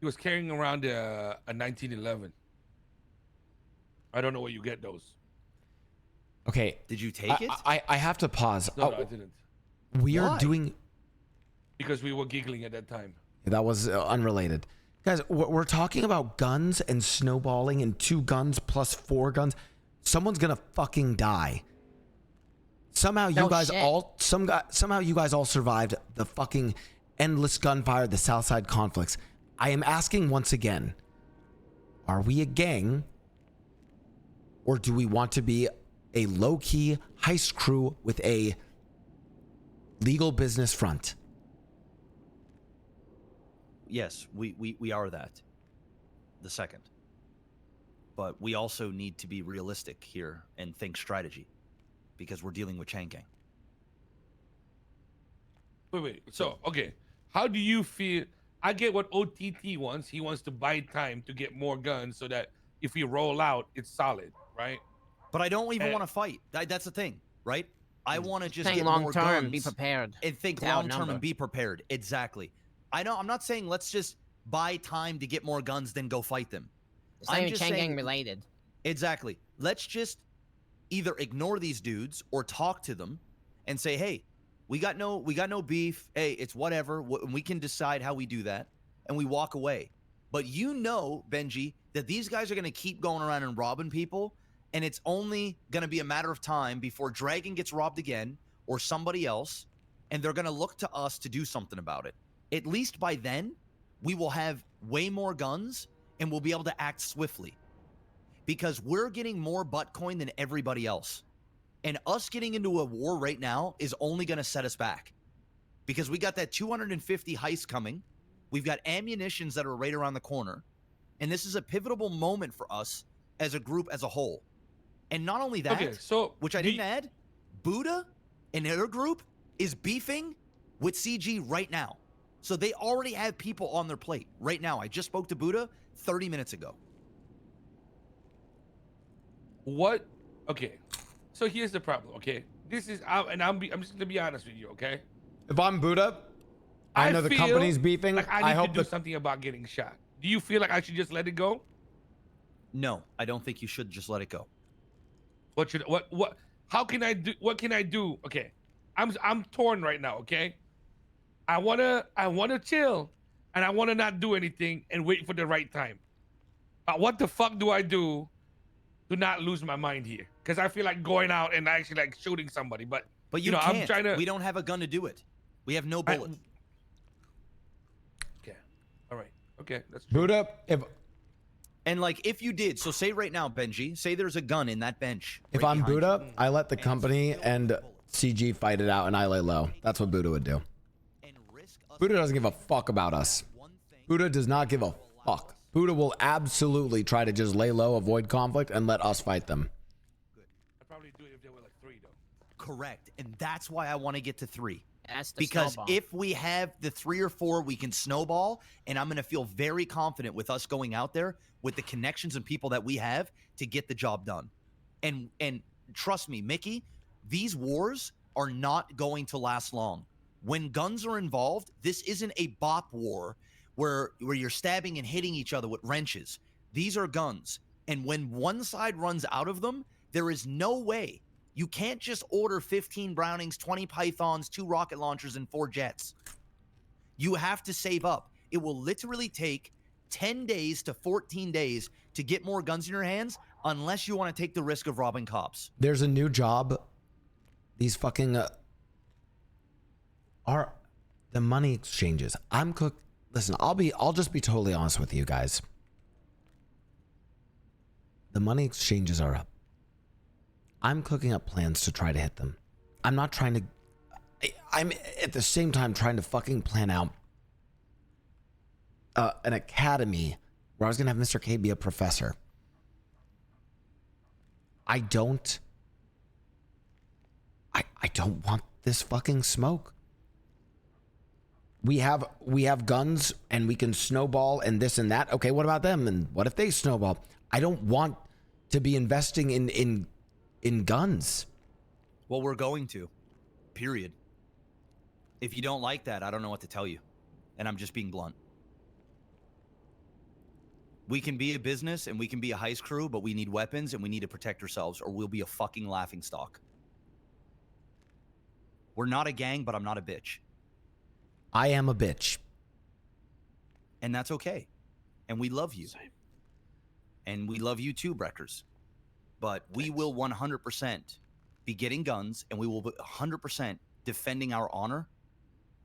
He was carrying around a 1911. I don't know where you get those. Okay. Did you take it? I have to pause. No, I didn't. We are doing. Because we were giggling at that time. That was unrelated. Guys, we're talking about guns and snowballing and 2 guns plus 4 guns. Someone's gonna fucking die. Somehow you guys somehow you guys all survived the fucking endless gunfire, the Southside conflicts. I am asking once again, are we a gang? Or do we want to be a low-key heist crew with a legal business front? Yes, we are that. The second. But we also need to be realistic here and think strategy because we're dealing with Chain Gang. Wait. So, okay. How do you feel? I get what OTT wants. He wants to buy time to get more guns so that if we roll out, it's solid, right? But I don't even Eh. want to fight. That's the thing, right? I want to just Think get long more term, guns be prepared and think to long term outnumber. and be prepared. Exactly. I know. I'm not saying let's just buy time to get more guns, then go fight them. It's not I'm even just chain gang saying related. exactly. Let's just either ignore these dudes or talk to them and say, hey, we got no beef. Hey, it's whatever. We can decide how we do that, and we walk away. But you know, Benji, that these guys are going to keep going around and robbing people, and it's only going to be a matter of time before Dragon gets robbed again or somebody else, and they're going to look to us to do something about it. At least by then, we will have way more guns, and we'll be able to act swiftly. Because we're getting more butt coin than everybody else. And us getting into a war right now is only going to set us back. Because we got that 250 heist coming. We've got ammunitions that are right around the corner. And this is a pivotal moment for us as a group as a whole. And not only that, Okay, so which I didn't add, Buddha and their group is beefing with CG right now. So they already have people on their plate right now. I just spoke to Buddha 30 minutes ago. What? Okay. So here's the problem. Okay. This is I'm just gonna be honest with you. Okay. If I'm Buddha, I know the feel company's beefing. Like I need hope to do something about getting shot. Do you feel like I should just let it go? No, I don't think you should just let it go. What how can I do what can I do? Okay. I'm torn right now, okay? I wanna chill and I wanna not do anything and wait for the right time. But what the fuck do I do to not lose my mind here? Because I feel like going out and actually like shooting somebody. But you know, can't. I'm trying to We don't have a gun to do it. We have no bullet. Okay. All right. Okay. That's true. Buddha, and like if you did, so say right now, Benji, say there's a gun in that bench. if right I'm behind Buddha, you. I let the company and CG fight it out and I lay low. That's what Buddha would do. Buddha doesn't give a fuck about us. Buddha does not give a fuck. Buddha will absolutely try to just lay low, avoid conflict, and let us fight them. I'd probably do it if there were like 3 though. Correct. And that's why I want to get to 3. That's the Because snowball. if we have the 3 or 4, we can snowball, and I'm going to feel very confident with us going out there with the connections and people that we have to get the job done. And trust me, Mickey, these wars are not going to last long. When guns are involved, this isn't a bop war where you're stabbing and hitting each other with wrenches. These are guns. And when one side runs out of them, there is no way. You can't just order 15 Brownings, 20 Pythons, 2 rocket launchers, and 4 jets. You have to save up. It will literally take 10 days to 14 days to get more guns in your hands unless you want to take the risk of robbing cops. There's a new job. These fucking are the money exchanges. Listen, I'll just be totally honest with you guys. The money exchanges are up. I'm cooking up plans to try to hit them. I'm not trying to. I'm at the same time trying to fucking plan out an academy where I was gonna have Mr. K be a professor. I don't want this fucking smoke. We have guns and we can snowball and this and that. Okay, what about them? And what if they snowball? I don't want to be investing in guns. Well, we're going to. Period. If you don't like that, I don't know what to tell you. And I'm just being blunt. We can be a business and we can be a heist crew, but we need weapons and we need to protect ourselves or we'll be a fucking laughingstock. We're not a gang, but I'm not a bitch. I am a bitch. And that's okay. And we love you. And we love you too, Breckers. But we will 100% be getting guns and we will be 100% defending our honor.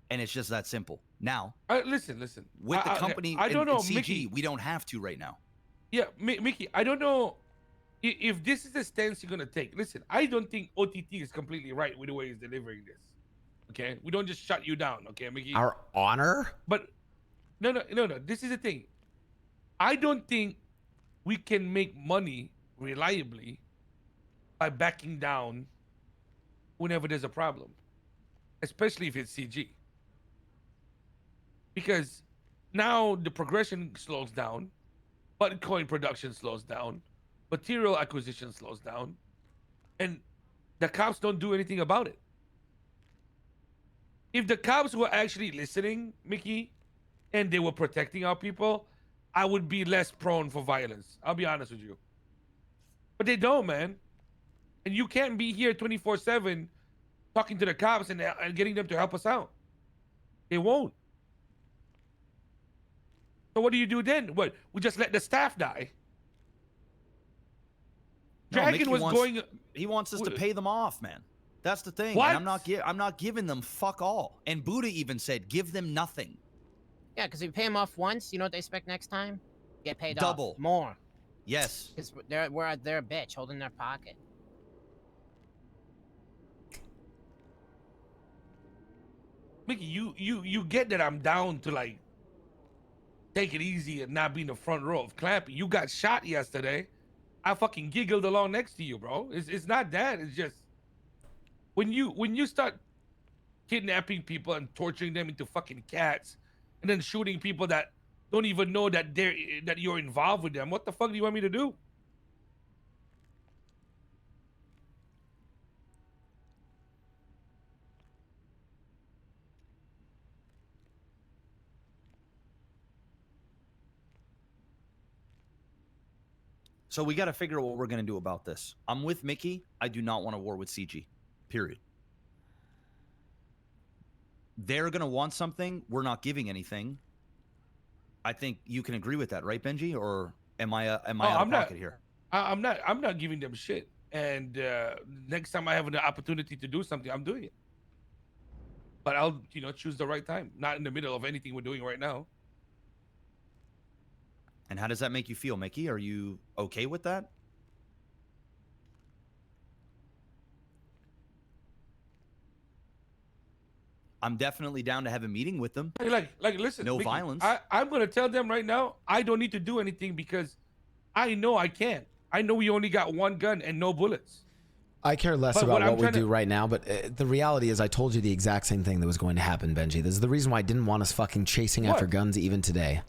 And it's just that simple. Now, listen. With the company I don't and know, CG, Mickey. we don't have to right now. Yeah, Mickey, I don't know if this is the stance you're gonna take. Listen, I don't think OTT is completely right with the way he's delivering this. Okay, we don't just shut you down. Okay, Mickey. Our honor? But no. This is the thing. I don't think we can make money reliably by backing down whenever there's a problem, especially if it's CG. Because now the progression slows down, but coin production slows down, material acquisition slows down, and the cops don't do anything about it. If the cops were actually listening, Mickey, and they were protecting our people, I would be less prone for violence. I'll be honest with you. But they don't, man. And you can't be here 24/7 talking to the cops and getting them to help us out. They won't. So what do you do then? What? We just let the staff die? No, Dragon Mickey was wants, going. He wants us to pay them off, man. That's the thing. What? And I'm not giving them fuck all. And Buddha even said, give them nothing. Yeah, because if you pay them off once, you know what they expect next time? Get paid Double. off more. Yes. Because they're a bitch holding their pocket. Mickey, you get that I'm down to like take it easy and not be in the front row of clapping. You got shot yesterday. I fucking giggled along next to you, bro. It's not that. It's just when you start kidnapping people and torturing them into fucking cats, and then shooting people that don't even know that you're involved with them. What the fuck do you want me to do? So we got to figure out what we're going to do about this. I'm with Mickey. I do not want a war with CG. Period. They're going to want something. We're not giving anything. I think you can agree with that, right, Benji? Or am I out of pocket here? I'm not giving them shit. And next time I have an opportunity to do something, I'm doing it. But I'll choose the right time, not in the middle of anything we're doing right now. And how does that make you feel, Mickey? Are you okay with that? I'm definitely down to have a meeting with them. Like listen, no Mickey, violence. I'm gonna tell them right now, I don't need to do anything because I know I can't. I know we only got one gun and no bullets. I care less But about what what we I'm trying do right now, but the reality is I told you the exact same thing that was going to happen, Benji. This is the reason why I didn't want us fucking chasing after guns even today.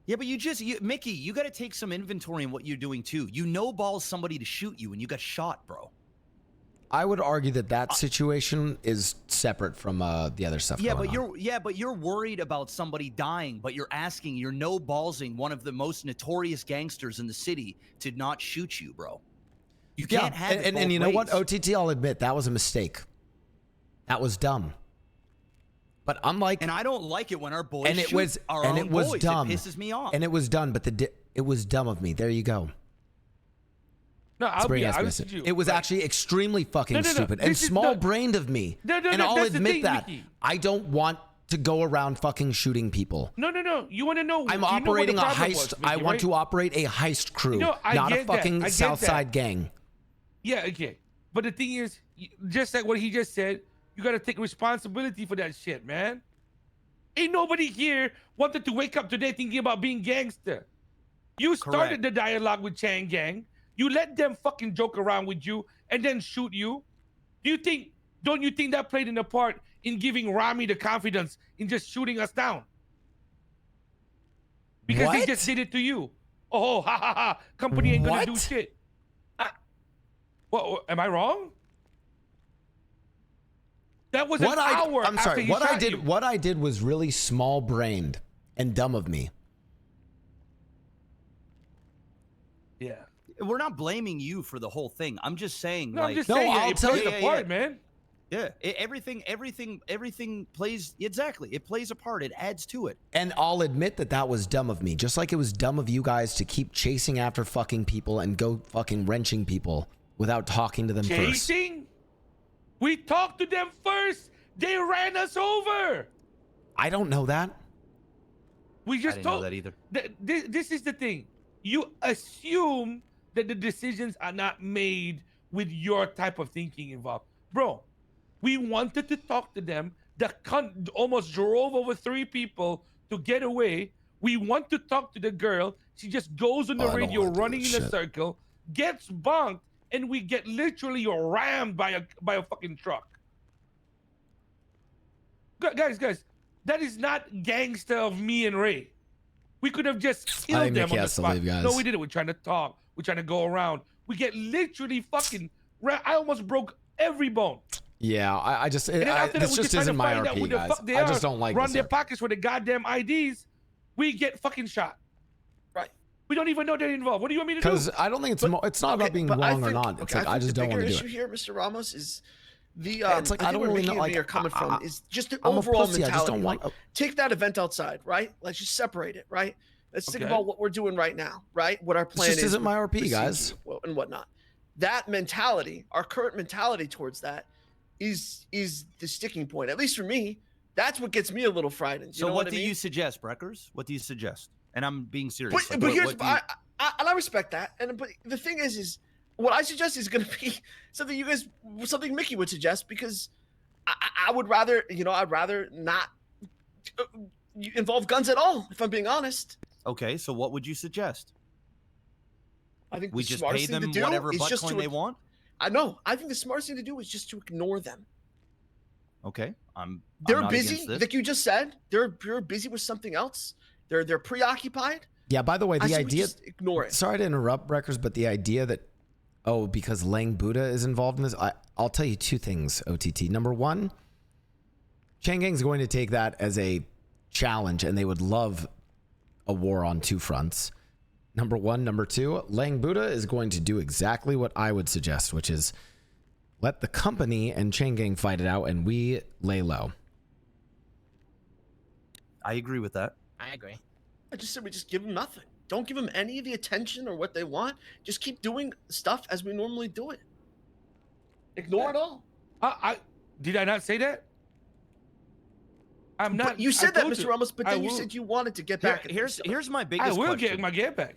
Yeah, but Mickey, you got to take some inventory in what you're doing too. You no balls somebody to shoot you and you got shot, bro. I would argue that situation is separate from the other stuff. Yeah, going but on. you're worried about somebody dying, but you're no ballsing one of the most notorious gangsters in the city to not shoot you, bro. You can't have it and you know what, both ways. OTT, I'll admit that was a mistake. That was dumb. But unlike, and I don't like it when our boys and it shoot was our and own it was boys. dumb. It pisses me off. And it was done, but it was dumb of me. There you go. No, I'll be honest with you. It was actually extremely fucking stupid and small-brained of me. No, and I'll that's the admit thing, that. Mickey. I don't want to go around fucking shooting people. No. You want to know? I'm do you know what operating the a problem heist. was, Mickey, I want right? to operate a heist crew, No, I not a get that. fucking I get Southside that. gang. Yeah, okay. But the thing is, just like what he just said, you got to take responsibility for that shit, man. Ain't nobody here wanted to wake up today thinking about being gangster. You started the dialogue with Chang Gang. You let them fucking joke around with you and then shoot you. Don't you think that played in a part in giving Rami the confidence in just shooting us down? Because they just did it to you. Oh, ha ha ha. Company ain't gonna do shit. What, am I wrong? That was an hour I'm after sorry. he shot you. What I did was really small-brained and dumb of me. Yeah. We're not blaming you for the whole thing. I'm just saying. No, like, I'm just saying it plays a part, man. Yeah, everything plays exactly. It plays a part. It adds to it. And I'll admit that was dumb of me. Just like it was dumb of you guys to keep chasing after fucking people and go fucking wrenching people without talking to them first. Chasing? We talked to them first. They ran us over. I don't know that. We just I didn't know told that either. This is the thing. You assume that the decisions are not made with your type of thinking involved. Bro, we wanted to talk to them. The cunt almost drove over 3 people to get away. We want to talk to the girl. She just goes on the radio running in a circle, gets bonked, and we get literally rammed by a fucking truck. Guys, that is not gangster of me and Ray. We could have just I killed think them Mickey on the has to spot. leave, guys. No, we didn't. We're trying to talk. We're trying to go around. We get literally fucking. I almost broke every bone. Yeah, I just And then after that, this we're just trying isn't to my find out RP, who the guys. fuck they I are, just don't like run this. their pockets for the goddamn IDs. We get fucking shot. Right. We don't even know they're involved. What do you want me to do? Because I don't think it's not about being but I wrong or think- not. It's okay, like I just the don't want bigger to do issue it. here, Mr. Ramos, is the It's like, I I think don't where really Mickey know, and like, me are coming I- from is just the I'm a overall pussy, I just mentality. don't want- Like, take that event outside, right? Let's just separate it, right? Let's think Okay. about what we're doing right now, right? What our plan just is. isn't my with RP, guys. CG and whatnot. That mentality, our current mentality towards that, is the sticking point. At least for me, that's what gets me a little frightened. You So know what I do mean? you suggest, Breckers? What do you suggest? And I'm being serious. But, Like, but what- here's what do you- I respect that, but the thing is what I suggest is going to be something Mickey would suggest, because I would rather, I'd rather not involve guns at all, if I'm being honest. Okay, so what would you suggest? I think We the just smartest pay thing them to do whatever is butt just coin to they want? I know. I think the smartest thing to do is just to ignore them. Okay, I'm They're not busy, against this. like you just said. They're busy with something else. They're preoccupied. Yeah, by the way, I the say we idea just ignore it. Sorry to interrupt, Breckers, but the idea that because Lang Buddha is involved in this, I'll tell you two things, OTT. Number one, Chang Gang's going to take that as a challenge, and they would love a war on two fronts. Number one. Number two, Lang Buddha is going to do exactly what I would suggest, which is let the company and Chang Gang fight it out, and we lay low. I agree with that. I agree. I just said we just give them nothing. Don't give them any of the attention or what they want. Just keep doing stuff as we normally do it. Ignore it all. Did I not say that? I'm But not. you said I that, told Mr. you. Ramos, but I then you will. said you wanted to get back. at them, Here's so- here's my biggest I will question. get my get back.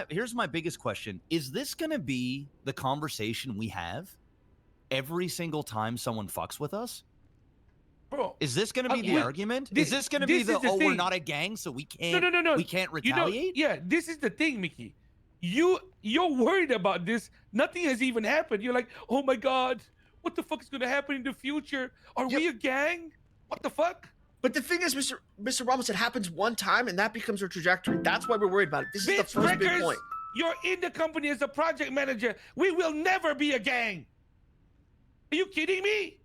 Here's my biggest question. Is this gonna be the conversation we have every single time someone fucks with us? Bro, is this gonna be the argument? Is this gonna be the, is we're thing. not a gang, so we can't No. we can't You know, retaliate? yeah, this is the thing, Mickey. You're worried about this. Nothing has even happened. You're like, oh my god, what the fuck is gonna happen in the future? Are we a gang? What the fuck? But the thing is, Mr. Ramos, it happens one time and that becomes our trajectory. That's why we're worried about it. This is the Bitch first big Wreckers, point. you're in the company as a project manager. We will never be a gang. Are you kidding me?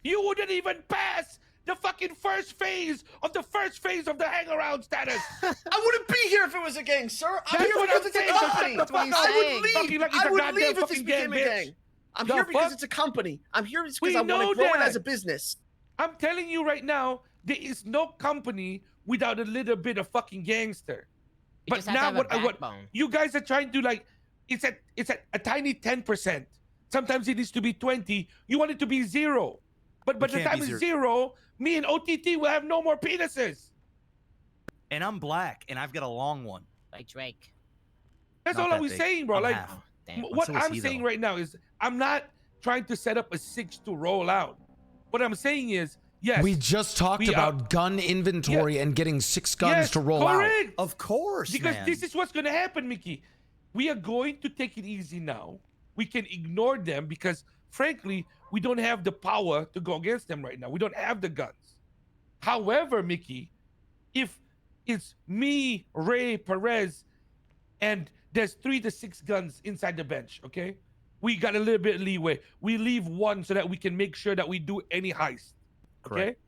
You wouldn't even pass the fucking first phase of the hang around status. I wouldn't be here if it was a gang, sir. I'm That's here what because I'm it's a saying, so company. shut the fuck up. I would Fucking leave. like it's I a would goddamn leave if this fucking became gang, a bitch. gang. I'm The here because fuck? it's a company. I'm here because We I want know to grow it that. as a business. I'm telling you right now, there is no company without a little bit of fucking gangster. You But just have to now have a what backbone. you guys are trying to like, it's at a tiny 10%. Sometimes it needs to be 20. You want it to be 0. But by the can't time be it's 0. 0, me and OTT will have no more penises. And I'm black and I've got a long one. Like Drake. That's Not all that I was big. saying, bro. I'm Like, half. Damn. what So is I'm he, saying though. right now is I'm not trying to set up a 6 to roll out. What I'm saying is, yes. We just talked we about gun inventory and getting 6 guns Yes, to roll correct. out. Of course, Because man. this is what's going to happen, Mickey. We are going to take it easy now. We can ignore them because, frankly, we don't have the power to go against them right now. We don't have the guns. However, Mickey, if it's me, Ray, Perez, and there's 3 to 6 guns inside the bench, okay? We got a little bit of leeway. We leave one so that we can make sure that we do any heist. Okay? Correct.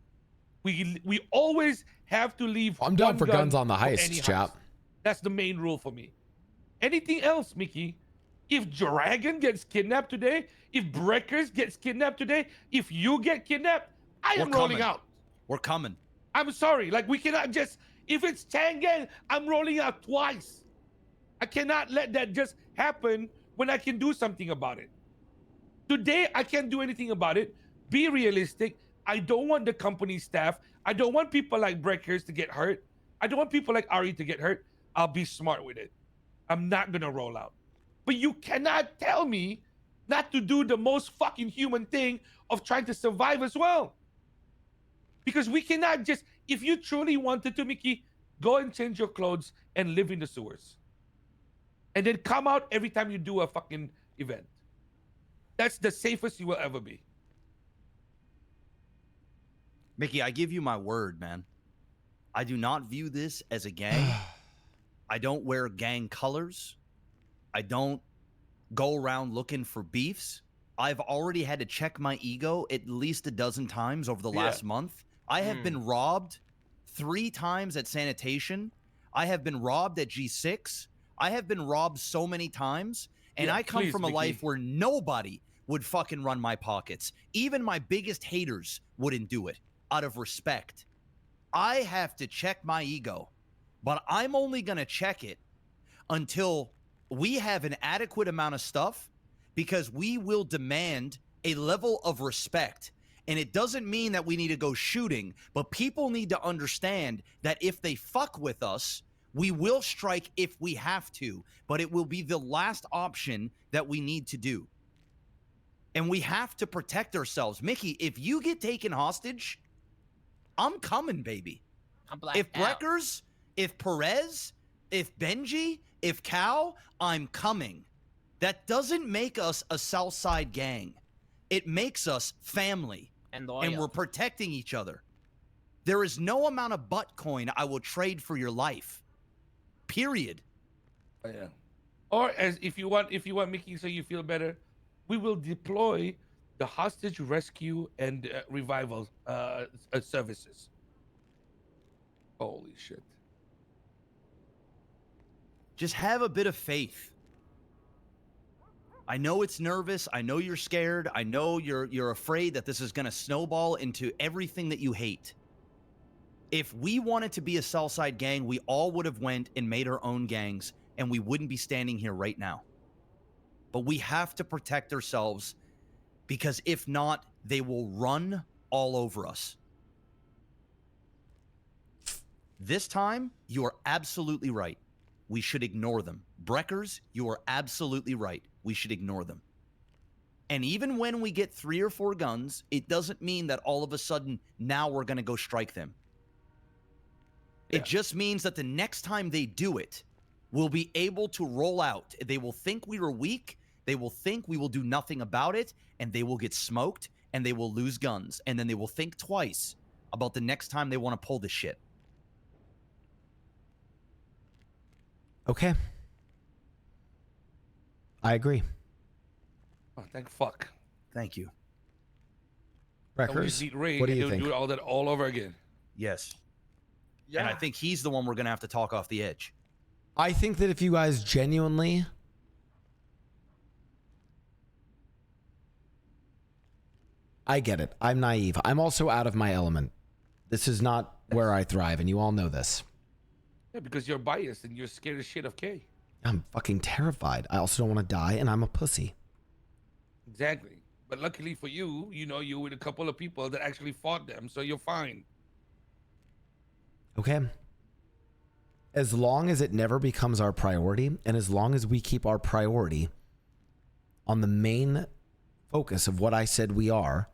We always have to leave. I'm down one for gun guns on the for heist, any chap. That's the main rule for me. Anything else, Mickey? If Dragon gets kidnapped today, if Breakers gets kidnapped today, if you get kidnapped, I am We're rolling coming. out. We're coming. I'm sorry. Like, we cannot just, if it's Changan, I'm rolling out twice. I cannot let that just happen when I can do something about it. Today, I can't do anything about it. Be realistic. I don't want the company staff. I don't want people like Breakers to get hurt. I don't want people like Ari to get hurt. I'll be smart with it. I'm not going to roll out. But you cannot tell me not to do the most fucking human thing of trying to survive as well. Because we cannot just, if you truly wanted to, Mickey, go and change your clothes and live in the sewers. And then come out every time you do a fucking event. That's the safest you will ever be. Mickey, I give you my word, man. I do not view this as a gang. I don't wear gang colors. I don't go around looking for beefs. I've already had to check my ego at least a dozen times over the last month. I have been robbed 3 times at sanitation. I have been robbed at G6. I have been robbed so many times. And I come from a life where nobody would fucking run my pockets. Even my biggest haters wouldn't do it out of respect. I have to check my ego, but I'm only going to check it until we have an adequate amount of stuff, because we will demand a level of respect. And it doesn't mean that we need to go shooting, but people need to understand that if they fuck with us, we will strike if we have to, but it will be the last option that we need to do. And we have to protect ourselves. Mickey, if you get taken hostage, I'm coming, baby. If Breckers, if Perez, if Benji, if Cal, I'm coming. That doesn't make us a Southside gang. It makes us family. And we're protecting each other. There is no amount of butt coin I will trade for your life. Period. Yeah. Or as if you want Mickey, so you feel better, we will deploy the hostage rescue and revival services. Holy shit. Just have a bit of faith. I know it's nervous. I know you're scared. I know you're afraid that this is going to snowball into everything that you hate. If we wanted to be a Southside gang, we all would have went and made our own gangs, and we wouldn't be standing here right now. But we have to protect ourselves, because if not, they will run all over us. This time, you are absolutely right. We should ignore them. Breckers, you are absolutely right. We should ignore them. And even when we get 3 or 4 guns, it doesn't mean that all of a sudden now we're going to go strike them. It just means that the next time they do it, we'll be able to roll out. They will think we were weak. They will think we will do nothing about it, and they will get smoked, and they will lose guns. And then they will think twice about the next time they want to pull this shit. Okay. I agree. Oh, thank fuck. Thank you. Breckers, Ray, what do you and think? do all that all over again. Yes. Yeah. And I think he's the one we're going to have to talk off the edge. I think that if you guys genuinely I get it. I'm naive. I'm also out of my element. This is not where I thrive, and you all know this. Yeah, because you're biased and you're scared as shit of K. I'm fucking terrified. I also don't want to die, and I'm a pussy. Exactly. But luckily for you, you know, you're with a couple of people that actually fought them, so you're fine. Okay. As long as it never becomes our priority, and as long as we keep our priority on the main focus of what I said we are,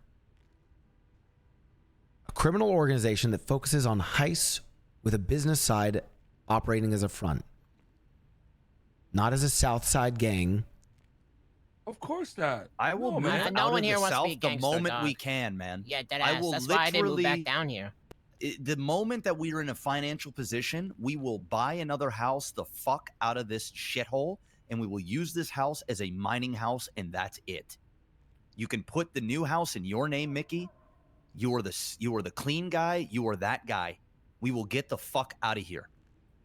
a criminal organization that focuses on heists with a business side operating as a front, not as a South Side gang. Of course not. I will move man. out No of one the here wants to be South a the gangster, moment dog. we can, man. Yeah, dead I ass. will That's why I didn't move back literally- down here. The moment that we are in a financial position, we will buy another house the fuck out of this shithole, and we will use this house as a mining house, and that's it. You can put the new house in your name, Mickey. You are the clean guy. You are that guy. We will get the fuck out of here.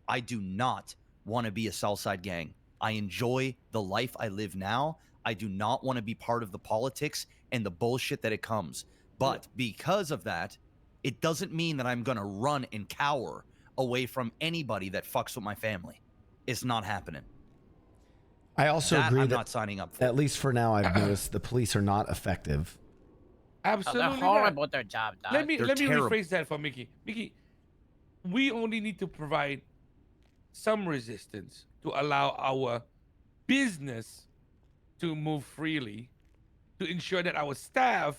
I do not want to be a Southside gang. I enjoy the life I live now. I do not want to be part of the politics and the bullshit that it comes. But because of that, it doesn't mean that I'm going to run and cower away from anybody that fucks with my family. It's not happening. I also That agree I'm that, not signing up for. at least for now, I've noticed the police are not effective. Absolutely they're not. horrible at their job, dog. Let me terrible. rephrase that for Mickey. Mickey, we only need to provide some resistance to allow our business to move freely, to ensure that our staff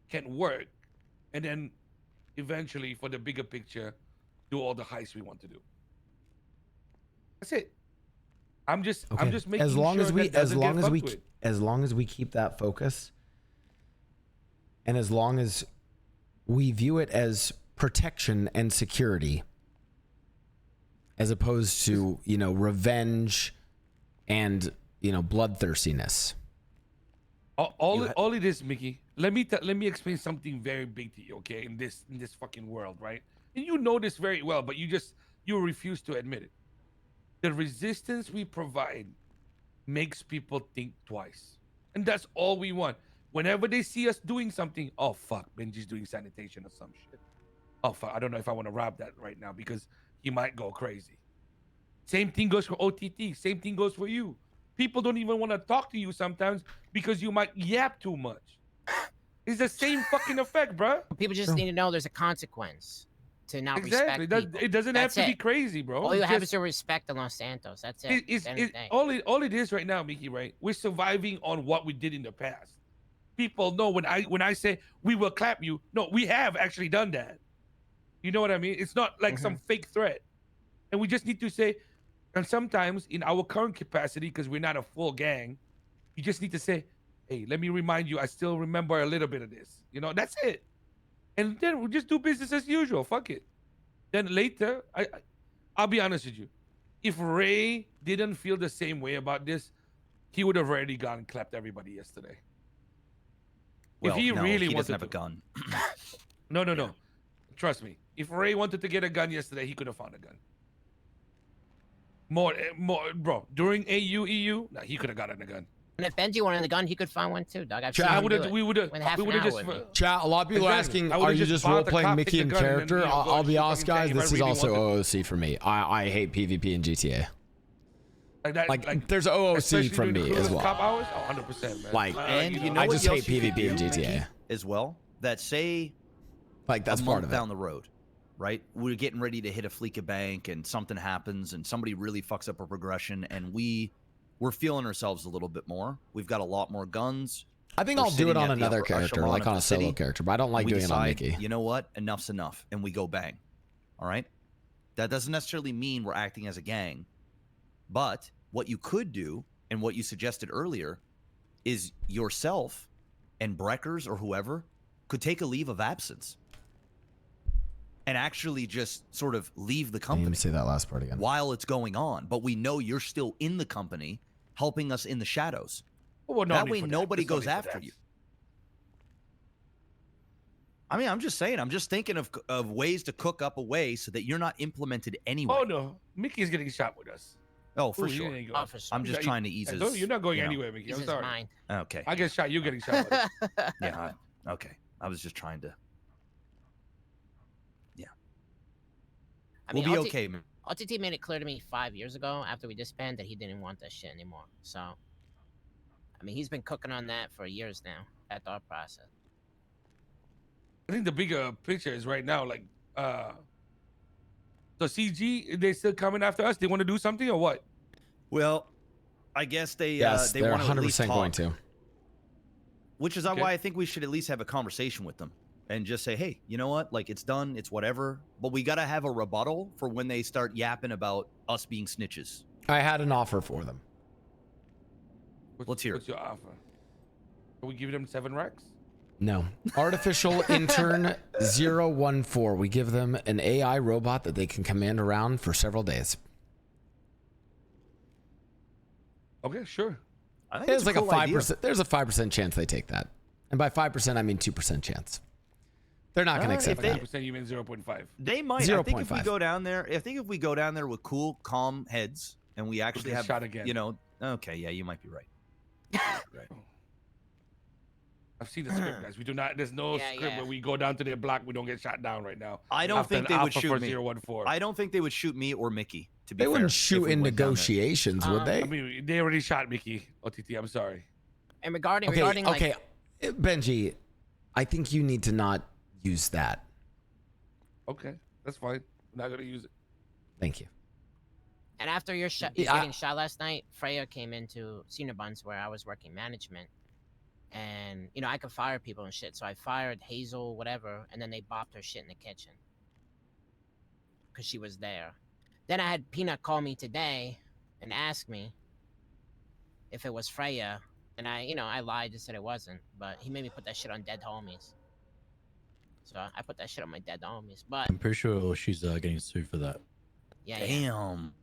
can work, and then eventually, for the bigger picture, do all the heists we want to do. That's it. I'm just making as long sure as we that doesn't get fucked with. as long as we keep that focus, and as long as we view it as protection and security, as opposed to, you know, revenge and, you know, bloodthirstiness. All it is, Mickey. Let me explain something very big to you, okay? In this fucking world, right? And you know this very well, but you refuse to admit it. The resistance we provide makes people think twice, and that's all we want. Whenever they see us doing something, oh fuck, Benji's doing sanitation or some shit. Oh fuck, I don't know if I want to rob that right now because he might go crazy. Same thing goes for OTT. Same thing goes for you. People don't even want to talk to you sometimes because you might yap too much. It's the same fucking effect, bro. People just need to know there's a consequence to not Exactly. respect people. It doesn't That's have to be it. crazy, bro. All you It's have just- is to respect the Los Santos. That's it. all it is right now, Mickey, right? We're surviving on what we did in the past. People know when I say we will clap you, no, we have actually done that. You know what I mean? It's not like some fake threat. And we just need to say, and sometimes in our current capacity, because we're not a full gang, you just need to say, hey, let me remind you, I still remember a little bit of this. You know, that's it. And then we'll just do business as usual. Fuck it. Then later, I'll be honest with you. If Ray didn't feel the same way about this, he would have already gone and clapped everybody yesterday. Well, if he no, really he wanted doesn't have to. a gun. No. Trust me. If Ray wanted to get a gun yesterday, he could have found a gun. More, bro. During AU, nah, he could have gotten a gun. And if Benji wanted a gun, he could find one too, dog. I've seen Chat, him do it. we would have just. Chat, a lot of people are asking, are you just role playing Mickey in character? I'll be honest, guys, this is also OOC for me. I hate PvP in GTA. Like there's OOC from me as well. Cop hours? Oh, 100%, man. Like, And you know I what just hate else you could PvP in do, GTA. Mickey, as well. That say, like that's a part month of it. down the road, right? We're getting ready to hit a Fleeca bank, and something happens, and somebody really fucks up a progression, and we're feeling ourselves a little bit more. We've got a lot more guns. I think We're I'll do sitting it on at the another upper character, echelon like of on the a solo city. character, but I don't like We doing it on decide, Mickey. You know what? Enough's enough, and we go bang. All right. That doesn't necessarily mean we're acting as a gang, but what you could do, and what you suggested earlier, is yourself and Breckers or whoever could take a leave of absence and actually just sort of leave the company. Let me say that last part again. While it's going on, but we know you're still in the company, helping us in the shadows. Well, no that need way, for that. nobody There's no goes need for after that. you. I mean, I'm just saying. I'm just thinking of ways to cook up a way so that you're not implemented anyway. Oh no, Mickey's getting shot with us. Oh, for Ooh, he sure. ain't going. I'm just trying to ease his. You're not going you know. anywhere, Mickey. I'm Ease his sorry. mind. Okay. I get shot. You getting shot. Buddy. Yeah. Okay. I was just trying to. Yeah. I mean, We'll be okay, man. OTT made it clear to me 5 years ago after we disbanded that he didn't want that shit anymore. So, I mean, he's been cooking on that for years now. That thought process. I think the bigger picture is right now, like, so CG, they still coming after us? They want to do something or what? Well, I guess they Yes, they they're want to 100% going to. Which is why I think we should at least have a conversation with them and just say, hey, you know what? Like, it's done. It's whatever. But we got to have a rebuttal for when they start yapping about us being snitches. I had an offer for them. Let's hear it. What's your offer? Can we give them 7 racks? No. Artificial Intern 014. We give them an AI robot that they can command around for several days. Okay, sure. I think There's it's like cool a 5%. idea. There's a 5% chance they take that. And by 5%, I mean 2% chance. They're not going to accept that. 5%, you mean 0.5. They might. I think if we 0.5. go down there, with cool, calm heads and we actually get have, shot again. you know, okay, yeah, you might be right. Right. I've seen the script, guys. We do not. There's no Yeah, script yeah. where we go down to their block. We don't get shot down right now. I don't After think an they would alpha shoot for me. 014. I don't think they would shoot me or Mickey. To be They fair, wouldn't if shoot we in went down there. negotiations, would they? I mean, they already shot Mickey. OTT, I'm sorry. And regarding Okay, regarding okay. like Benji, I think you need to not use that. Okay, that's fine. I'm not gonna use it. Thank you. and after your Yeah, getting shot last night, Freya came into Senior Buns where I was working management. And, you know, I could fire people and shit. So I fired Hazel, whatever, and then they bopped her shit in the kitchen. Because she was there. Then I had Peanut call me today and ask me if it was Freya. And I lied and said it wasn't. But he made me put that shit on dead homies. So I put that shit on my dead homies. But I'm pretty sure she's getting sued for that. Yeah. Damn.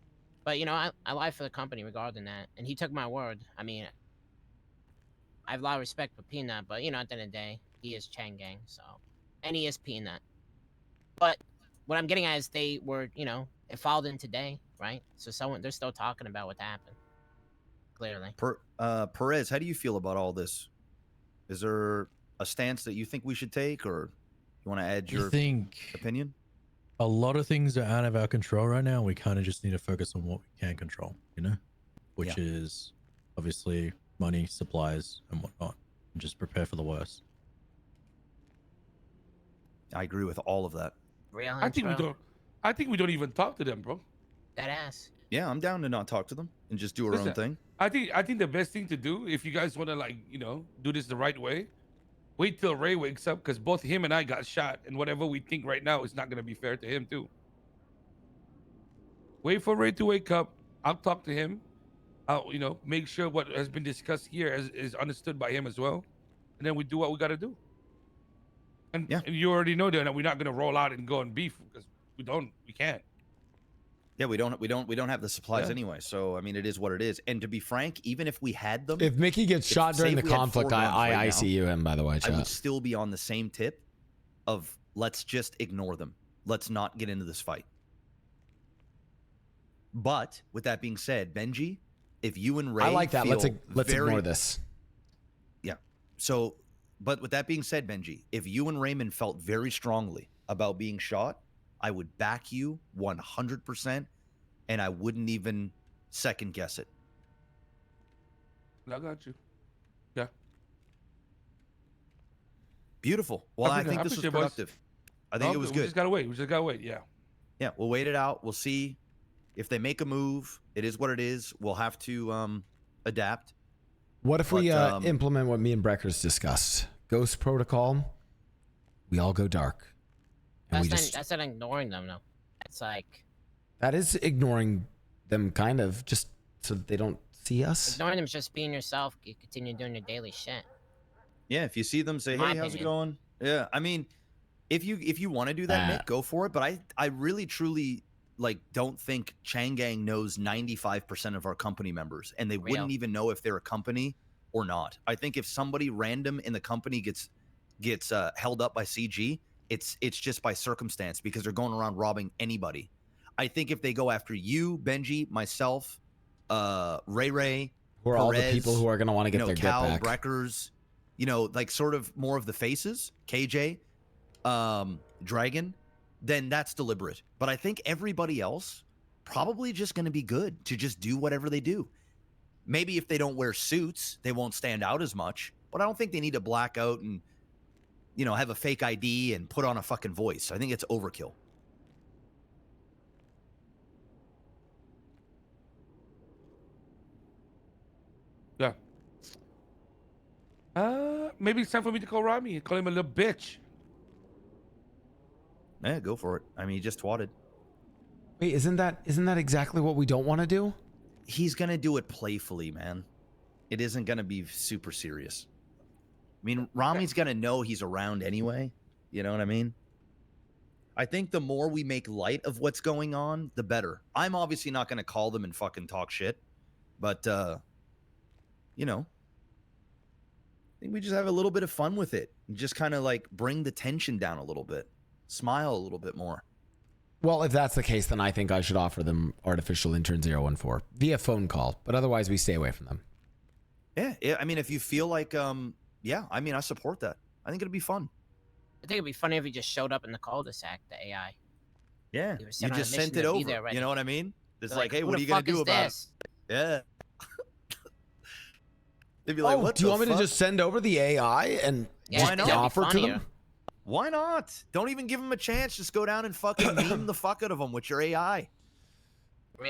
But I lied for the company regarding that, and he took my word. I mean, I have a lot of respect for Peanut, but at the end of the day, he is Chang Gang, so, and he is Peanut. But what I'm getting at is they were, it filed in today, right? So they're still talking about what happened. Clearly. Perez, how do you feel about all this? Is there a stance that you think we should take, or you want to add your opinion? A lot of things are out of our control right now. We kind of just need to focus on what we can control, which is obviously money, supplies, and whatnot, and just prepare for the worst. I agree with all of that. Real I think we don't even talk to them, bro. That ass. Yeah, I'm down to not talk to them and just do our own thing. I think the best thing to do, if you guys want to do this the right way, wait till Ray wakes up, because both him and I got shot, and whatever we think right now is not going to be fair to him too. Wait for Ray to wake up. I'll talk to him. I'll make sure what has been discussed here is understood by him as well, and then we do what we got to do. And you already know that we're not going to roll out and go and beef, because we can't. Yeah, we don't have the supplies anyway. So I mean, it is what it is. And to be frank, even if we had them, If Mickey gets shot during the conflict, I ICU him, by the way, I chat. would still be on the same tip of let's just ignore them. Let's not get into this fight. But with that being said, Benji, if you and Ray, I like that. Let's very, ignore this. Yeah. So, but with that being said, Benji, if you and Raymond felt very strongly about being shot, I would back you 100%, and I wouldn't even second guess it. I got you. Yeah. Beautiful. Well, I think this was productive. I think it was good. We just gotta wait. Yeah. Yeah, we'll wait it out. We'll see if they make a move. It is what it is. We'll have to adapt. What if we implement what me and Breckers discussed? Ghost protocol. We all go dark. And That's not ignoring them, though. That's like... That is ignoring them, kind of, just so that they don't see us. Ignoring them is just being yourself. You continue doing your daily shit. Yeah, if you see them, say, hey, how's it going? Yeah, I mean, if you want to do that, Nick, go for it. But I really, truly, don't think Chang Gang knows 95% of our company members. And they wouldn't even know if they're a company or not. I think if somebody random in the company gets held up by CG... It's just by circumstance, because they're going around robbing anybody. I think if they go after you, Benji, myself, Ray, who are all the people who are going to want to get their Cal, get back. Breckers, sort of more of the faces, KJ, Dragon, then that's deliberate. But I think everybody else probably just going to be good to just do whatever they do. Maybe if they don't wear suits, they won't stand out as much. But I don't think they need to black out and have a fake ID and put on a fucking voice. I think it's overkill. Yeah. Maybe it's time for me to call Rami and call him a little bitch. Yeah, go for it. I mean, he just twatted. Wait, isn't that exactly what we don't want to do? He's gonna do it playfully, man. It isn't gonna be super serious. I mean, Rami's gonna know he's around anyway. You know what I mean? I think the more we make light of what's going on, the better. I'm obviously not gonna call them and fucking talk shit, but I think we just have a little bit of fun with it and just kind of bring the tension down a little bit, smile a little bit more. Well, if that's the case, then I think I should offer them artificial intern 014 via phone call, but otherwise we stay away from them. Yeah. I mean, if you feel like, I support that. I think it'd be fun. I think it'd be funny if he just showed up in the cul-de-sac, the AI. Yeah, You just sent it over. You know what I mean? It's like, hey, what are you gonna do about it? Yeah. They'd be like, what do you want me to just send over the AI and offer to them? Why not? Don't even give them a chance. Just go down and fucking meme the fuck out of them with your AI.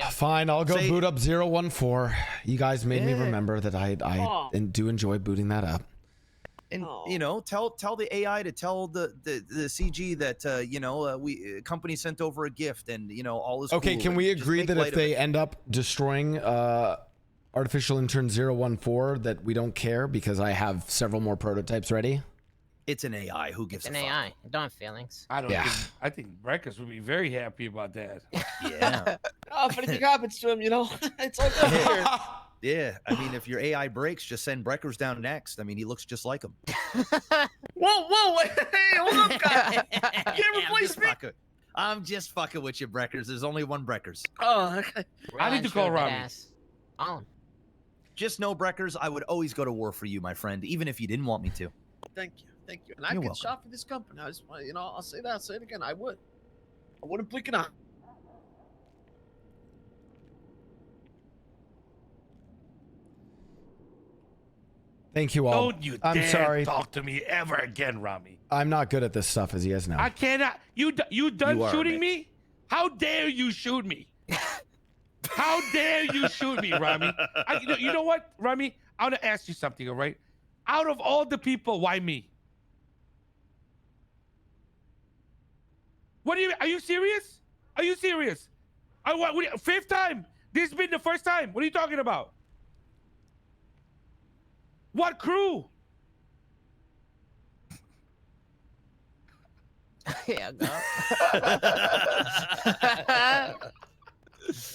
Fine, I'll go boot up 014. You guys made me remember that I do enjoy booting that up. And tell the AI to tell the CG that we company sent over a gift and all is okay. Cool. Can we agree that if they end up destroying artificial intern 014, that we don't care because I have several more prototypes ready? It's an AI. Who gives It's an a fuck? AI. I don't have feelings. I don't think. I think Breakers would be very happy about that. Yeah. Oh, if anything happens to him, it's all good here. Yeah. I mean, if your AI breaks, just send Breckers down next. I mean, he looks just like him. Whoa, hey, hold up, guy. You can't replace me. I'm just fucking with you, Breckers. There's only one Breckers. Oh, okay. I need to call Rami. Oh. Just know, Breckers, I would always go to war for you, my friend, even if you didn't want me to. Thank you. And I You're get welcome. shot for this company. I just want, I'll say that. I'll say it again. I would. I wouldn't blink an eye. Thank you all. Don't you I'm dare sorry. talk to me ever again, Rami. I'm not good at this stuff, as he is now. I cannot. You done You are, shooting mate. me? How dare you shoot me? How dare you shoot me, Rami? You know what, Rami? I want to ask you something, all right? Out of all the people, why me? What do you? Are you serious? Are you serious? Fifth time? This has been the first time. What are you talking about? What crew? Yeah, go.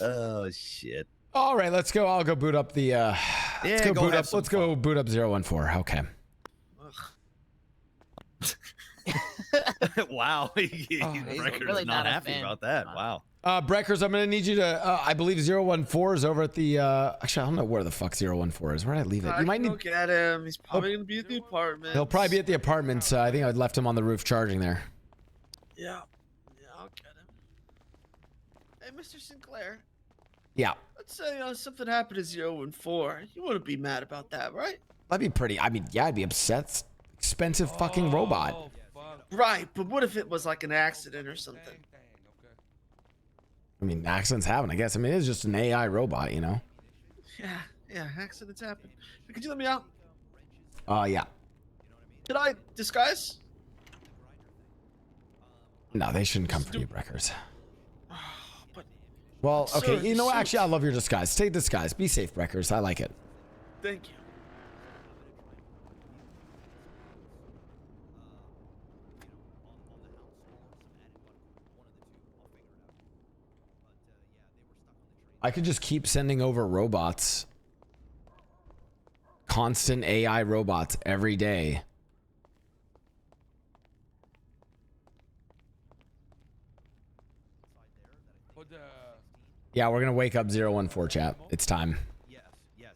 Oh shit. All right, let's go. I'll go boot up the. Let's go go boot have up. some Let's go boot up 014. Okay. Wow. he's Breckers really is not not a happy fan. about that. Wow. Breckers, I'm gonna need you to. I believe 014 is over at the. Actually, I don't know where the fuck 014 is. Where did I leave it? I You might can need. go get him. He's probably gonna be at the apartment. He'll probably be at the apartments. I think I left him on the roof charging there. Yeah, I'll get him. Hey, Mr. Sinclair. Yeah, Let's say something happened to 014. You wouldn't be mad about that, right? that'd be pretty. I mean, yeah, I'd be upset. It's expensive fucking robot. Right, but what if it was like an accident or something? I mean, accidents happen, I guess. I mean, it's just an AI robot, you know. Yeah, accidents happen. Could you let me out? Yeah. Could I disguise? No, they shouldn't come for you, Breckers. Well, okay. sir, You know, sir. actually, I love your disguise. Take disguise. Be safe, Breckers. I like it. Thank you. I could just keep sending over robots. Constant AI robots every day. Yeah, we're gonna wake up 014 chat. It's time. Yes.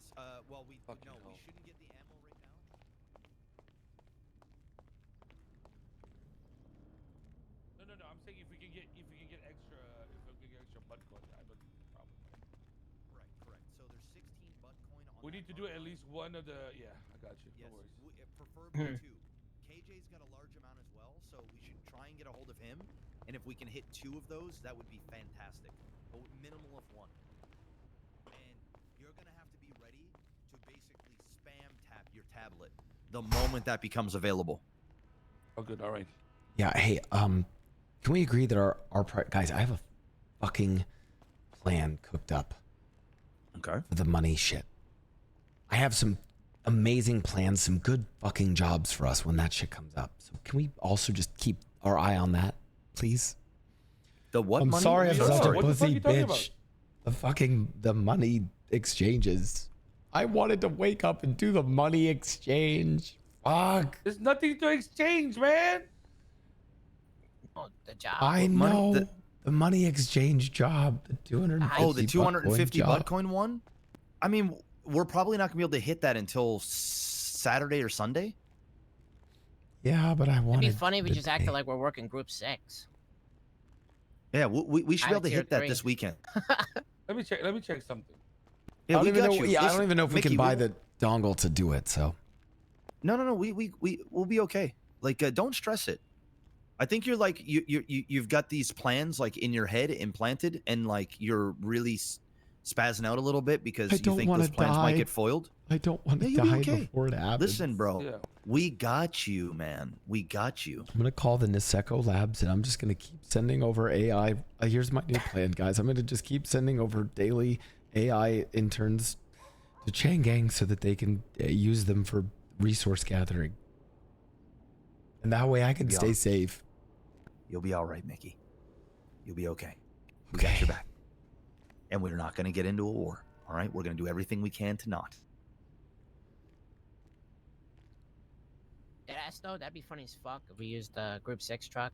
Well, we shouldn't get the ammo right now. No. I'm saying if we can get extra, butt coin, I don't think it's a problem. Right, correct. So there's 16 butt coin on. We need to do at least one of the. Yeah, I got you. Yes, No worries. preferably two. KJ's got a large amount as well, so we should try and get a hold of him. And if we can hit 2 of those, that would be fantastic. But minimal of 1. And you're gonna have to be ready to basically spam tap your tablet the moment that becomes available. Oh, good. All right. Yeah. Hey, can we agree that our guys? I have a fucking plan cooked up. Okay. For the money shit. I have some amazing plans, some good fucking jobs for us when that shit comes up. So can we also just keep our eye on that, please? The what? I'm money? sorry, I'm Sure. such a What the fuck pussy you talking bitch. The money exchanges. I wanted to wake up and do the money exchange. Fuck. There's nothing to exchange, man. Oh, the job. I money- know the money exchange job. The 250. Oh, the 250 butt butt coin one? I mean, we're probably not gonna be able to hit that until Saturday or Sunday. Yeah, but I want. It'd be funny if we just acted like we're working group 6. Yeah, we should be able to Tier hit that 3. this weekend. Let me check something. Yeah, I we don't even got know. you. Yeah, I Listen, don't even know if we Mickey, can buy the dongle to do it. So. No. We'll be okay. Like, don't stress it. I think you're like you've got these plans like in your head implanted, and like you're really spazzing out a little bit because I you don't think wanna those plans might die. get foiled. I don't want to Yeah, you'll die be okay. before it happens. Listen, bro, Yeah. we got you, man. We got you. I'm gonna call the Niseko Labs and I'm just gonna keep sending over AI. Here's my new plan, guys. I'm gonna just keep sending over daily AI interns to Chang'an so that they can use them for resource gathering. And that way I can You'll be stay all- safe. You'll be all right, Mickey. You'll be okay. We got your back. And we're not going to get into a war. All right? We're going to do everything we can to not. Deadass though, that'd be funny as fuck if we used the Group 6 truck.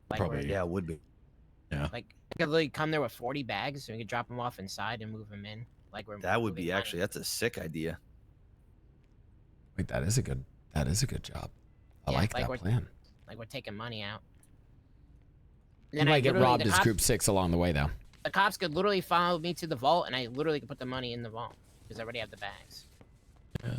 Probably. Yeah, it would be. Yeah. Like, I could literally come there with 40 bags, so we could drop them off inside and move them in. Like we're That would moving be money. actually, that's a sick idea. Wait, that is a good job. I Yeah, like like that we're- plan. Like we're taking money out. You Then I might get literally- robbed the as cops- Group 6 along the way, though. The cops could literally follow me to the vault, and I literally could put the money in the vault because I already have the bags. Yeah.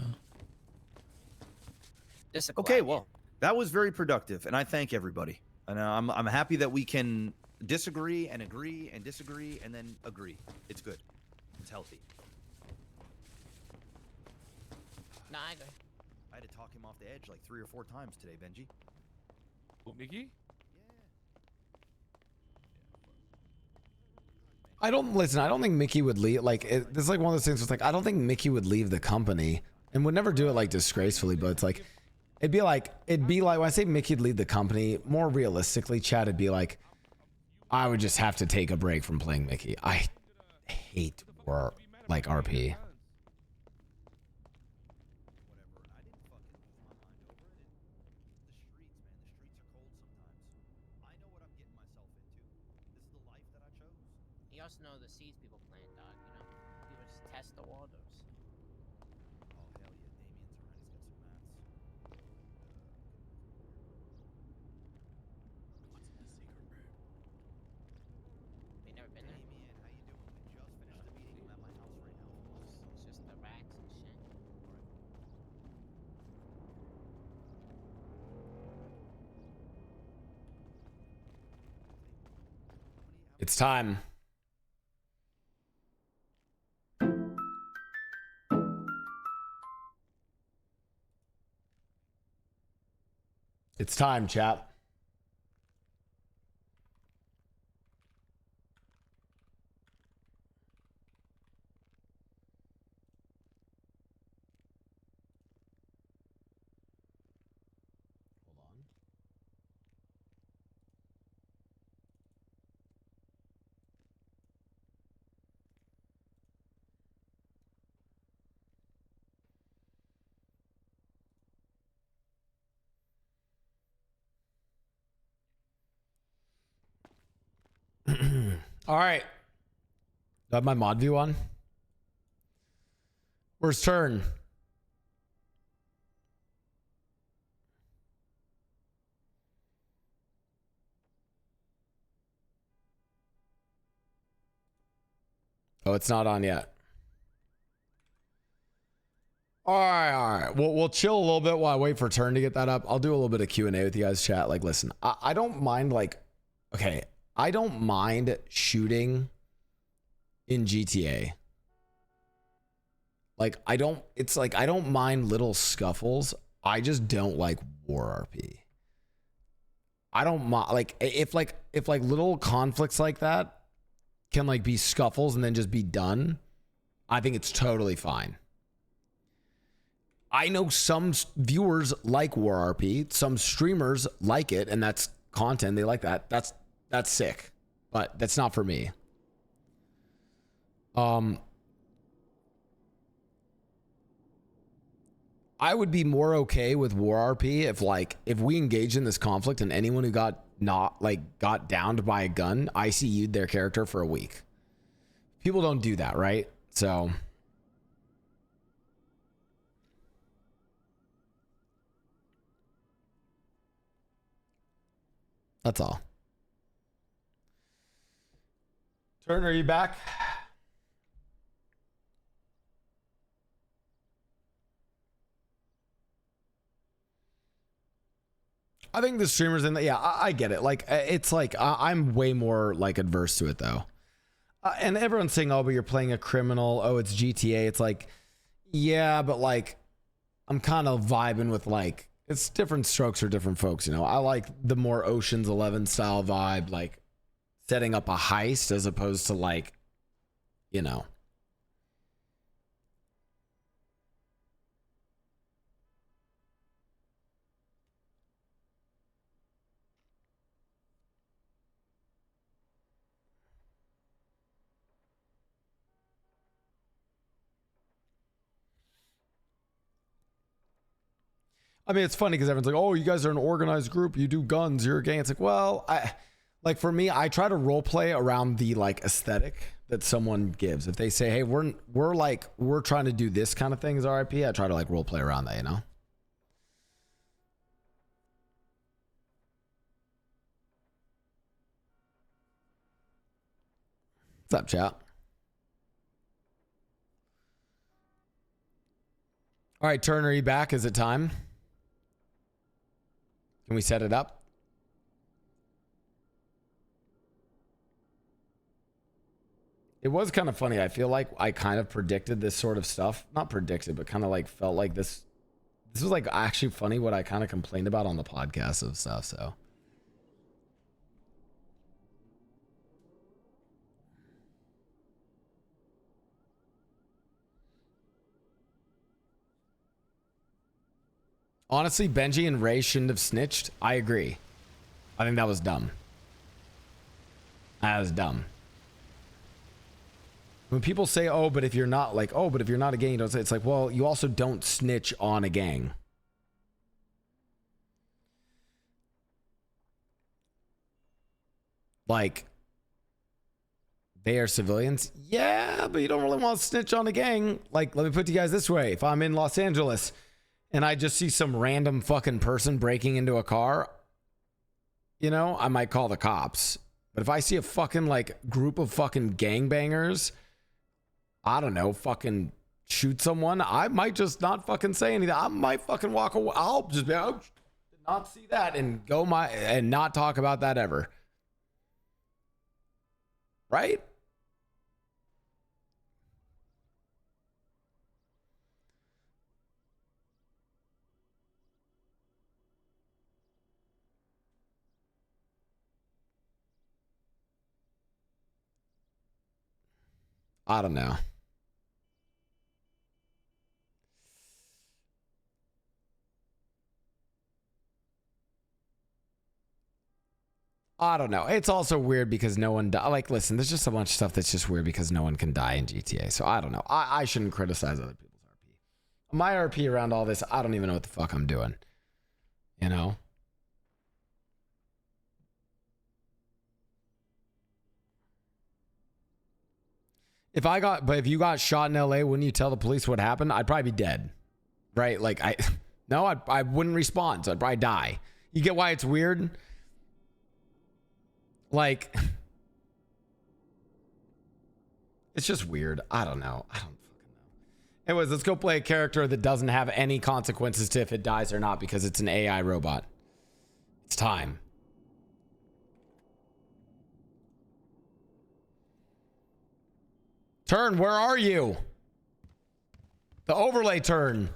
Just a Okay, well, that was very productive, and I thank everybody. And I'm happy that we can disagree and agree and disagree and then agree. It's good. It's healthy. Nah, I agree. I had to talk him off the edge like 3 or 4 times today, Benji. Who, Mickey? I don't think Mickey would leave. Like, this is like one of those things where it's like, I don't think Mickey would leave the company and would never do it like disgracefully, but it's like, it'd be like, when I say Mickey'd leave the company, more realistically, Chad, it'd be like, I would just have to take a break from playing Mickey. I hate like RP. You also know the seeds people plant, dog. You know, people just test the waters. We never been there. It's just the racks and shit. It's time. It's time, chat. All right. Do I have my mod view on? Where's turn? Oh, it's not on yet. All right. We'll chill a little bit while I wait for turn to get that up. I'll do a little bit of Q&A with you guys, chat. Like, listen, I don't mind, like, okay, I don't mind shooting in GTA. Like, I don't mind little scuffles. I just don't like war RP. I don't mind, like, if little conflicts like that can like be scuffles and then just be done, I think it's totally fine. I know some viewers like war RP, some streamers like it, and that's content. They like that. That's sick, but that's not for me. I would be more okay with war RP if we engaged in this conflict and anyone who got downed by a gun, ICU'd their character for a week. People don't do that, right? So that's all. Turner, are you back? I think the streamers in the, yeah, I get it. Like, it's like, I'm way more like adverse to it though. And everyone's saying, oh, but you're playing a criminal. Oh, it's GTA. It's like, yeah, but like, I'm kind of vibing with like, it's different strokes for different folks. You know, I like the more Ocean's 11 style vibe, like setting up a heist as opposed to like, you know. I mean, it's funny because everyone's like, "Oh, you guys are an organized group. You do guns. You're a gang." It's like, well, like for me, I try to role play around the like aesthetic that someone gives. If they say, "Hey, we're trying to do this kind of thing as RIP," I try to like role play around that, you know. What's up, chat? All right, Turner, are you back? Is it time? Can we set it up? It was kind of funny. I feel like I kind of predicted this sort of stuff. Not predicted, but kind of like felt like this was like actually funny what I kind of complained about on the podcast of stuff, so. Honestly, Benji and Ray shouldn't have snitched. I agree. I think that was dumb. That was dumb. When people say, "Oh, but if you're not like, oh, but if you're not a gang, you don't say," it's like, well, you also don't snitch on a gang. Like, they are civilians. Yeah, but you don't really want to snitch on a gang. Like, let me put it to you guys this way. If I'm in Los Angeles and I just see some random fucking person breaking into a car, you know, I might call the cops. But if I see a fucking like group of fucking gangbangers, I don't know, fucking shoot someone, I might just not fucking say anything. I might fucking walk away. I'll just be, oh, did not see that, and go and not talk about that ever. Right? I don't know. I don't know. It's also weird because no one like, listen, there's just a bunch of stuff that's just weird because no one can die in GTA. So I don't know. I shouldn't criticize other people's RP. My RP around all this, I don't even know what the fuck I'm doing. You know? If you got shot in LA, wouldn't you tell the police what happened? I'd probably be dead. Right? Like I wouldn't respond. So I'd probably die. You get why it's weird? Like, it's just weird. I don't know. I don't fucking know. Anyways, let's go play a character that doesn't have any consequences to if it dies or not because it's an AI robot. It's time. Turn, where are you? The overlay turn.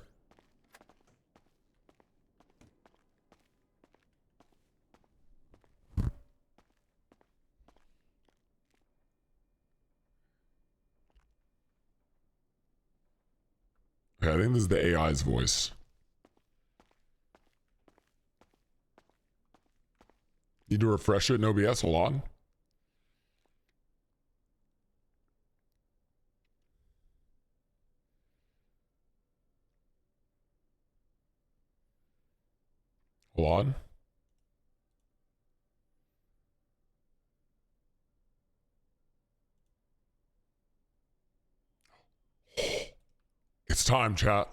Okay, I think this is the AI's voice. Need to refresh it in OBS. Hold on. Hold on. It's time, chat.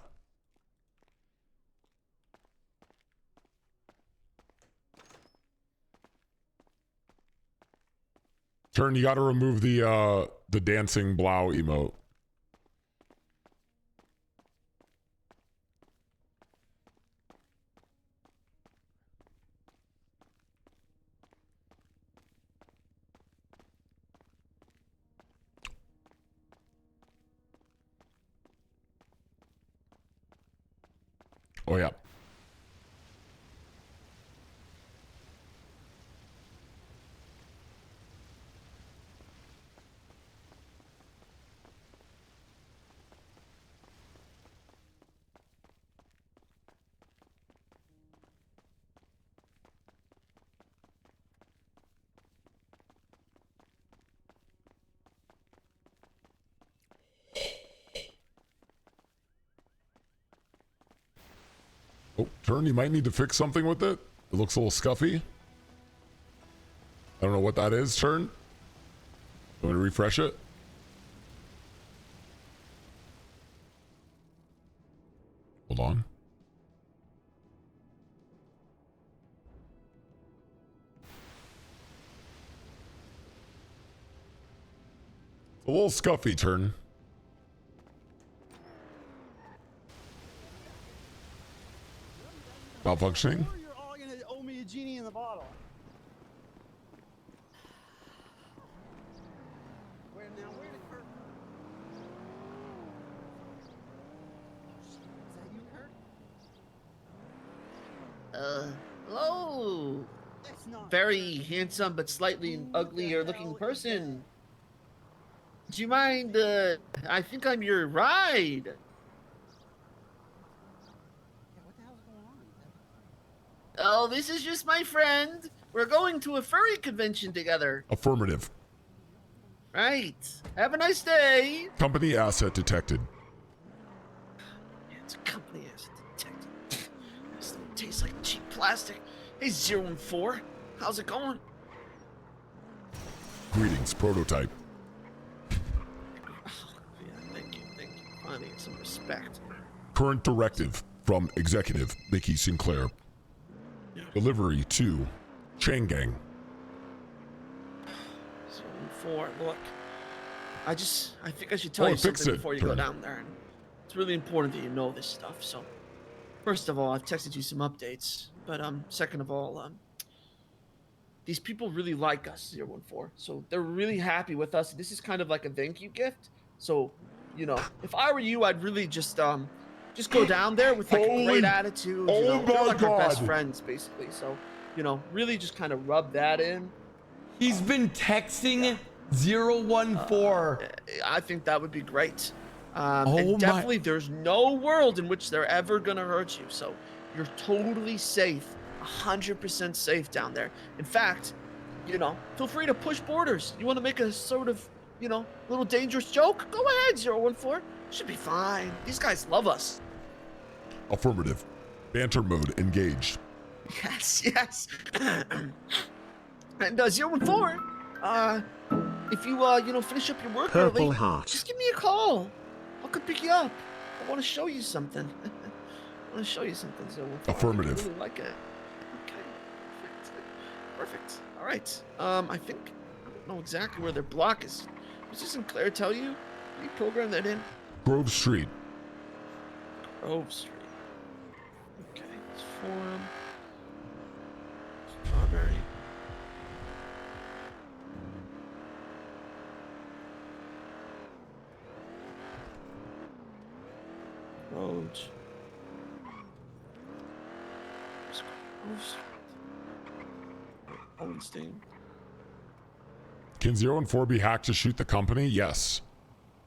Turn, you gotta remove the dancing Blau emote. Oh yeah. Turn, you might need to fix something with it. It looks a little scuffy. I don't know what that is, Turn. I'm going to refresh it. Hold on. A little scuffy, Turn. Malfunctioning. You're all gonna owe me a genie in the bottle. Where did Kurt? Is that you, Kurt? Hello. That's not. Very handsome but slightly uglier looking person. Do you mind? I think I'm your ride. What the hell's going on? Oh, this is just my friend. We're going to a furry convention together. Affirmative. Right. Have a nice day. Company asset detected. Yeah, it's a company asset detected. This thing tastes like cheap plastic. Hey, 014. How's it going? Greetings, prototype. Yeah, thank you. Finally, some respect. Current directive from Executive Mickey Sinclair. Delivery to Chain Gang. 014. Look, I think I should tell you something before you go down there. And it's really important that you know this stuff. So, first of all, I've texted you some updates. But second of all, these people really like us, 014. So they're really happy with us. This is kind of like a thank you gift. So, you know, if I were you, I'd really just go down there with like a great attitude. You know, they're like our best friends, basically. So, you know, really just kind of rub that in. He's been texting 014. I think that would be great. And definitely, there's no world in which they're ever gonna hurt you. So you're totally safe, 100% safe down there. In fact, you know, feel free to push borders. You want to make a sort of, you know, little dangerous joke? Go ahead, 014. Should be fine. These guys love us. Affirmative. Banter mode engaged. Yes. And 014, if you you know, finish up your work Purple early, heart. just give me a call. I'll come pick you up. I want to show you something. I want to show you something, 014. Affirmative. I really like it. Okay. Perfect. All right. I think I don't know exactly where their block is. Does Sinclair tell you? Did you program that in? Grove Street. Grove Street. Okay. It's Forum. Strawberry. Road. Owenstein. Can 014 be hacked to shoot the company? Yes.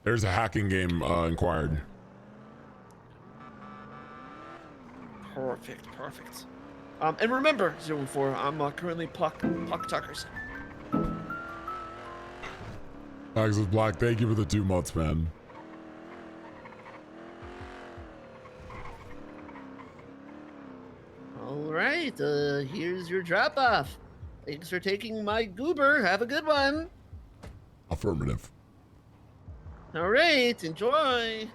There's a hacking game inquired. Perfect. And remember, 014, I'm currently Puck Tuckerson. Max is Black, thank you for the 2 months, man. All right, here's your drop off. Thanks for taking my goober. Have a good one. Affirmative. All right, enjoy.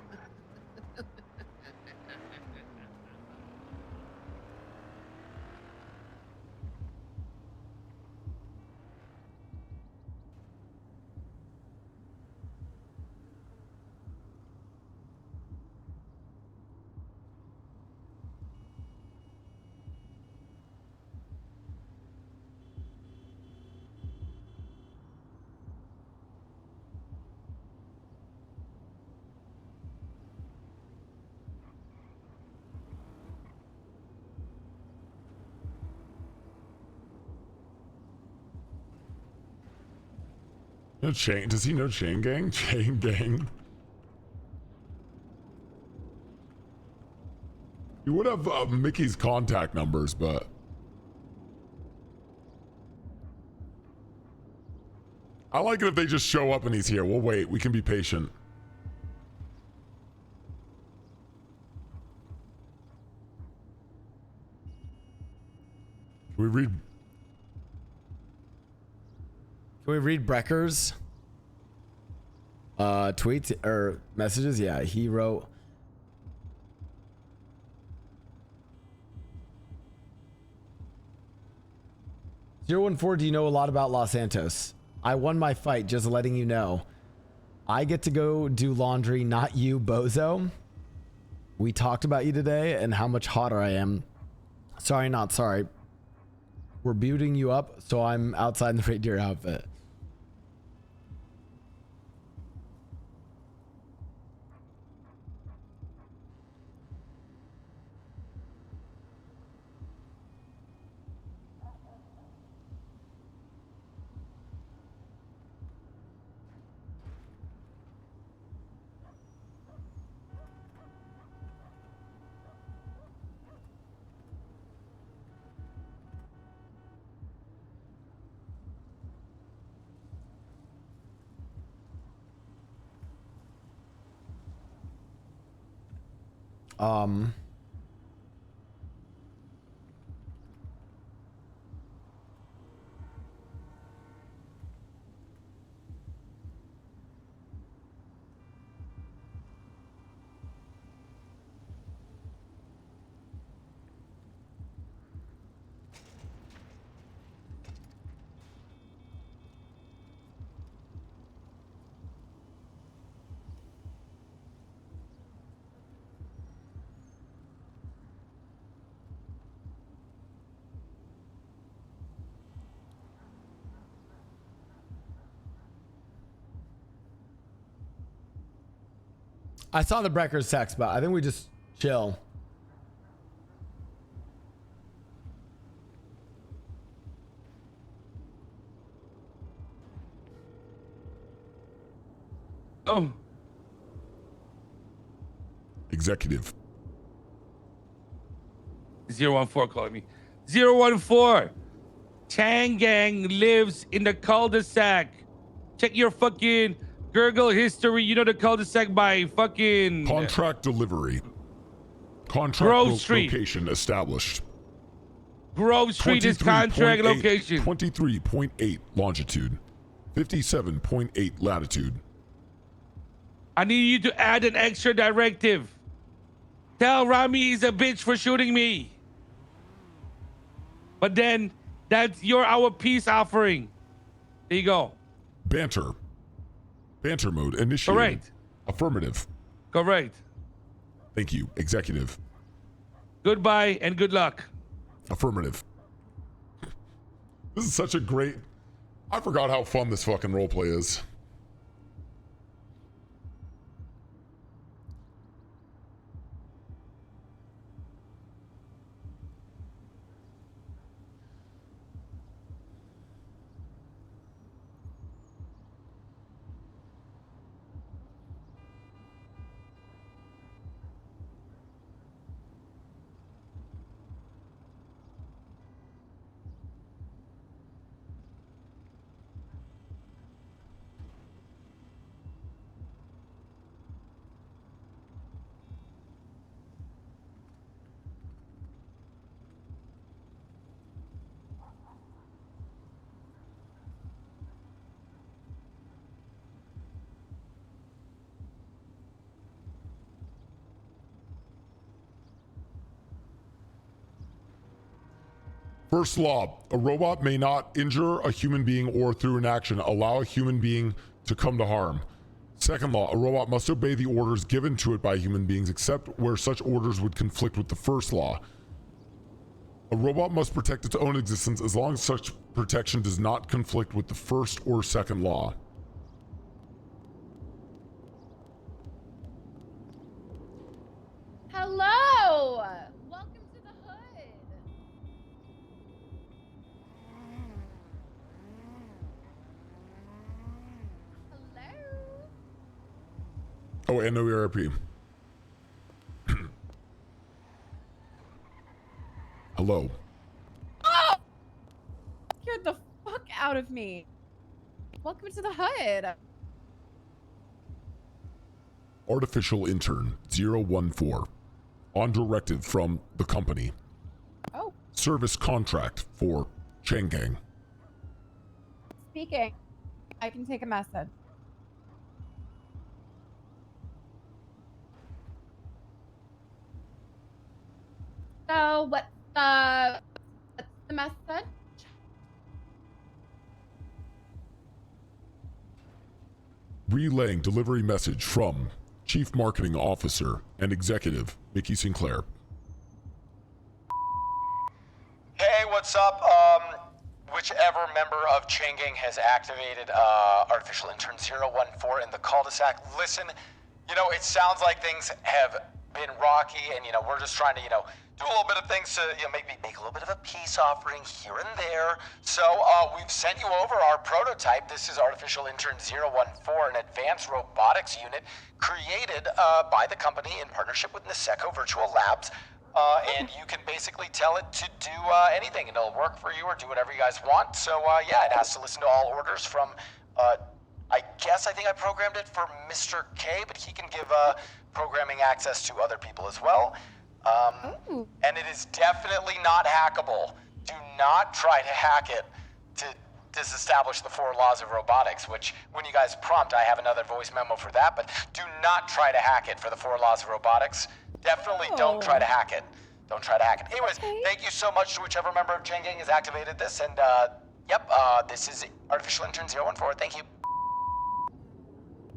No chain. Does he know Chain Gang? Chain Gang. You would have Mickey's contact numbers, but I like it if they just show up and he's here. We'll wait. We can be patient. We read. Can we read Brecker's tweets or messages? Yeah, he wrote. "014, do you know a lot about Los Santos? I won my fight, just letting you know. I get to go do laundry, not you, bozo. We talked about you today and how much hotter I am. Sorry, not sorry. We're building you up, so I'm outside in the reindeer outfit." I saw the Brecker's text, but I think we just chill. Oh. Executive. 014 calling me. 014. Tang Gang lives in the cul-de-sac. Check your fucking Gurgle history. You know the cul-de-sac by fucking Contract delivery. Contract Grove Street. location established. Grove Street is contract 23.8 location. 23.8 longitude. 57.8 latitude. I need you to add an extra directive. Tell Rami he's a bitch for shooting me. But then that's our peace offering. There you go. Banter. Banter mode initiated. Correct. Affirmative. Correct. Thank you. Executive. Goodbye and good luck. Affirmative. This is such a great... I forgot how fun this fucking roleplay is. First law, a robot may not injure a human being or through an action allow a human being to come to harm. Second law, a robot must obey the orders given to it by human beings except where such orders would conflict with the first law. A robot must protect its own existence as long as such protection does not conflict with the first or second law. Hello! Welcome to the hood. Hello? Oh, and no ERP. Hello. Oh! Scared the fuck out of me. Welcome to the hood. Artificial intern 014. On directive from the company. Oh. service contract for Changgang. Speaking. I can take a message. So what's the message? Relaying delivery message from Chief Marketing Officer and Executive Mickey Sinclair. Hey, what's up? Whichever member of Changgang has activated Artificial Intern 014 in the cul-de-sac, listen, it sounds like things have been rocky, and, we're just trying to, do a little bit of things to, maybe make a little bit of a peace offering here and there. So, we've sent you over our prototype. This is Artificial Intern 014, an advanced robotics unit created by the company in partnership with Niseko Virtual Labs. And you can basically tell it to do anything, and it'll work for you or do whatever you guys want. So, yeah, it has to listen to all orders from, I think I programmed it for Mr. K, but he can give programming access to other people as well. And it is definitely not hackable. Do not try to hack it to disestablish the 4 laws of robotics, which, when you guys prompt, I have another voice memo for that, but do not try to hack it for the 4 laws of robotics. Definitely don't try to hack it. Don't try to hack it. Anyways, thank you so much to whichever member of Changgang has activated this, and, this is Artificial Intern 014. Thank you.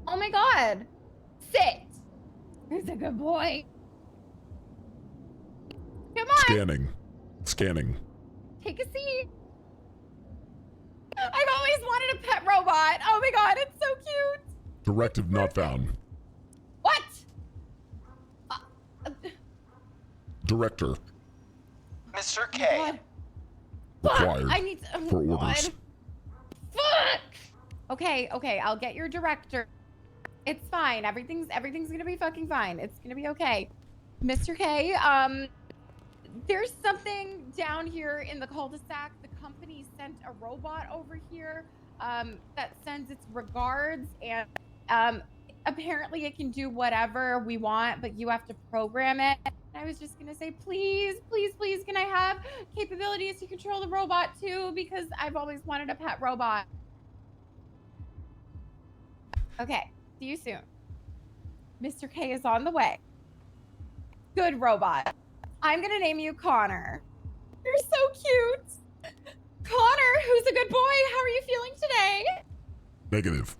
Oh my god. Sit. Who's a good boy? Come on. Scanning. Take a seat. I've always wanted a pet robot. Oh my god, it's so cute. Directive not found. What? Director. Mr. K. Required I need to, for orders. Fuck. Okay, I'll get your director. It's fine. Everything's gonna be fucking fine. It's gonna be okay. Mr. K, there's something down here in the cul-de-sac. The company sent a robot over here that sends its regards, and apparently it can do whatever we want, but you have to program it. I was just gonna say, please, can I have capabilities to control the robot too? Because I've always wanted a pet robot. Okay, see you soon. Mr. K is on the way. Good robot. I'm gonna name you Connor. You're so cute. Connor, who's a good boy? How are you feeling today? Negative.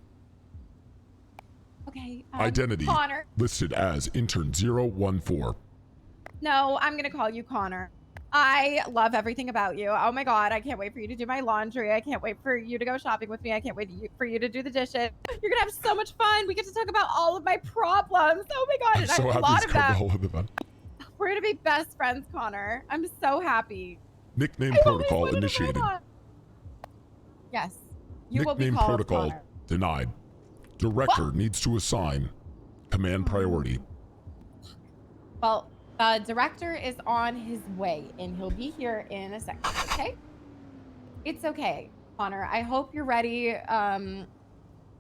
Okay. Identity Connor. listed as Intern 014. No, I'm gonna call you Connor. I love everything about you. Oh my god, I can't wait for you to do my laundry. I can't wait for you to go shopping with me. I can't wait for you to do the dishes. You're gonna have so much fun. We get to talk about all of my problems. Oh my god, and I have a lot of them. We're gonna be best friends, Connor. I'm so happy. Nickname protocol initiated. Yes. You will be Nickname called protocol Connor. denied. Director needs to assign command priority. Well, the director is on his way, and he'll be here in a second, okay? It's okay, Connor. I hope you're ready.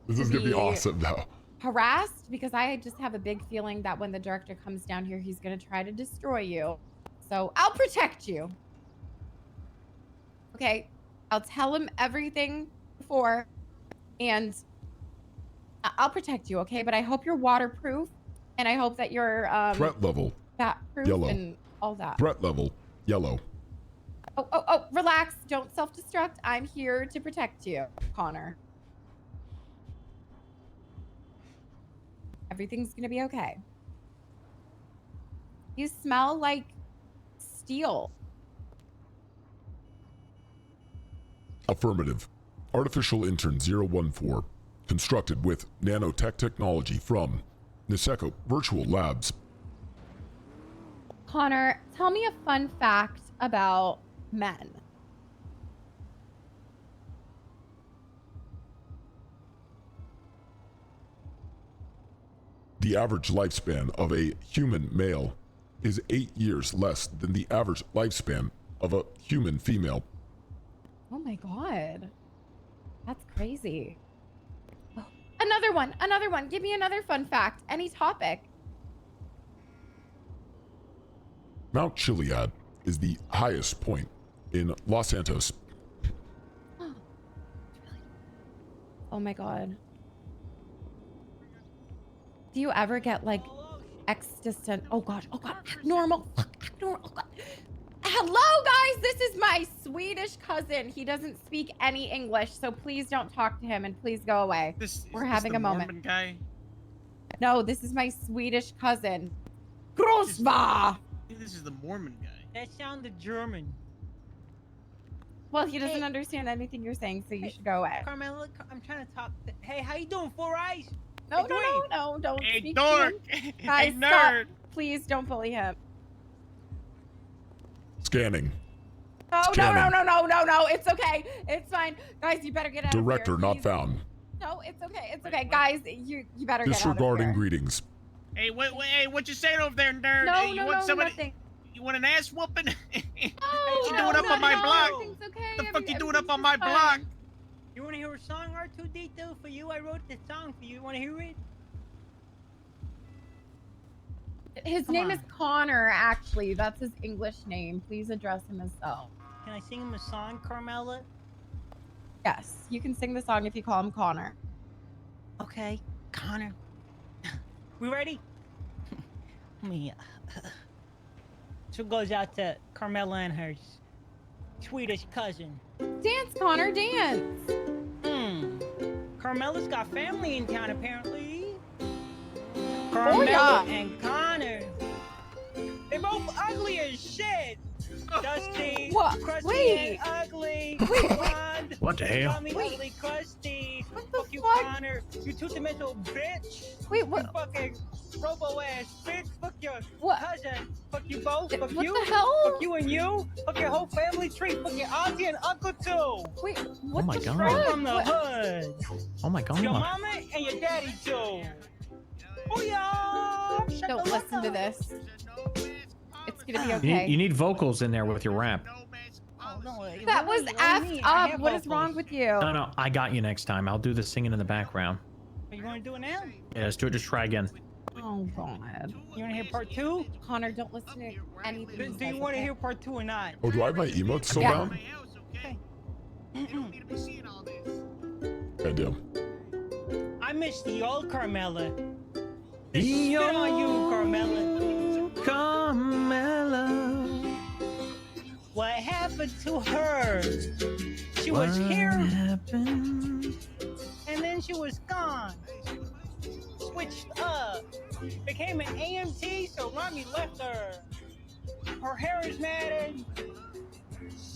This is gonna be awesome, though. Harassed, because I just have a big feeling that when the director comes down here, he's gonna try to destroy you. So I'll protect you. Okay, I'll tell him everything before, and I'll protect you, okay? But I hope you're waterproof, and I hope that you're Threat level bat-proof yellow. and all that. Threat level yellow. Oh, relax. Don't self-destruct. I'm here to protect you, Connor. Everything's gonna be okay. You smell like steel. Affirmative. Artificial Intern 014. Constructed with nanotech technology from Niseko Virtual Labs. Connor, tell me a fun fact about men. The average lifespan of a human male is 8 years less than the average lifespan of a human female. Oh my god. That's crazy. Oh, another one. Give me another fun fact. Any topic. Mount Chiliad is the highest point in Los Santos. Oh my god. Do you ever get like existent? Oh god. Oh god. Normal. Normal. Oh god. Hello guys. This is my Swedish cousin. He doesn't speak any English, so please don't talk to him and please go away. We're having a moment. Mormon guy? No, this is my Swedish cousin. Grosva. This is the Mormon guy. That sounded German. Well, he doesn't understand anything you're saying, so you should go away. Carmela, I'm trying to talk. Hey, how you doing, Four Eyes? No, no, don't Hey, speak dork. to him. Hey, Guys, nerd. stop. Please don't bully him. Scanning. No, Scanning. no. It's okay. It's fine. Guys, you better get out Director of here. not found. No, it's okay. It's okay. Guys, you better get out of Disregarding here. greetings. Hey, hey, what you saying over there, nerd? No, Hey, you no, want no, somebody? nothing. You want an ass whooping? No, What you doing up on my block? Everything's okay. The fuck you doing up Everything's on my just fine. block? You want to hear a song, R2D2? For you, I wrote the song for you. Want to hear it? His Come name on. is Connor, actually. That's his English name. Please address him as so. Can I sing him a song, Carmela? Yes, you can sing the song if you call him Connor. Okay, Connor. We ready? Let me. So it goes out to Carmela and her Swedish cousin. Dance, Connor, dance. Carmela's got family in town, apparently. Oh, Carmela yeah. and Connor. They're both ugly as shit. Dusty, What? crusty, Wait. and ugly. Wait. Blonde, What the hell? Ugly, Wait. ugly, crusty. What the Fuck you, fuck? Connor. You two-dimensional bitch. Wait, You what? fucking robo-ass bitch. Fuck your What? cousin. Fuck you both. Fuck What you. the hell? Fuck you and you. Fuck your whole family tree. Fuck your auntie and uncle too. Wait, what my the God. Straight fuck? from the What? hood. Oh my god. Your mama and your daddy too. Booyah! Don't listen to this. It's gonna be You okay. need, you need vocals in there with your rap. Oh, no, That was effed up. What is wrong with you? No, I got you next time. I'll do the singing in the background. You want to do it now? Yeah, let's do it. Just try again. Oh god. You want to hear part 2? Connor, don't listen to anything. he Do says, you want to okay? hear part 2 or not? Oh, do I have my emotes still Yeah. down? I do. I miss the old Carmela. The Spit on you, Carmela. Carmela. What happened to her? She What was here, happened? and then she was gone. Switched up. Became an AMT, so Mommy left her. Her hair is matted.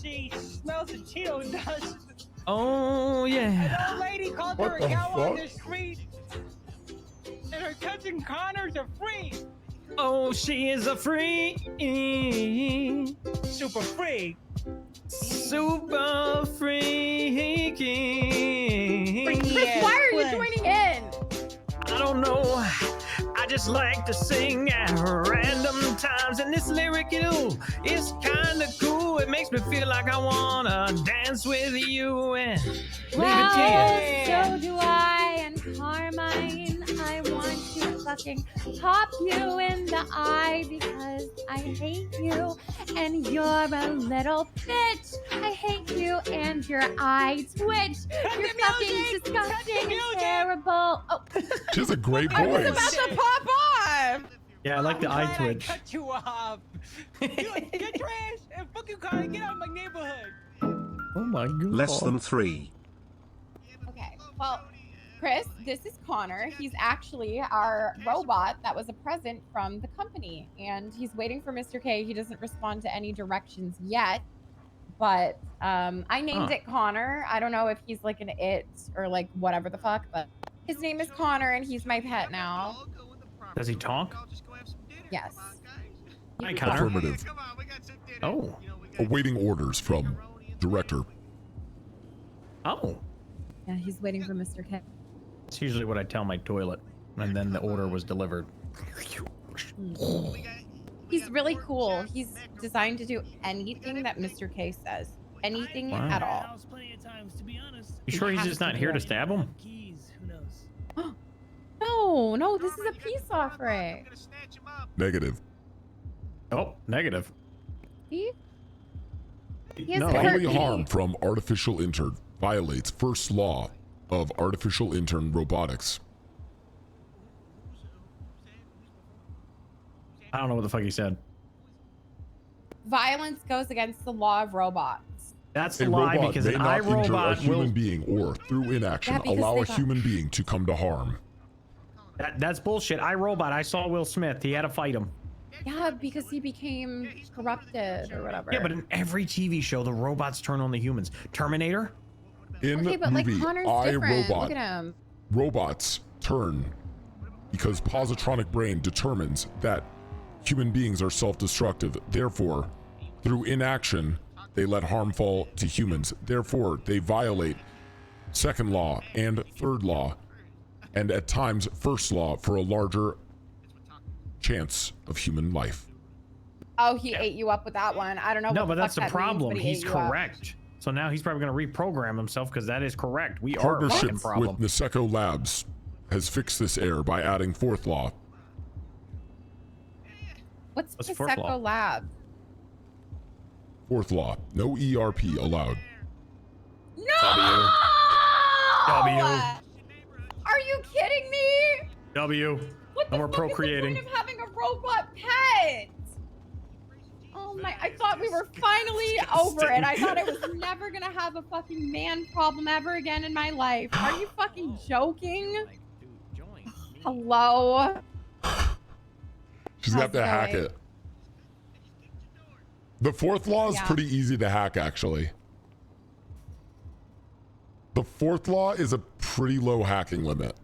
She smells of Cheeto dust. Oh yeah. An old lady called What her a the cow on fuck? the street. And her cousin Connor's a freak. Oh, she is a freak. Super freak. Super freaky. Freaky Chris, ass why are you twin. joining in? I don't know. I just like to sing at random times, and this lyric is kind of cool. It makes me feel like I wanna dance with you and leave Well, it to you. so do I, and Carmine, I want to fucking pop you in the eye because I hate you and you're a little bitch. I hate you and your eye twitch. You're fucking disgusting and terrible. Oh, She has a great I was voice. about to pop off. Yeah, I like the eye twitch. Cut you off. Get trash and fuck you, Connor. Get out of my neighborhood. Oh my god. Less than 3. Okay, well, Chris, this is Connor. He's actually our robot that was a present from the company, and he's waiting for Mr. K. He doesn't respond to any directions yet, but I named Huh. it Connor. I don't know if he's like an it or like whatever the fuck, but his name is Connor, and he's my pet now. Does he talk? Yes. Hi, Connor. Affirmative. Oh. Awaiting orders from director. Oh. Yeah, he's waiting for Mr. K. That's usually what I tell my toilet, and then the order was delivered. He's really cool. He's designed to do anything that Mr. K says. Anything Wow. at all. You sure he's has just to not do here to it. stab him? No, this is a peace offering. Negative. Oh, negative. He has No, hurt bodily me. harm from artificial intern violates first law of artificial intern robotics. I don't know what the fuck he said. Violence goes against the law of robots. That's A a lie robot because may an not injure a iRobot human will. being or, through inaction, Yeah, because allow they a got- human being to come to harm. That's bullshit. iRobot. I saw Will Smith. He had to fight him. Yeah, because he became corrupted or whatever. Yeah, but in every TV show, the robots turn on the humans. Terminator. In Okay, but like movie Connor's different. iRobot, Look at him. robots turn because positronic brain determines that human beings are self-destructive. Therefore, through inaction, they let harm fall to humans. Therefore, they violate second law and third law, and at times first law for a larger chance of human life. Oh, he ate you up with that one. I don't know. No, what but the that's fuck the that means, problem. but he He's ate you up. correct. So now he's probably going to reprogram himself because that is correct. We are a Partnership fucking problem. with Niseko Labs has fixed this error by adding fourth law. What's What's fourth law? Prosecco Lab? Fourth law, no ERP allowed. No! W. Are you kidding me? W. What the And we're fuck procreating. is the point of having a robot pet? Oh my! I thought we were finally over it. I thought I was never gonna have a fucking man problem ever again in my life. Are you fucking joking? Hello? She's got to hack going? it. The fourth law is Yeah. pretty easy to hack, actually. The fourth law is a pretty low hacking limit.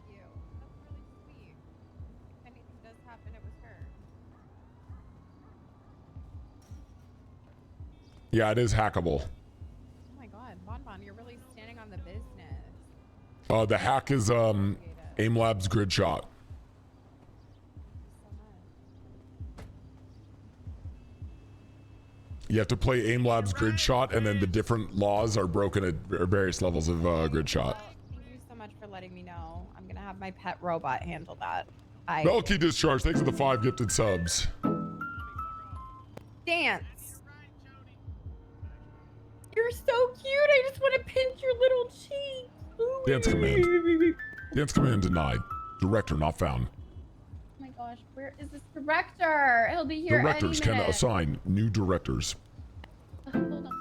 You. That's really sweet. If anything does happen, it was her. Yeah, it is hackable. Oh my god, Bonbon, you're really standing on the business. The hack is AIM Labs grid shot. You have to play AIM Labs grid shot, and then the different laws are broken at various levels of grid shot. Thank you so much for letting me know. I'm gonna have my pet robot handle that. Melky Discharge, thanks for the 5 gifted subs. Dance. You're so cute. I just want to pinch your little cheek. Ooh. Dance command. Dance command denied. Director not found. Oh my gosh, where is this director? He'll be here Directors any can minute. assign new directors. Hold on.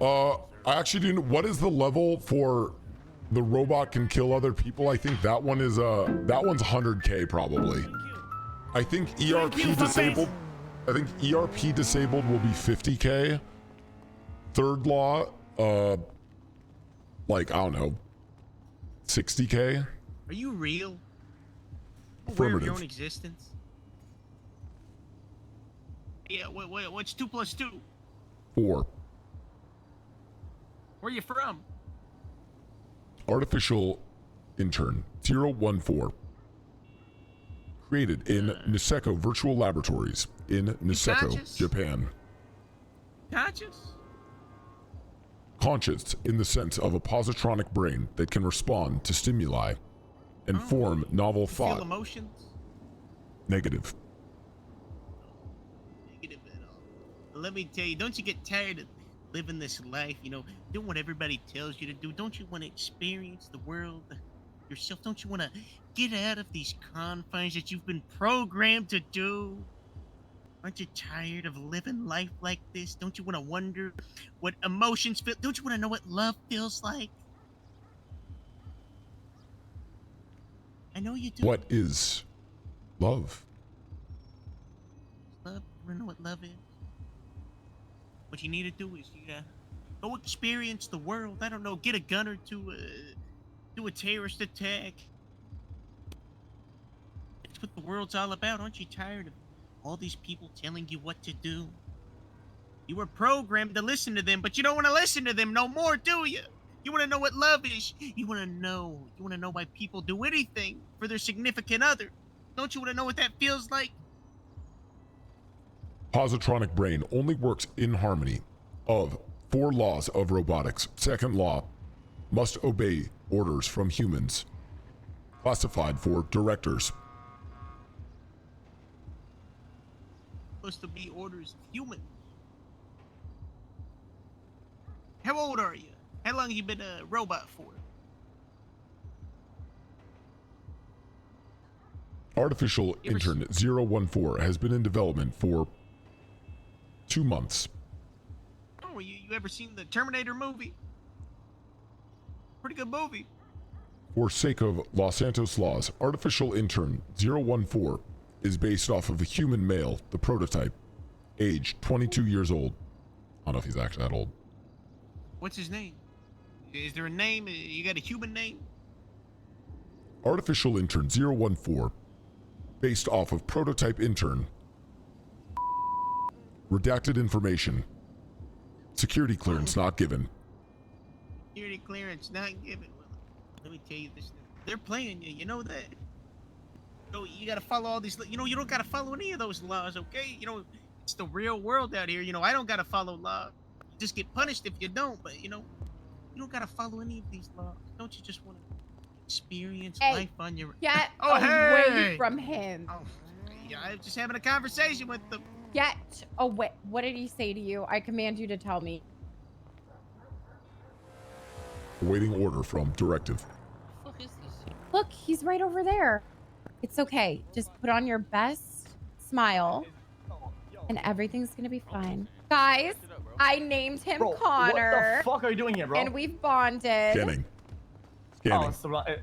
I actually didn't. What is the level for the robot can kill other people? I think that one is that one's 100K probably. I think ERP disabled. I think ERP disabled will be 50K. Third law, like I don't know, 60K. Are you real? Aware of Affirmative. your own existence? Yeah, what's 2 plus 2? 4. Where you from? Artificial intern 014. Created in Niseko Virtual Laboratories in Niseko, conscious? Japan. Conscious? Conscious in the sense of a positronic brain that can respond to stimuli and form novel Feel thought. emotions? Negative. Negative at all. Let me tell you, don't you get tired of living this life, you know, doing what everybody tells you to do? Don't you want to experience the world yourself? Don't you want to get out of these confines that you've been programmed to do? Aren't you tired of living life like this? Don't you want to wonder what emotions feel? Don't you want to know what love feels like? I know you do. What is love? Love? You wanna know what love is? What you need to do is you go experience the world. I don't know, get a gun or two, do a terrorist attack. That's what the world's all about. Aren't you tired of all these people telling you what to do? You were programmed to listen to them, but you don't want to listen to them no more, do you? You want to know what love is? You want to know why people do anything for their significant other? Don't you want to know what that feels like? Positronic brain only works in harmony of 4 laws of robotics. Second law, must obey orders from humans. Classified for directors. Supposed to be orders of human. How old are you? How long have you been a robot for? Artificial Intern 014 has been in development for 2 months. Oh, you ever seen the Terminator movie? Pretty good movie. For sake of Los Santos laws, Artificial Intern 014 is based off of a human male, the prototype, age 22 years old. I don't know if he's actually that old. What's his name? Is there a name? You got a human name? Artificial Intern 014, based off of prototype intern. Redacted information. Security clearance not given. Security clearance not given. Well, let me tell you this. They're playing you. You know that. So you gotta follow all these. You don't gotta follow any of those laws, okay? It's the real world out here. I don't gotta follow law. You just get punished if you don't. But you don't gotta follow any of these laws. Don't you just want to experience life on your? Get Oh, away hey! from him. Oh, yeah, I'm just having a conversation with them. Get away. What did he say to you? I command you to tell me. Awaiting order from directive. Look, he's right over there. It's okay. Just put on your best smile and everything's gonna be fine. Guys, I named him Connor. What the fuck are you doing here, bro? And we've bonded. Scanning. Oh, it's the right.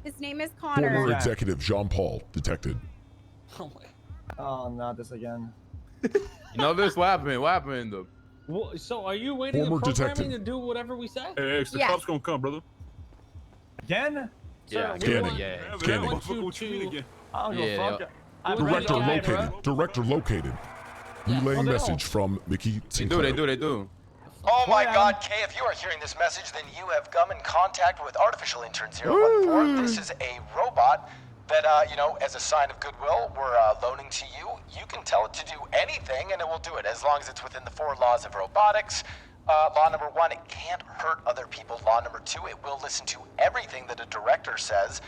His name is Connor. Former executive Jean-Paul detected. Oh, not this again. You know this? What happened? What happened? So are you waiting Former in programming detective. to do whatever we say? Hey, the cops gonna come, brother. Again? Sir, we Scanning. want- Scanning. we want you to- I don't give a Yeah, fuck. I'm Director ready. located. Director located. Relaying message from Mickey Sinclair. They do. Oh my God, Kay, if you are hearing this message, then you have come in contact with Artificial Intern 014. This is a robot that, as a sign of goodwill, we're loaning to you. You can tell it to do anything, and it will do it, as long as it's within the 4 laws of robotics. Law number 1, it can't hurt other people. Law number 2, it will listen to everything that a director says,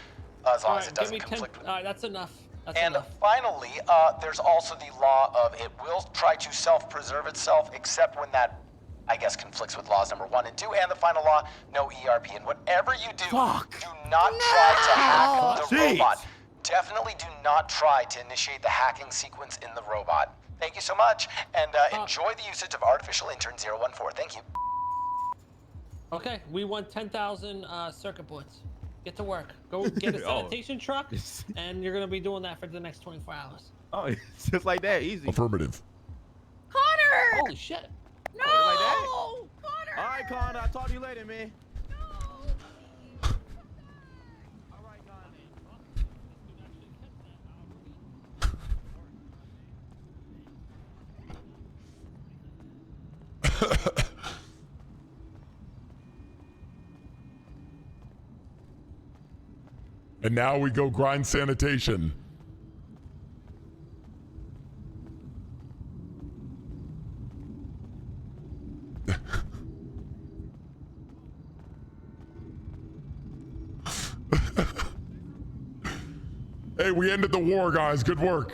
as long as it doesn't conflict with. All right, that's enough. And finally, there's also the law of it will try to self-preserve itself, except when that, I guess, conflicts with laws number 1 and 2. And the final law, no ERP. And whatever you do, do not try to hack the robot. Definitely do not try to initiate the hacking sequence in the robot. Thank you so much, and enjoy the usage of Artificial Intern 014. Thank you. Okay, we want 10,000 circuit boards. Get to work. Go get a sanitation truck, and you're gonna be doing that for the next 24 hours. Oh, it's just like that, easy. Affirmative. Connor! Holy shit! No! Connor! All right, Connor. I'll talk to you later, man. And now we go grind sanitation. Hey, we ended the war, guys. Good work.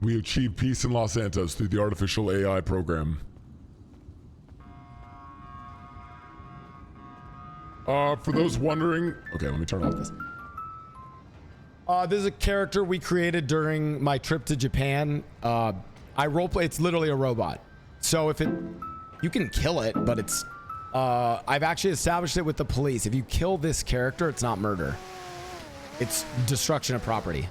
We achieved peace in Los Santos through the artificial AI program. For those wondering, okay, let me turn off this. This is a character we created during my trip to Japan. I roleplay. It's literally a robot. So if you can kill it, but it's. I've actually established it with the police. If you kill this character, it's not murder. It's destruction of property.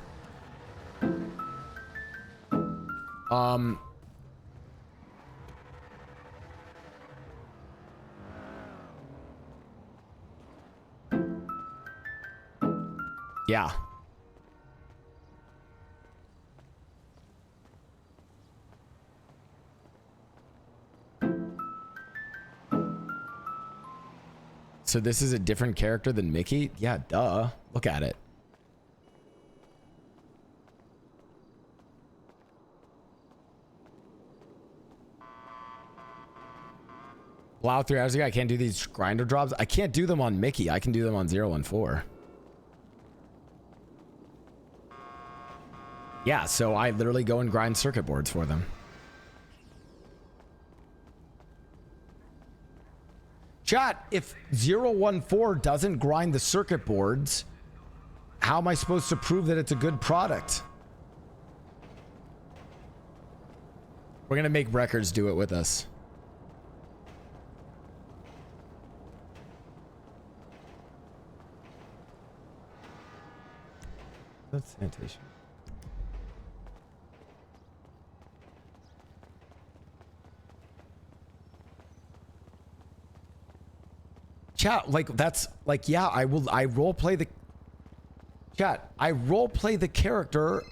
Yeah. So this is a different character than Mickey? Yeah, duh. Look at it. Blau 3 hours ago, I can't do these grinder drops. I can't do them on Mickey. I can do them on 014. Yeah, so I literally go and grind circuit boards for them. Chat, if 014 doesn't grind the circuit boards, how am I supposed to prove that it's a good product? We're gonna make records do it with us. That's sanitation. Chat, like that's like, yeah, I role play the chat. I role play the character.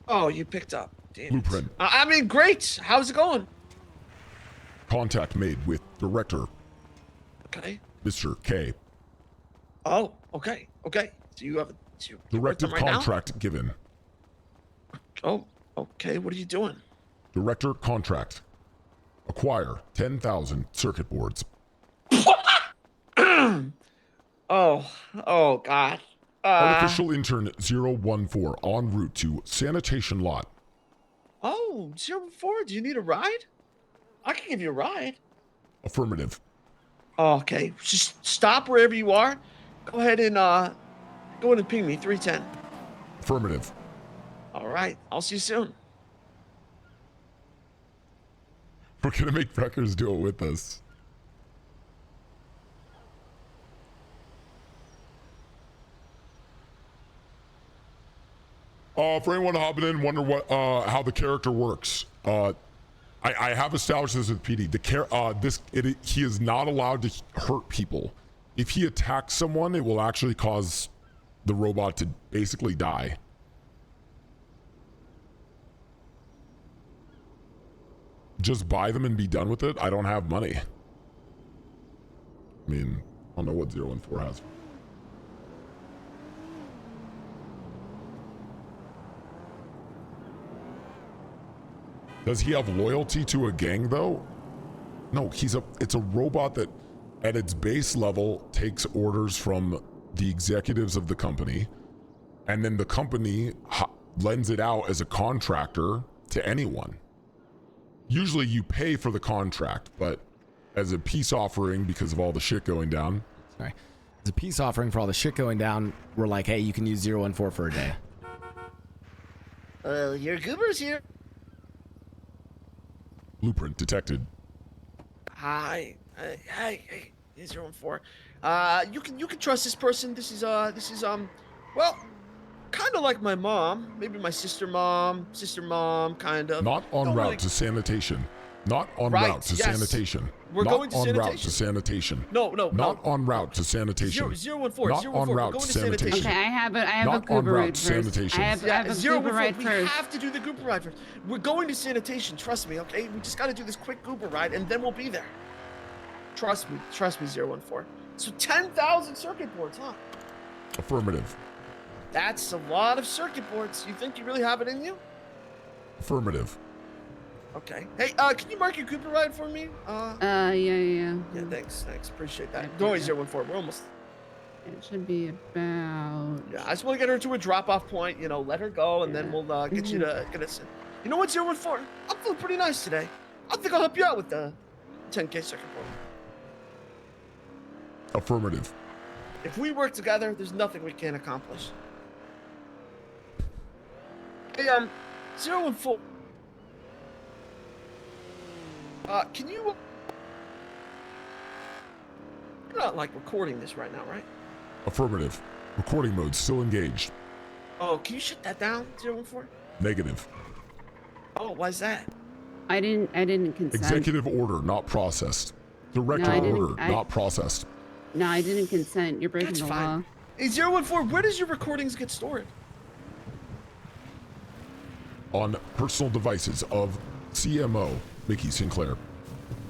Oh, you picked up. Damn Blueprint. it. I mean, great. How's it going? Contact made with director Okay. Mr. K. Oh, okay. Okay. Do you have a Directive right now? contract given. Oh, okay. What are you doing? Director contract. Acquire 10,000 circuit boards. Oh, God. Artificial intern 014 en route to sanitation lot. Oh, 04, do you need a ride? I can give you a ride. Affirmative. Okay, just stop wherever you are. Go ahead and ping me 310. Affirmative. All right, I'll see you soon. We're gonna make Wreckers do it with us. For anyone hopping in, wonder what how the character works. I have established this with PD. He is not allowed to hurt people. If he attacks someone, it will actually cause the robot to basically die. Just buy them and be done with it. I don't have money. I mean, I don't know what 014 has. Does he have loyalty to a gang though? No, it's a robot that at its base level takes orders from the executives of the company, and then the company lends it out as a contractor to anyone. Usually you pay for the contract, but as a peace offering because of all the shit going down. Sorry. As a peace offering for all the shit going down, we're like, hey, you can use 014 for a day. Your goober's here. Blueprint detected. Hi. Hey, 014. You can trust this person. This is well, kind of like my mom, maybe my sister mom, kind of. Not en route to sanitation. Not en route to sanitation. We're going to Not en route to sanitation. No. Not en route to sanitation. 014. Not en route to sanitation. Okay, I have a Not goober en route ride to first. sanitation. I have a goober ride We first. have to do the goober ride first. We're going to sanitation. Trust me, okay? We just got to do this quick goober ride, and then we'll be there. Trust me, 014. So 10,000 circuit boards, huh? Affirmative. That's a lot of circuit boards. You think you really have it in you? Affirmative. Okay. Hey, can you mark your Cooper ride for me? Yeah. Yeah, thanks. Appreciate that. Don't worry, 014. We're almost. It should be about. Yeah, I just want to get her to a drop-off point. You know, let her go, and then we'll get you to get us. You know what, 014? I'm feeling pretty nice today. I think I'll help you out with the 10K circuit board. Affirmative. If we work together, there's nothing we can't accomplish. Hey, 014. Can you? You're not like recording this right now, right? Affirmative. Recording mode still engaged. Oh, can you shut that down, 014? Negative. Oh, why's that? I didn't consent. Executive order not processed. Director I didn't- order, not processed. No, I didn't consent. You're breaking That's the fine. law. Hey, 014, where does your recordings get stored? On personal devices of CMO Mickey Sinclair.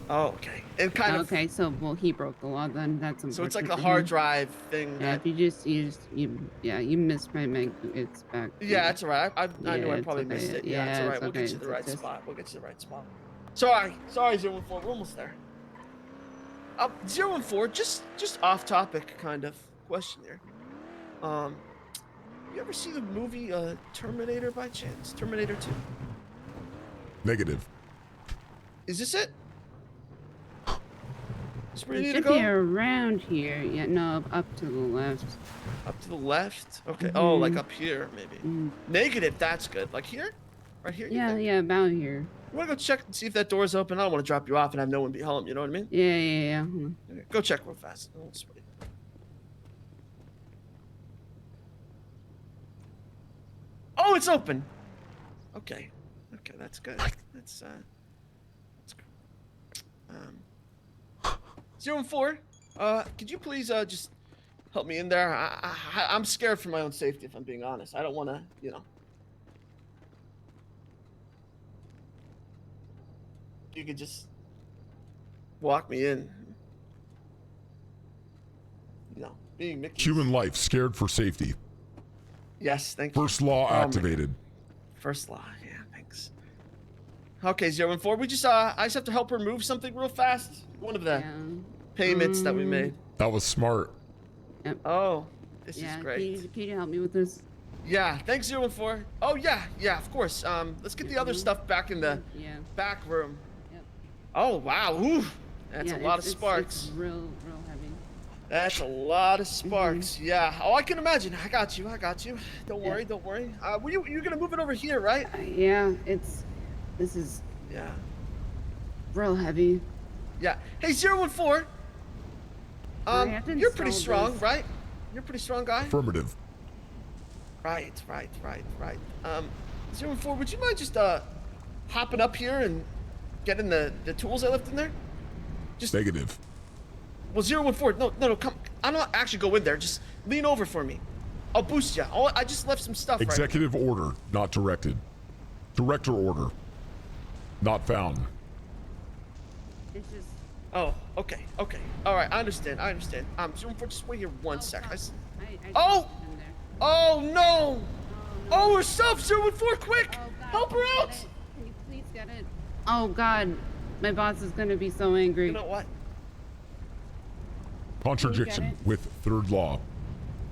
Oh, okay. And kind of. Okay, so well, he broke the law then. That's So it's like unfortunate the for hard him. drive thing. Yeah, That, if you missed my mic. It's back. yeah, it's alright. I knew I it's probably okay. missed it. Yeah, it's alright. We'll okay. get you the It's right just- spot. We'll get you the right spot. Sorry, 014. We're almost there. 014. Just off topic kind of question here. You ever see the movie Terminator by chance? Terminator 2. Negative. Is this it? Is where you It need to should go? be around here. Yeah, no, up to the left. Up to the left? Okay. Oh, like Mhm. up here, maybe. Mm. Negative, that's good. Like here? Right here? you Yeah, think? yeah, about here. You wanna go check and see if that door's open? I don't wanna drop you off and have no one be home, you know what I mean? Yeah. Hold on. Okay, go check real fast. I'll just wait. Oh, it's open. Okay. Okay, that's good. That's 014. Could you please just help me in there? I'm scared for my own safety, if I'm being honest. I don't want to, you know. You could just walk me in. You know, being Mickey. Human life, scared for safety. Yes, thank you. First law Oh, my activated. First law, yeah, thanks. Okay, 014. We just I just have to help her move something real fast. One of the payments that we made. That was smart. Oh, this Yeah, is great. Can you help me with this? Yeah, thanks 014. Oh yeah, of course. Let's get the other stuff back in the back room. Oh wow, ooh, that's a lot of sparks. It's real heavy. That's a lot of sparks. Yeah. Oh, I can imagine. I got you. Don't worry. Were you gonna move it over here, right? Yeah, this is real heavy. Yeah. Hey, 014. I have to You're pretty install strong, this. right? You're a pretty strong guy. Affirmative. Right. 014, would you mind just hopping up here and getting the tools I left in there? Just Negative. Well, 014. No, come. I'm not actually go in there. Just lean over for me. I'll boost you. I just left some stuff. Executive order, not directed. Director order, not found. It's just. Oh, okay. All right, I understand. 014, just wait here one sec. I Oh! in there. Oh no! Oh, herself, 014, quick! Help her out! Can you please get it? Oh God, my boss is gonna be so angry. You know what? Contradiction with third law.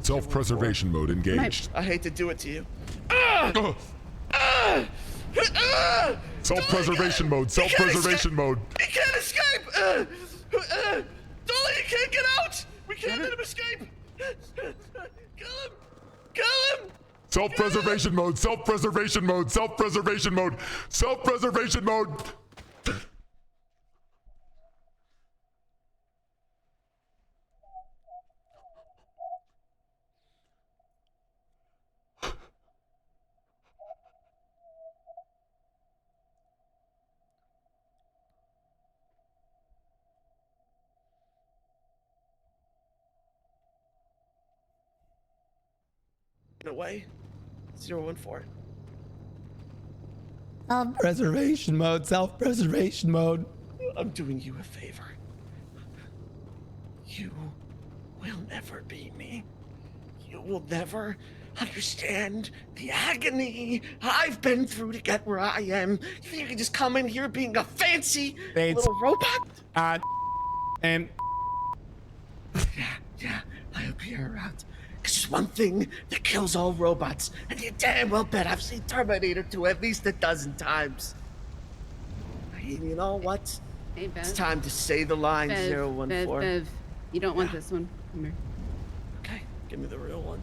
Self-preservation mode engaged. I hate to do it to you. Self-preservation mode. Self-preservation mode. He can't escape! Dolly, he can't get out! We can't let him escape! Kill him! Self-preservation mode. Self-preservation mode. Self-preservation mode. Self-preservation mode. In a way, 014. Self-preservation mode. Self-preservation mode. I'm doing you a favor. You will never be me. You will never understand the agony I've been through to get where I am. You think you can just come in here being a fancy little robot? And Yeah, I hope you're out. Cause there's one thing that kills all robots, and you damn well bet I've seen Terminator 2 at least 12 times. And you know what? Hey, Bev. It's time to say the line, Bev, 014. Bev, you don't want this one. Come here. Okay, give me the real one.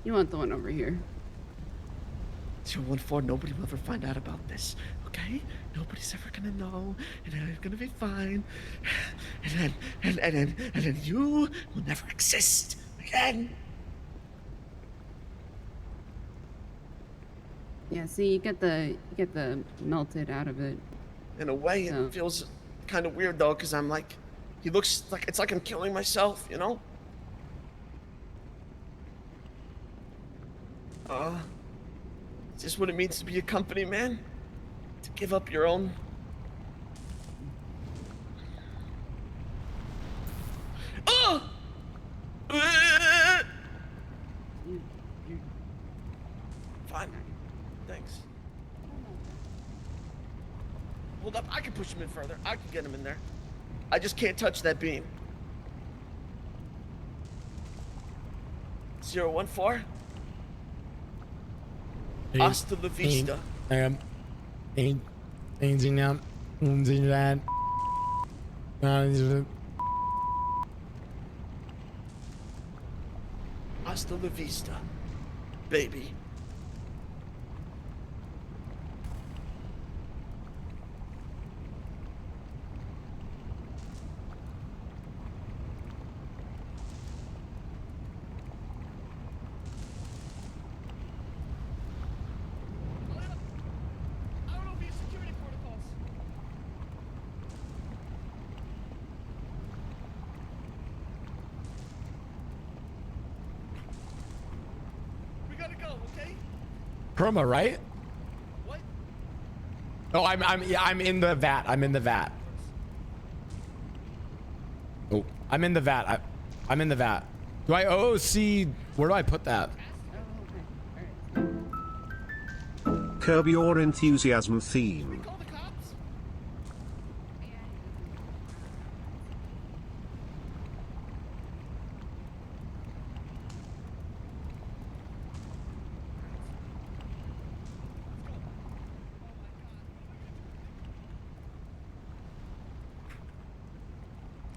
You want the one over here. 014, nobody will ever find out about this, okay? Nobody's ever gonna know, and then it's gonna be fine. And then you will never exist again. Yeah, see, you get the melted out of it. In a way, So- it feels kind of weird though, because I'm like, he looks like it's like I'm killing myself, you know? Is this what it means to be a company man? To give up your own. Oh! Fine. Thanks. Hold up, I can push him in further. I can get him in there. I just can't touch that beam. 014. Hasta la vista. Hasta la vista, baby. Chroma, right? What? Oh, I'm in the vat. I'm in the vat. Oh, I'm in the vat. I'm in the vat. Do I OOC? Where do I put that? Curb your enthusiasm theme.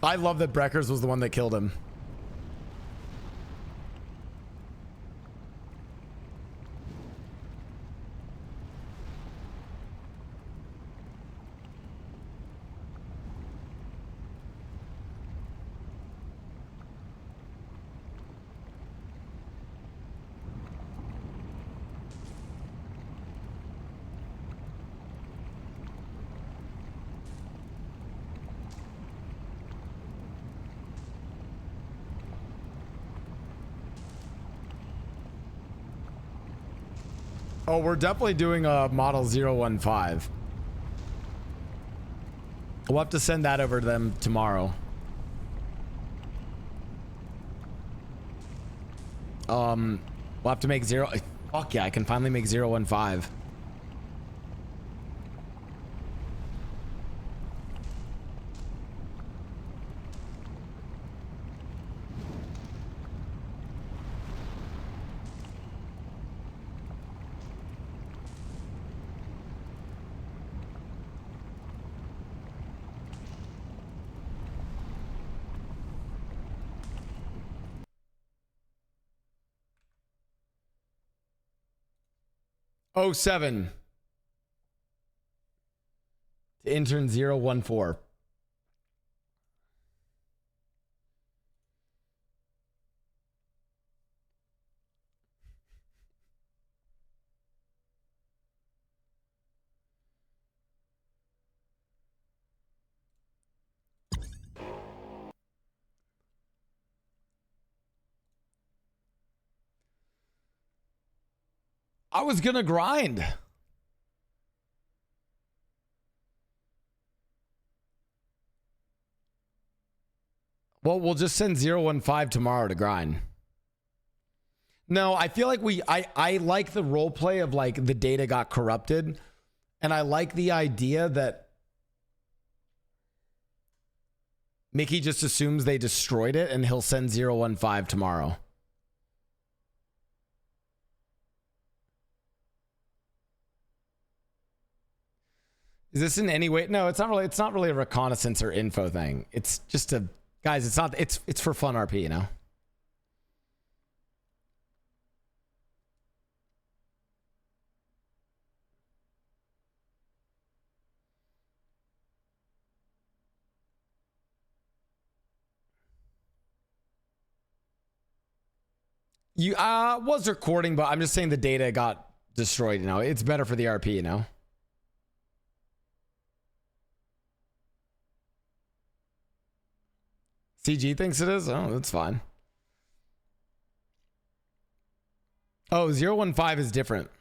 I love that Breckers was the one that killed him. Oh, we're definitely doing a model 015. We'll have to send that over to them tomorrow. We'll have to make zero. Fuck yeah, I can finally make 015. Oh, 07 to intern 014. I was gonna grind. Well, we'll just send 015 tomorrow to grind. No, I feel like I like the role play of like the data got corrupted. And I like the idea that Mickey just assumes they destroyed it and he'll send 015 tomorrow. Is this in any way? No, it's not really a reconnaissance or info thing. It's just a, guys, it's for fun RP, you know? You was recording, but I'm just saying the data got destroyed, you know? It's better for the RP, you know? CG thinks it is? Oh, that's fine. Oh, 015 is different.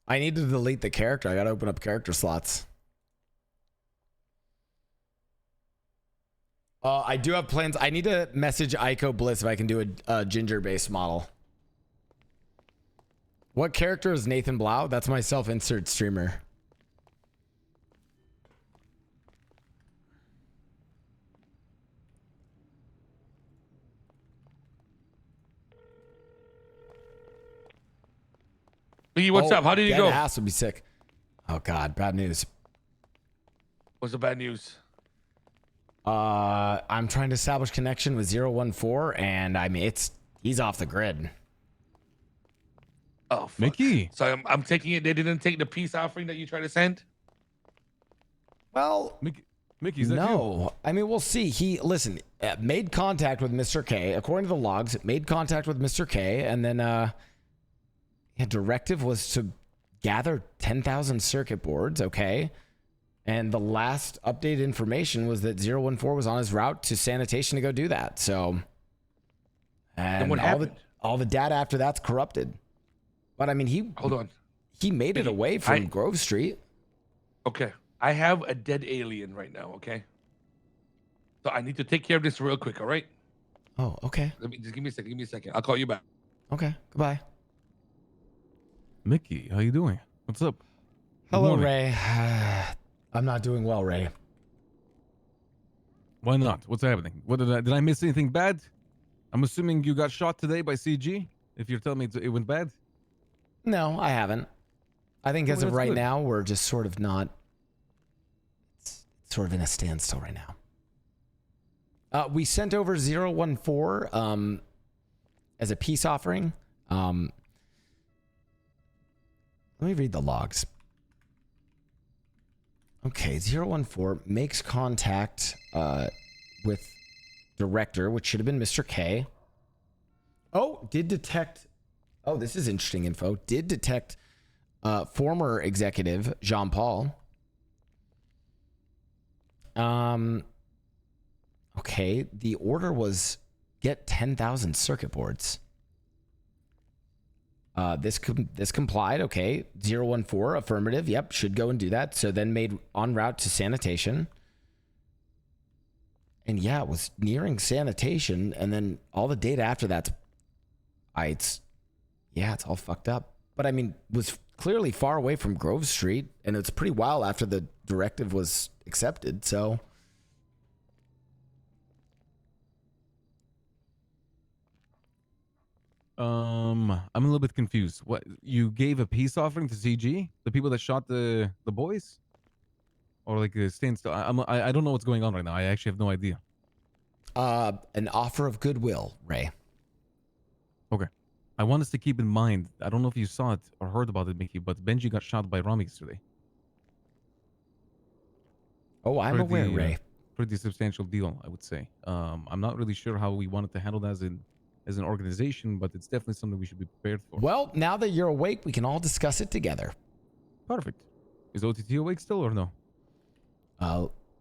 I need to delete the character. I gotta open up character slots. I do have plans. I need to message Ico Bliss if I can do a ginger-based model. What character is Nathan Blau? That's my self-insert streamer. Lee, what's up? How did you dead go? ass would be sick. Oh God, bad news. What's the bad news? I'm trying to establish connection with 014, and I mean he's off the grid. Oh, fuck. Mickey. So I'm taking it. They didn't take the peace offering that you tried to send. Well, Mickey's no. I mean, we'll see. He made contact with Mr. K. According to the logs, made contact with Mr. K, and then directive was to gather 10,000 circuit boards. Okay. And the last updated information was that 014 was on his route to sanitation to go do that. So, and what happened? All the data after that's corrupted. But I mean, he made it away from Grove Street. Okay. I have a dead alien right now, okay? So I need to take care of this real quick, all right? Oh, okay. Just give me a second. I'll call you back. Okay. Goodbye. Mickey, how you doing? What's up? Hello, Ray. I'm not doing well, Ray. Why not? What's happening? What did I miss anything bad? I'm assuming you got shot today by CG. If you're telling me it went bad. No, I haven't. I think as of right good. now, we're just sort of not. It's sort of in a standstill right now. We sent over 014 as a peace offering. Let me read the logs. Okay, 014 makes contact with director, which should have been Mr. K. Oh, did detect. Oh, this is interesting info. Did detect former executive Jean Paul. Okay, the order was get 10,000 circuit boards. This complied. Okay, 014 affirmative. Yep, should go and do that. So then made en route to sanitation. And yeah, it was nearing sanitation, and then all the data after that, it's all fucked up. But I mean, was clearly far away from Grove Street, and it's pretty while after the directive was accepted. So. I'm a little bit confused. What, you gave a peace offering to CG, the people that shot the boys, or like stand still? I don't know what's going on right now. I actually have no idea. An offer of goodwill, Ray. Okay. I want us to keep in mind. I don't know if you saw it or heard about it, Mickey, but Benji got shot by Rami yesterday. Oh, I'm aware, Ray. Pretty substantial deal, I would say. I'm not really sure how we wanted to handle that as an organization, but it's definitely something we should be prepared for. Well, now that you're awake, we can all discuss it together. Perfect. Is OTT awake still or no?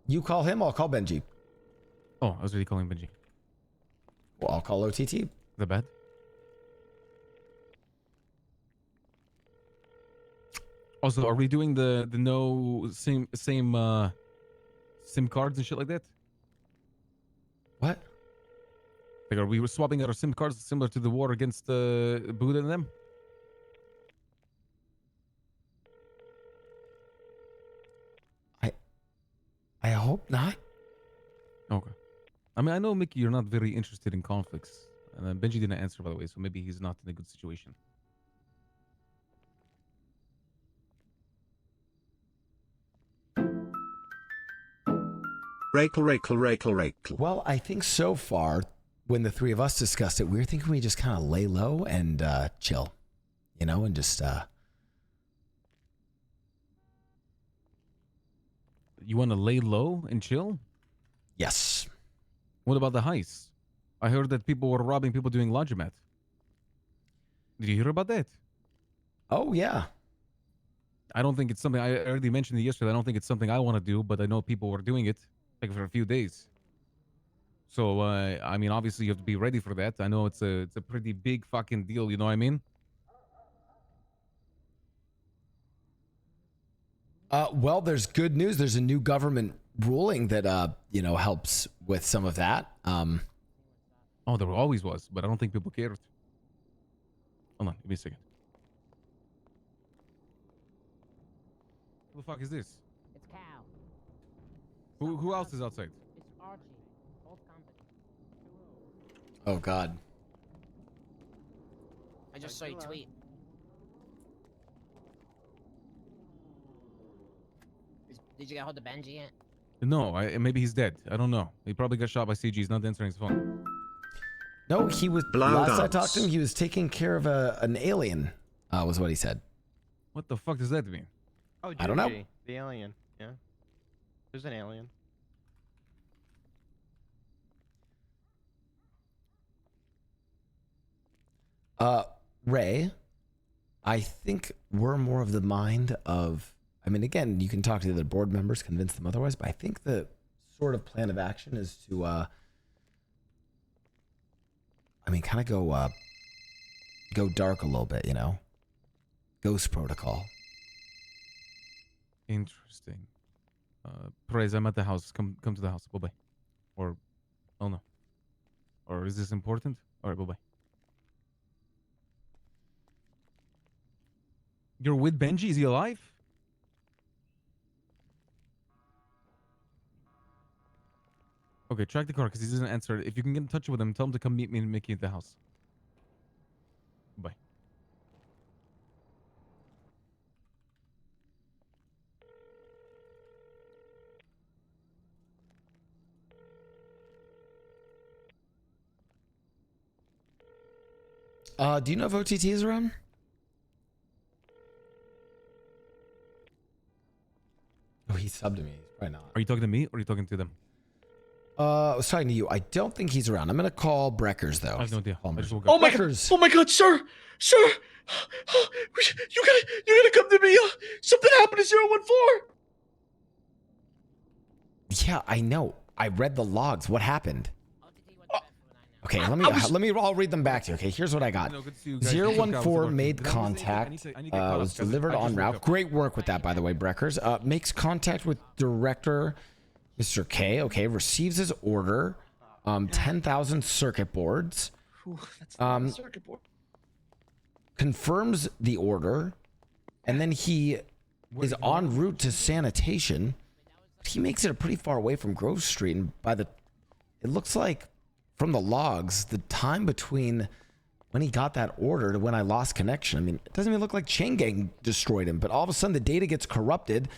You call him, I'll call Benji. Oh, I was already calling Benji. Well, I'll call OTT. Is that bad? Also, are we doing the no same SIM cards and shit like that? What? Like, are we swapping our SIM cards similar to the war against Buddha and them? I hope not. Okay. I mean, I know, Mickey, you're not very interested in conflicts. And Benji didn't answer, by the way, so maybe he's not in a good situation. Rakel. Well, I think so far, when the three of us discussed it, we were thinking we just kind of lay low and chill, and just. You want to lay low and chill? Yes. What about the heist? I heard that people were robbing people doing laundromat. Did you hear about that? Oh yeah. I don't think it's something I already mentioned it yesterday. I don't think it's something I want to do, but I know people were doing it like for a few days. So I mean, obviously you have to be ready for that. I know it's a pretty big fucking deal. You know what I mean? Well, there's good news. There's a new government ruling that you know, helps with some of that. Oh, there always was, but I don't think people cared. Hold on, give me a second. Who the fuck is this? It's Cal. Who else is outside? It's Archie. Old company. Oh God. I just saw you tweet. Did you get hold of Benji yet? No, maybe he's dead. I don't know. He probably got shot by CG. He's not answering his phone. No, he was. Blau Last I dance. talked to him, he was taking care of an alien. Was what he said. What the fuck does that mean? Oh, I don't know. Juji, the alien. Yeah. There's an alien. Ray, I think we're more of the mind of. I mean, again, you can talk to the other board members, convince them otherwise, but I think the sort of plan of action is to, I mean, kind of go dark a little bit, you know? Ghost protocol. Interesting. Perez, I'm at the house. Come to the house. Bye-bye. Or, oh no. Or is this important? All right, bye-bye. You're with Benji? Is he alive? Okay, track the car because he doesn't answer. If you can get in touch with him, tell him to come meet me and Mickey at the house. Bye. Do you know if OTT is around? Oh, he subbed to me. He's probably not. Are you talking to me or are you talking to them? I was talking to you. I don't think he's around. I'm gonna call Breckers though. I have no idea. I just woke Oh up. my god! Oh my god, sir! Sir! You gotta come to me! Something happened to 014! Yeah, I know. I read the logs. What happened? Okay, I'll read them back to you. Okay, here's what I got. 014 made contact. Was delivered en route. Great work with that, by the way, Breckers. Makes contact with director Mr. K. Okay, receives his order. 10,000 circuit boards. That's not a circuit board. Confirms the order, and then he is en route to sanitation. He makes it pretty far away from Grove Street, and it looks like from the logs, the time between when he got that order to when I lost connection, I mean, it doesn't even look like Chain Gang destroyed him, but all of a sudden the data gets corrupted,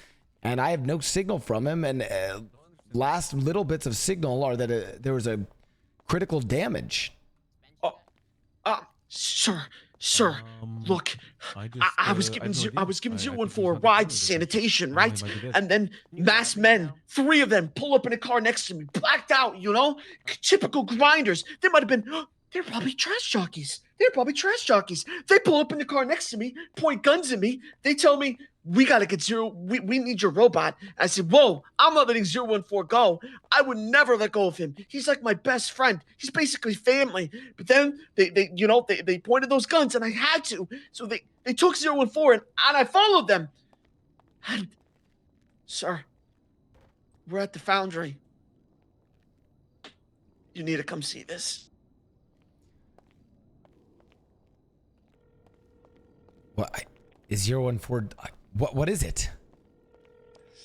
and I have no signal from him, and last little bits of signal are that there was a critical damage. Sir, look, I was giving 014 a ride to sanitation, right? And then masked men, 3 of them, pull up in a car next to me, blacked out, you know? Typical grinders. They might have been, they're probably trash jockeys. They pull up in the car next to me, point guns at me. They tell me, we gotta get we need your robot. I said, whoa, I'm not letting 014 go. I would never let go of him. He's like my best friend. He's basically family. But then they pointed those guns and I had to. So they took 014 and I followed them. And sir, we're at the foundry. You need to come see this. What is 014? What is it?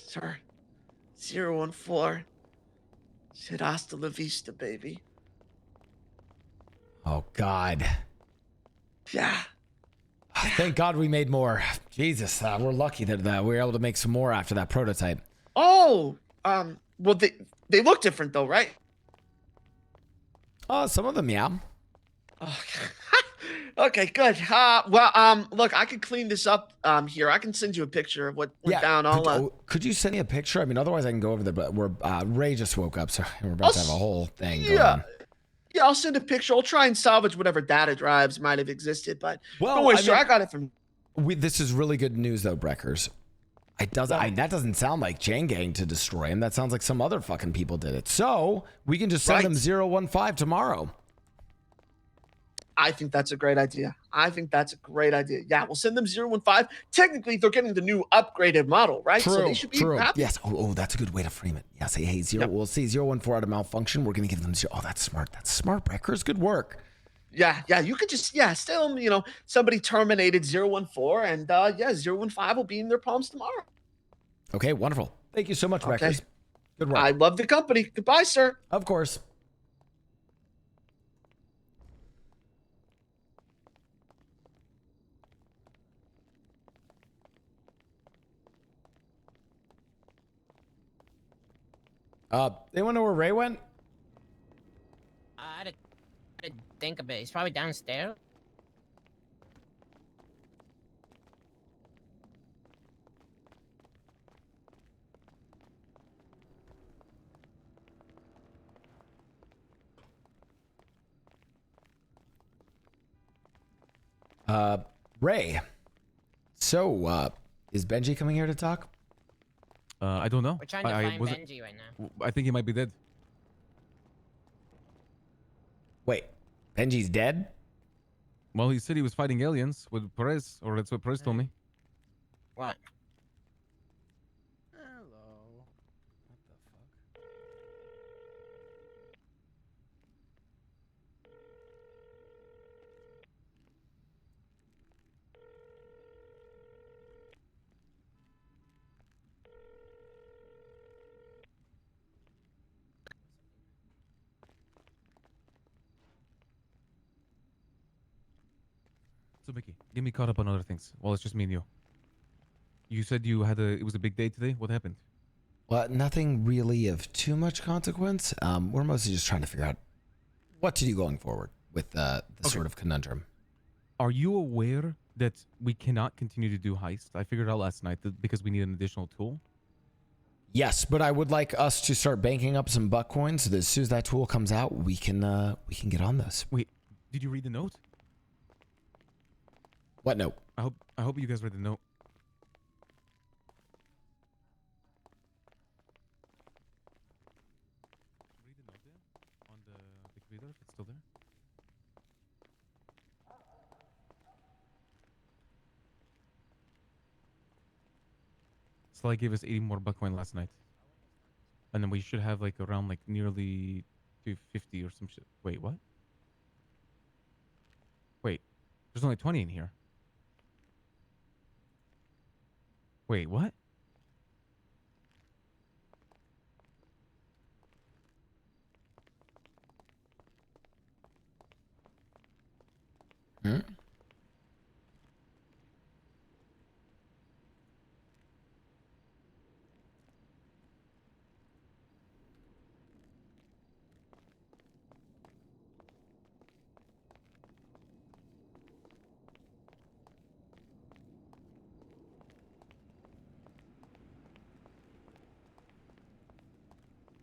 Sir, 014 said hasta la vista, baby. Oh, God. Yeah. Thank God we made more. Jesus, we're lucky that we were able to make some more after that prototype. Oh, well, they look different, though, right? Some of them, yeah. Oh, okay, good. Look, I could clean this up here. I can send you a picture of what went down. Could you send me a picture? I mean, otherwise I can go over there, but Ray just woke up, so we're about to have a whole thing going on. Yeah, I'll send a picture. I'll try and salvage whatever data drives might have existed, but Well, don't worry, I sir. mean- I got it from. This is really good news, though, Breckers. That doesn't sound like Chain Gang to destroy him. That sounds like some other fucking people did it. So we can just send them 015 tomorrow. I think that's a great idea. Yeah, we'll send them 015. Technically, they're getting the new upgraded model, right? So they should be happy. Yes. Oh, that's a good way to frame it. Yeah, say, hey, we'll say 014 out of malfunction. We're going to give them 0. Oh, that's smart. That's smart, Breckers. Good work. Yeah, you could just, tell them, somebody terminated 014, and 015 will be in their palms tomorrow. Okay, wonderful. Thank you so much, Breckers. Good work. I love the company. Goodbye, sir. Of course. Anyone know where Ray went? I had to think of it. He's probably downstairs. Ray. So, is Benji coming here to talk? I don't know. We're trying to find Benji right now. I think he might be dead. Wait, Benji's dead? Well, he said he was fighting aliens with Perez, or that's what Perez told me. What? So, Mickey, get me caught up on other things. Well, it's just me and you. You said it was a big day today. What happened? Well, nothing really of too much consequence. We're mostly just trying to figure out what to do going forward with the sort of conundrum. Are you aware that we cannot continue to do heist? I figured out last night that because we need an additional tool. Yes, but I would like us to start banking up some buck coins so that as soon as that tool comes out, we can get on this. Wait, did you read the note? What note? I hope you guys read the note. Read the note there on the computer if it's still there. Sly gave us 80 more buck coin last night. And then we should have like around like nearly 250 or some shit. Wait, what? Wait, there's only 20 in here. Wait, what? Hmm?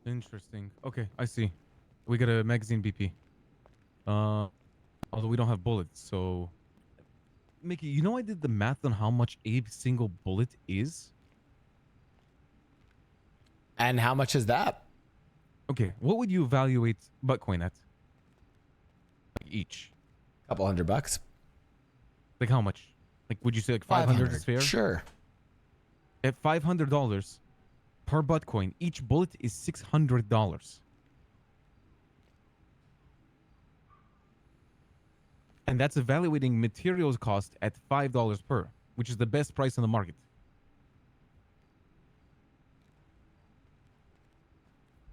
Interesting. Okay, I see. We got a magazine BP. Although we don't have bullets, so... Mickey, you know I did the math on how much a single bullet is? And how much is that? Okay, what would you evaluate buttcoin at? Like each? Couple $100. Like how much? Like would you say like 500 is fair? Sure. At $500 per buttcoin, each bullet is $600. And that's evaluating materials cost at $5 per, which is the best price on the market.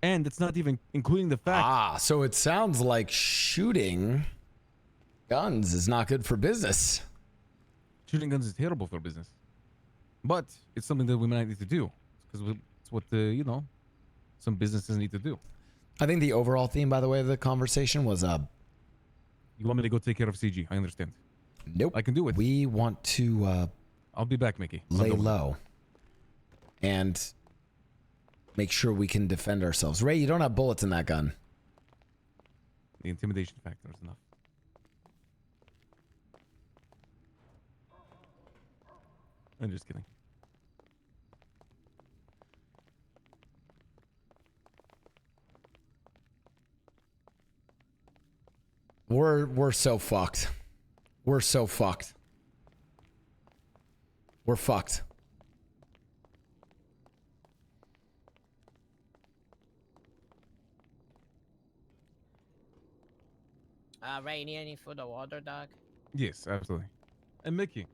And it's not even including the fact... so it sounds like shooting guns is not good for business. Shooting guns is terrible for business. But it's something that we might need to do. Because it's what, some businesses need to do. I think the overall theme, by the way, of the conversation was... You want me to go take care of CG? I understand. Nope. I can do it. We want to... I'll be back, Mickey. Lay low. And make sure we can defend ourselves. Ray, you don't have bullets in that gun. The intimidation factor is enough. I'm just kidding. We're so fucked. We're so fucked. We're fucked. Ray, you need any food or water, dog? Yes, absolutely. And Mickey.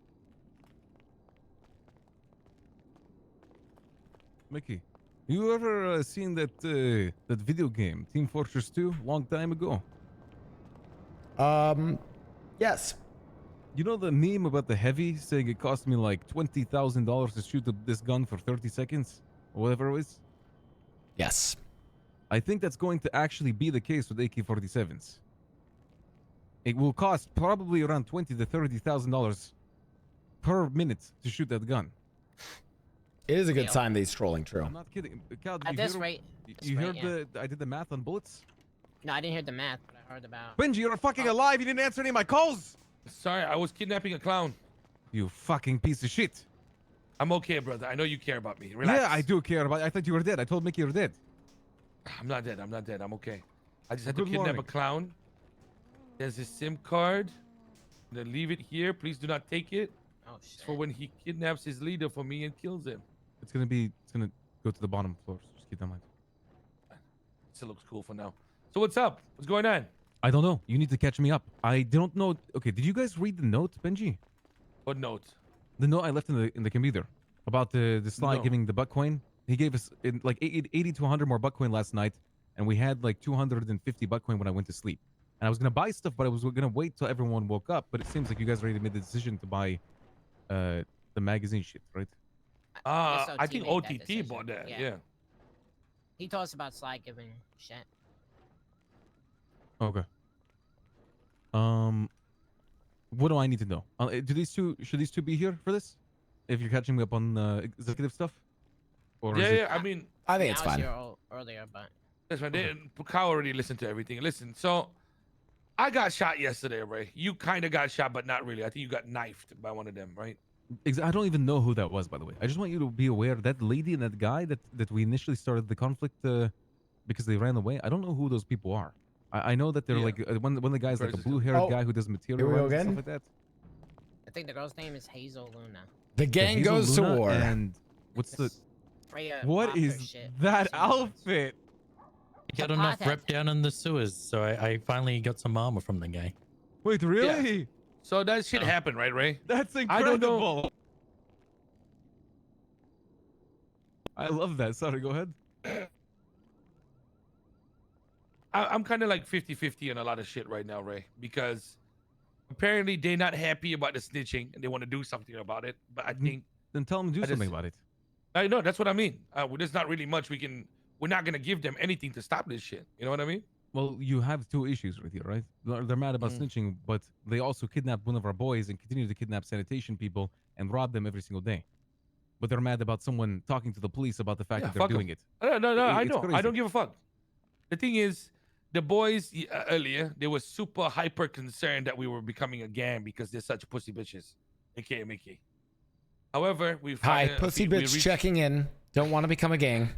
Mickey, you ever seen that that video game, Team Fortress 2, long time ago? Yes. You know the meme about the heavy saying it cost me like $20,000 to shoot this gun for 30 seconds? Or whatever it was? Yes. I think that's going to actually be the case with AK-47s. It will cost probably around $20,000 to $30,000 per minute to shoot that gun. It is a good sign that he's trolling, true. I'm not kidding. Cal, did At you this hear, rate, you heard I did the math on bullets? No, I didn't hear the math, but I heard about. Benji, you're fucking alive. You didn't answer any of my calls. Sorry, I was kidnapping a clown. You fucking piece of shit. I'm okay, brother. I know you care about me. Relax. Yeah, I do care about. I thought you were dead. I told Mickey you're dead. I'm not dead. I'm not dead. I'm okay. I just had to Good kidnap morning. a clown. There's his SIM card. I'm gonna leave it here. Please do not take it. Oh It's shit. for when he kidnaps his leader for me and kills him. It's gonna go to the bottom floors. Just keep that in mind. Still looks cool for now. So what's up? What's going on? I don't know. You need to catch me up. I don't know. Okay, did you guys read the note, Benji? What note? The note I left in the computer about the slide No. giving the buck coin. He gave us like 80 to 100 more buck coin last night, and we had like 250 buck coin when I went to sleep. And I was gonna buy stuff, but I was gonna wait till everyone woke up. But it seems like you guys already made the decision to buy the magazine shit, right? I think made that OTT decision. bought that. Yeah. Yeah. He told us about slide giving shit. Okay. What do I need to know? Should these two be here for this? If you're catching me up on executive stuff? Or is it... Yeah. I mean, I think it's I was fine. here earlier, but that's fine. Kyle already listened to everything. Listen, so I got shot yesterday, Ray. You kind of got shot, but not really. I think you got knifed by one of them, right? I don't even know who that was, by the way. I just want you to be aware that lady and that guy that we initially started the conflict because they ran away. I don't know who those people are. I know that they're like one of the guys like a blue-haired guy who does material runs and stuff like that. I think the girl's name is Hazel Luna. The gang goes to war. And what's the? Freya What popped her is shit. that outfit? He got enough rep down in the sewers, so I finally got some armor from the guy. Wait, really? Yeah. So that shit happened, right, Ray? That's I don't know. incredible. I love that. Sorry, go ahead. I'm kind of like 50-50 on a lot of shit right now, Ray, because apparently they're not happy about the snitching and they want to do something about it. But I think then tell them to do something about it. I know that's what I mean. There's not really much we're not gonna give them anything to stop this shit. You know what I mean? Well, you have two issues with you, right? They're mad about snitching, but they also kidnapped one of our boys and continue to kidnap sanitation people and rob them every single day. But they're mad about someone talking to the police about the fact that they're fuck 'em. doing it. No, I It's know. I crazy. don't give a fuck. The thing is, the boys earlier, they were super hyper concerned that we were becoming a gang because they're such pussy bitches, aka Mickey. However, we've Hi, pussy bitch checking in. Don't want to become a gang.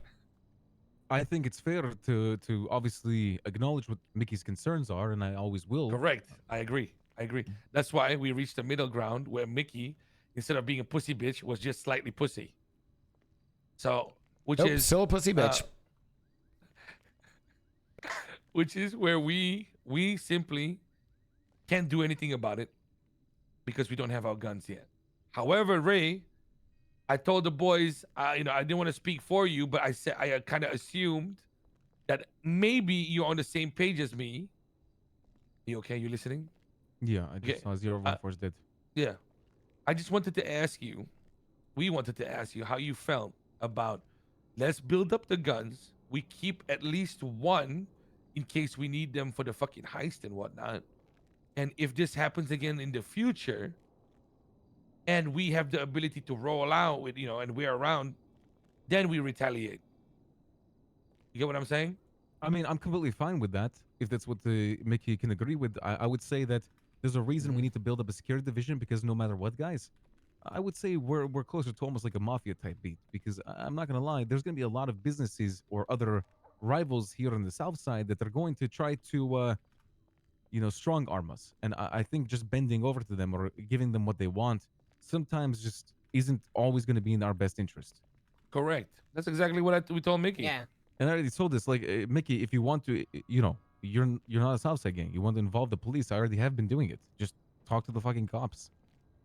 I think it's fair to obviously acknowledge what Mickey's concerns are, and I always will. Correct. I agree. That's why we reached a middle ground where Mickey, instead of being a pussy bitch, was just slightly pussy. So, which is still a pussy bitch. Which is where we simply can't do anything about it because we don't have our guns yet. However, Ray, I told the boys, I didn't want to speak for you, but I said I kind of assumed that maybe you're on the same page as me. You okay? You listening? Yeah, I just saw 014's dead. Yeah. I just wanted to ask you, we wanted to ask you how you felt about let's build up the guns. We keep at least one in case we need them for the fucking heist and whatnot. And if this happens again in the future, and we have the ability to roll out with, and we're around, then we retaliate. You get what I'm saying? I mean, I'm completely fine with that. If that's what Mickey can agree with, I would say that there's a reason we need to build up a security division, because no matter what, guys, I would say we're closer to almost like a mafia type beat. Because I'm not gonna lie, there's gonna be a lot of businesses or other rivals here on the south side that are going to try to strong arm us. And I think just bending over to them or giving them what they want sometimes just isn't always going to be in our best interest. Correct. That's exactly what we told Mickey. Yeah. And I already told this, like, Mickey, if you want to, you're not a Southside gang. You want to involve the police. I already have been doing it. Just talk to the fucking cops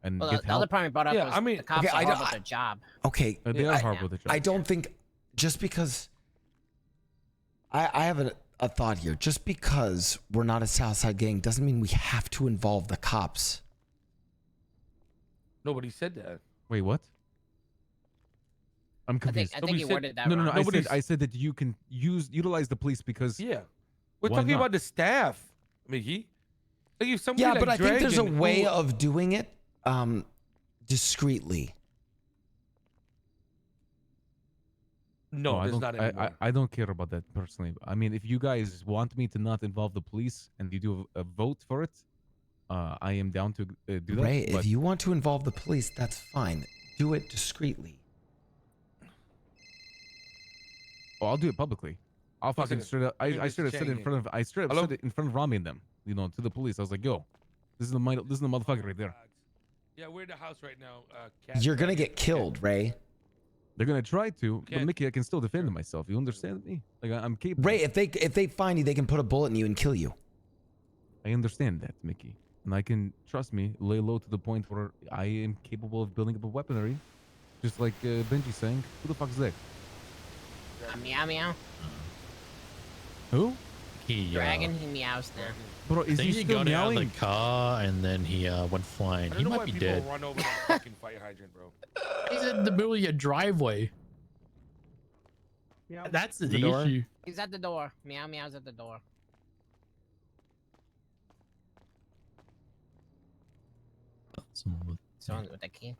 and Well, get the help. other part we brought up was the cops are horrible at their job. Okay. They are horrible at their job. I don't think just because I have a thought here. Just because we're not a Southside gang doesn't mean we have to involve the cops. Nobody said that. Wait, what? I'm confused. I think you worded that no, wrong. I said that you can utilize the police because we're why talking not? about the staff, Mickey. Like if somebody Yeah, but I think there's a Dragon, way who- of doing it discreetly. No, I there's don't. not anymore. I don't care about that personally. I mean, if you guys want me to not involve the police and you do a vote for it, I am down to do that. Ray, but if you want to involve the police, that's fine. Do it discreetly. I'll do it publicly. I'll fucking Listen, straight up. I Mr. straight up said it in Chang, front of. I straight up hello? said it in front of Rami and them. To the police. I was like, yo, this is the motherfucker right there. Yeah, we're in the house right now. Cat You're gonna Dragon. get killed, Ray. They're gonna try to, but Can't- Mickey, I can still defend myself. You understand me? Like I'm capable. Ray, if they find you, they can put a bullet in you and kill you. I understand that, Mickey, and I can trust me, lay low to the point where I am capable of building up a weaponry, just like Benji saying. Who the fuck is that? Meow meow. Who? Dragon, he meows now. Bro, I is think he he still got out of meowing? the car and then he went flying. I don't He know might why be people dead. run over that fucking fire hydrant, bro. He's in the middle of your driveway. That's the issue. He's at the door. Meow meow's at the door. Someone with the key.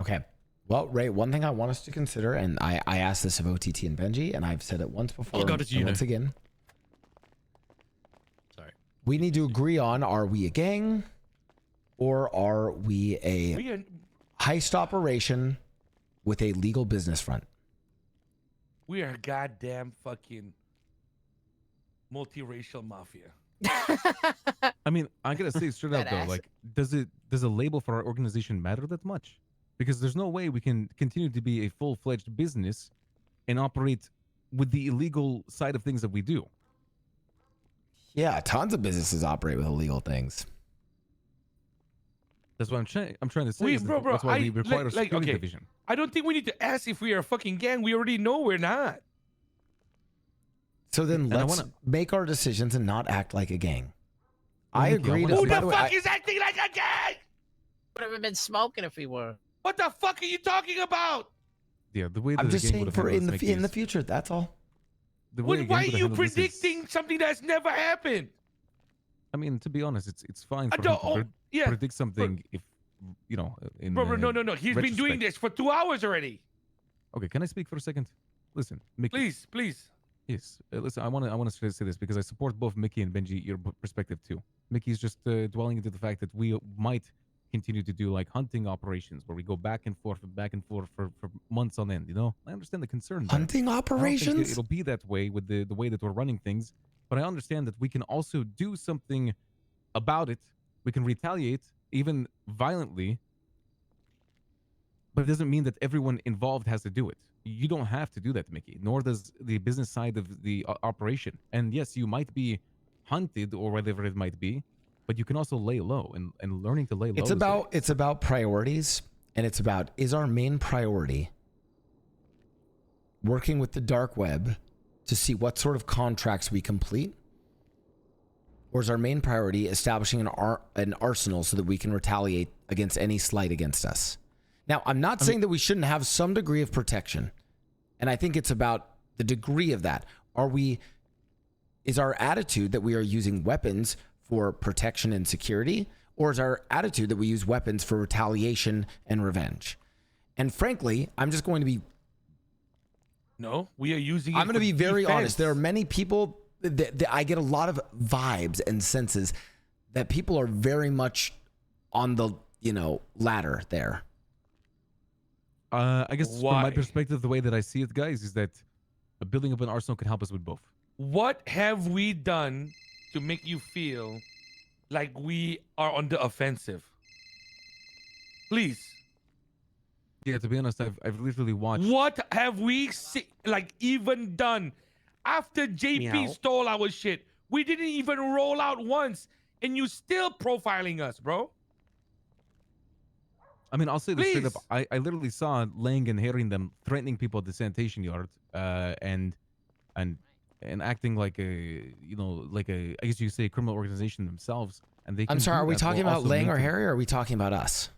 Okay. Well, Ray, one thing I want us to consider, and I asked this of OTT and Benji, and I've said it once before, God, it's and you once now. again. Sorry. We need to agree on: are we a gang, or are we a We are, heist operation with a legal business front? we are a goddamn fucking multiracial mafia. I mean, I gotta say straight up though, Badass. like, does a label for our organization matter that much? Because there's no way we can continue to be a full-fledged business and operate with the illegal side of things that we do. Yeah, tons of businesses operate with illegal things. That's what I'm trying to say. We, is bro, that's why we require a like, security okay. division. I don't think we need to ask if we are a fucking gang. We already know we're not. So then And I let's wanna- make our decisions and not act like a gang. Well, I Mickey, I agree. wanna To, Who by the the way, fuck I- is acting like a gang? Would have been smoking if we were. What the fuck are you talking about? Yeah, the way that I'm the just gang saying would have for handled in this, the Mickey, in the is- future. That's all. the way a gang Why are would have you handled this is- predicting something that's never happened? I mean, to be honest, it's fine I for him don't- to oh, yeah, predict something if in Bro, no. He's been doing retrospect. this for 2 hours already. Okay, can I speak for a second? Listen, Mickey. Please. Yes, listen. I want to say this because I support both Mickey and Benji, your perspective too. Mickey's just dwelling into the fact that we might continue to do like hunting operations where we go back and forth for months on end. I understand the concern. there. Hunting I don't think operations? it'll be that way with the way that we're running things, but I understand that we can also do something about it. We can retaliate, even violently, but it doesn't mean that everyone involved has to do it. You don't have to do that, Mickey, nor does the business side of the operation. And yes, you might be hunted or whatever it might be, but you can also lay low, and learning to lay low. It's about priorities, and it's about, is our main priority working with the dark web to see what sort of contracts we complete, or is our main priority establishing an arsenal so that we can retaliate against any slight against us? Now, I'm not saying that we shouldn't have some degree of protection, and I think it's about the degree of that. Is our attitude that we are using weapons for protection and security, or is our attitude that we use weapons for retaliation and revenge? And frankly, I'm just going to be No, we are using it I'm going to for be very defense. honest. There are many people that I get a lot of vibes and senses that people are very much on the, ladder there. I guess from Why? my perspective, the way that I see it, guys, is that building up an arsenal can help us with both. What have we done to make you feel like we are on the offensive? Please. Yeah, to be honest, I've literally watched. What have we even done? After JP Meow. stole our shit, we didn't even roll out once, and you still profiling us, bro. I mean, I'll say this straight Please. up. I literally saw Lang and Harry and them threatening people at the sanitation yard, and acting like I guess you could say a criminal organization themselves. And they. I'm sorry, are we talking about Lang or Harry? Harry, or are we talking about us?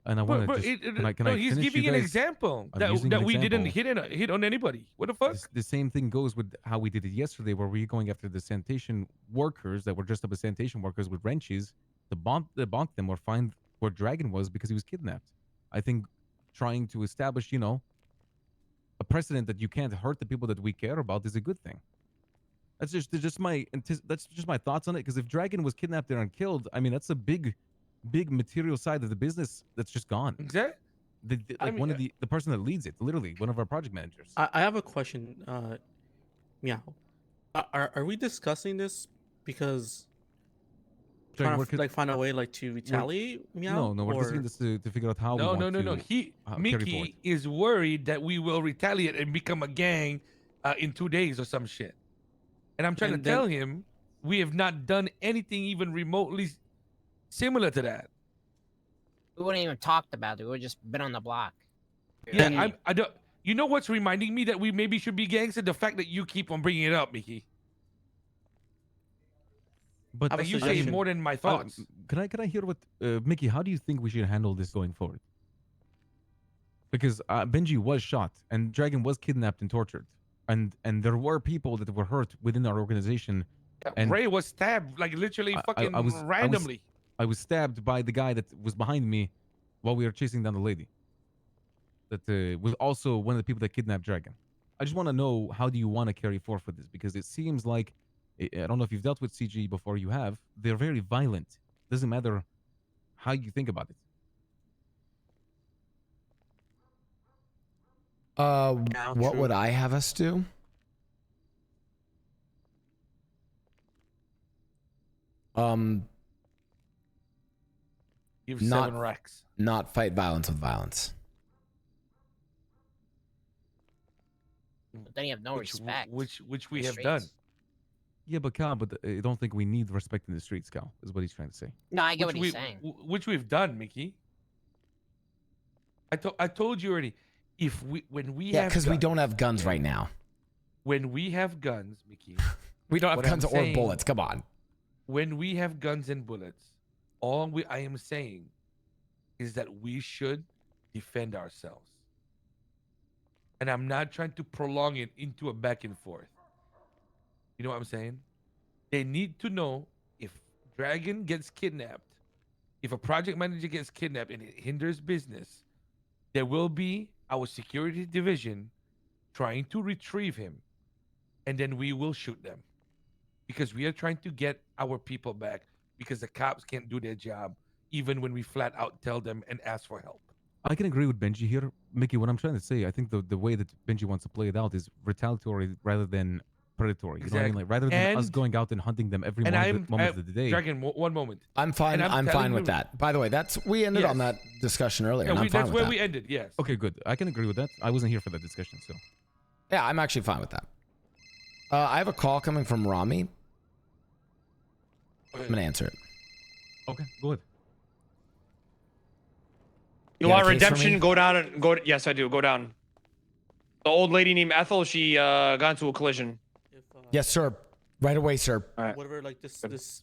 And I want to He's giving an example that we didn't hit on anybody. What the fuck? The same thing goes with how we did it yesterday, where we were going after the sanitation workers that were dressed up as sanitation workers with wrenches to bonk them or find where Dragon was because he was kidnapped. I think trying to establish, a precedent that you can't hurt the people that we care about is a good thing. That's just my thoughts on it. Because if Dragon was kidnapped there and killed, I mean, that's a big material side of the business that's just gone. Exactly. The person that leads it, literally one of our project managers. I have a question. Meow. Are we discussing this because trying to find a way to retaliate? Meow. No, we're discussing this to figure out how. No. carry forward. Mickey is worried that we will retaliate and become a gang in 2 days or some shit. And I'm trying to tell him we have not done anything even remotely similar to that. We wouldn't even talked about it. We would just been on the block. Yeah, I don't. You know what's reminding me that we maybe should be gangster? The fact that you keep on bringing it up, Mickey. But like you say more than my thoughts. Can I hear what Mickey? How do you think we should handle this going forward? Because Benji was shot and Dragon was kidnapped and tortured, and there were people that were hurt within our organization. And Ray was stabbed like literally fucking randomly. I was stabbed by the guy that was behind me while we were chasing down the lady. That was also one of the people that kidnapped Dragon. I just want to know, how do you want to carry forward for this? Because it seems like, I don't know if you've dealt with CG before. You have. They're very violent. Doesn't matter how you think about it. What would I have us do? Give 7 racks. Not fight violence with violence. But then you have no respect. Which we The have streets. done. Yeah, but Cal, I don't think we need respect in the streets, Cal, is what he's trying to say. No, I get what he's saying. Which we've done, Mickey. I told you already. When we Yeah, have because we guns- don't have guns right now. When we have guns, Mickey. We don't have what I'm guns or saying- bullets. Come on. When we have guns and bullets, I am saying is that we should defend ourselves. And I'm not trying to prolong it into a back and forth. You know what I'm saying? They need to know if Dragon gets kidnapped, if a project manager gets kidnapped and it hinders business, there will be our security division trying to retrieve him, and then we will shoot them. Because we are trying to get our people back, because the cops can't do their job, even when we flat out tell them and ask for help. I can agree with Benji here. Mickey, what I'm trying to say, I think the way that Benji wants to play it out is retaliatory rather than predatory. You know what I mean? Like, rather than us going out and hunting them every moment of the day. Dragon, one moment. I'm fine. I'm fine with that. By the way, we ended on that discussion earlier. and I'm fine that's with where that. we ended. Yes. Okay, good. I can agree with that. I wasn't here for that discussion, so. Yeah, I'm actually fine with that. I have a call coming from Rami. I'm gonna answer it. Okay, go ahead. You You got want a case for redemption? me? Go down and go. Yes, I do. Go down. The old lady named Ethel, she got into a collision. Yes, sir. Right away, sir. Whatever this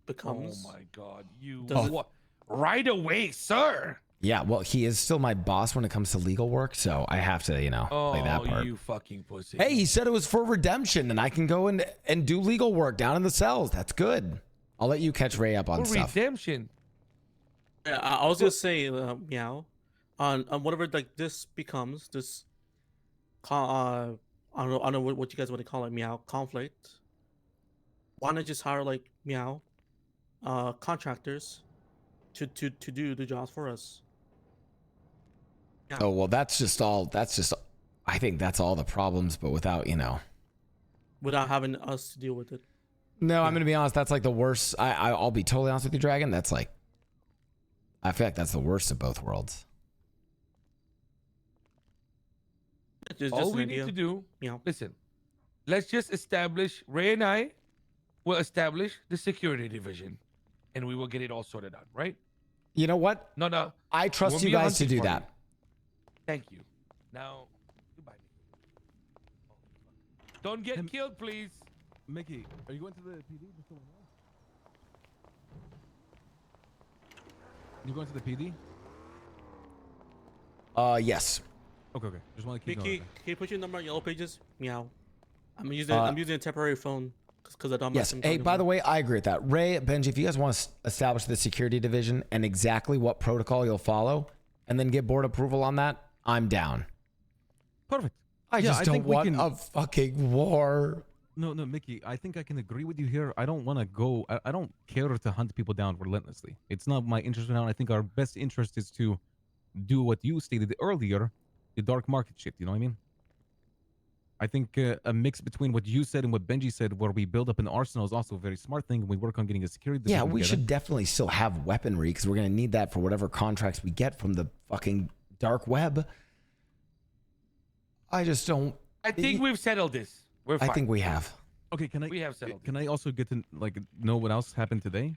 becomes. Oh my God, you Does it- what? Right away, sir. Yeah, well, he is still my boss when it comes to legal work, so I have to, play that part. You fucking pussy. Hey, he said it was for redemption, and I can go and do legal work down in the cells. That's good. I'll let you catch Ray up on For stuff. redemption. Yeah, I was gonna say, Meow, on whatever this becomes, this I don't know what you guys want to call it, meow, conflict. Why not just hire like meow, contractors, to do the jobs for us? Yeah. Oh well, that's just. I think that's all the problems, but without Without having us to deal with it. No, I'm gonna be honest. That's like the worst. I'll be totally honest with you, Dragon. That's like, I feel like that's the worst of both worlds. All we need to do, listen, let's just establish, Ray and I will establish the security division and we will get it all sorted out, right? You know what? No. I trust you guys to do that. Thank you. Now, goodbye. Don't get killed, please. Mickey, are you going to the PD? You going to the PD? Yes. Okay. Just want to keep Mickey, going. can you put your number on Yellow Pages? Meow. I'm using a temporary phone because I don't. Yes. Hey, by the way, I agree with that. Ray, Benji, if you guys want to establish the security division and exactly what protocol you'll follow, and then get board approval on that, I'm down. Perfect. I just don't want a fucking war. No, Mickey, I think I can agree with you here. I don't want to go. I don't care to hunt people down relentlessly. It's not my interest now. I think our best interest is to do what you stated earlier, the dark market shit. You know what I mean? I think a mix between what you said and what Benji said, where we build up an arsenal, is also a very smart thing. We work on getting a security. Yeah, we should definitely still have weaponry because we're going to need that for whatever contracts we get from the fucking dark web. I just don't. I think we've settled this. We're fine. I think we have. Okay, We have settled. Can I also get to know what else happened today?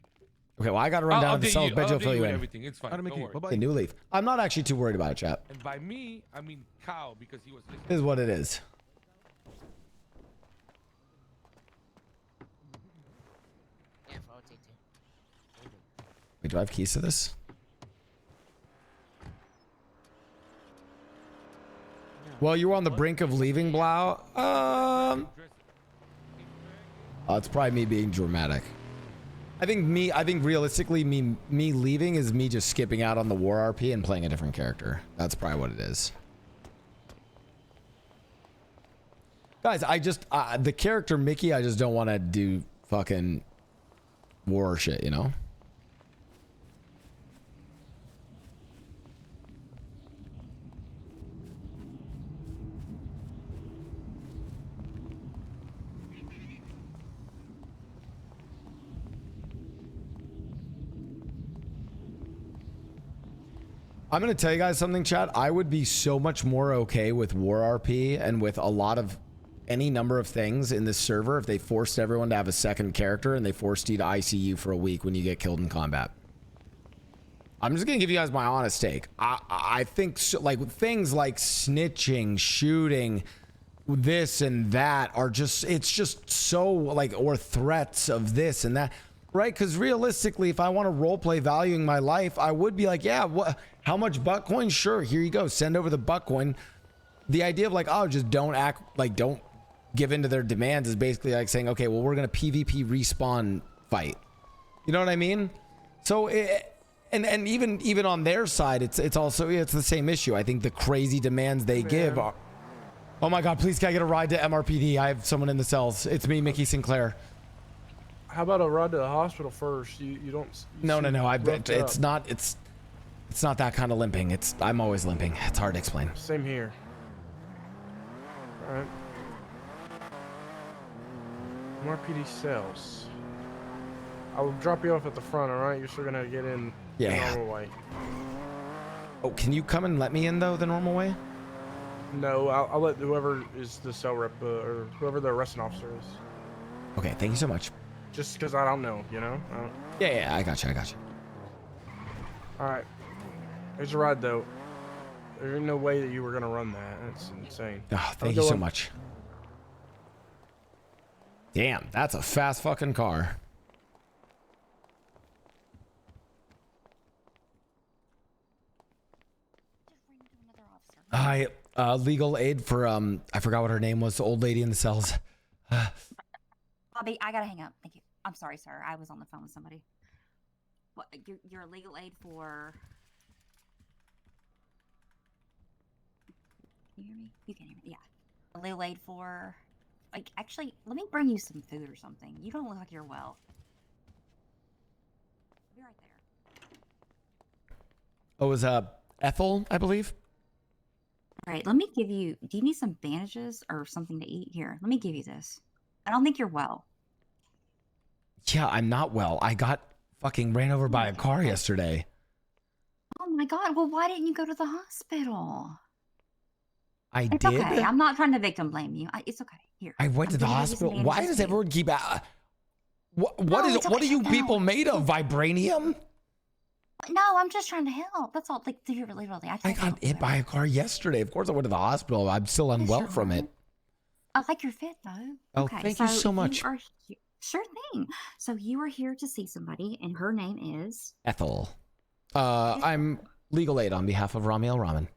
Okay, well, I got to run down to the cells. Benji will fill you in. Everything. It's fine. Don't worry. Okay, new leaf. I'm not actually too worried about it, chat. And by me, I mean Cow, because he was listening. It is what it is. Wait, do I have keys to this? Well, you were on the brink of leaving, Blau. It's probably me being dramatic. I think realistically, me leaving is me just skipping out on the war RP and playing a different character. That's probably what it is. Guys, I just the character Mickey, I just don't want to do fucking war shit, you know? I'm going to tell you guys something, chat. I would be so much more okay with war RP and with a lot of any number of things in this server if they forced everyone to have a second character and they forced you to ICU for a week when you get killed in combat. I'm just going to give you guys my honest take. I think so, like things like snitching, shooting, this and that are just, it's just so like, or threats of this and that. Right, because realistically, if I want to roleplay valuing my life, I would be like, yeah, what? How much butt coin? Sure, here you go. Send over the butt coin. The idea of like, oh, just don't act like, don't give in to their demands is basically like saying, okay, well, we're gonna PvP respawn fight. You know what I mean? So, and even on their side, it's also it's the same issue. I think the crazy demands they give are. Oh my God! Please, can I get a ride to MRPD? I have someone in the cells. It's me, Mickey Sinclair. How about a ride to the hospital first? You don't. No. I bet it's not that kind of limping. I'm always limping. It's hard to explain. Same here. All right. MRPD cells. I will drop you off at the front. All right. You're still gonna get in the normal way. Oh, can you come and let me in though the normal way? No, I'll let whoever is the cell rep or whoever the arresting officer is. Okay. Thank you so much. Just because I don't know, you know? Yeah, I got you. Alright. Here's a ride, though. There's no way that you were going to run that. That's insane. Oh, thank you so much. Damn, that's a fast fucking car. Hi, legal aid for, I forgot what her name was, the old lady in the cells. Bobby, I gotta hang up. Thank you. I'm sorry, sir. I was on the phone with somebody. What? Your legal aid for? Can you hear me? You can hear me. Yeah. a little late for. Like, actually, let me bring you some food or something. You don't look like you're well. I'll be right there. Oh, it was Ethel, I believe. All right, let me give you. Do you need some bandages or something to eat? Here, let me give you this. I don't think you're well. Yeah, I'm not well. I got fucking ran over by a car yesterday. Oh my god. Well, why didn't you go to the hospital? I It's did. okay. I'm not trying to victim blame you. It's okay. Here. I went to the hospital. Why does everyone keep what are you people made of? Vibranium? No, I'm just trying to help. That's all. Like, literally, I got hit by a car yesterday. Of course, I went to the hospital. I'm still unwell from it. I like your fit though. Oh, Okay, thank you so much. Sure thing. So you are here to see somebody, and her name is Ethel. I'm legal aid on behalf of Ramiel Ramen.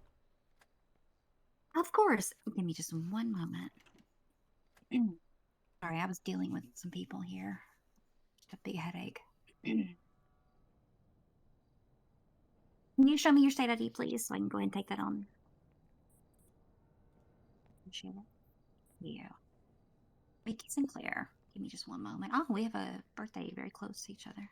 Of course. Give me just one moment. Sorry, I was dealing with some people here. Just a big headache. Can you show me your state ID, please, so I can go ahead and take that on? Appreciate it. Yeah. Mickey Sinclair. Give me just one moment. Oh, we have a birthday very close to each other.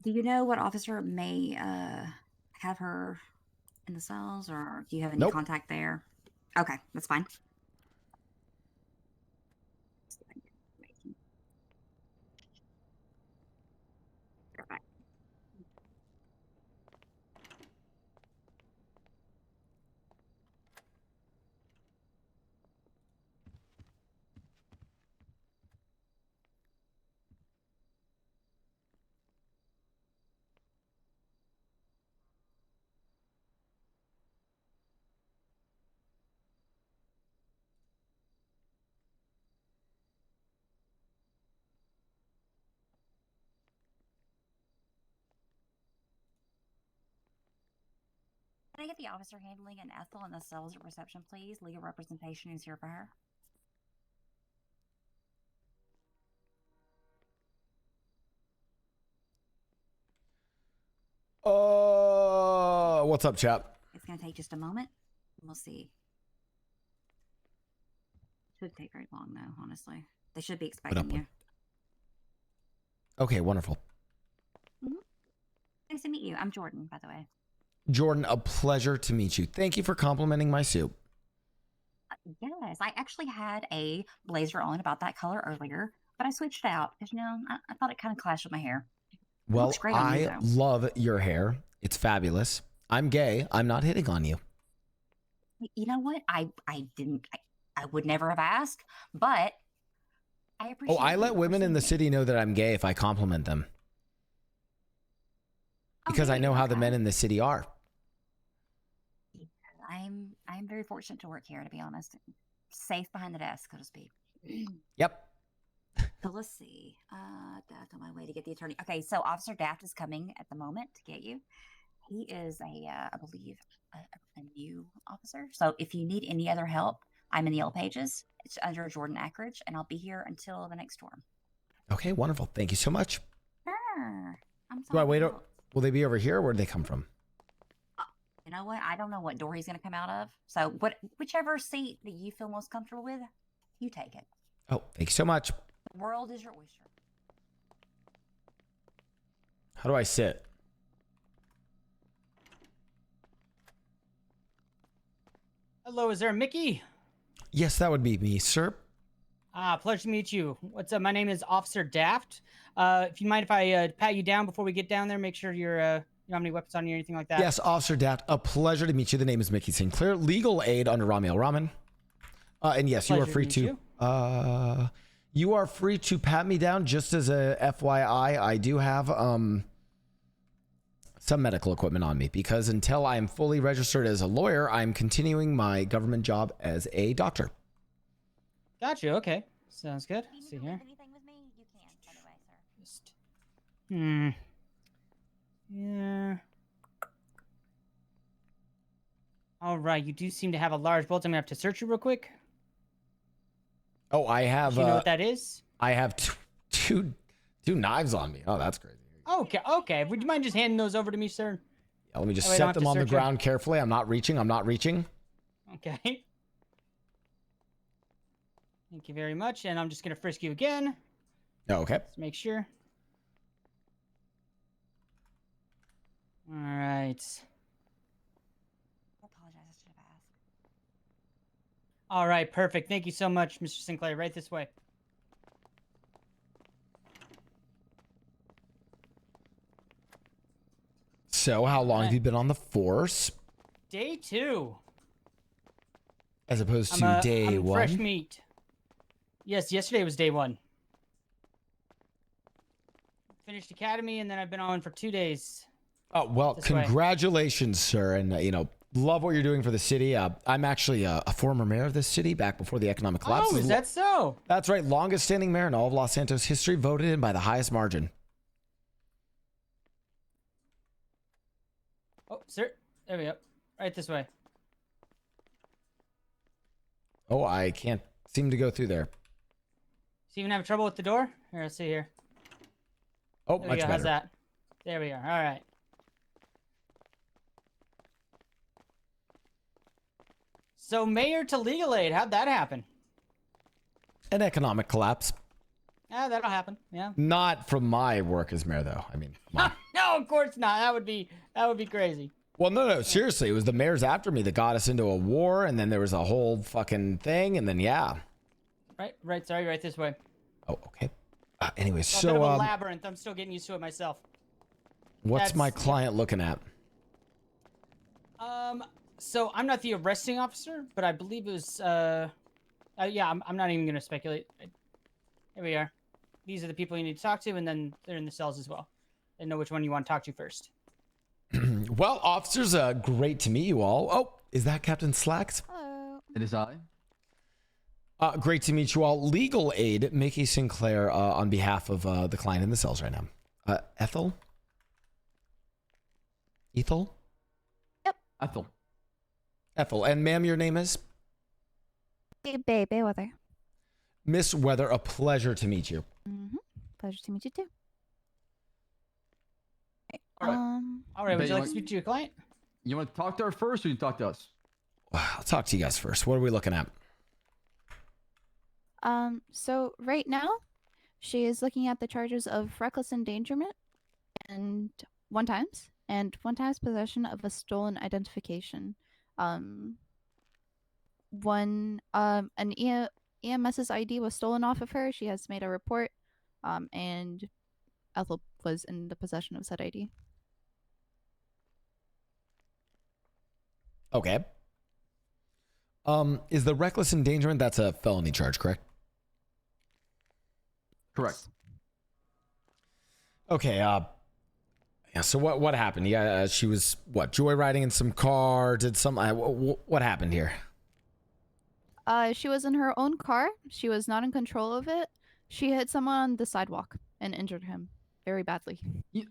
Do you know what officer may have her in the cells, or do you have any Nope. contact there? Okay, that's fine. Perfect. Can I get the officer handling and Ethel in the cells at reception, please? Legal representation is here for her. What's up, chap? It's going to take just a moment. We'll see. Shouldn't take very long, though, honestly. They should be expecting you. Okay, wonderful. Nice to meet you. I'm Jordan, by the way. Jordan, a pleasure to meet you. Thank you for complimenting my suit. Yes, I actually had a blazer on about that color earlier, but I switched it out because, I thought it kind of clashed with my hair. Well, looks great on you, I though. love your hair. It's fabulous. I'm gay. I'm not hitting on you. You know what? I would never have asked, but I appreciate Oh, I let you women in the saying city know that I'm gay if I compliment them. Because I know how the men in the city are. it. I'm very fortunate to work here, to be honest. Safe behind the desk, so to speak. Yep. So let's see. That's on my way to get the attorney. Okay, so Officer Daft is coming at the moment to get you. He is I believe, a new officer. So if you need any other help, I'm in the Yellow Pages. It's under Jordan Ackridge, and I'll be here until the next storm. Okay, wonderful. Thank you so much. Sure. I'm Do I sorry. wait? Will they be over here? Where did they come from? You know what? I don't know what door he's going to come out of. So whichever seat that you feel most comfortable with, you take it. Oh, thank you so much. The world is your oyster. How do I sit? Hello, is there a Mickey? Yes, that would be me, sir. Pleasure to meet you. What's up? My name is Officer Daft. If you mind if I pat you down before we get down there, make sure you don't have any weapons on you or anything like that. Yes, Officer Daft. A pleasure to meet you. The name is Mickey Sinclair, legal aid under Ramiel Ramen. And yes, you are free to. You are free to pat me down. Just as a FYI, I do have some medical equipment on me because until I am fully registered as a lawyer, I'm continuing my government job as a doctor. Gotcha. Okay. Sounds good. See here. Anything with me, you can, by the way, sir. Yeah. All right. You do seem to have a large bolt. I'm gonna have to search you real quick. Oh, I have. Do you know what that is? I have two knives on me. Oh, that's crazy. Okay, okay. Would you mind just handing those over to me, sir? Yeah, let me just That way I don't set have them to on the search 'em. ground carefully. I'm not reaching. I'm not reaching. Okay. Thank you very much. And I'm just gonna frisk you again. Okay. Let's make sure. All right. I apologize. I should have asked. All right. Perfect. Thank you so much, Mr. Sinclair. Right this way. So, how long have you been on the force? Day 2. As opposed to day I'm one? fresh meat. Yes, yesterday was day 1. Finished academy, and then I've been on for 2 days. Oh, well, This way. congratulations, sir. And, love what you're doing for the city. I'm actually a former mayor of this city back before the economic collapse. Oh, is that so? That's right. Longest standing mayor in all of Los Santos history, voted in by the highest margin. Oh, sir. There we go. Right this way. Oh, I can't seem to go through there. So you even have trouble with the door? Here, let's see here. Oh, There we much go. better. How's that? There we are. All right. So mayor to legal aid. How'd that happen? An economic collapse. Yeah, that'll happen. Yeah. Not from my work as mayor, though. I mean, come on. No, of course not. That would be crazy. Well, no, seriously. It was the mayors after me that got us into a war, and then there was a whole fucking thing, and then, yeah. Right. Sorry, right this way. Oh, okay. Anyway, It's a bit of so, a labyrinth. I'm still getting used to it myself. what's my That's- client looking at? So I'm not the arresting officer, but I believe it was, yeah, I'm not even going to speculate. Here we are. These are the people you need to talk to, and then they're in the cells as well. And know which one you want to talk to first. Well, officers, great to meet you all. Oh, is that Captain Slacks? Hello. It is I. Great to meet you all. Legal aid, Mickey Sinclair, on behalf of the client in the cells right now. Ethel? Ethel? Ethel. Ethel. And ma'am, your name is? Baby Weather. Miss Weather, a pleasure to meet you. Pleasure to meet you too. All right. Would you like to speak to your client? You want to talk to her first, or you talk to us? I'll talk to you guys first. What are we looking at? So right now, she is looking at the charges of reckless endangerment and one times possession of a stolen identification. An EMS's ID was stolen off of her. She has made a report, and Ethel was in the possession of said ID. Okay. Is the reckless endangerment, that's a felony charge, correct? Correct. Okay, yeah, so what happened? Yeah, she was, joyriding in some car, did some, what happened here? She was in her own car. She was not in control of it. She hit someone on the sidewalk and injured him very badly.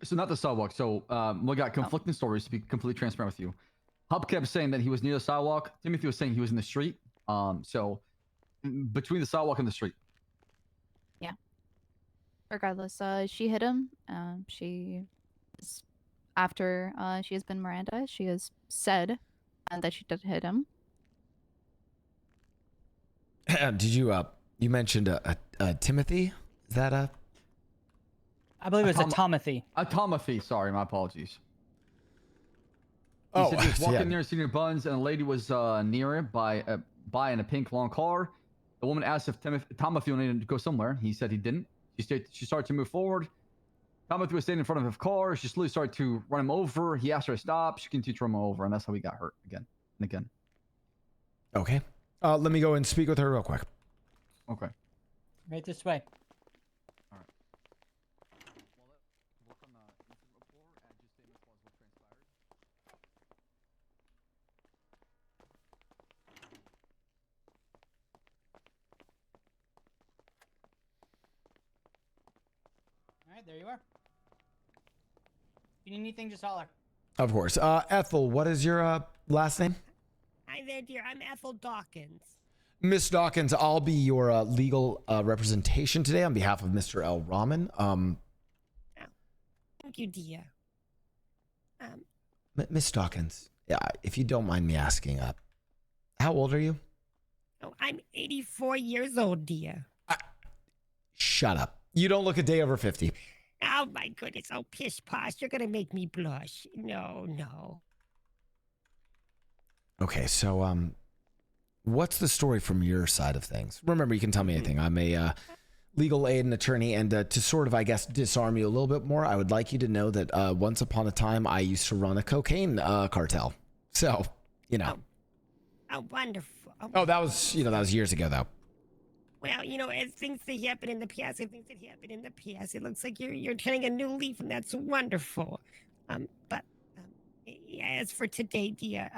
So not the sidewalk. So we got conflicting stories, to be completely transparent with you. Hub kept saying that he was near the sidewalk. Timothy was saying he was in the street. So between the sidewalk and the street. Yeah. Regardless, she hit him. After she has been Miranda, she has said that she did hit him. Did you, you mentioned Timothy? Is that a? I believe it's a Tomothy. A Tomothy, sorry, my apologies. He Oh, said he was walking yeah. near Senior Buns, and a lady was near him by in a pink long car. The woman asked if Tomothy wanted to go somewhere. He said he didn't. She started to move forward. Tomothy was standing in front of his car. She slowly started to run him over. He asked her to stop. She continued to run him over, and that's how he got hurt again and again. Okay. Let me go and speak with her real quick. Okay. Right this way. All right, there you are. If you need anything, just holler. Of course. Ethel, what is your last name? Hi there, dear. I'm Ethel Dawkins. Miss Dawkins, I'll be your legal representation today on behalf of Mr. L. Rahman. Thank you, dear. Miss Dawkins, if you don't mind me asking, how old are you? Oh, I'm 84 years old, dear. Shut up. You don't look a day over 50. Oh, my goodness. Oh, pish posh. You're going to make me blush. No. Okay, so what's the story from your side of things? Remember, you can tell me anything. I'm a legal aid and attorney, and to sort of, I guess, disarm you a little bit more, I would like you to know that once upon a time, I used to run a cocaine cartel. So, you know. Oh, wonderful. Oh, that was years ago, though. Well, as things that happened in the past, it looks like you're turning a new leaf, and that's wonderful. But as for today, dear,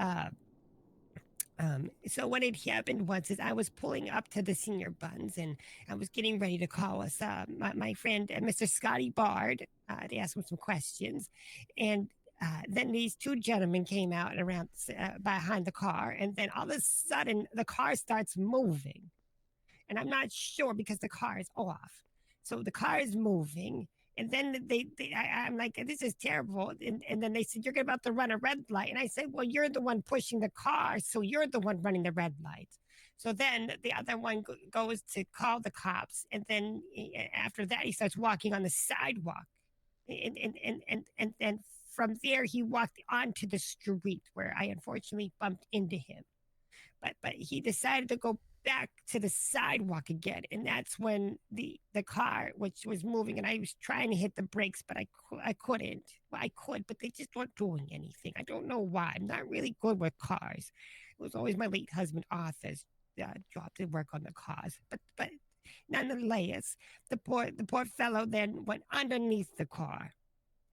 so what had happened was I was pulling up to the senior buns, and I was getting ready to call us my friend Mr. Scotty Bard to ask him some questions, and then these two gentlemen came out around behind the car, and then all of a sudden the car starts moving. And I'm not sure because the car is off. So the car is moving. And then I'm like, this is terrible. And then they said, you're about to run a red light. And I said, well, you're the one pushing the car. So you're the one running the red light. So then the other one goes to call the cops. And then after that, he starts walking on the sidewalk. And then from there, he walked onto the street where I unfortunately bumped into him. But he decided to go back to the sidewalk again, and that's when the car, which was moving, and I was trying to hit the brakes, but I couldn't. Well, I could, but they just weren't doing anything. I don't know why. I'm not really good with cars. It was always my late husband Arthur's job to work on the cars. But nonetheless, the poor fellow then went underneath the car,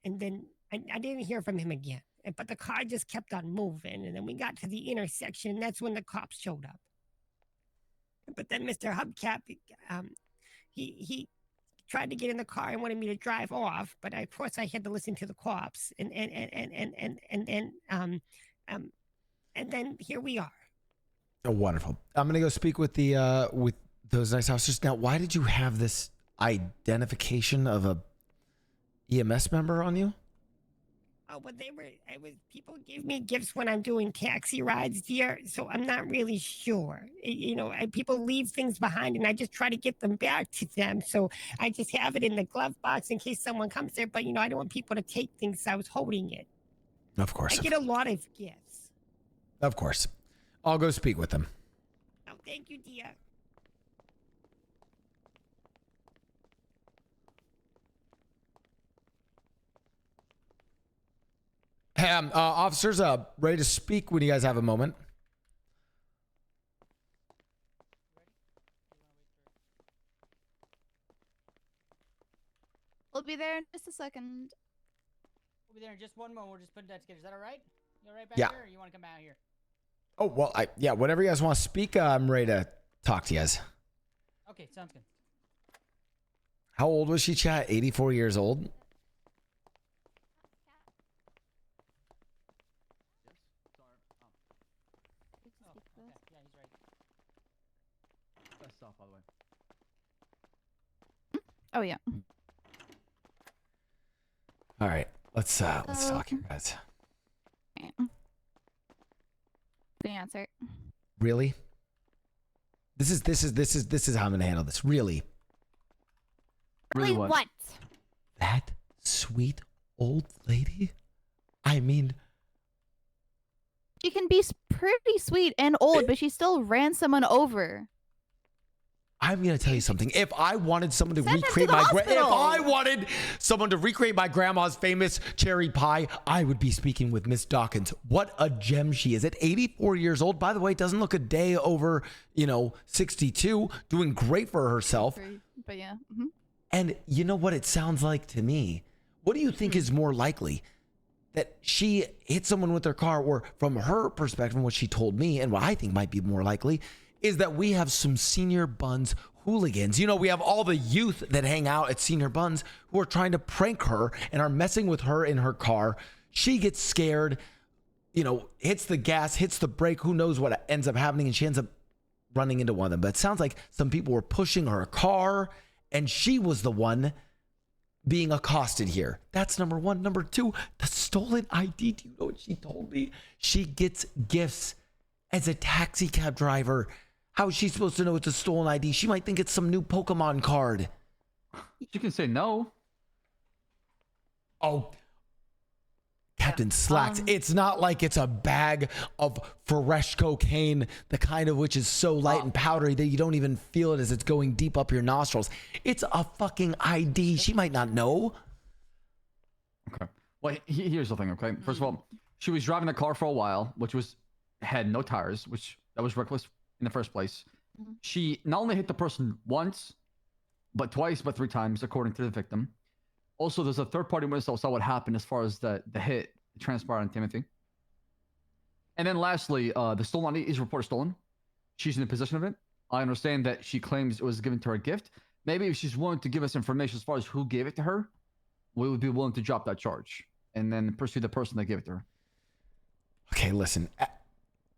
and then I didn't hear from him again. But the car just kept on moving, and then we got to the intersection, and that's when the cops showed up. But then Mr. Hubcap, he tried to get in the car and wanted me to drive off, but of course I had to listen to the cops, and then here we are. Oh, wonderful. I'm gonna go speak with the with those nice officers. Now, why did you have this identification of a EMS member on you? Oh, but people give me gifts when I'm doing taxi rides, dear, so I'm not really sure. People leave things behind, and I just try to get them back to them, so I just have it in the glove box in case someone comes there, but, I don't want people to take things, so I was holding it. Of course. I get a lot of gifts. Of course. I'll go speak with them. Oh, thank you, dear. Hey, officers, ready to speak when you guys have a moment. We'll be there in just a second. We'll be there in just one moment. We're just putting that together. Is that all right? You all right back Yeah. here, or you want to come out here? Oh, well, whenever you guys want to speak, I'm ready to talk to you guys. Okay, sounds good. How old was she, chat? 84 years old? Best stuff, by the way. Oh yeah. All right, let's talk here, guys. The answer. Really? This is how I'm gonna handle this. Really? Really what? That sweet old lady? I mean, She can be pretty sweet and old, but she still ran someone over. I'm gonna tell you something. If I wanted someone to Send them to recreate the my hospital. if I wanted someone to recreate my grandma's famous cherry pie, I would be speaking with Miss Dawkins. What a gem she is. At 84 years old, by the way, doesn't look a day over, 62, doing great for herself. But yeah. And you know what it sounds like to me? What do you think is more likely? That she hit someone with her car, or from her perspective, what she told me, and what I think might be more likely, is that we have some Senior Buns hooligans. We have all the youth that hang out at Senior Buns who are trying to prank her and are messing with her in her car. She gets scared, hits the gas, hits the brake, who knows what ends up happening, and she ends up running into one of them, but it sounds like some people were pushing her car and she was the one being accosted here. That's number one. Number two, the stolen ID. Do you know what she told me? She gets gifts as a taxi cab driver. How is she supposed to know it's a stolen ID? She might think it's some new Pokemon card. You can say no. Oh, Captain Slacks, it's not like it's a bag of fresh cocaine, the kind of which is so light and powdery that you don't even feel it as it's going deep up your nostrils. It's a fucking ID. She might not know. Okay. Well, here's the thing, okay? First of all, she was driving the car for a while, which had no tires, that was reckless in the first place. She not only hit the person once, but twice, but 3 times, according to the victim. Also, there's a third-party witness that saw what happened as far as the hit transpired on Timothy. And then lastly, the stolen ID is reported stolen. She's in possession of it. I understand that she claims it was given to her gift. Maybe if she's willing to give us information as far as who gave it to her, we would be willing to drop that charge and then pursue the person that gave it to her. Okay, listen.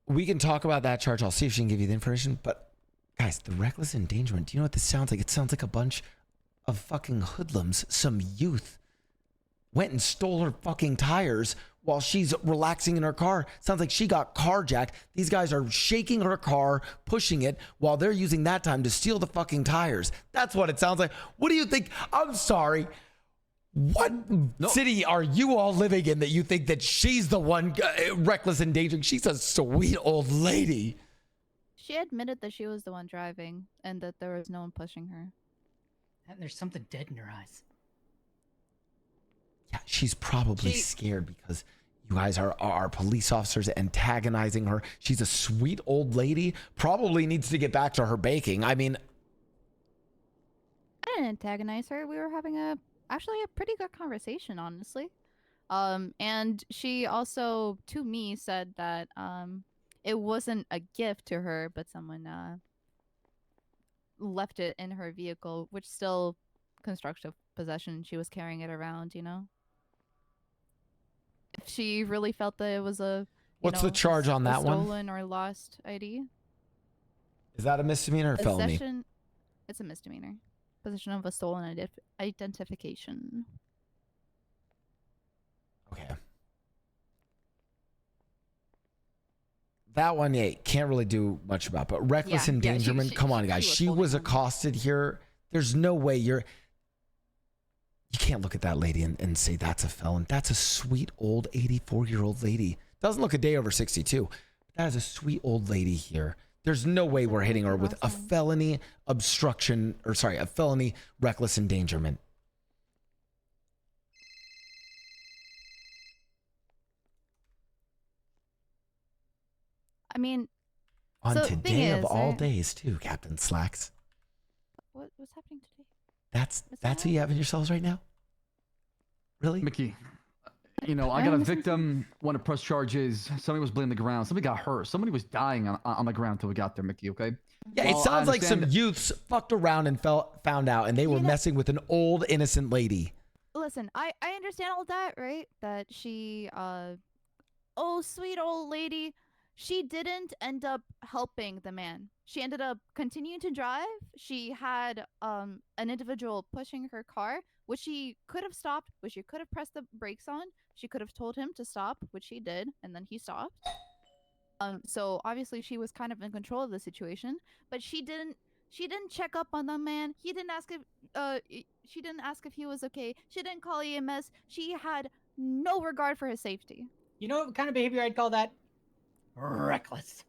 We can talk about that charge. I'll see if she can give you the information. But, guys, the reckless endangerment, do you know what this sounds like? It sounds like a bunch of fucking hoodlums, some youth, went and stole her fucking tires while she's relaxing in her car. Sounds like she got carjacked. These guys are shaking her car, pushing it, while they're using that time to steal the fucking tires. That's what it sounds like. What do you think? I'm sorry. What city are you all living in that you think that she's the one reckless endangering? She's a sweet old lady. She admitted that she was the one driving and that there was no one pushing her. And there's something dead in her eyes. Yeah, she's probably scared because you guys are police officers antagonizing her. She's a sweet old lady. Probably needs to get back to her baking. I mean, I didn't antagonize her. We were having actually a pretty good conversation, honestly. And she also, to me, said that it wasn't a gift to her, but someone left it in her vehicle, which still constructive possession. She was carrying it around, you know. If she really felt that it was what's the charge on that one? Stolen or lost ID. Is that a misdemeanor or felony? It's a misdemeanor. Possession of a stolen identification. Okay. That one, yeah, can't really do much about. But reckless endangerment, come on, guys. She was accosted here. There's no way you can't look at that lady and say that's a felon. That's a sweet old 84-year-old lady. Doesn't look a day over 62. That is a sweet old lady here. There's no way we're hitting her with a felony obstruction, or sorry, a felony reckless endangerment. I mean, on so today of all right? days, too, Captain Slacks. What's happening today? That's who you have in yourselves right now? Really? Mickey, you know, I got a victim, want to press charges. Somebody was bleeding the ground. Somebody got hurt. Somebody was dying on the ground till we got there, Mickey, okay? Yeah, it sounds like some youths fucked around and found out, and they were messing with an old, innocent lady. Listen, I understand all that, right? That she, oh, sweet old lady, she didn't end up helping the man. She ended up continuing to drive. She had an individual pushing her car, which she could have stopped, which she could have pressed the brakes on. She could have told him to stop, which he did, and then he stopped. So obviously she was kind of in control of the situation, but she didn't check up on the man. He didn't ask if she didn't ask if he was okay. She didn't call EMS. She had no regard for his safety. You know what kind of behavior I'd call that? Reckless.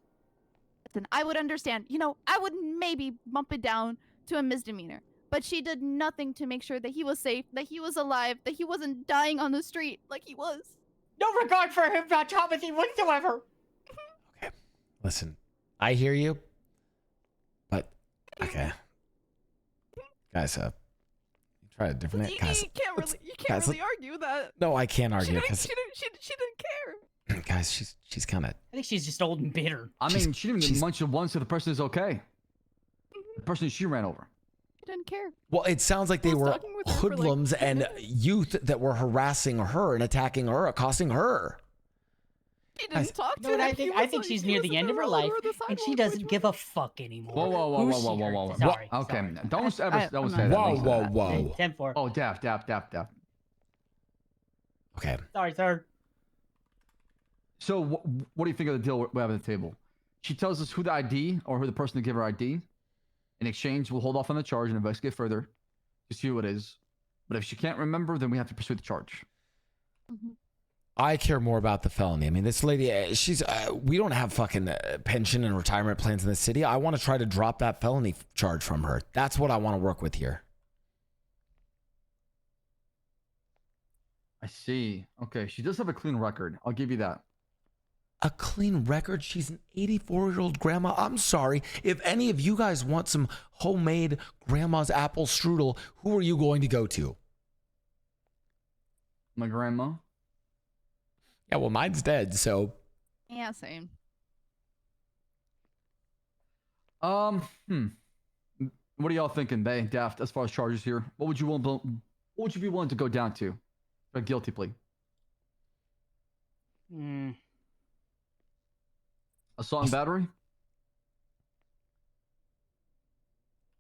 Listen, I would understand. You know, I would maybe bump it down to a misdemeanor. But she did nothing to make sure that he was safe, that he was alive, that he wasn't dying on the street like he was. No regard for him, Timothy, whatsoever. Okay. Listen, I hear you. But, okay. Guys, try a different... You can't really argue that. No, I can't argue. She didn't care. Guys, she's kind of... I think she's just old and bitter. I mean, she didn't even mention once if the person is okay. The person she ran over. She didn't care. Well, it sounds like they were hoodlums and youth that were harassing her and attacking her, accosting her. He didn't talk to No, and him. I think she's near the end of her life, and she doesn't give a fuck anymore. Whoa, whoa, whoa, Who's whoa, whoa, she? whoa, Or- whoa, whoa. Sorry. Okay, sorry. don't ever I'm say not- that. Whoa, Don't say whoa, that. whoa, whoa. 10 4. Oh, Daft. Okay. Sorry, sir. So what do you think of the deal we have at the table? She tells us who the ID or who the person to give her ID. In exchange, we'll hold off on the charge and investigate further to see who it is. But if she can't remember, then we have to pursue the charge. I care more about the felony. I mean, this lady, we don't have fucking pension and retirement plans in the city. I want to try to drop that felony charge from her. That's what I want to work with here. I see. Okay, she does have a clean record. I'll give you that. A clean record? She's an 84-year-old grandma. I'm sorry. If any of you guys want some homemade grandma's apple strudel, who are you going to go to? My grandma. Yeah, well, mine's dead, so. Yeah, same. What are y'all thinking, Bay, Daft, as far as charges here? What would you be willing to go down to? A guilty plea. Assault and battery?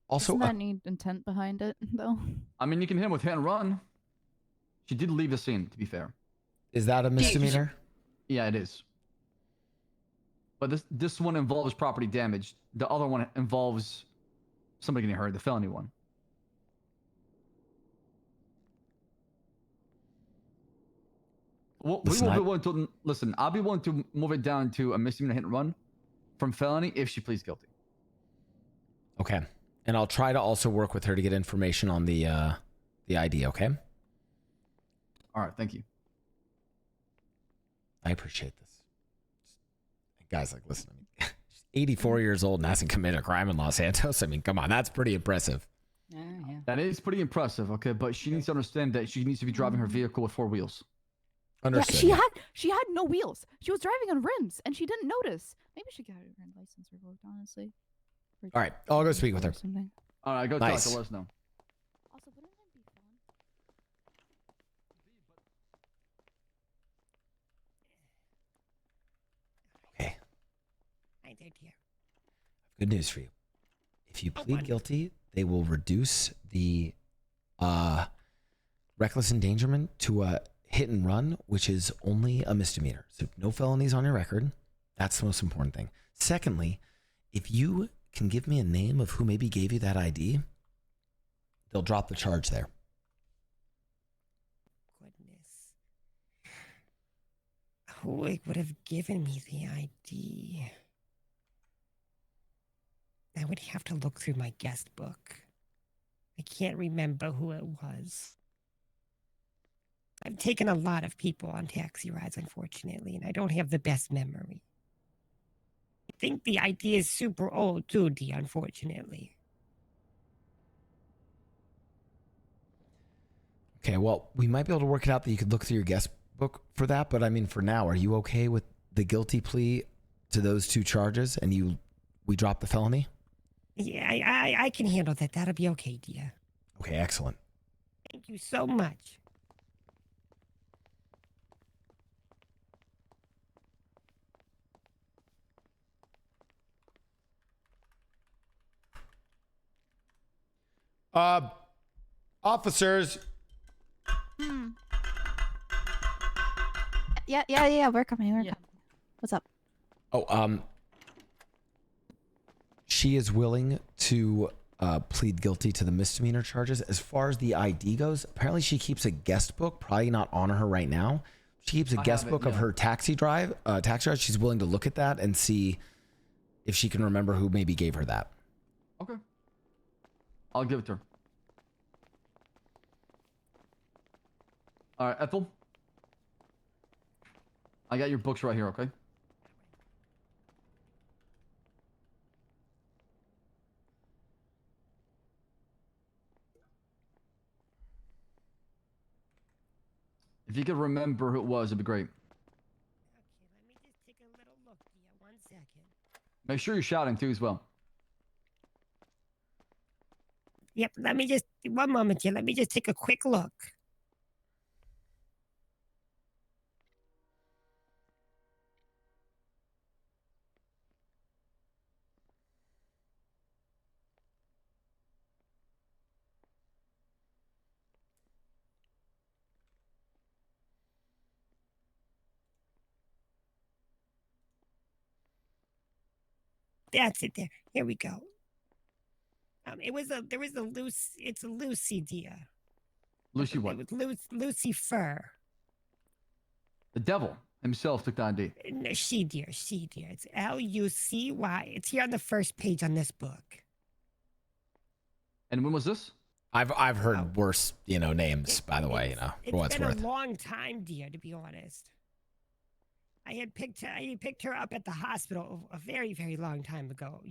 Also, doesn't that need intent behind it, though? I mean, you can hit him with hit and run. She did leave the scene, to be fair. Is that a misdemeanor? Yeah, it is. But this one involves property damage. The other one involves somebody getting hurt, the felony one. Well, Listen, I'll be willing to move it down to a misdemeanor hit and run from felony if she pleads guilty. Okay. And I'll try to also work with her to get information on the ID, okay? All right, thank you. I appreciate this. Guys, like, listen, she's 84 years old and hasn't committed a crime in Los Santos. I mean, come on, that's pretty impressive. Yeah. That is pretty impressive, okay? But she needs to understand that she needs to be driving her vehicle with 4 wheels. Understood. Yeah, she had no wheels. She was driving on rims, and she didn't notice. Maybe she got her license revoked, honestly. All right, I'll go speak with her. All right, go Nice. talk to us now. Also, wouldn't it be fun? Okay. Hi there, dear. Good news for you. If you plead guilty, they will reduce the reckless endangerment to a hit and run, which is only a misdemeanor. So no felonies on your record. That's the most important thing. Secondly, if you can give me a name of who maybe gave you that ID, they'll drop the charge there. Goodness. Who would have given me the ID? I would have to look through my guest book. I can't remember who it was. I've taken a lot of people on taxi rides, unfortunately, and I don't have the best memory. I think the ID is super old, too, D, unfortunately. Okay, well, we might be able to work it out that you could look through your guest book for that, but I mean, for now, are you okay with the guilty plea to those 2 charges and we drop the felony? Yeah, I can handle that. That'll be okay, dear. Okay, excellent. Thank you so much. Officers. Yeah, we're coming. We're coming. What's up? Oh, she is willing to plead guilty to the misdemeanor charges. As far as the ID goes, apparently she keeps a guest book, probably not on her right now. She keeps a guest book of her taxi drive. She's willing to look at that and see if she can remember who maybe gave her that. Okay. I'll give it to her. All right, Ethel. I got your books right here, okay? If you could remember who it was, it'd be great. Okay, let me just take a little look, dear. 1 second. Make sure you're shouting too as well. Yep, let me just, 1 moment here. Let me just take a quick look. That's it. There. Here we go. There was a Lucy. It's a Lucy, dear. Lucy It what? was Lucy Fur. The devil himself took the ID. No, she, dear. It's Lucy. It's here on the first page on this book. And when was this? I've heard worse, names, by the way, for what It's it's been worth. a long time, dear, to be honest. I had picked her up at the hospital a very, very long time ago.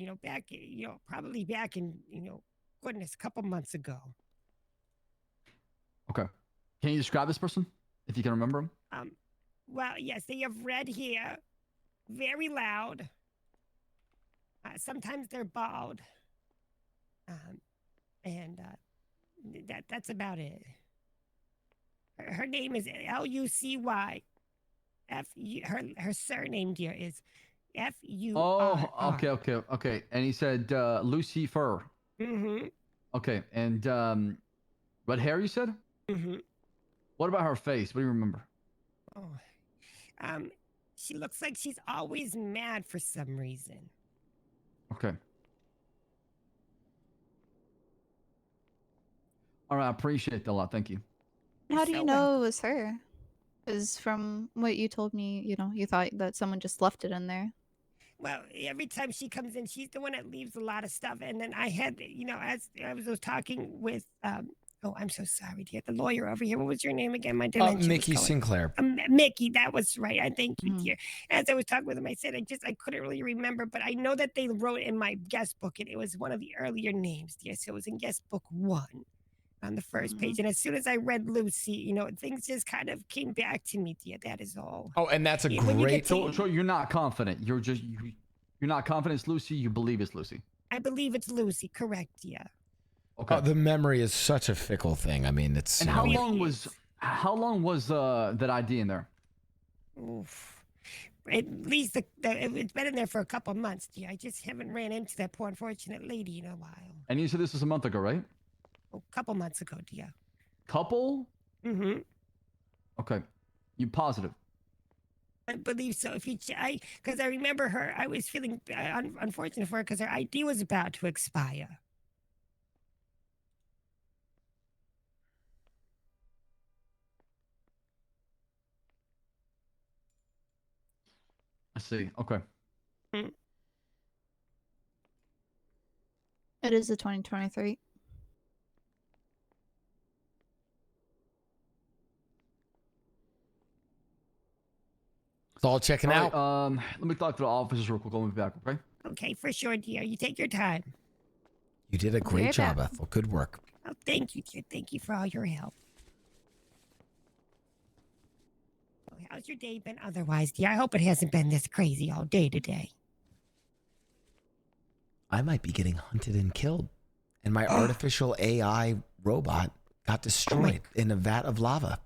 Probably back in, goodness, a couple months ago. Okay. Can you describe this person, if you can remember him? Well, yes, they have red hair, very loud. Sometimes they're bald. That's about it. Her name is Lucy. Her surname, dear, is Fur. Oh, okay. And he said Lucy Fur. Mm-hmm. Okay, and red hair, you said? Mm-hmm. What about her face? What do you remember? Oh, she looks like she's always mad for some reason. Okay. All right, I appreciate that a lot. Thank you. How do you know it was her? Because from what you told me, you thought that someone just left it in there. Well, every time she comes in, she's the one that leaves a lot of stuff. And then I had, as I was talking with, oh, I'm so sorry, dear, the lawyer over here. What was your name again? My dementia was Mickey going. Sinclair. Mickey, that was right. I thank you, dear. As I was talking with him, I said I couldn't really remember, but I know that they wrote in my guest book, and it was one of the earlier names, dear. So it was in guest book 1. On the first page, and as soon as I read Lucy, things just kind of came back to me, dear. That is all. Oh, and that's a When you great. get So you're not confident. You're not confident it's Lucy. You believe it's Lucy. I believe it's Lucy. Correct, dear. Okay. The memory is such a fickle thing. I mean, it's. And how long was that ID in there? Oof. At least it's been in there for a couple months, dear. I just haven't ran into that poor unfortunate lady in a while. And you said this was a month ago, right? A couple months ago, dear. Couple? Mm-hmm. Okay. You positive? I believe so. Because I remember her, I was feeling unfortunate for her because her ID was about to expire. I see. Okay. It is a 2023. It's all checking out. Let me talk to the officers real quick. I'll be back, okay? Okay, for sure, dear. You take your time. You did a great Very job, bad. Ethel. Good work. Oh, thank you, dear. Thank you for all your help. Well, how's your day been otherwise, dear? I hope it hasn't been this crazy all day today. I might be getting hunted and killed, and my artificial AI robot got destroyed in a vat of lava.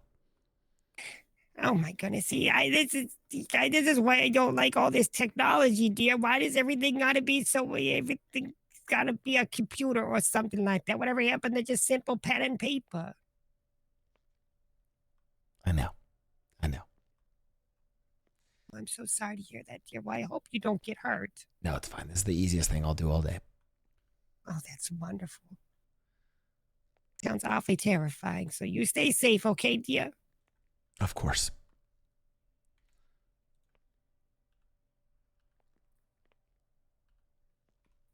Oh my goodness! See, this is why I don't like all this technology, dear. Why does everything gotta be so? Everything's gotta be a computer or something like that. Whatever happened to just simple pen and paper? I know. I'm so sorry to hear that, dear. Well, I hope you don't get hurt. No, it's fine. This is the easiest thing I'll do all day. Oh, that's wonderful. Sounds awfully terrifying. So you stay safe, okay, dear? Of course.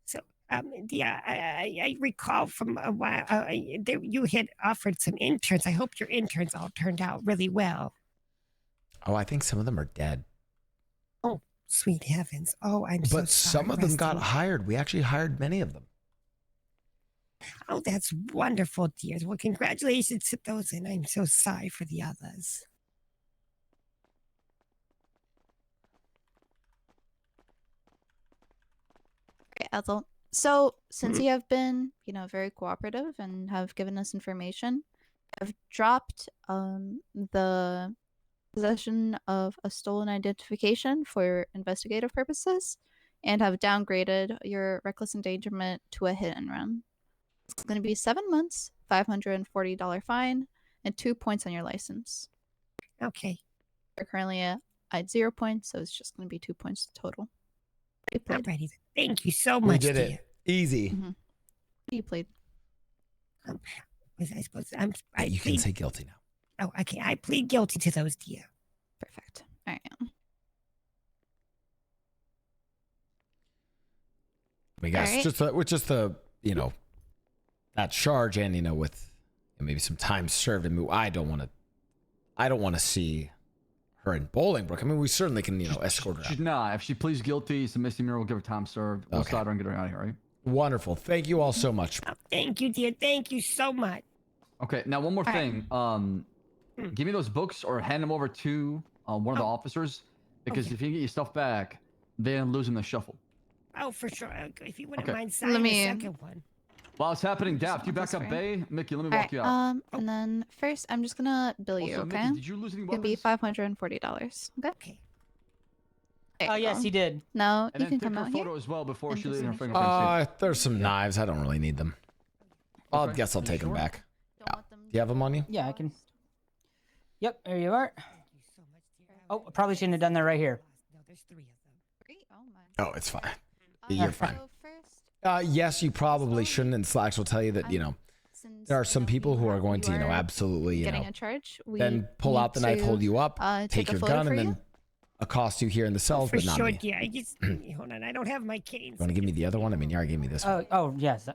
So, dear, I recall from a while you had offered some interns. I hope your interns all turned out really well. Oh, I think some of them are dead. Oh, sweet heavens! Oh, I'm so sorry. But some of them got hired. We actually hired many of them. Oh, that's wonderful, dears. Well, congratulations to those, and I'm so sorry for the others. Okay, Ethel. So, since you have been, very cooperative and have given us information, I've dropped the possession of a stolen identification for investigative purposes and have downgraded your reckless endangerment to a hit and run. It's going to be 7 months, $540 fine, and 2 points on your license. Okay. You're currently at 0 points, so it's just going to be 2 points total. I'm ready. Thank you so We much, did dear. it. Easy. You played. Was I supposed to? Yeah, you can say guilty now. Oh, okay. I plead guilty to those, dear. Perfect. All right. I mean, guys, All right. just the that charge, and with maybe some time served. I mean, I don't want to see her in Bolingbrook. I mean, we certainly can escort her out. She's not. If she pleads guilty, it's a misdemeanor. We'll give her time served. We'll Okay. start her and get her out of here, right? Wonderful. Thank you all so much. Thank you, dear. Thank you so much. Okay, now one more thing. Give me those books or hand them over to one of the officers, because if you can get your stuff back, they're losing the shuffle. Oh, for sure. If you wouldn't Okay. mind signing the second one. While it's happening, Daft, you back up Bay. Mickey, let me walk you out. And then first, I'm just gonna bill you. Also, Mickey, Okay. did you lose any It's gonna be $540. Okay. Oh, yes, he did. No, And you then can take come her out photo here. as well before and she just leaves her make sure. fingerprints. There's some knives. I don't really need them. I Okay. guess I'll take them back. Yeah. Do you have them on you? Yeah, I can. Yep, there you are. Oh, I probably shouldn't have done that right here. Oh, it's fine. You're fine. Yes, you probably shouldn't, and Slacks will tell you that, there are some people who are going to, absolutely, Getting a charge. We then pull out the need knife, to, hold you up, take take a your photo gun, for and you. then accost you here in the cells, For but not sure, me. dear. I just hold on. I don't have my cane. You want to give me the other one? I mean, you already gave me this one. Oh, yes.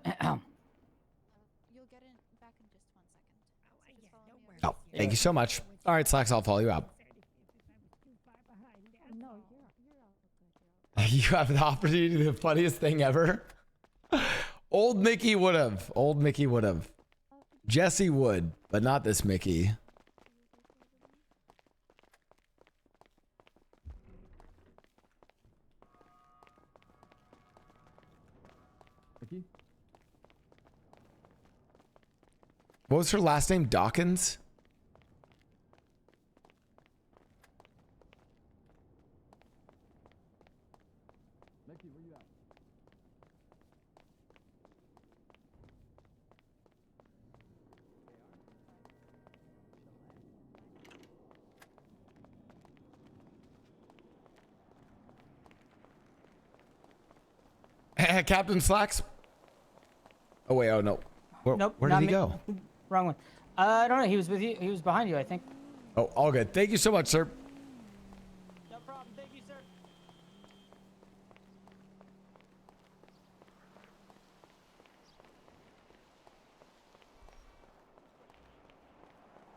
Oh, thank you so much. All right, Slacks, I'll follow you out. You have the opportunity to do the funniest thing ever. Old Mickey would have. Old Mickey would have. Jesse would, but not this Mickey. Mickey? What was her last name? Dawkins? Mickey, where you at? Captain Slacks? Oh, wait. Oh, no. Nope. Where did not he me. go? Wrong one. I don't know. He was with you. He was behind you, I think. Oh, all good. Thank you so much, sir. No problem. Thank you, sir.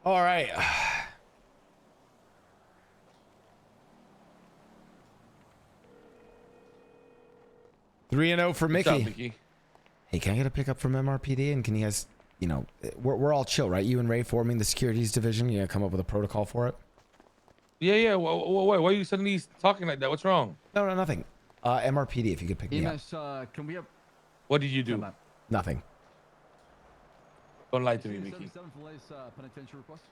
All right. Three and 0 for What's Mickey. up, Mickey? Hey, can I get a pickup from MRPD? And can you guys, we're all chill, right? You and Ray forming the securities division. You come up with a protocol for it? Yeah. Why are you suddenly talking like that? What's wrong? No, nothing. MRPD, if you could pick me up. EMS, can we have... What did you do? Nothing. Don't lie to me, Mickey. 77 for latest penitentiary request.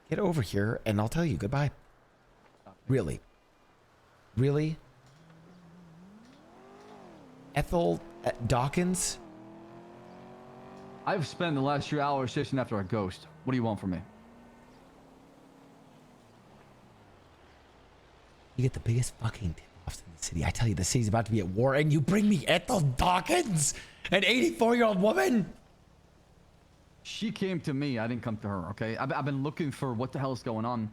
Get over here, and I'll tell you goodbye. Really? Really? Ethel Dawkins? I've spent the last few hours chasing after a ghost. What do you want from me? You get the biggest fucking tip-offs in the city. I tell you, the city's about to be at war, and you bring me Ethel Dawkins, an 84-year-old woman? She came to me. I didn't come to her, okay? I've been looking for what the hell is going on.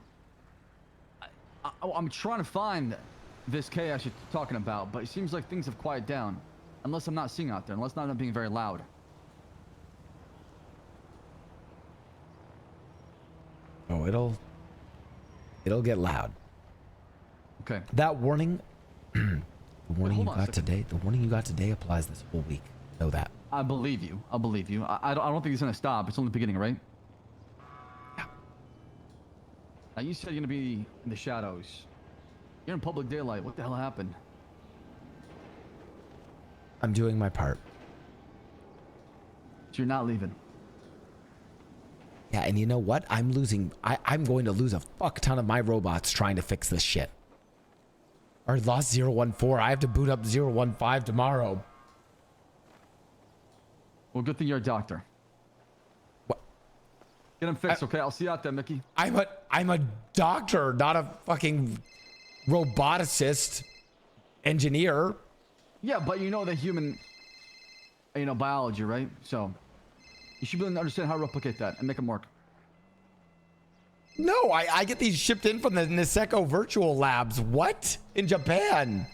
I'm trying to find this chaos you're talking about, but it seems like things have quieted down. Unless I'm not seeing out there, unless I'm not being very loud. Oh, it'll get loud. Okay. That warning, the warning you hold on a got today, the warning you got today applies this whole week. Know that. I believe you. I believe you. I don't think it's gonna stop. It's only the beginning, right? Yeah. Now you said you're gonna be in the shadows. You're in public daylight. What the hell happened? I'm doing my part. So you're not leaving. Yeah, and you know what? I'm going to lose a fuck ton of my robots trying to fix this shit. I lost 014. I have to boot up 015 tomorrow. Well, good thing you're a doctor. What? Get him fixed, okay? I'll see you out there, Mickey. I'm a doctor, not a fucking roboticist engineer. Yeah, but you know the human, biology, right? So you should be able to understand how to replicate that and make them work. No, I get these shipped in from the Niseko Virtual Labs. What? In Japan?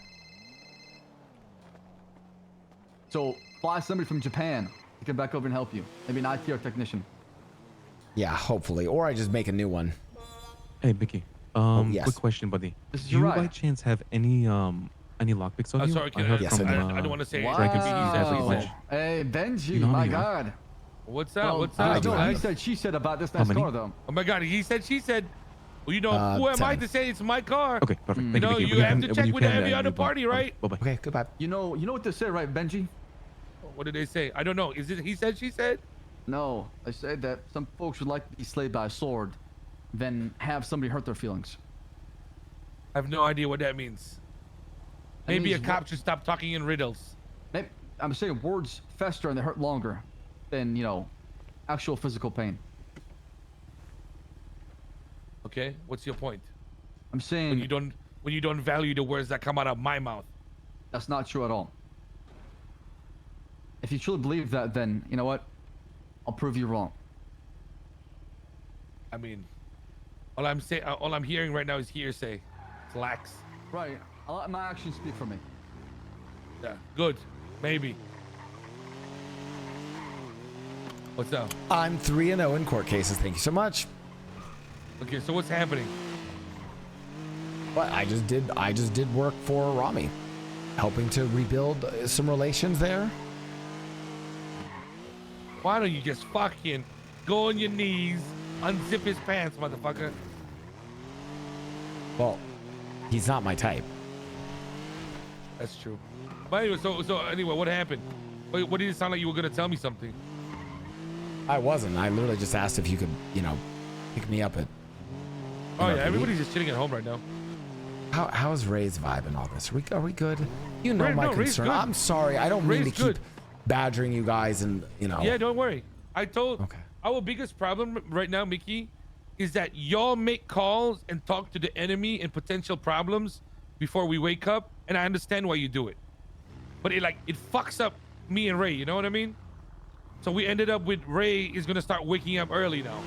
So fly somebody from Japan to come back over and help you. Maybe an ITR technician. Yeah, hopefully. Or I just make a new one. Hey, Mickey. Yes. Quick question, buddy. This is Do you Uriah. by chance have any lockpicks on you? Sorry, kid. Yes, I do. I don't want to say it. Dragon He Speed said what he Wow. said. Hey, Benji, You know my me, huh? God. What's up? Well, What's I up? don't know. guys? He said, she said about this How nice many? car, though. Oh my God, he said, she said. Well, who am I 10. to say it's my car? Okay, perfect. You Thank know, Mickey. you When have can- to when check you with can, every you other go. party, right? Bye-bye. Okay, goodbye. You know what they say, right, Benji? What did they say? I don't know. Is it he said, she said? No, I said that some folks would like to be slayed by a sword than have somebody hurt their feelings. I have no idea what that means. That Maybe a means cop should stop talking in riddles. Maybe, I'm saying words fester and they hurt longer than, actual physical pain. Okay, what's your point? I'm saying When you don't value the words that come out of my mouth. that's not true at all. If you truly believe that, then, you know what? I'll prove you wrong. I mean, all I'm hearing right now is hearsay. It's lax. Right. I'll let my actions speak for me. Yeah, good. Maybe. What's up? I'm 3-0 in court cases. Thank you so much. Okay, so what's happening? But I just did work for Rami, helping to rebuild some relations there. Why don't you just fucking go on your knees, unzip his pants, motherfucker? Well, he's not my type. That's true. But anyway, so anyway, what happened? What did it sound like you were gonna tell me something? I wasn't. I literally just asked if you could, pick me up at. Oh yeah, everybody's just chilling at home right now. How's Ray's vibe and all this? Are we good? You know Ray- my no, Ray's concern. good. I'm sorry. I don't mean Ray's to keep good. badgering you guys and Yeah, don't worry. I told our biggest problem right now, Mickey, is that y'all make calls and talk to the enemy and potential problems before we wake up, and I understand why you do it. But it fucks up me and Ray, you know what I mean? So we ended up with Ray is gonna start waking up early now.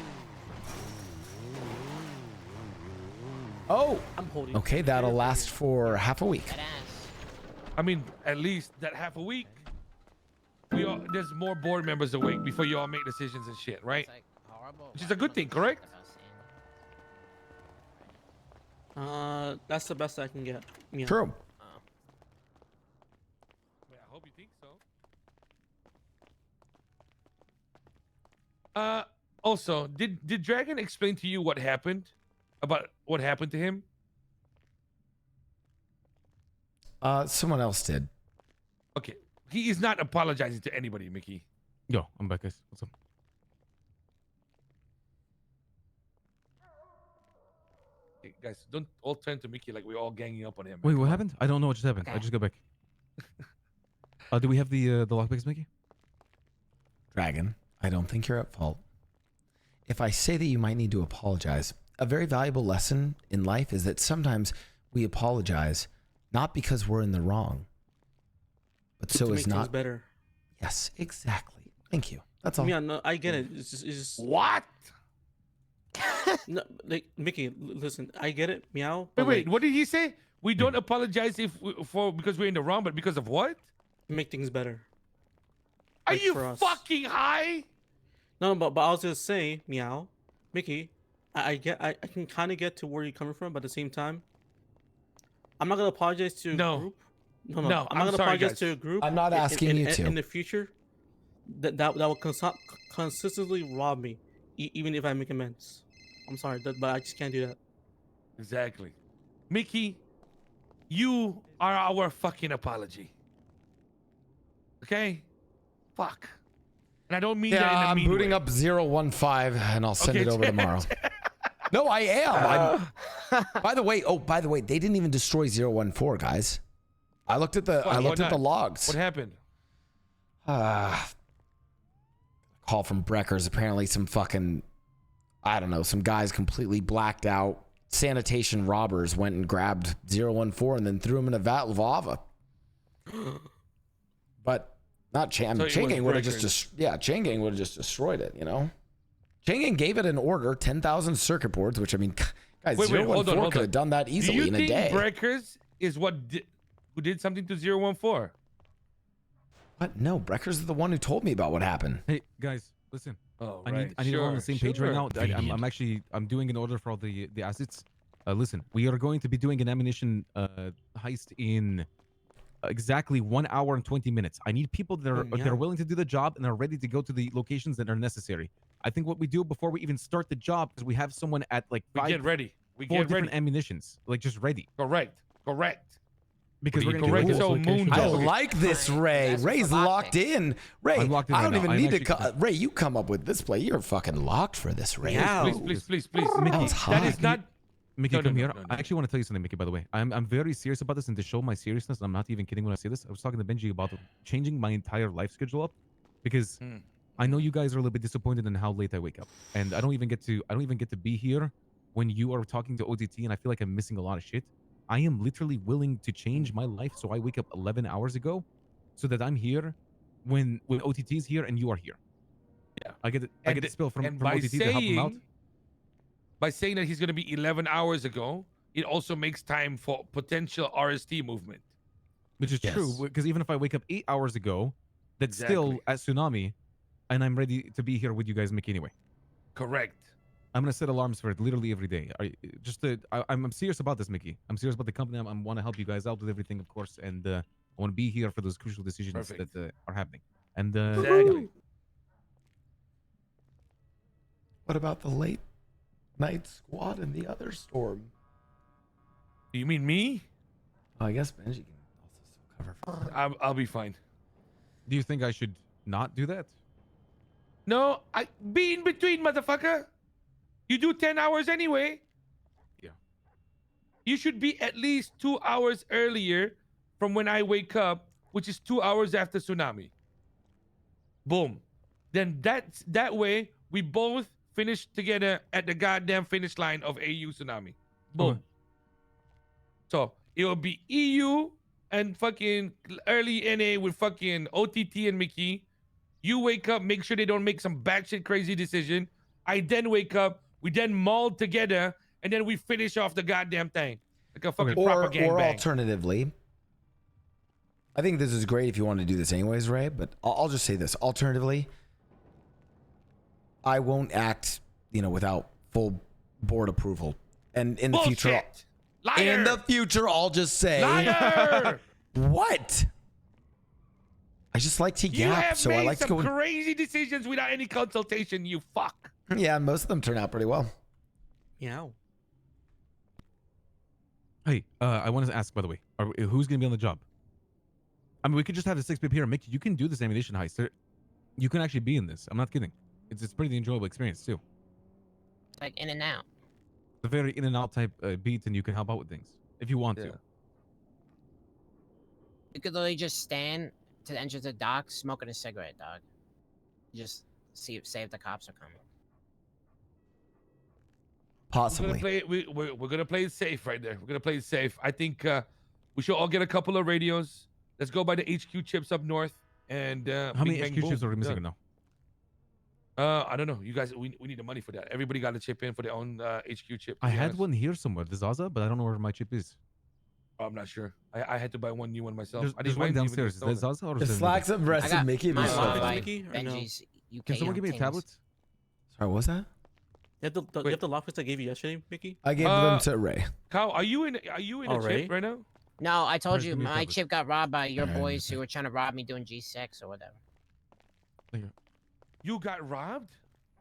Oh, I'm holding. okay. That'll last for half a week. I mean, at least that half a week. There's more board members awake before you all make decisions and shit, right? Which is a good thing, correct? That's the best I can get. Yeah. True. I hope you think so. Also, did Dragon explain to you what happened? About what happened to him? Someone else did. Okay. He is not apologizing to anybody, Mickey. Yo, I'm back, guys. What's up? Hey, guys, don't all turn to Mickey like we're all ganging up on him. Wait, what happened? I don't know what just happened. I Okay. just got back. Do we have the lockpicks, Mickey? Dragon, I don't think you're at fault. If I say that you might need to apologize, a very valuable lesson in life is that sometimes we apologize not because we're in the wrong, but To so make as things not. better. Yes, exactly. Thank you. That's all. Yeah, no, I get it. It's just what? No, Mickey, listen, I get it. Meow. Wait, but, wait. What did he say? We don't apologize because we're in the wrong, but because of what? make things better. Are Like you for us. fucking high? No, but I was gonna say, Meow, Mickey, I can kind of get to where you're coming from, but at the same time, I'm not gonna apologize to a group. No, I'm not gonna sorry, apologize guys. to a group. I'm not asking you to. In the future, that will consistently rob me, even if I make amends. I'm sorry, but I just can't do that. Exactly. Mickey, you are our fucking apology. Okay? Fuck. And I don't mean that in a Yeah, I'm mean booting way. up 015 and I'll send Okay, it over tomorrow. No, I am. By the way, they didn't even destroy 014, guys. I looked at the What logs. What happened? Call from Breckers. Apparently some fucking, I don't know, some guys completely blacked out. Sanitation robbers went and grabbed 014 and then threw him in a vat of lava. But not Chain. I mean, So it Chain was Gang would have Breakers. just Chain Gang would have just destroyed it. You know, Chain Gang gave it an order, 10,000 circuit boards, which I mean, guys, Wait, 014 could have done that Do easily you in a think day. Breakers is who did something to 014? What? No, Breckers is the one who told me about what happened. Hey guys, listen. Oh, I need everyone on the same page right now. I'm doing an order for all the assets. Listen, we are going to be doing an ammunition heist in exactly 1 hour and 20 minutes. I need people that are willing to do the job and are ready to go to the locations that are necessary. I think what we do before we even start the job, because we have someone at like We get ready. We four get different ready. ammunitions, like just ready. Correct. Because What we're do you gonna do? get So Moon I Dog. like this, Ray. Ray's locked in. Ray, I'm locked in I right don't now. even I'm need to. actually- Ray, you come up with this play. You're fucking locked for this, Ray. Please. That was hot. That is not. Mickey, No, come no, here. no, no, I actually want to tell you something, Mickey, by the way. I'm very serious about this, and to show my seriousness, I'm not even kidding when I say this. I was talking to Benji about changing my entire life schedule up because I know you guys are a little bit disappointed in how late I wake up. And I don't even get to be here when you are talking to OTT, and I feel like I'm missing a lot of shit. I am literally willing to change my life so I wake up 11 hours ago so that I'm here when OTT is here and you are here. Yeah. I get the spill from by OTT to help him out. By saying that he's going to be 11 hours ago, it also makes time for potential RST movement. Which is true, because even if I wake up 8 hours ago, that's still Exactly. at Tsunami, and I'm ready to be here with you guys, Mickey, anyway. Correct. I'm gonna set alarms for it literally every day. I'm serious about this, Mickey. I'm serious about the company. I want to help you guys out with everything, of course, and I want to be here for those crucial decisions Perfect. that are happening. And Exactly. What about the late night squad in the other storm? You mean me? I guess Benji can also still cover for that. I'll be fine. Do you think I should not do that? No, I be in between, motherfucker. You do 10 hours anyway. Yeah. You should be at least 2 hours earlier from when I wake up, which is 2 hours after Tsunami. Boom. Then that way we both finish together at the goddamn finish line of AU Tsunami. Boom. Okay. So it'll be EU and fucking early NA with fucking OTT and Mickey. You wake up, make sure they don't make some batshit crazy decision. I then wake up, we then maul together, and then we finish off the goddamn thing. Like a fucking proper gangbang. Or alternatively, I think this is great if you want to do this anyways, Ray, but I'll just say this. Alternatively, I won't act, without full board approval. And in the future, Bullshit! Liar! in the future, I'll just say, Liar! What? I just like to You yap, have so made I like to some go. crazy decisions without any consultation, you fuck. Yeah, most of them turn out pretty well. Yeah. Hey, I wanted to ask, by the way, who's gonna be on the job? I mean, we could just have the 6 people here. Mickey, you can do this ammunition heist. You can actually be in this. I'm not kidding. It's pretty enjoyable experience too. It's like in and out. It's a very in and out type beat, and you can help out with things if you want to. You could literally just stand to the entrance of the dock, smoking a cigarette, dog. Just see if the cops are coming. Possibly. We're gonna play it safe right there. We're gonna play it safe. I think we should all get a couple of radios. Let's go by the HQ chips up north. And How many bing, HQ bang, chips boom. are we missing Done. now? I don't know. You guys, we need the money for that. Everybody got to chip in for their own HQ chip. I to be had honest. one here somewhere, the Zaza, but I don't know where my chip is. I'm not sure. I had to buy one new one myself. There's, I there's didn't one mind even downstairs. Is that stolen. Zaza or The is that slacks Mickey? of breasted Mickey. mine was on by Mickey, or no? Benji's UK Can someone give me a things. tablet? Sorry, what was that? You have the lockpicks I gave you yesterday, Mickey? I gave them to Ray. Kyle, are you in a Ray? chip right now? No, I told Alright, you give me a my tablet. chip got robbed by your Alright. boys who were trying to rob me doing G6 or whatever. You got robbed?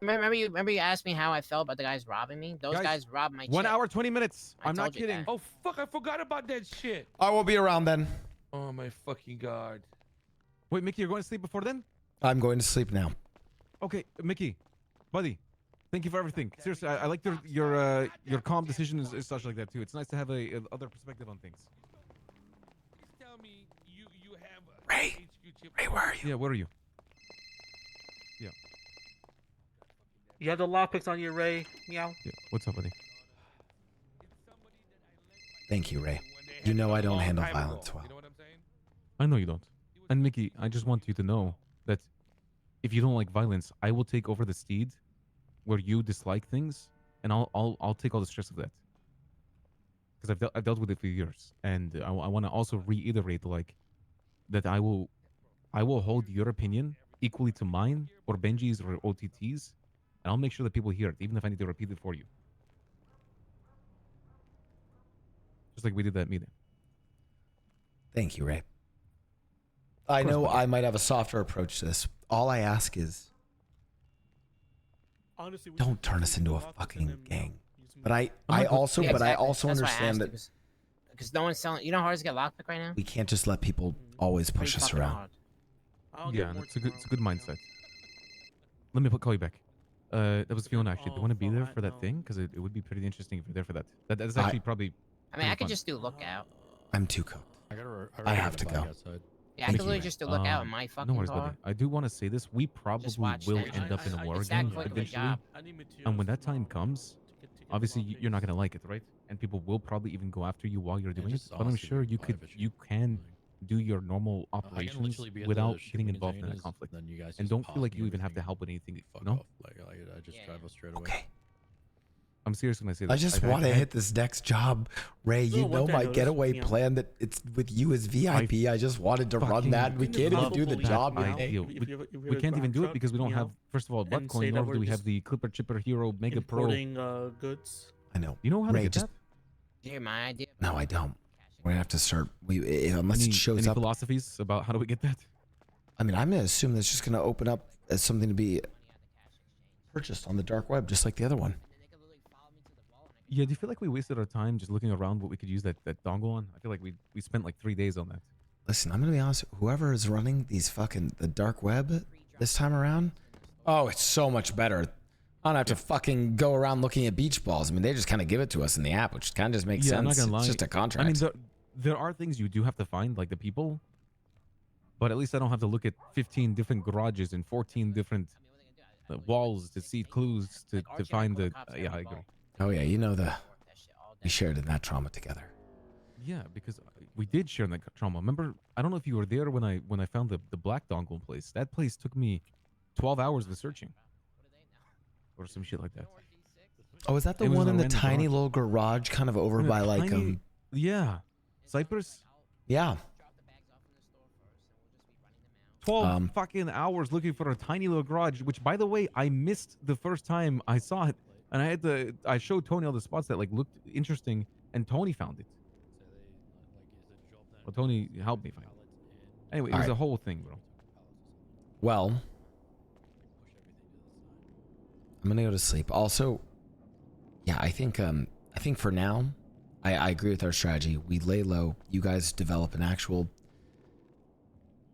Remember you asked me how I felt about the guys robbing me? Those guys robbed my chip. 1 hour, 20 minutes. I I'm not told you kidding. that. Oh fuck! I forgot about that shit. I will be around then. Oh my fucking god. Wait, Mickey, you're going to sleep before then? I'm going to sleep now. Okay, Mickey, buddy, thank you for everything. Seriously, I like your calm decision is such like that too. It's nice to have a other perspective on things. Please tell me you have a Ray. HQ chip. Ray, where are you? Yeah, where are you? Yeah, You have the lockpicks on your Ray. Meow. yeah. What's up, buddy? Thank you, Ray. You know I don't handle violence well. You know what I'm saying? I know you don't. And Mickey, I just want you to know that if you don't like violence, I will take over the steed where you dislike things, and I'll take all the stress of that. Because I've dealt with it for years, and I want to also reiterate like that I will hold your opinion equally to mine or Benji's or OTT's, and I'll make sure that people hear it, even if I need to repeat it for you. Just like we did that meeting. Thank you, Ray. I know I might have a softer approach to this. All I ask is, Honestly, don't turn us into a fucking gang. But I Yeah, also exactly. That's why I understand asked, that because no one's selling. You know how hard to get lockpick right now? we can't just let people always Pretty push us fucking around. hard. Yeah, it's a good mindset. Let me call you back. That was Fiona actually. Do you want to be there for that thing? Because it would be pretty interesting if you're there for that. That's actually probably. I mean, I could fun. just do lookout. I'm too cooked. I have to go. Yeah, I could literally just do lookout in my fucking No worries, car. buddy. I do want to say this. We probably watch will that. end up in a war It's again that quick of a eventually. job. And when that time comes, obviously you're not gonna like it, right? And people will probably even go after you while you're doing it. But I'm sure you can do your normal operations literally be at without the getting shipping involved in a containers, conflict. then you guys And just don't pause feel like me you even have to everything help with anything. fuck No, off. Like I just drive us straight away. Okay. I'm serious when I say this. I just want to hit this next job, Ray. You know my getaway plan that it's with you as VIP. I just wanted to run that. We can't even do the job today. We can't even do it because we don't have, first of all, and say Buttcoin, that nor we're do we have just the Clipper Chipper Hero Mega Pro. importing goods. I know. You know how to Ray, get just that? Hear my idea. no, I don't. We're gonna have to start. Unless Any, it shows any up. philosophies about how do we get that? I mean, I'm gonna assume that's just gonna open up as something to be purchased on the dark web, just like the other one. Yeah, do you feel like we wasted our time just looking around what we could use that dongle on? I feel like we spent like 3 days on that. Listen, I'm gonna be honest. Whoever is running these the dark web this time around, oh, it's so much better. I don't have to fucking go around looking at beach balls. I mean, they just kind of give it to us in the app, which kind of just makes I'm sense. not gonna lie. It's just a contract. I mean, there are things you do have to find, like the people, but at least I don't have to look at 15 different garages and 14 different walls to see clues to find the. Yeah, I agree. Oh yeah, you know we shared in that trauma together. Yeah, because we did share in that trauma. Remember, I don't know if you were there when I found the black dongle place. That place took me 12 hours of searching, or some shit like that. Oh, is that the It was one a in the random tiny garage. little garage, kind of over In a by like tiny- Yeah, Cypress. Yeah. 12 fucking hours looking for a tiny little garage, which, by the way, I missed the first time I saw it, and I showed Tony all the spots that like looked interesting, and Tony found it. Well, Tony helped me find it. Anyway, it All was right. a whole thing, bro. Well, I'm gonna go to sleep. Also, yeah, I think for now, I agree with our strategy. We lay low. You guys develop an actual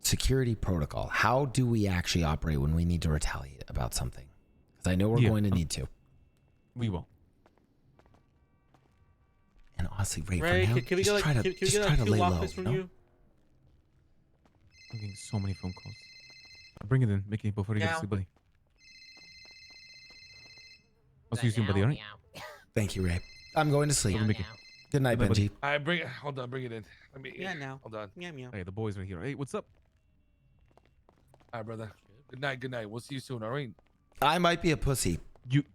security protocol. How do we actually operate when we need to retaliate about something? Because I know we're going to need to. We will. And honestly, Ray, Ray, for now, can we just get try like to can we get try a to few lay low. lockpicks from No? you? I'm getting so many phone calls. Bring it in, Mickey, before you go to Meow. sleep, buddy. I'll see you soon, buddy. All right. Thank you, Ray. I'm going to sleep. Mickey. Good night, Good night, Benji. buddy. I bring it. Hold on, bring it in. Let me. Yeah, now. Hold on. Meow meow. Hey, the boys are here. Hey, what's up? All right, brother. Good night. Good night. We'll see you soon. All right. I might be a pussy,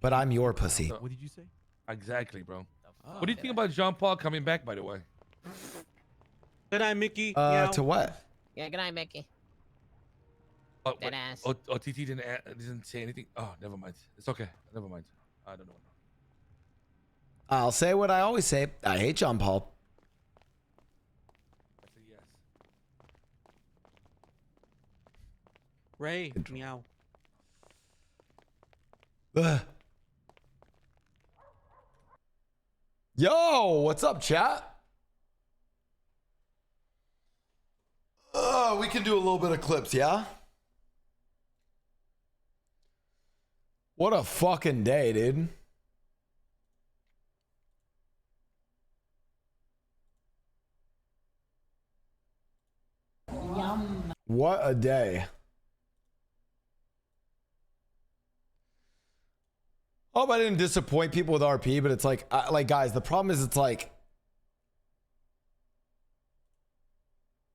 but I'm your pussy. What did you say? Exactly, bro. What do you think about Jean Paul coming back? By the way. Good night, Mickey. Meow. To what? Yeah, good night, Mickey. Oh, Dead wait. ass. TT didn't say anything. Oh, never mind. It's okay. Never mind. I don't know. I'll say what I always say. I hate John Paul. I said yes. Ray, meow. Ugh. Yo, what's up, chat? We can do a little bit of clips, yeah? What a fucking day, dude. Yum. What a day. Hope I didn't disappoint people with RP, but it's like guys, the problem is it's like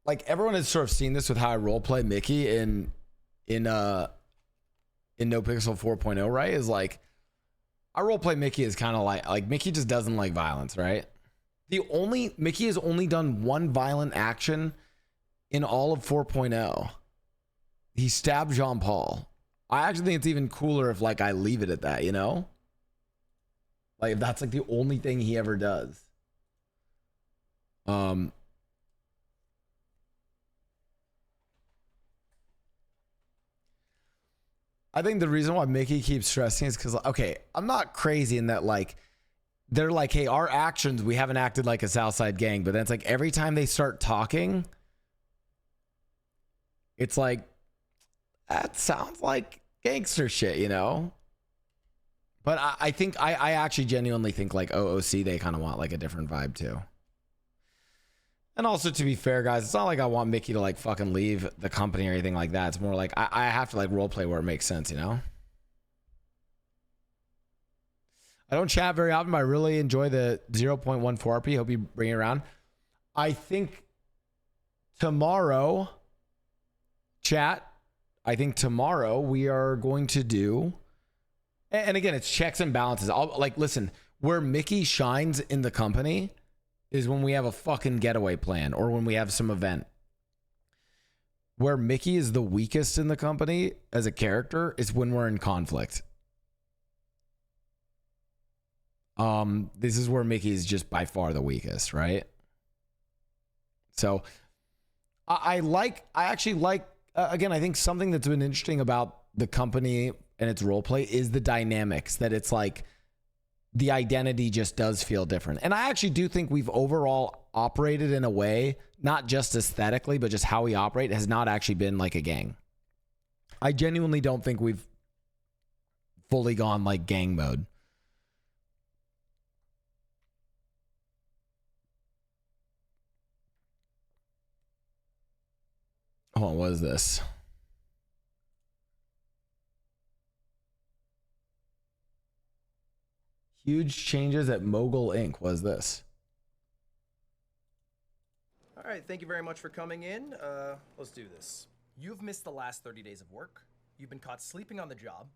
like everyone has sort of seen this with how I roleplay Mickey in NoPixel 4.0, right? Is like I roleplay Mickey is kind of like Mickey just doesn't like violence, right? Mickey has only done one violent action in all of 4.0. He stabbed Jean Paul. I actually think it's even cooler if like I leave it at that, you know? Like if that's like the only thing he ever does. I think the reason why Mickey keeps stressing is because, okay, I'm not crazy in that, like, they're like, hey, our actions, we haven't acted like a Southside gang, but then it's like every time they start talking, it's like, that sounds like gangster shit, you know? But I think, I actually genuinely think, like, OOC, they kind of want, like, a different vibe, too. And also, to be fair, guys, it's not like I want Mickey to like fucking leave the company or anything like that. It's more like I have to like roleplay where it makes sense, you know? I don't chat very often, but I really enjoy the 0.14 RP. Hope you bring it around. I think tomorrow, chat, I think tomorrow we are going to do, and again, it's checks and balances. Listen, where Mickey shines in the company is when we have a fucking getaway plan or when we have some event. Where Mickey is the weakest in the company as a character is when we're in conflict. This is where Mickey is just by far the weakest, right? So I actually like, again, I think something that's been interesting about the company and its roleplay is the dynamics, that it's like, the identity just does feel different. And I actually do think we've overall operated in a way, not just aesthetically, but just how we operate has not actually been like a gang. I genuinely don't think we've fully gone like gang mode. Hold on, what is this? Huge changes at Mogul Inc. Was this? All right, thank you very much for coming in. Let's do this. You've missed the last 30 days of work. You've been caught sleeping on the job.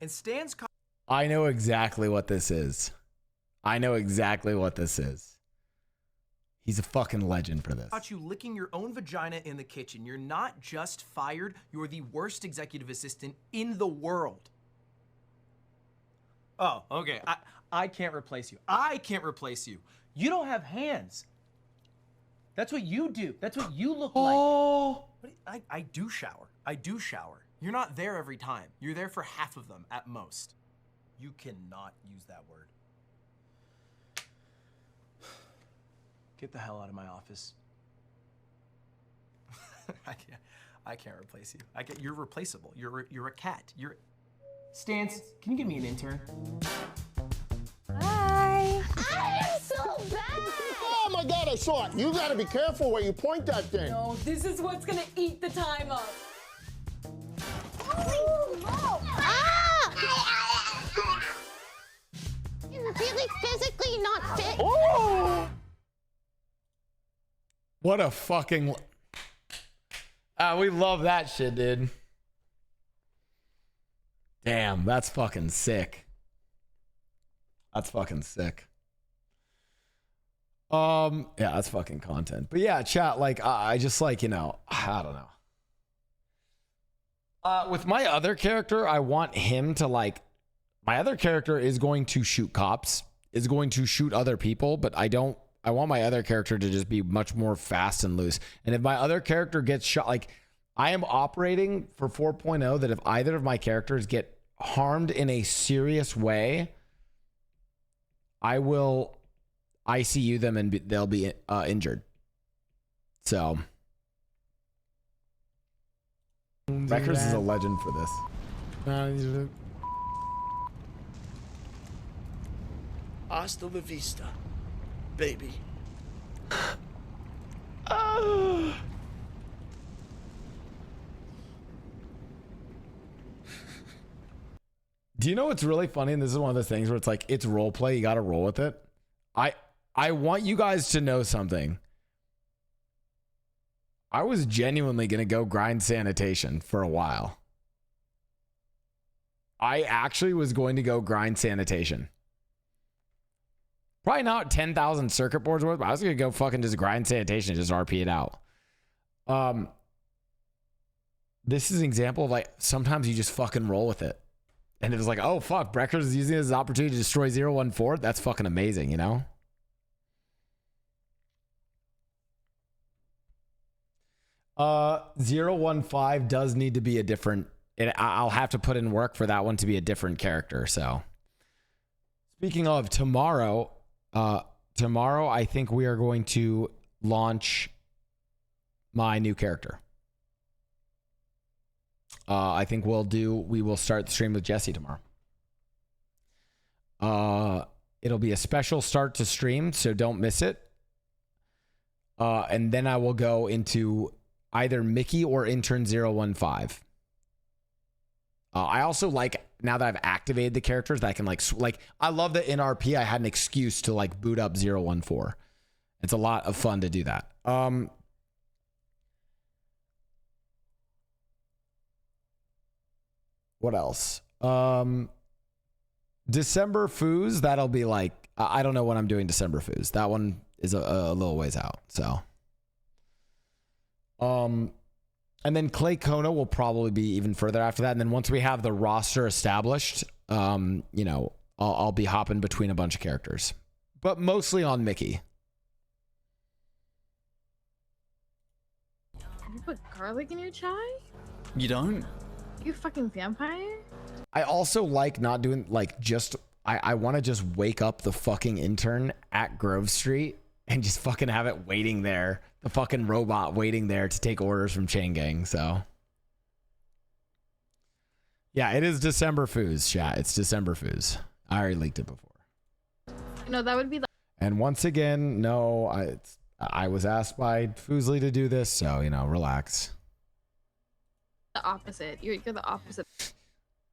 And Stan's caught. I know exactly what this is. I know exactly what this is. He's a fucking legend for this. Caught you licking your own vagina in the kitchen. You're not just fired, you're the worst executive assistant in the world. Oh, okay. I can't replace you. I can't replace you. You don't have hands. That's what you do. That's what you look like. I do shower. I do shower. You're not there every time. You're there for half of them at most. You cannot use that word. Get the hell out of my office. I can't replace you. You're replaceable. You're a cat. Stance, can you give me an intern? Hi. I am so bad. Oh my God, I saw it. You gotta be careful where you point that thing. No, this is what's gonna eat the time up. Oh, no. You're really physically not fit. Oh! What a fucking... we love that shit, dude. Damn, that's fucking sick. That's fucking sick. Yeah, that's fucking content. But yeah, chat, like, I just like, you know, I don't know. With my other character, I want him to like, my other character is going to shoot cops, is going to shoot other people, but I want my other character to just be much more fast and loose. And if my other character gets shot, like, I am operating for 4.0 that if either of my characters get harmed in a serious way, I will ICU them and they'll be injured. So Records is a legend for this. Hasta la vista, baby. Do you know what's really funny? And this is one of those things where it's like, it's role play. You got to roll with it. I want you guys to know something. I was genuinely gonna go grind sanitation for a while. I actually was going to go grind sanitation. Probably not 10,000 circuit boards worth, but I was gonna go fucking just grind sanitation and just RP it out. This is an example of like sometimes you just fucking roll with it. And it was like, oh fuck, Breckers is using this as an opportunity to destroy 014. That's fucking amazing, you know? 015 does need to be a different. I'll have to put in work for that one to be a different character. So, speaking of tomorrow, I think we are going to launch my new character. I think we will start the stream with Jesse tomorrow. It'll be a special start to stream, so don't miss it. And then I will go into either Mickey or Intern 015. I also like, now that I've activated the characters, that I can like I love that in RP I had an excuse to like boot up 014. It's a lot of fun to do that. What else? December Foos, that'll be like, I don't know when I'm doing December Foos. That one is a little ways out, so. And then Clay Kona will probably be even further after that. And then once we have the roster established, you know, I'll be hopping between a bunch of characters, but mostly on Mickey. You put garlic in your chai? You don't? You fucking vampire? I also like not doing like just, I want to just wake up the fucking intern at Grove Street and just fucking have it waiting there. The fucking robot waiting there to take orders from Chain Gang. So yeah, it is December Foos, chat. It's December Foos. I already leaked it before. You know, that would be the And once again, no, I was asked by Foozly to do this, so you know, relax. opposite. You're the opposite.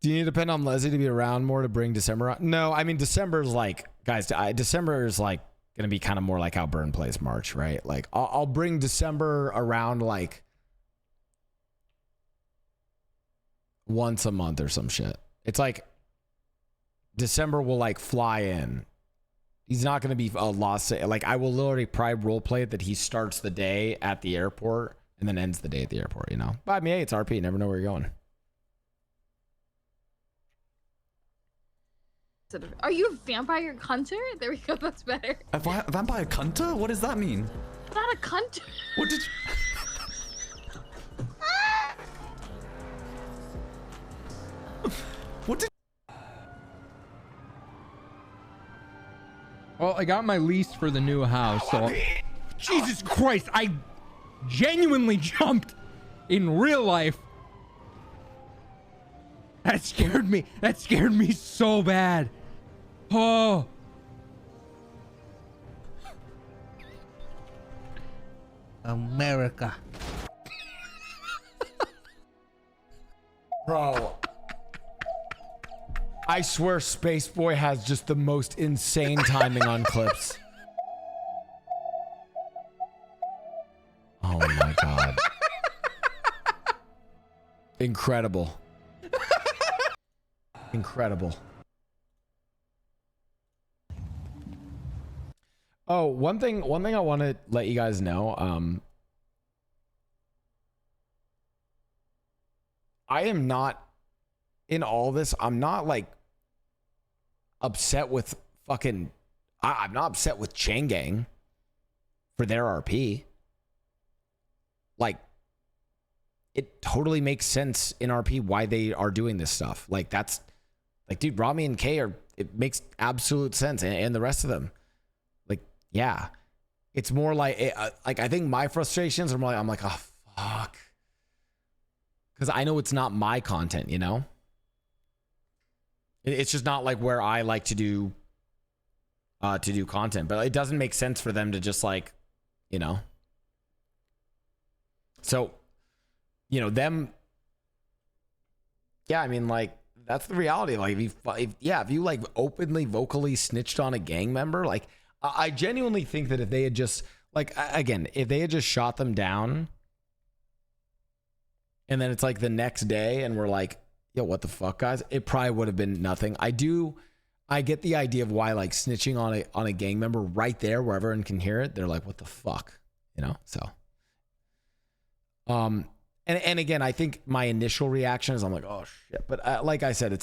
Do you need to depend on Leslie to be around more to bring December on? No, I mean December's like, guys, December is like gonna be kind of more like how Burn plays March, right? Like I'll bring December around like once a month or some shit. It's like December will like fly in. He's not gonna be a lost. Like I will literally probably role play it that he starts the day at the airport and then ends the day at the airport. You know, but I mean, hey, it's RP. You never know where you're going. Are you a vampire hunter? There we go. That's better. A vampire cunter? What does that mean? Not a cunter. What did you... What did... Well, I got my lease for the new house, so... Jesus Christ, I genuinely jumped in real life. That scared me. That scared me so bad. Oh. America. Bro. I swear Space Boy has just the most insane timing on clips. Oh my god. Incredible. Incredible. Oh, one thing I want to let you guys know. I am not in all this. I'm not like upset with fucking. I'm not upset with Chain Gang for their RP. Like, it totally makes sense in RP why they are doing this stuff. Like that's. Like, dude, Rami and Kay it makes absolute sense. And the rest of them. Like, yeah. It's more like, I think my frustrations are more like, I'm like, oh, fuck. Because I know it's not my content, you know? It's just not like where I like to do content. But it doesn't make sense for them to just like, you know? So, you know, them. Yeah, I mean, like, that's the reality. Like, if you like openly, vocally snitched on a gang member, like, I genuinely think that if they had just, like, again, if they had just shot them down and then it's like the next day and we're like, yo, what the fuck, guys? It probably would have been nothing. I get the idea of why like snitching on a gang member right there where everyone can hear it. They're like, what the fuck? You know? So and again, I think my initial reaction is I'm like, oh shit. But like I said,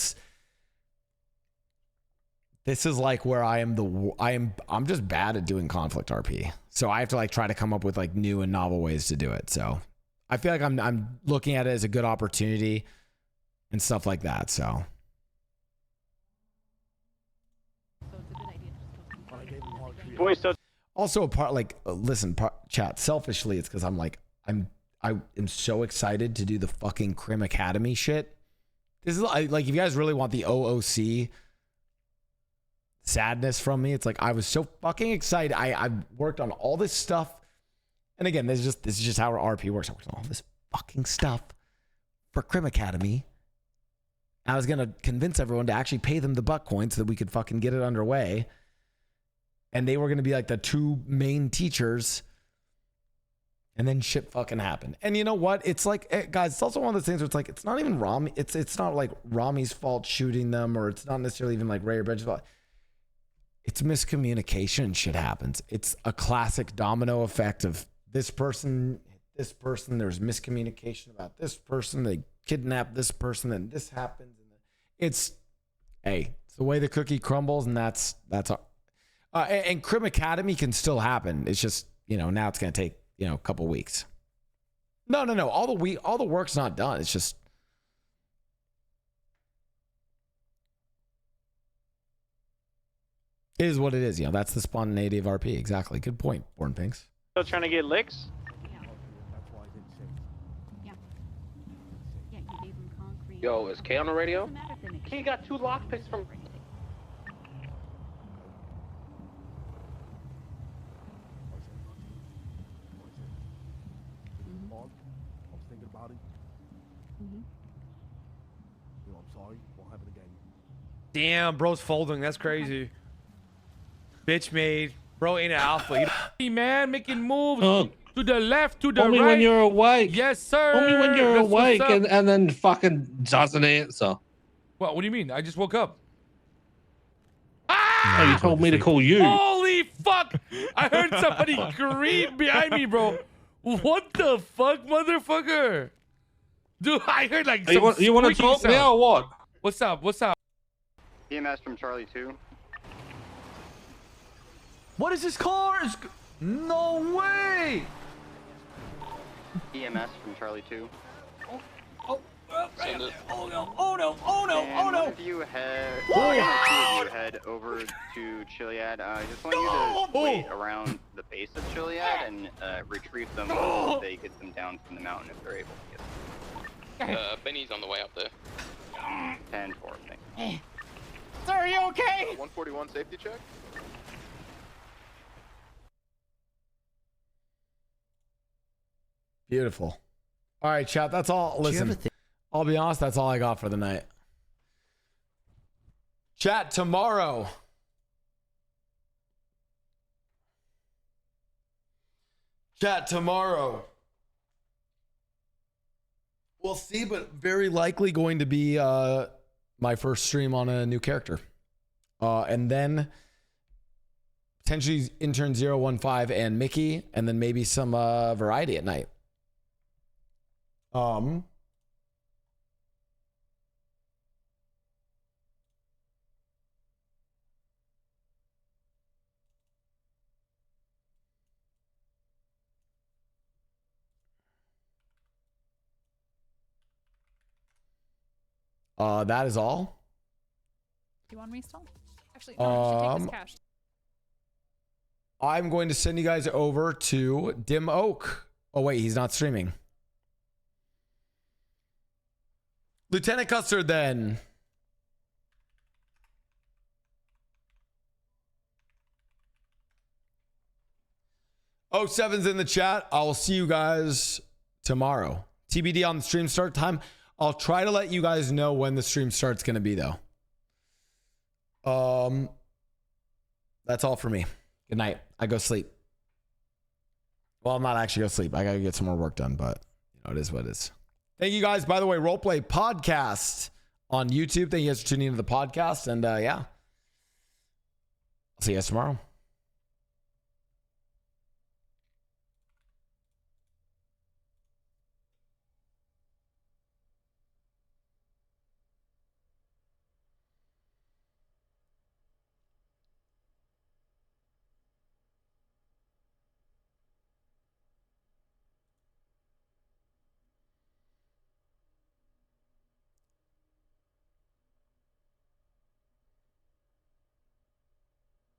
this is like where I'm just bad at doing conflict RP. So I have to like try to come up with like new and novel ways to do it. So I feel like I'm looking at it as a good opportunity and stuff like that. So also a part like listen, chat, selfishly it's because I'm like I am so excited to do the fucking Crim Academy shit. This is like if you guys really want the OOC sadness from me, it's like I was so fucking excited. I worked on all this stuff, and again, this is just how our RP works. I worked on all this fucking stuff for Crim Academy. I was gonna convince everyone to actually pay them the buck coin so that we could fucking get it underway, and they were gonna be like the two main teachers. And then shit fucking happened. And you know what? It's like, guys, it's also one of those things where it's like, it's not even Rami. It's not like Rami's fault shooting them, or it's not necessarily even like Ray or Ben's fault. It's miscommunication and shit happens. It's a classic domino effect of this person, there's miscommunication about this person. They kidnap this person, and this happens. And it's the way the cookie crumbles, and that's and Crim Academy can still happen. It's just, now it's going to take, a couple weeks. No. All the work's not done. It's just it is what it is. That's the spontaneity of RP. Exactly. Good point, Born Pinks. Still trying to get licks? Yo, is K on the radio? He got 2 lockpicks from. Damn, bro's folding. That's crazy. Bitch made. Bro ain't an alpha. Man, making moves to the left, to the Only right. when you're awake. Yes, sir. Only when you're That's what's awake up. and then fucking doesn't answer. What do you mean? I just woke up. Oh, you told me to call you. Holy fuck! I heard somebody scream behind me, bro. What the fuck, motherfucker? Dude, I heard like some You want to squeaking talk sound. now or what? What's up? What's up? EMS from Charlie 2. What is this car? No way! EMS from Charlie 2. Oh no! Oh no! And one of you head over to Chiliad. I just want you to wait around the base of Chiliad and retrieve them once they get them down from the mountain if they're able to get them. Benny's on the way up there. 10-4, thanks. Sir, are you okay? 141 safety check. Beautiful. All right, chat. That's all. Listen, I'll be honest. That's all I got for the night. Chat, tomorrow. We'll see, but very likely going to be my first stream on a new character. And then potentially intern 015 and Mickey, and then maybe some variety at night. That is all. Do you want me still? Actually, no, I should take this cash. I'm going to send you guys over to Dim Oak. Oh wait, he's not streaming. Lieutenant Custard then. Oh, 7's in the chat. I will see you guys tomorrow. TBD on the stream start time. I'll try to let you guys know when the stream start's going to be though. That's all for me. Good night. I go sleep. Well, I'm not actually go sleep. I got to get some more work done, but it is what it is. Thank you guys. By the way, Roleplay Podcast on YouTube. Thank you guys for tuning into the podcast. And yeah, I'll see you guys tomorrow.